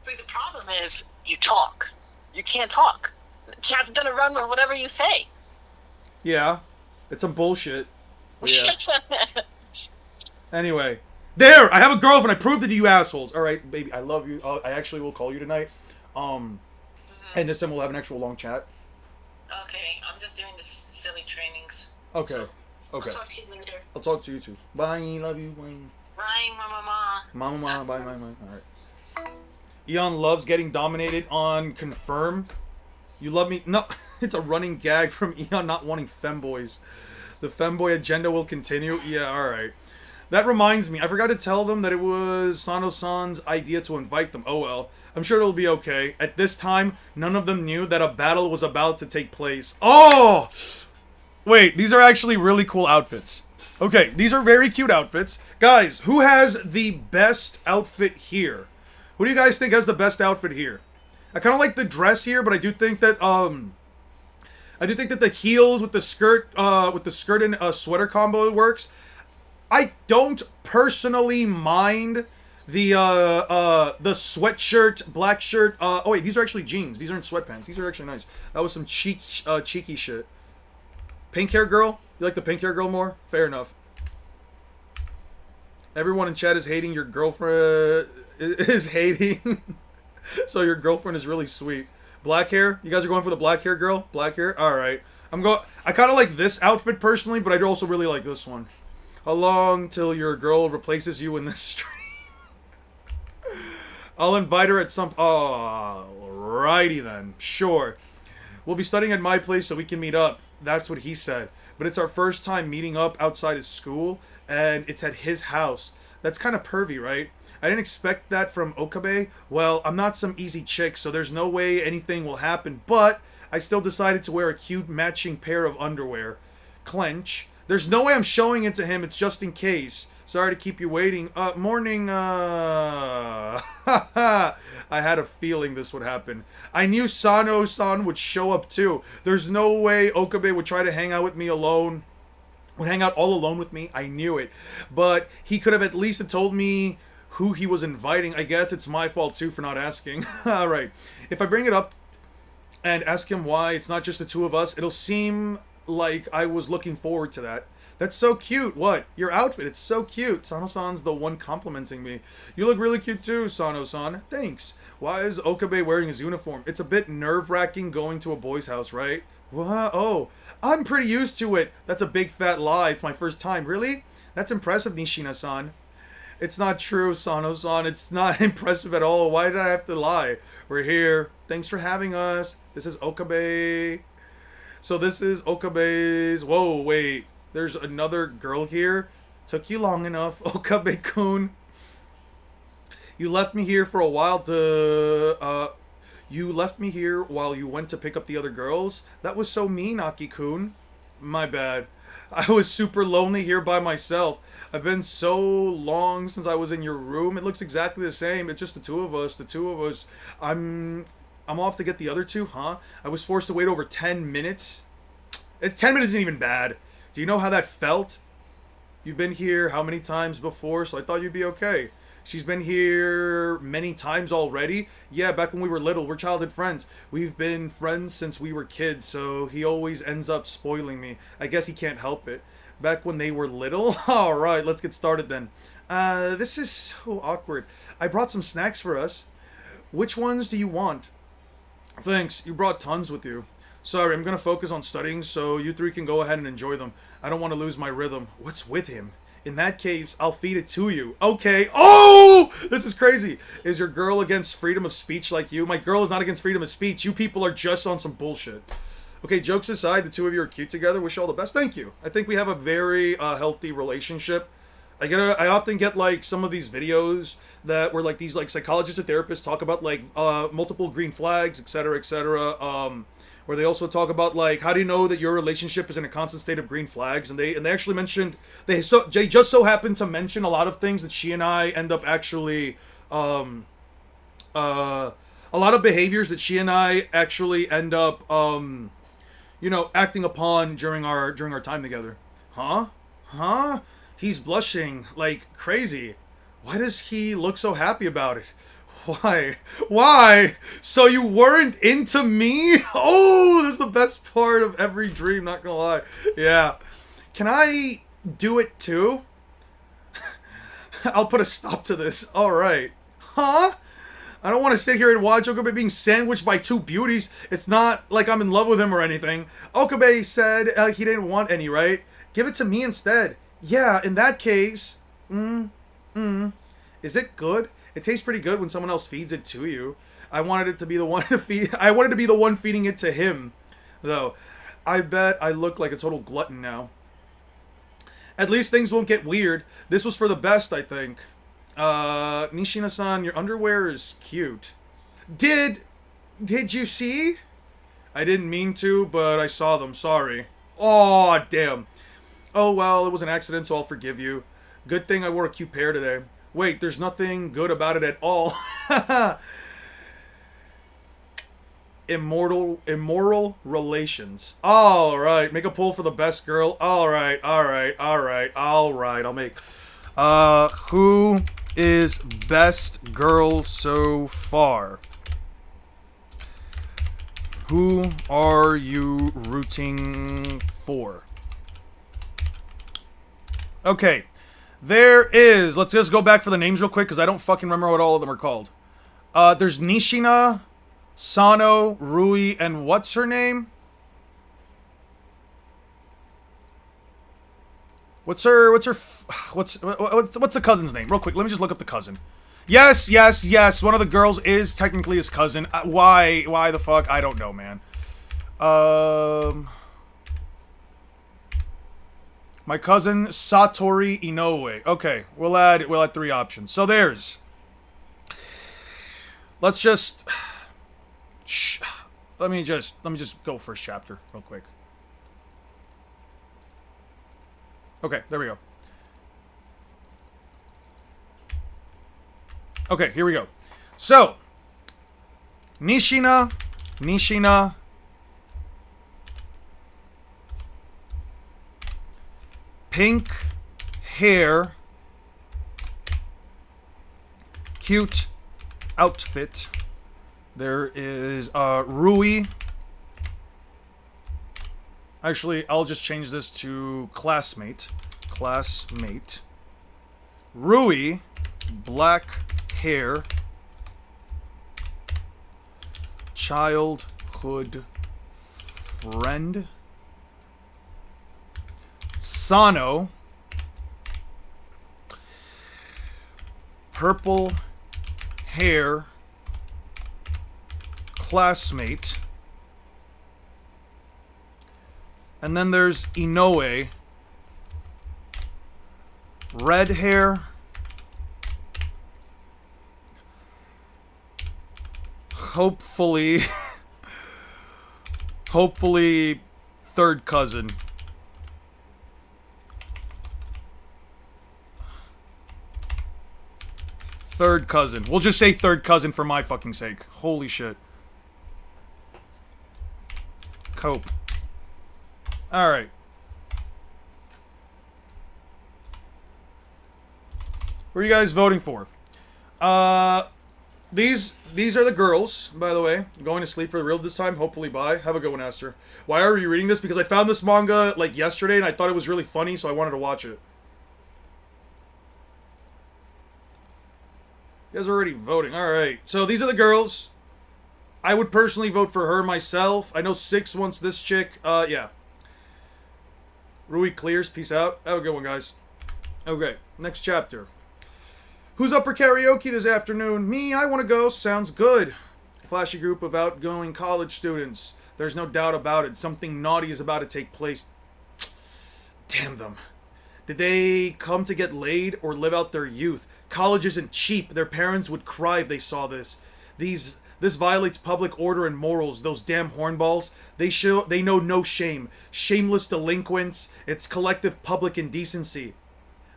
But the problem is, you talk. You can't talk. Chat's gonna run with whatever you say. Yeah. It's some bullshit. Yeah. Anyway. There! I have a girlfriend. I proved it to you assholes. Alright, baby. I love you. I actually will call you tonight. And this time we'll have an actual long chat. Okay, I'm just doing this silly trainings. Okay. So, Okay. I'll talk to you later. I'll talk to you too. Bye. Love you. Bye. Bye, mama. Mama. Bye. Alright. Eon loves getting dominated on confirm. You love me? No. It's a running gag from Eon not wanting femboys. The femboy agenda will continue. Yeah, alright. That reminds me, I forgot to tell them that it was Sano-san's idea to invite them. Oh well. I'm sure it'll be okay. At this time, none of them knew that a battle was about to take place. Oh! Wait, these are actually really cool outfits. Okay, these are very cute outfits. Guys, who has the best outfit here? Who do you guys think has the best outfit here? I kind of like the dress here, but I do think that, the heels with the skirt and sweater combo works. I don't personally mind the sweatshirt, black shirt. Oh wait, these are actually jeans. These aren't sweatpants. These are actually nice. That was some cheeky shit. Pink hair girl? You like the pink hair girl more? Fair enough. Everyone in chat is hating your girlfriend. Is hating. So your girlfriend is really sweet. Black hair? You guys are going for the black hair girl? Black hair? Alright. I kind of like this outfit personally, but I also really like this one. How long till your girl replaces you in this stream? I'll invite her at some... Alrighty then. Sure. We'll be studying at my place so we can meet up. That's what he said. But it's our first time meeting up outside of school, and it's at his house. That's kind of pervy, right? I didn't expect that from Okabe. Well, I'm not some easy chick, so there's no way anything will happen, but I still decided to wear a cute matching pair of underwear. Clench. There's no way I'm showing it to him, it's just in case. Sorry to keep you waiting. Morning, I had a feeling this would happen. I knew Sano-san would show up too. There's no way Okabe would try to hang out with me alone. Would hang out all alone with me. I knew it. But he could have at least told me who he was inviting. I guess it's my fault too for not asking. Alright. If I bring it up and ask him why it's not just the two of us, it'll seem like I was looking forward to that. That's so cute. What? Your outfit. It's so cute. Sano-san's the one complimenting me. You look really cute too, Sano-san. Thanks. Why is Okabe wearing his uniform? It's a bit nerve-wracking going to a boy's house, right? What? Oh, I'm pretty used to it. That's a big fat lie. It's my first time. Really? That's impressive, Nishina-san. It's not true, Sano-san. It's not impressive at all. Why did I have to lie? We're here. Thanks for having us. This is Okabe. So this is Okabe's... Whoa, wait. There's another girl here. Took you long enough, Okabe-kun. You left me here for a while to... You left me here while you went to pick up the other girls? That was so mean, Aki-kun. My bad. I was super lonely here by myself. I've been so long since I was in your room. It looks exactly the same. It's just the two of us. The two of us. I'm off to get the other two, huh? I was forced to wait over 10 minutes. 10 minutes isn't even bad. Do you know how that felt? You've been here how many times before, so I thought you'd be okay. She's been here many times already. Yeah, back when we were little. We're childhood friends. We've been friends since we were kids, so he always ends up spoiling me. I guess he can't help it. Back when they were little? Alright, let's get started then. This is so awkward. I brought some snacks for us. Which ones do you want? Thanks, you brought tons with you. Sorry, I'm gonna focus on studying, so you three can go ahead and enjoy them. I don't want to lose my rhythm. What's with him? In that case, I'll feed it to you. Okay. Oh! This is crazy. Is your girl against freedom of speech like you? My girl is not against freedom of speech. You people are just on some bullshit. Okay, jokes aside, the two of you are cute together. Wish you all the best. Thank you. I think we have a very healthy relationship. I often get like some of these videos that where like these like psychologists or therapists talk about like multiple green flags, etc., etc. Where they also talk about like how do you know that your relationship is in a constant state of green flags, and they actually mentioned they just so happened to mention a lot of things that she and I end up actually a lot of behaviors that she and I actually end up you know, acting upon during our time together. Huh? He's blushing like crazy. Why does he look so happy about it? Why? So you weren't into me? Oh, this is the best part of every dream, not gonna lie. Yeah. Can I do it too? I'll put a stop to this. Alright. Huh? I don't want to sit here and watch Okabe being sandwiched by two beauties. It's not like I'm in love with him or anything. Okabe said he didn't want any, right? Give it to me instead. Yeah, in that case... Is it good? It tastes pretty good when someone else feeds it to you. I wanted it to be the one to feed... I wanted to be the one feeding it to him, though. I bet I look like a total glutton now. At least things won't get weird. This was for the best, I think. Nishina-san, your underwear is cute. Did you see? I didn't mean to, but I saw them. Sorry. Aw, damn. Oh, well, it was an accident, so I'll forgive you. Good thing I wore a cute pair today. Wait, there's nothing good about it at all. Immoral relations. Alright, make a poll for the best girl. Alright, I'll make... who is best girl so far? Who are you rooting for? Okay. There is... Let's just go back for the names real quick, because I don't fucking remember what all of them are called. There's Nishina, Sano, Rui, and what's her name? What's the cousin's name? Real quick, let me just look up the cousin. Yes. One of the girls is technically his cousin. Why the fuck? I don't know, man. My cousin Satori Inoue. Okay, we'll add 3 options. So there's. Let's just. Let me just go first chapter real quick. Okay, there we go. Okay, here we go. So, Nishina, pink hair, cute outfit. There is Rui. Actually, I'll just change this to classmate. Rui, black hair, childhood friend. Sano, purple hair, classmate. And then there's Inoue, red hair, hopefully third cousin. Third cousin. We'll just say third cousin for my fucking sake. Holy shit. Cope. Alright. What are you guys voting for? These are the girls, by the way. I'm going to sleep for real this time. Hopefully bye. Have a good one, Aster. Why are you reading this? Because I found this manga, like, yesterday, and I thought it was really funny, so I wanted to watch it. You guys are already voting. Alright. So, these are the girls. I would personally vote for her myself. I know 6 wants this chick. Yeah. Rui clears. Peace out. Have a good one, guys. Okay. Next chapter. Who's up for karaoke this afternoon? Me, I want to go. Sounds good. Flashy group of outgoing college students. There's no doubt about it. Something naughty is about to take place. Damn them. Did they come to get laid or live out their youth? College isn't cheap. Their parents would cry if they saw this. This violates public order and morals. Those damn hornballs. They know no shame. Shameless delinquents. It's collective public indecency.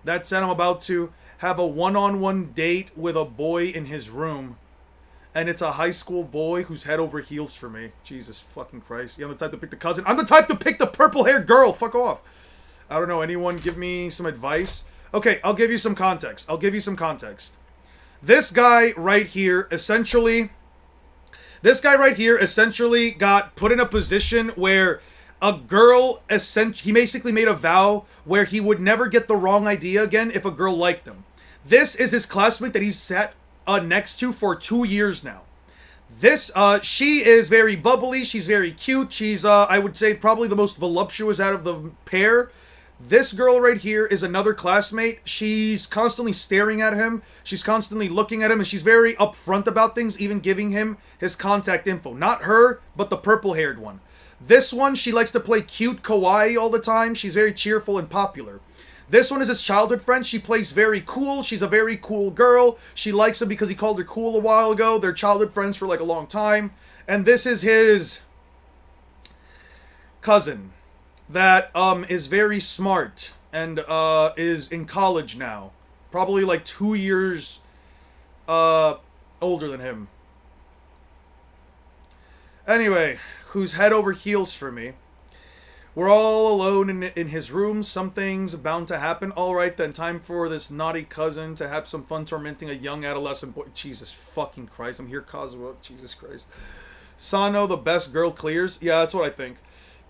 That said, I'm about to have a one-on-one date with a boy in his room. And it's a high school boy who's head over heels for me. Jesus fucking Christ. Yeah, I'm the type to pick the cousin. I'm the type to pick the purple-haired girl. Fuck off. I don't know. Anyone give me some advice? Okay, I'll give you some context. This guy right here essentially got put in a position where a girl, he basically made a vow where he would never get the wrong idea again if a girl liked him. This is his classmate that he's sat next to for 2 years now. She is very bubbly, she's very cute, she's, I would say, probably the most voluptuous out of the pair. This girl right here is another classmate. She's constantly staring at him. She's constantly looking at him, and she's very upfront about things, even giving him his contact info. Not her, but the purple-haired one. This one, she likes to play cute kawaii all the time. She's very cheerful and popular. This one is his childhood friend. She plays very cool. She's a very cool girl. She likes him because he called her cool a while ago. They're childhood friends for like a long time. And this is his cousin that is very smart and is in college now. Probably like 2 years older than him. Anyway, who's head over heels for me. We're all alone in his room. Something's bound to happen. Alright then, time for this naughty cousin to have some fun tormenting a young adolescent boy. Jesus fucking Christ, I'm here Kazuo. Jesus Christ. Sano, the best girl, clears. Yeah, that's what I think.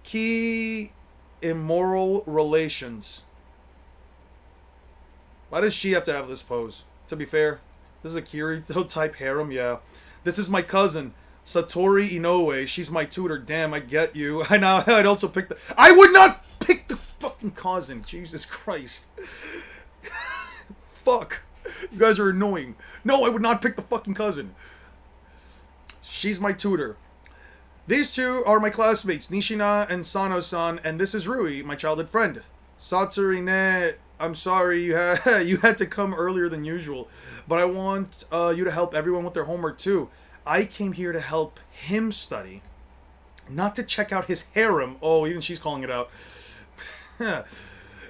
Key immoral relations. Why does she have to have this pose? To be fair, this is a Kirito type harem, yeah. This is my cousin, Satori Inoue, she's my tutor. Damn, I get you. I know. I'd also pick the. I would not pick the fucking cousin. Jesus Christ. Fuck. You guys are annoying. No, I would not pick the fucking cousin. She's my tutor. These two are my classmates, Nishina and Sano-san, and this is Rui, my childhood friend. Satsuri ne, I'm sorry you had to come earlier than usual, but I want you to help everyone with their homework too. I came here to help him study, not to check out his harem. Oh, even she's calling it out.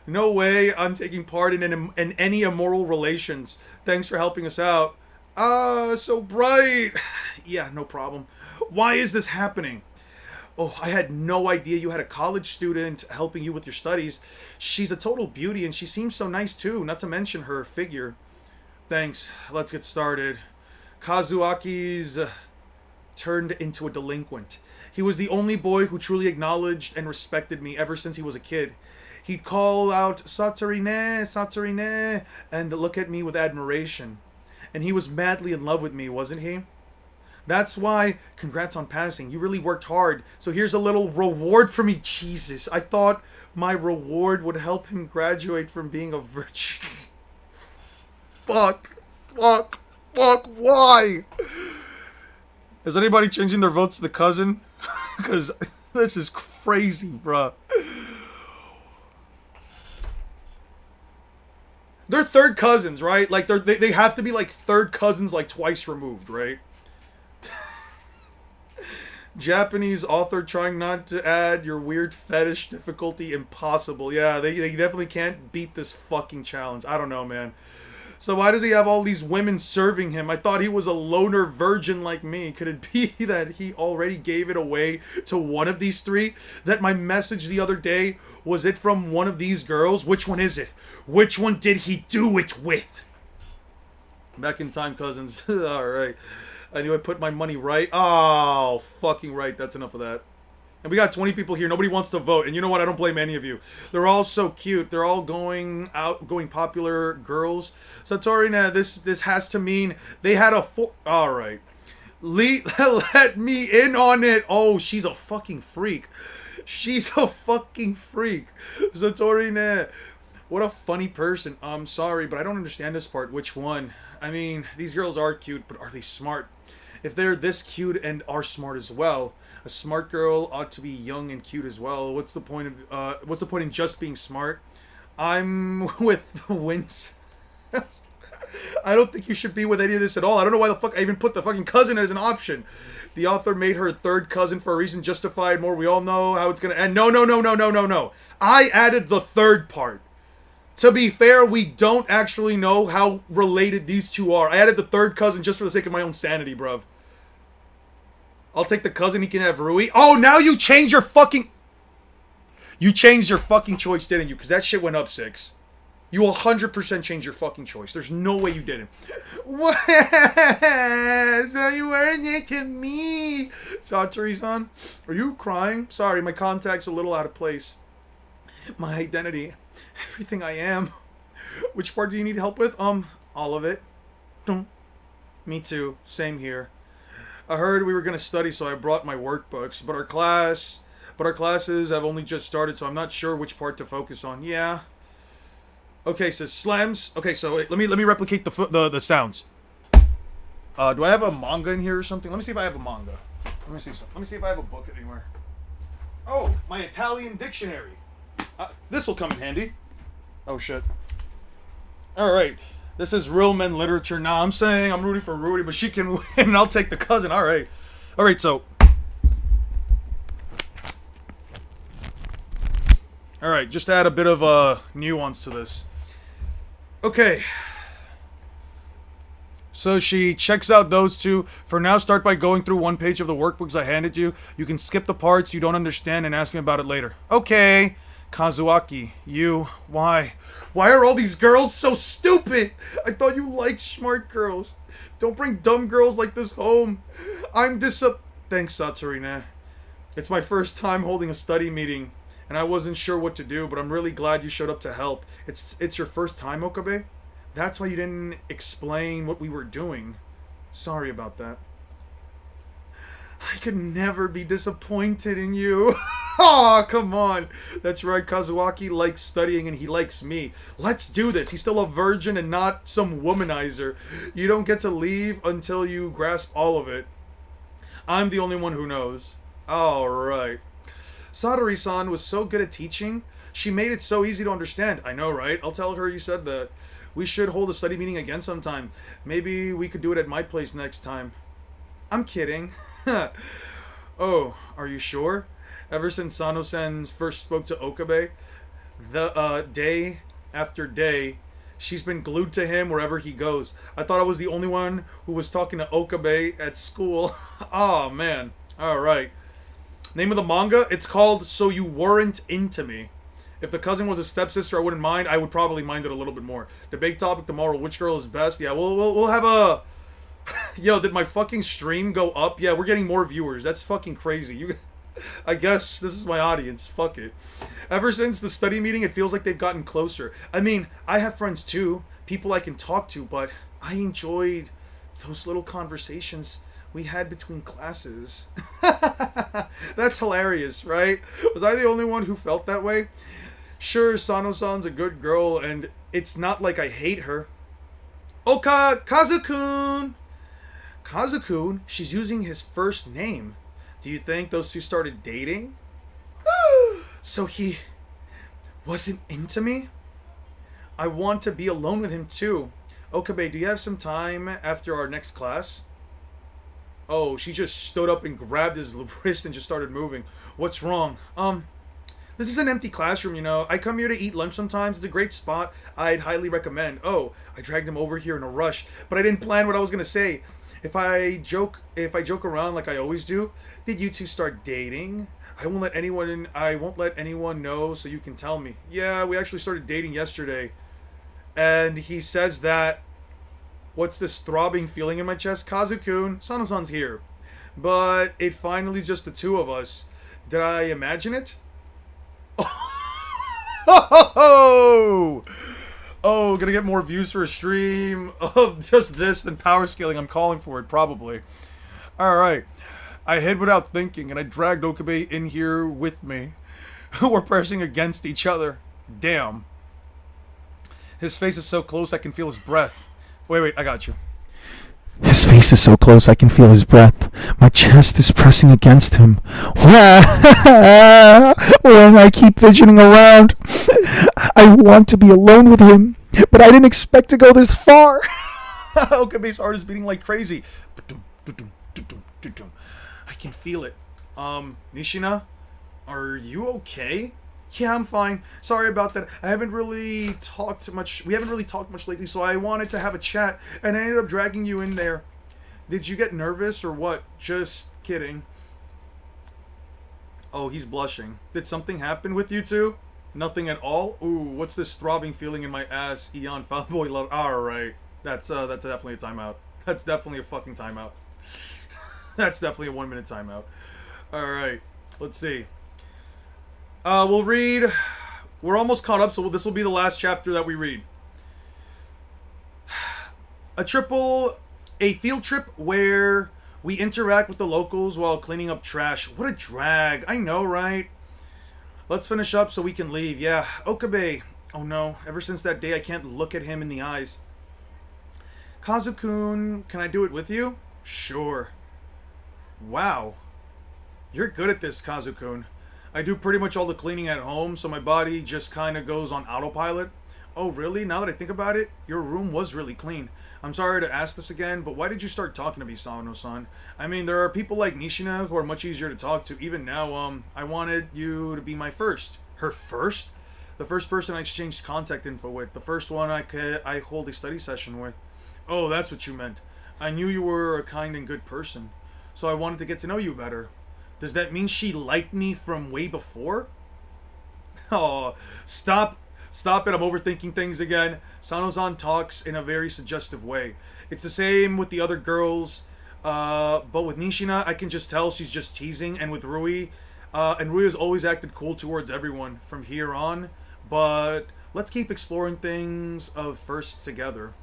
No way I'm taking part in any immoral relations. Thanks for helping us out. So bright. Yeah, no problem. Why is this happening? Oh, I had no idea you had a college student helping you with your studies. She's a total beauty and she seems so nice too, not to mention her figure. Thanks. Let's get started. Kazuaki's turned into a delinquent. He was the only boy who truly acknowledged and respected me ever since he was a kid. He'd call out, Satsuri ne, and look at me with admiration. And he was madly in love with me, wasn't he? That's why, congrats on passing. You really worked hard. So here's a little reward for me. Jesus, I thought my reward would help him graduate from being a virgin. Fuck, why? Is anybody changing their votes to the cousin? Because this is crazy, bruh. They're third cousins, right? Like, they have to be, like, third cousins, like, twice removed, right? Japanese author trying not to add your weird fetish difficulty impossible. Yeah, they definitely can't beat this fucking challenge. I don't know, man. So why does he have all these women serving him? I thought he was a loner virgin like me. Could it be that he already gave it away to one of these three? That my message the other day, was it from one of these girls? Which one is it? Which one did he do it with? Back in time, cousins. Alright. I knew I put my money right. Oh, fucking right. That's enough of that. And we got 20 people here. Nobody wants to vote. And you know what? I don't blame any of you. They're all so cute. They're all going popular girls. Satori, nah, this has to mean they had a Alright. Let me in on it. Oh, she's a fucking freak. She's a fucking freak. Satori, nah. What a funny person. I'm sorry, but I don't understand this part. Which one? I mean, these girls are cute, but are they smart? If they're this cute and are smart as well, a smart girl ought to be young and cute as well. What's the point in just being smart? I'm with the wins. I don't think you should be with any of this at all. I don't know why the fuck I even put the fucking cousin as an option. The author made her third cousin for a reason justified more. We all know how it's gonna end. No. I added the third part. To be fair, we don't actually know how related these two are. I added the third cousin just for the sake of my own sanity, bruv. I'll take the cousin, he can have Rui. Oh, now you change your fucking... You changed your fucking choice, didn't you? Because that shit went up 6. You 100% changed your fucking choice. There's no way you didn't. What? So you weren't it to me. Satori-san, are you crying? Sorry, my contact's a little out of place. My identity. Everything I am. Which part do you need help with? All of it. Me too. Same here. I heard we were gonna study, so I brought my workbooks. But our classes have only just started, so I'm not sure which part to focus on. Yeah. Okay, so slams. Okay, so wait, let me replicate the sounds. Do I have a manga in here or something? Let me see if I have a manga. Let me see if I have a book anywhere. Oh, my Italian dictionary. This will come in handy. Oh shit. Alright. This is real men literature. Now I'm saying I'm rooting for Rudy, but she can win and I'll take the cousin. Alright. Alright, so. Alright, just to add a bit of nuance to this. Okay. So she checks out those two. For now, start by going through one page of the workbooks I handed you. You can skip the parts you don't understand and ask me about it later. Okay. Kazuaki, you, why? Why are all these girls so stupid? I thought you liked smart girls. Don't bring dumb girls like this home. Thanks, Satsuri. It's my first time holding a study meeting, and I wasn't sure what to do, but I'm really glad you showed up to help. It's your first time, Okabe? That's why you didn't explain what we were doing. Sorry about that. I could never be disappointed in you. Oh, come on. That's right, Kazuaki likes studying and he likes me. Let's do this. He's still a virgin and not some womanizer. You don't get to leave until you grasp all of it. I'm the only one who knows. Alright. Sadori-san was so good at teaching. She made it so easy to understand. I know, right? I'll tell her you said that. We should hold a study meeting again sometime. Maybe we could do it at my place next time. I'm kidding. Oh, are you sure? Ever since Sano-sen first spoke to Okabe, day after day, she's been glued to him wherever he goes. I thought I was the only one who was talking to Okabe at school. Oh, man. Alright. Name of the manga? It's called So You Weren't Into Me. If the cousin was a stepsister, I wouldn't mind. I would probably mind it a little bit more. Debate topic tomorrow. Which girl is best? Yeah, we'll have a... Yo, did my fucking stream go up? Yeah, we're getting more viewers. That's fucking crazy. I guess this is my audience. Fuck it. Ever since the study meeting, it feels like they've gotten closer. I mean, I have friends too. People I can talk to, but I enjoyed those little conversations we had between classes. That's hilarious, right? Was I the only one who felt that way? Sure, Sano-san's a good girl, and it's not like I hate her. Kazukun! Kazukun? She's using his first name. Do you think those two started dating? So he wasn't into me? I want to be alone with him too. Okabe, do you have some time after our next class? Oh, she just stood up and grabbed his wrist and just started moving. What's wrong? This is an empty classroom, you know. I come here to eat lunch sometimes. It's a great spot. I'd highly recommend. Oh, I dragged him over here in a rush, but I didn't plan what I was gonna say. If I joke around like I always do, did you two start dating? I won't let anyone know, so you can tell me. Yeah, we actually started dating yesterday. And he says that, what's this throbbing feeling in my chest? Kazukun, Sano-san's here. But it finally just the two of us. Did I imagine it? Oh, gonna get more views for a stream of just this than power scaling. I'm calling for it, probably. Alright. I hid without thinking, and I dragged Okabe in here with me. We're pressing against each other. Damn. His face is so close I can feel his breath. Wait, I got you. His face is so close I can feel his breath. My chest is pressing against him. When I keep fidgeting around, I want to be alone with him, but I didn't expect to go this far. Okabe's heart is beating like crazy. I can feel it. Nishina, are you okay? Yeah, I'm fine. Sorry about that. We haven't really talked much lately, so I wanted to have a chat, and I ended up dragging you in there. Did you get nervous or what? Just kidding. Oh, he's blushing. Did something happen with you two? Nothing at all? Ooh, what's this throbbing feeling in my ass? Eon, Foulboy Love. Alright. That's definitely a timeout. That's definitely a fucking timeout. That's definitely a 1 minute timeout. Alright. Let's see. We'll read... We're almost caught up, so this will be the last chapter that we read. A field trip where we interact with the locals while cleaning up trash. What a drag. I know, right? Let's finish up so we can leave. Yeah, Okabe. Oh no, ever since that day I can't look at him in the eyes. Kazukun, can I do it with you? Sure. Wow. You're good at this, Kazukun. I do pretty much all the cleaning at home, so my body just kind of goes on autopilot. Oh, really? Now that I think about it, your room was really clean. I'm sorry to ask this again, but why did you start talking to me, Sano-san? I mean, there are people like Nishina who are much easier to talk to. Even now, I wanted you to be my first. Her first? The first person I exchanged contact info with. The first one I hold a study session with. Oh, that's what you meant. I knew you were a kind and good person, so I wanted to get to know you better. Does that mean she liked me from way before? Oh, stop it, I'm overthinking things again. Sano-san talks in a very suggestive way. It's the same with the other girls, but with Nishina, I can just tell she's just teasing, and with Rui, and Rui has always acted cool towards everyone from here on, but let's keep exploring things of firsts together.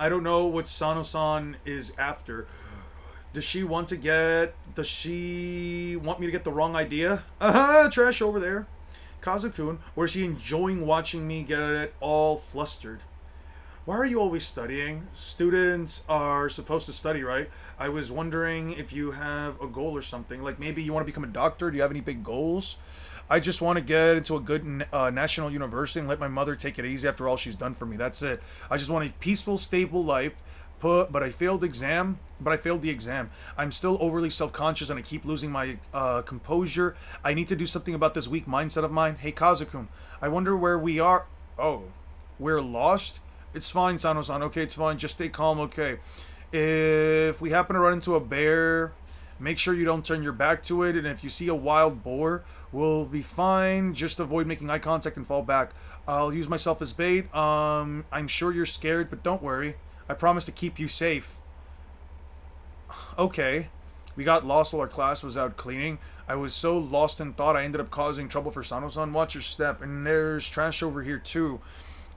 I don't know what Sano-san is after. Does she want me to get the wrong idea? Trash over there. Kazakun, or is she enjoying watching me get all flustered? Why are you always studying? Students are supposed to study, right? I was wondering if you have a goal or something. Like maybe you want to become a doctor? Do you have any big goals? I just want to get into a good national university and let my mother take it easy after all she's done for me. That's it. I just want a peaceful, stable life. But I failed the exam. I'm still overly self-conscious and I keep losing my composure. I need to do something about this weak mindset of mine. Hey, Kazakun, I wonder where we are. Oh, we're lost? It's fine, Sano-san. Okay, it's fine. Just stay calm, okay? If we happen to run into a bear, make sure you don't turn your back to it. And if you see a wild boar, we'll be fine. Just avoid making eye contact and fall back. I'll use myself as bait. I'm sure you're scared, but don't worry. I promise to keep you safe. Okay. We got lost while our class was out cleaning. I was so lost in thought I ended up causing trouble for Sano-san. Watch your step. And there's trash over here too.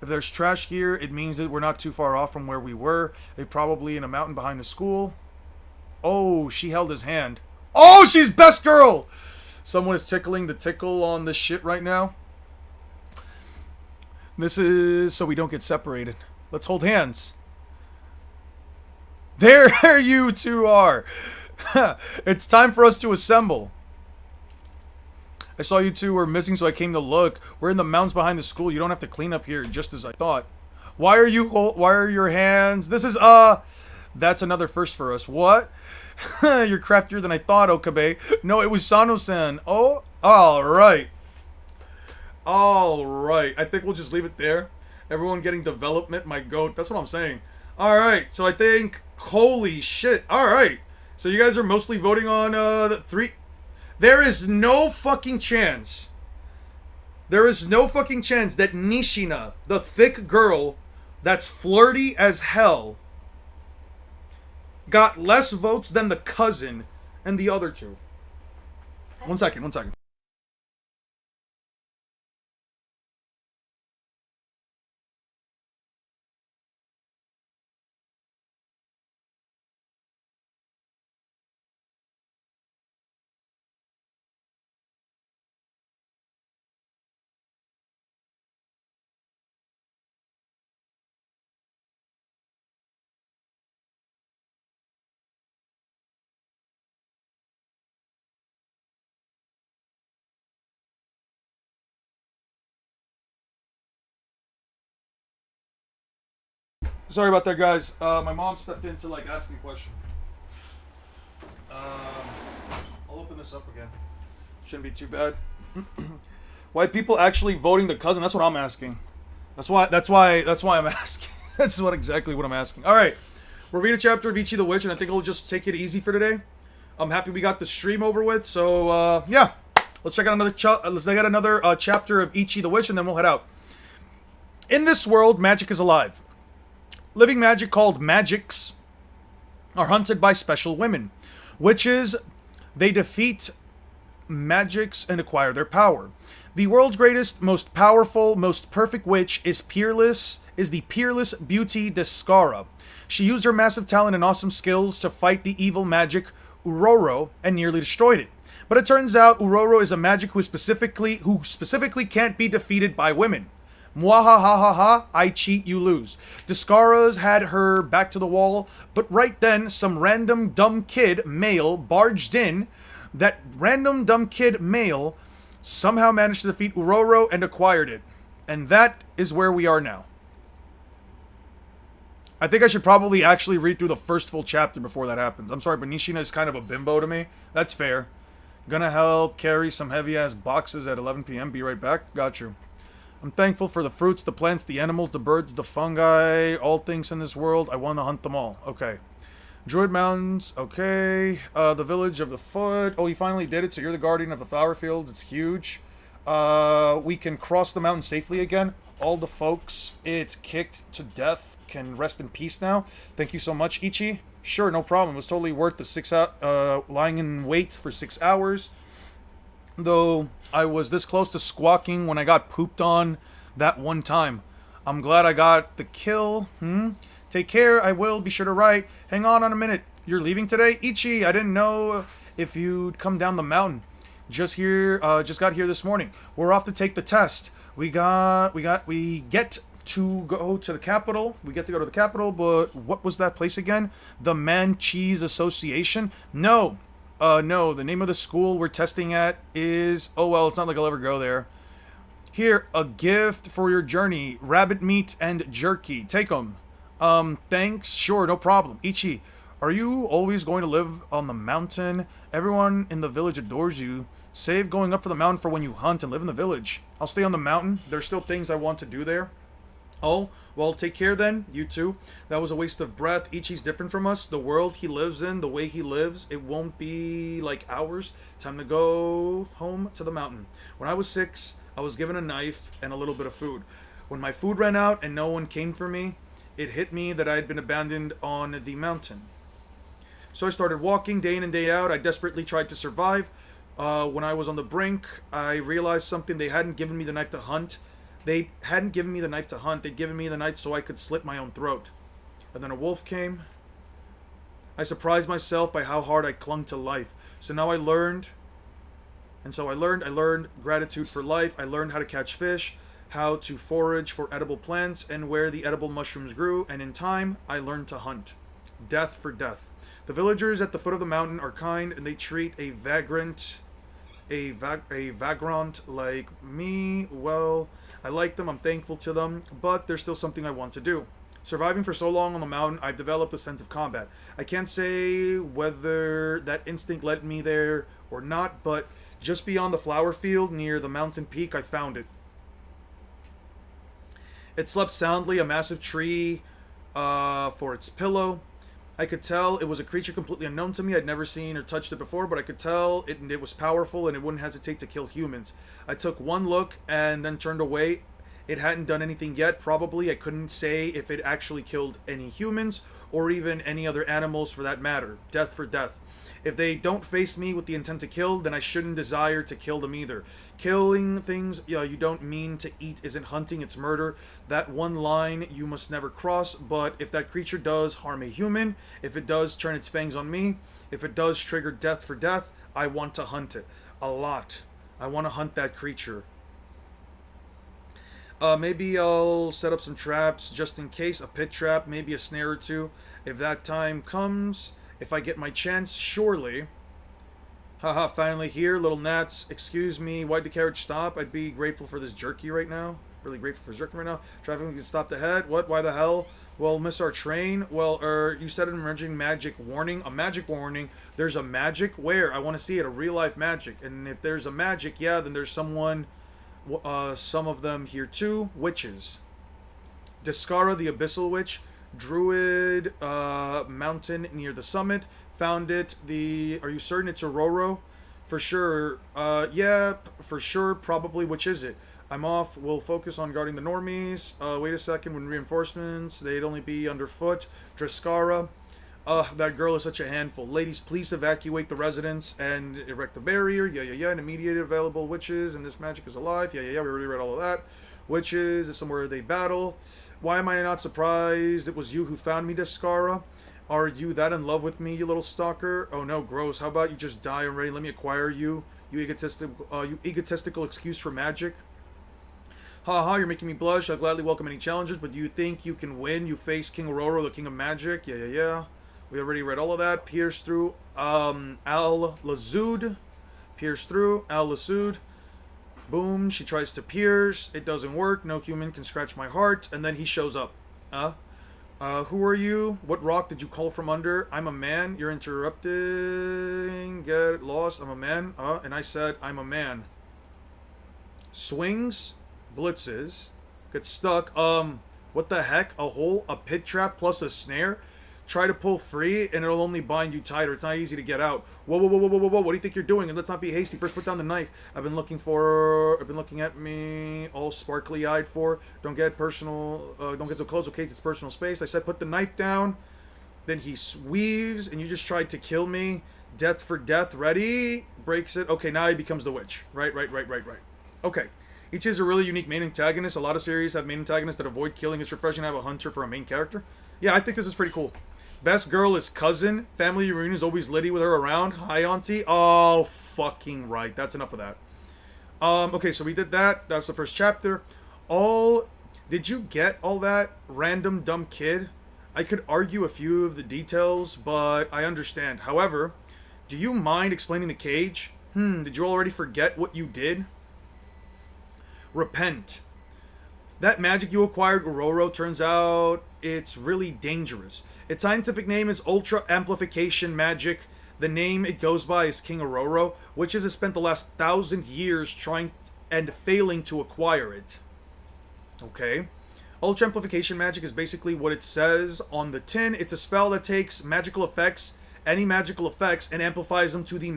If there's trash here, it means that we're not too far off from where we were. They're probably in a mountain behind the school. Oh, she held his hand. Oh, she's best girl! Someone is tickling the tickle on this shit right now. This is so we don't get separated. Let's hold hands. There you two are. It's time for us to assemble. I saw you two were missing, so I came to look. We're in the mountains behind the school. You don't have to clean up here, just as I thought. Why are your hands? This is, that's another first for us. What? You're craftier than I thought, Okabe. No, it was Sano-san. Oh, alright. Alright. I think we'll just leave it there. Everyone getting development, my goat. That's what I'm saying. Alright, so I think... Holy shit. Alright. So you guys are mostly voting on the 3... There is no fucking chance. There is no fucking chance that Nishina, the thick girl that's flirty as hell, got less votes than the cousin and the other two. One second. Sorry about that, guys. My mom stepped in to like ask me a question. I'll open this up again. Shouldn't be too bad. Why people actually voting the cousin? That's what I'm asking. That's why I'm asking. That's exactly what I'm asking. All right, we'll read a chapter of Ichi the Witch, and I think we'll just take it easy for today. I'm happy we got the stream over with. So yeah, let's check out another chapter of Ichi the Witch, and then we'll head out. In this world, magic is alive. Living magic called magics are hunted by special women. Witches, they defeat magics and acquire their power. The world's greatest, most powerful, most perfect witch is the peerless Beauty Descara. She used her massive talent and awesome skills to fight the evil magic Uroro and nearly destroyed it. But it turns out Uroro is a magic who specifically can't be defeated by women. Mwahahaha, I cheat, you lose. Descara's had her back to the wall, but right then, some random dumb kid, male, barged in. That random dumb kid, male, somehow managed to defeat Uroro and acquired it. And that is where we are now. I think I should probably actually read through the first full chapter before that happens. I'm sorry, but Nishina is kind of a bimbo to me. That's fair. Gonna help carry some heavy-ass boxes at 11 p.m. Be right back. Got you. I'm thankful for the fruits, the plants, the animals, the birds, the fungi, all things in this world. I want to hunt them all. Okay. Druid Mountains. Okay. The Village of the Foot. Oh, he finally did it, so you're the guardian of the flower fields. It's huge. We can cross the mountain safely again. All the folks it kicked to death can rest in peace now. Thank you so much, Ichi. Sure, no problem. It was totally worth the lying in wait for 6 hours. Though I was this close to squawking when I got pooped on that one time. I'm glad I got the kill. Take care, I will. Be sure to write. Hang on a minute. You're leaving today? Ichi, I didn't know if you'd come down the mountain. Just got here this morning. We're off to take the test. We get to go to the capital. We get to go to the capital, but what was that place again? The Man Cheese Association? No. No, the name of the school we're testing at is... Oh, well, it's not like I'll ever go there. Here, a gift for your journey. Rabbit meat and jerky. Take 'em. Thanks. Sure, no problem. Ichi, are you always going to live on the mountain? Everyone in the village adores you. Save going up for the mountain for when you hunt and live in the village. I'll stay on the mountain. There's still things I want to do there. Oh, well, take care then. You too. That was a waste of breath. Ichi's different from us. The world he lives in, the way he lives, it won't be like ours. Time to go home to the mountain. When I was 6, I was given a knife and a little bit of food. When my food ran out and no one came for me, it hit me that I had been abandoned on the mountain. So I started walking day in and day out. I desperately tried to survive. When I was on the brink, I realized something. They hadn't given me the knife to hunt. They'd given me the knife so I could slit my own throat. And then a wolf came. I surprised myself by how hard I clung to life. So now I learned gratitude for life. I learned how to catch fish, how to forage for edible plants, and where the edible mushrooms grew. And in time, I learned to hunt. Death for death. The villagers at the foot of the mountain are kind, and they treat a vagrant like me well. I like them, I'm thankful to them, but there's still something I want to do. Surviving for so long on the mountain, I've developed a sense of combat. I can't say whether that instinct led me there or not, but just beyond the flower field near the mountain peak, I found it. It slept soundly, a massive tree for its pillow. I could tell it was a creature completely unknown to me. I'd never seen or touched it before, but I could tell it was powerful and it wouldn't hesitate to kill humans. I took one look and then turned away. It hadn't done anything yet, probably. I couldn't say if it actually killed any humans or even any other animals for that matter. Death for death. If they don't face me with the intent to kill, then I shouldn't desire to kill them either. Killing things you don't mean to eat isn't hunting, it's murder. That one line you must never cross, but if that creature does harm a human, if it does turn its fangs on me, if it does trigger death for death, I want to hunt it. A lot. I want to hunt that creature. Maybe I'll set up some traps just in case, a pit trap, maybe a snare or two. If that time comes... If I get my chance, surely. Haha, finally here, little gnats. Excuse me, why'd the carriage stop? I'd be grateful for this jerky right now. Really grateful for this jerky right now. Traffic can stop ahead. What? Why the hell? Well, miss our train? Well, you said an emerging magic warning. A magic warning? There's a magic? Where? I want to see it. A real-life magic. And if there's a magic, yeah, then there's someone... some of them here too. Witches. Descara the Abyssal Witch. Druid mountain near the summit. Found it. Are you certain it's Aurora? For sure. Yeah, for sure. Probably. Which is it? I'm off. We'll focus on guarding the normies. Wait a second. When reinforcements, they'd only be underfoot. Driscara. That girl is such a handful. Ladies, please evacuate the residence and erect the barrier. Yeah. And immediate available witches. And this magic is alive. Yeah. We already read all of that. Witches is somewhere they battle. Why am I not surprised it was you who found me, Descara? Are you that in love with me, you little stalker? Oh no, gross. How about you just die already? Let me acquire you. You egotistical excuse for magic. Haha, you're making me blush. I'll gladly welcome any challenges, but do you think you can win? You face King Aurora, the king of magic. Yeah. We already read all of that. Pierce through Al-Lazud. Pierce through Al-Lazud. Boom, she tries to pierce. It doesn't work. No human can scratch my heart. And then he shows up. Who are you? What rock did you call from under? I'm a man. You're interrupting. Get lost. I'm a man. And I said, I'm a man. Swings. Blitzes. Gets stuck. What the heck? A hole? A pit trap plus a snare? Try to pull free and it'll only bind you tighter. It's not easy to get out. Whoa. What do you think you're doing? And let's not be hasty. First put down the knife. I've been looking at me all sparkly eyed for. Don't get personal, don't get so close in case it's personal space. I said put the knife down. Then he weaves and you just tried to kill me. Death for death. Ready? Breaks it. Okay, now he becomes the witch. Right. Okay. Each is a really unique main antagonist. A lot of series have main antagonists that avoid killing. It's refreshing to have a hunter for a main character. Yeah, I think this is pretty cool. Best girl is cousin. Family reunion is always litty with her around. Hi, auntie. Oh, fucking right. That's enough of that. Okay, so we did that. That's the first chapter. Did you get all that, random dumb kid? I could argue a few of the details, but I understand. However, do you mind explaining the cage? Did you already forget what you did? Repent. That magic you acquired, Ororo, turns out it's really dangerous. Its scientific name is Ultra Amplification Magic. The name it goes by is King Ororo, witches have spent the last 1,000 years trying and failing to acquire it. Okay. Ultra Amplification Magic is basically what it says on the tin. It's a spell that takes magical effects, any magical effects, and amplifies them to the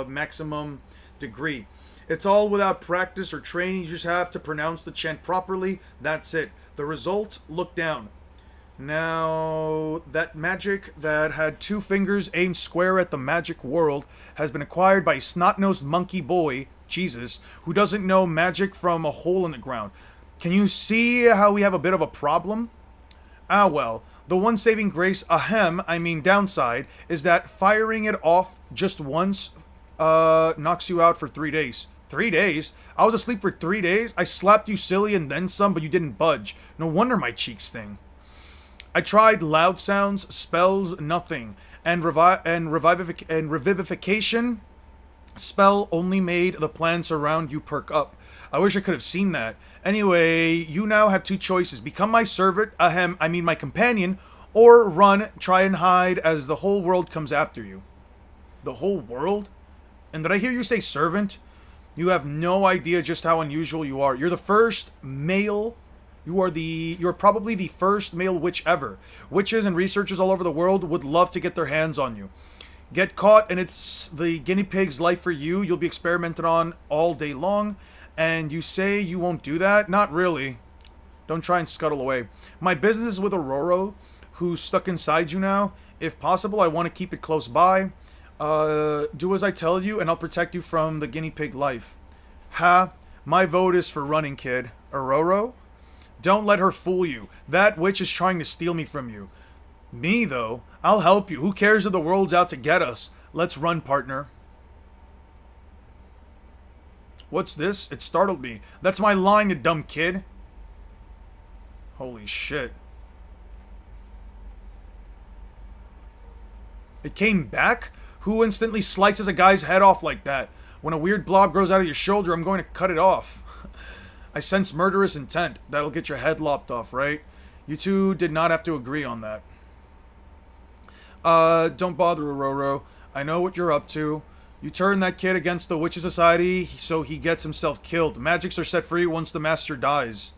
maximum degree. It's all without practice or training. You just have to pronounce the chant properly. That's it. The result, look down. Now, that magic that had 2 fingers aimed square at the magic world has been acquired by a snot-nosed monkey boy, Jesus, who doesn't know magic from a hole in the ground. Can you see how we have a bit of a problem? Ah, well, the one saving grace, downside, is that firing it off just once knocks you out for 3 days. 3 days? I was asleep for 3 days? I slapped you silly and then some, but you didn't budge. No wonder my cheeks sting. I tried loud sounds, spells, nothing. And revivification spell only made the plants around you perk up. I wish I could have seen that. Anyway, you now have 2 choices. Become my servant, my companion, or run, try and hide as the whole world comes after you. The whole world? And did I hear you say servant? You have no idea just how unusual you are. You're the first male... You're probably the first male witch ever. Witches and researchers all over the world would love to get their hands on you. Get caught and it's the guinea pig's life for you. You'll be experimented on all day long. And you say you won't do that? Not really. Don't try and scuttle away. My business is with Ororo, who's stuck inside you now. If possible, I want to keep it close by. Do as I tell you and I'll protect you from the guinea pig life. Ha, my vote is for running, kid. Ororo? Don't let her fool you. That witch is trying to steal me from you. Me, though? I'll help you. Who cares if the world's out to get us? Let's run, partner. What's this? It startled me. That's my line, you dumb kid. Holy shit. It came back? Who instantly slices a guy's head off like that? When a weird blob grows out of your shoulder, I'm going to cut it off. I sense murderous intent. That'll get your head lopped off, right? You two did not have to agree on that. Don't bother, Ororo. I know what you're up to. You turn that kid against the Witches Society so he gets himself killed. Magics are set free once the master dies.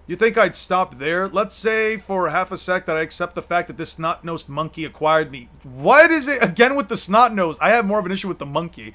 You think I'd stop there? Let's say for half a sec that I accept the fact that this snot-nosed monkey acquired me. What is it again with the snot-nosed? I have more of an issue with the monkey.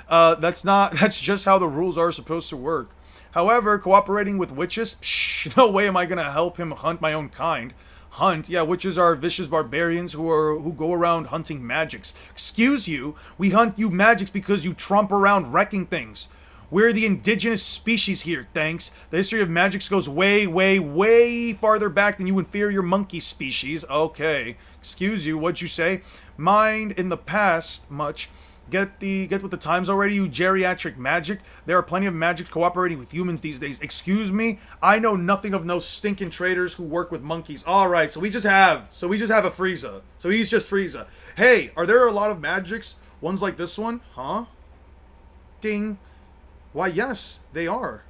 That's just how the rules are supposed to work. However, cooperating with witches? Psh, no way am I gonna help him hunt my own kind. Hunt? Yeah, witches are vicious barbarians who go around hunting magics. Excuse you? We hunt you magics because you tromp around wrecking things. We're the indigenous species here, thanks. The history of magics goes way, way, way farther back than you inferior monkey species. Okay. Excuse you, what'd you say? Mind in the past, much. Get with the times already, you geriatric magic. There are plenty of magics cooperating with humans these days. Excuse me? I know nothing of no stinking traders who work with monkeys. Alright, so we just have a Frieza. So he's just Frieza. Hey, are there a lot of magics? Ones like this one? Huh? Ding. Why, yes, they are.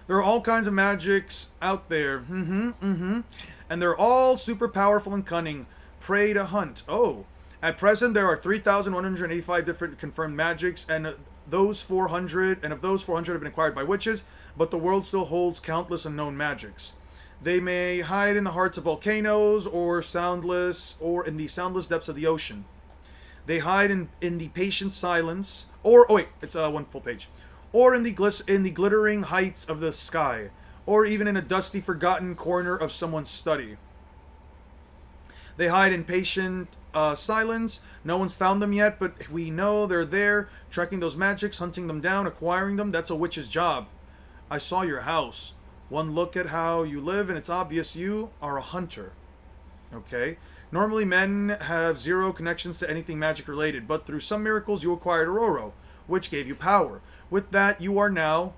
There are all kinds of magics out there. And they're all super powerful and cunning. Prey to hunt. Oh. At present, there are 3,185 different confirmed magics, and those 400 have been acquired by witches, but the world still holds countless unknown magics. They may hide in the hearts of volcanoes, or in the soundless depths of the ocean. They hide in the patient silence, it's one full page, or in the glittering heights of the sky, or even in a dusty, forgotten corner of someone's study. They hide in patient silence. No one's found them yet, but we know they're there, tracking those magics, hunting them down, acquiring them. That's a witch's job. I saw your house. One look at how you live, and it's obvious you are a hunter. Okay. Normally men have zero connections to anything magic related, but through some miracles you acquired Ororo, which gave you power. With that you are now,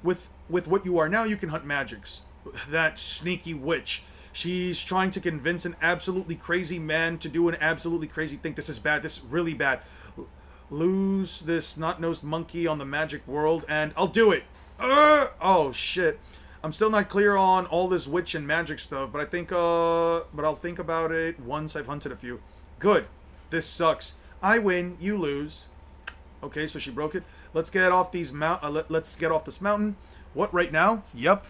with what you are now, you can hunt magics. That sneaky witch. She's trying to convince an absolutely crazy man to do an absolutely crazy thing. This is bad. This is really bad. Lose this snot-nosed monkey on the magic world, and I'll do it. Oh, shit. I'm still not clear on all this witch and magic stuff, but I think, but I'll think about it once I've hunted a few. Good. This sucks. I win. You lose. Okay, so she broke it. Let's get off these let's get off this mountain. What, right now? Yep.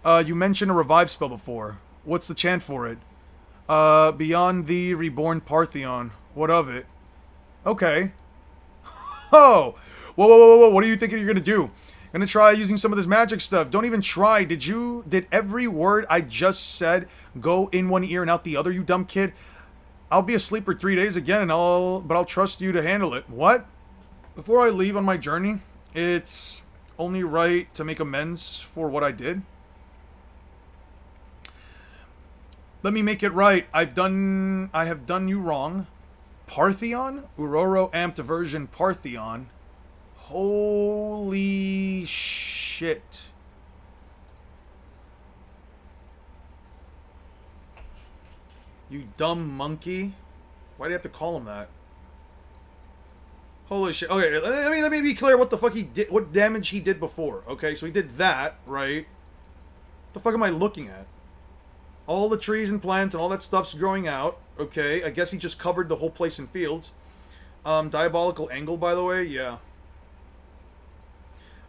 You mentioned a revive spell before. What's the chant for it? Beyond the reborn Partheon. What of it? Okay. Oh! Whoa, whoa, whoa, whoa, what are you thinking you're gonna do? Gonna try using some of this magic stuff. Don't even try. Did every word I just said go in one ear and out the other, you dumb kid? I'll be asleep for 3 days again, but I'll trust you to handle it. What? Before I leave on my journey, it's only right to make amends for what I did. Let me make it right. I have done you wrong. Partheon? Ororo amped version Partheon. Holy shit. You dumb monkey. Why do you have to call him that? Holy shit. Okay, let me be clear what the fuck he did, what damage he did before. Okay, so he did that, right? What the fuck am I looking at? All the trees and plants and all that stuff's growing out. Okay, I guess he just covered the whole place in fields. Diabolical angle, by the way, yeah.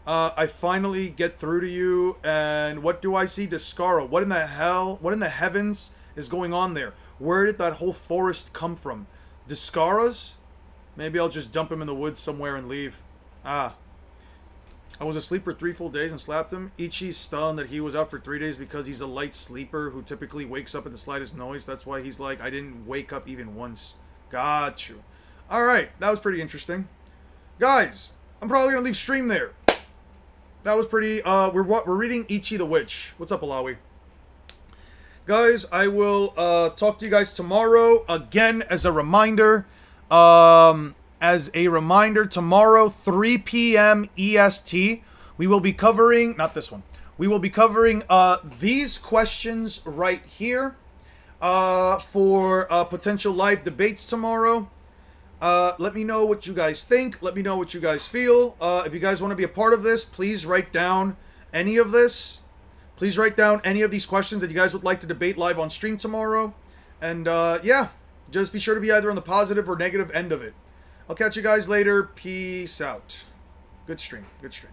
I finally get through to you, and what do I see? Descara. What in the hell? What in the heavens is going on there? Where did that whole forest come from? Descaras? Maybe I'll just dump him in the woods somewhere and leave. Ah. I was asleep for 3 full days and slapped him. Ichi's stunned that he was out for 3 days because he's a light sleeper who typically wakes up at the slightest noise. That's why he's like, I didn't wake up even once. Got you. Alright, that was pretty interesting. Guys, I'm probably going to leave stream there. That was pretty, we're reading Ichi the Witch. What's up, Alawi? Guys, I will talk to you guys tomorrow. Again, as a reminder, tomorrow, 3 p.m. EST, we will be covering, not this one, we will be covering these questions right here for potential live debates tomorrow. Let me know what you guys think. Let me know what you guys feel. If you guys want to be a part of this, please write down any of this. Please write down any of these questions that you guys would like to debate live on stream tomorrow. And, yeah, just be sure to be either on the positive or negative end of it. I'll catch you guys later. Peace out. Good stream. Good stream.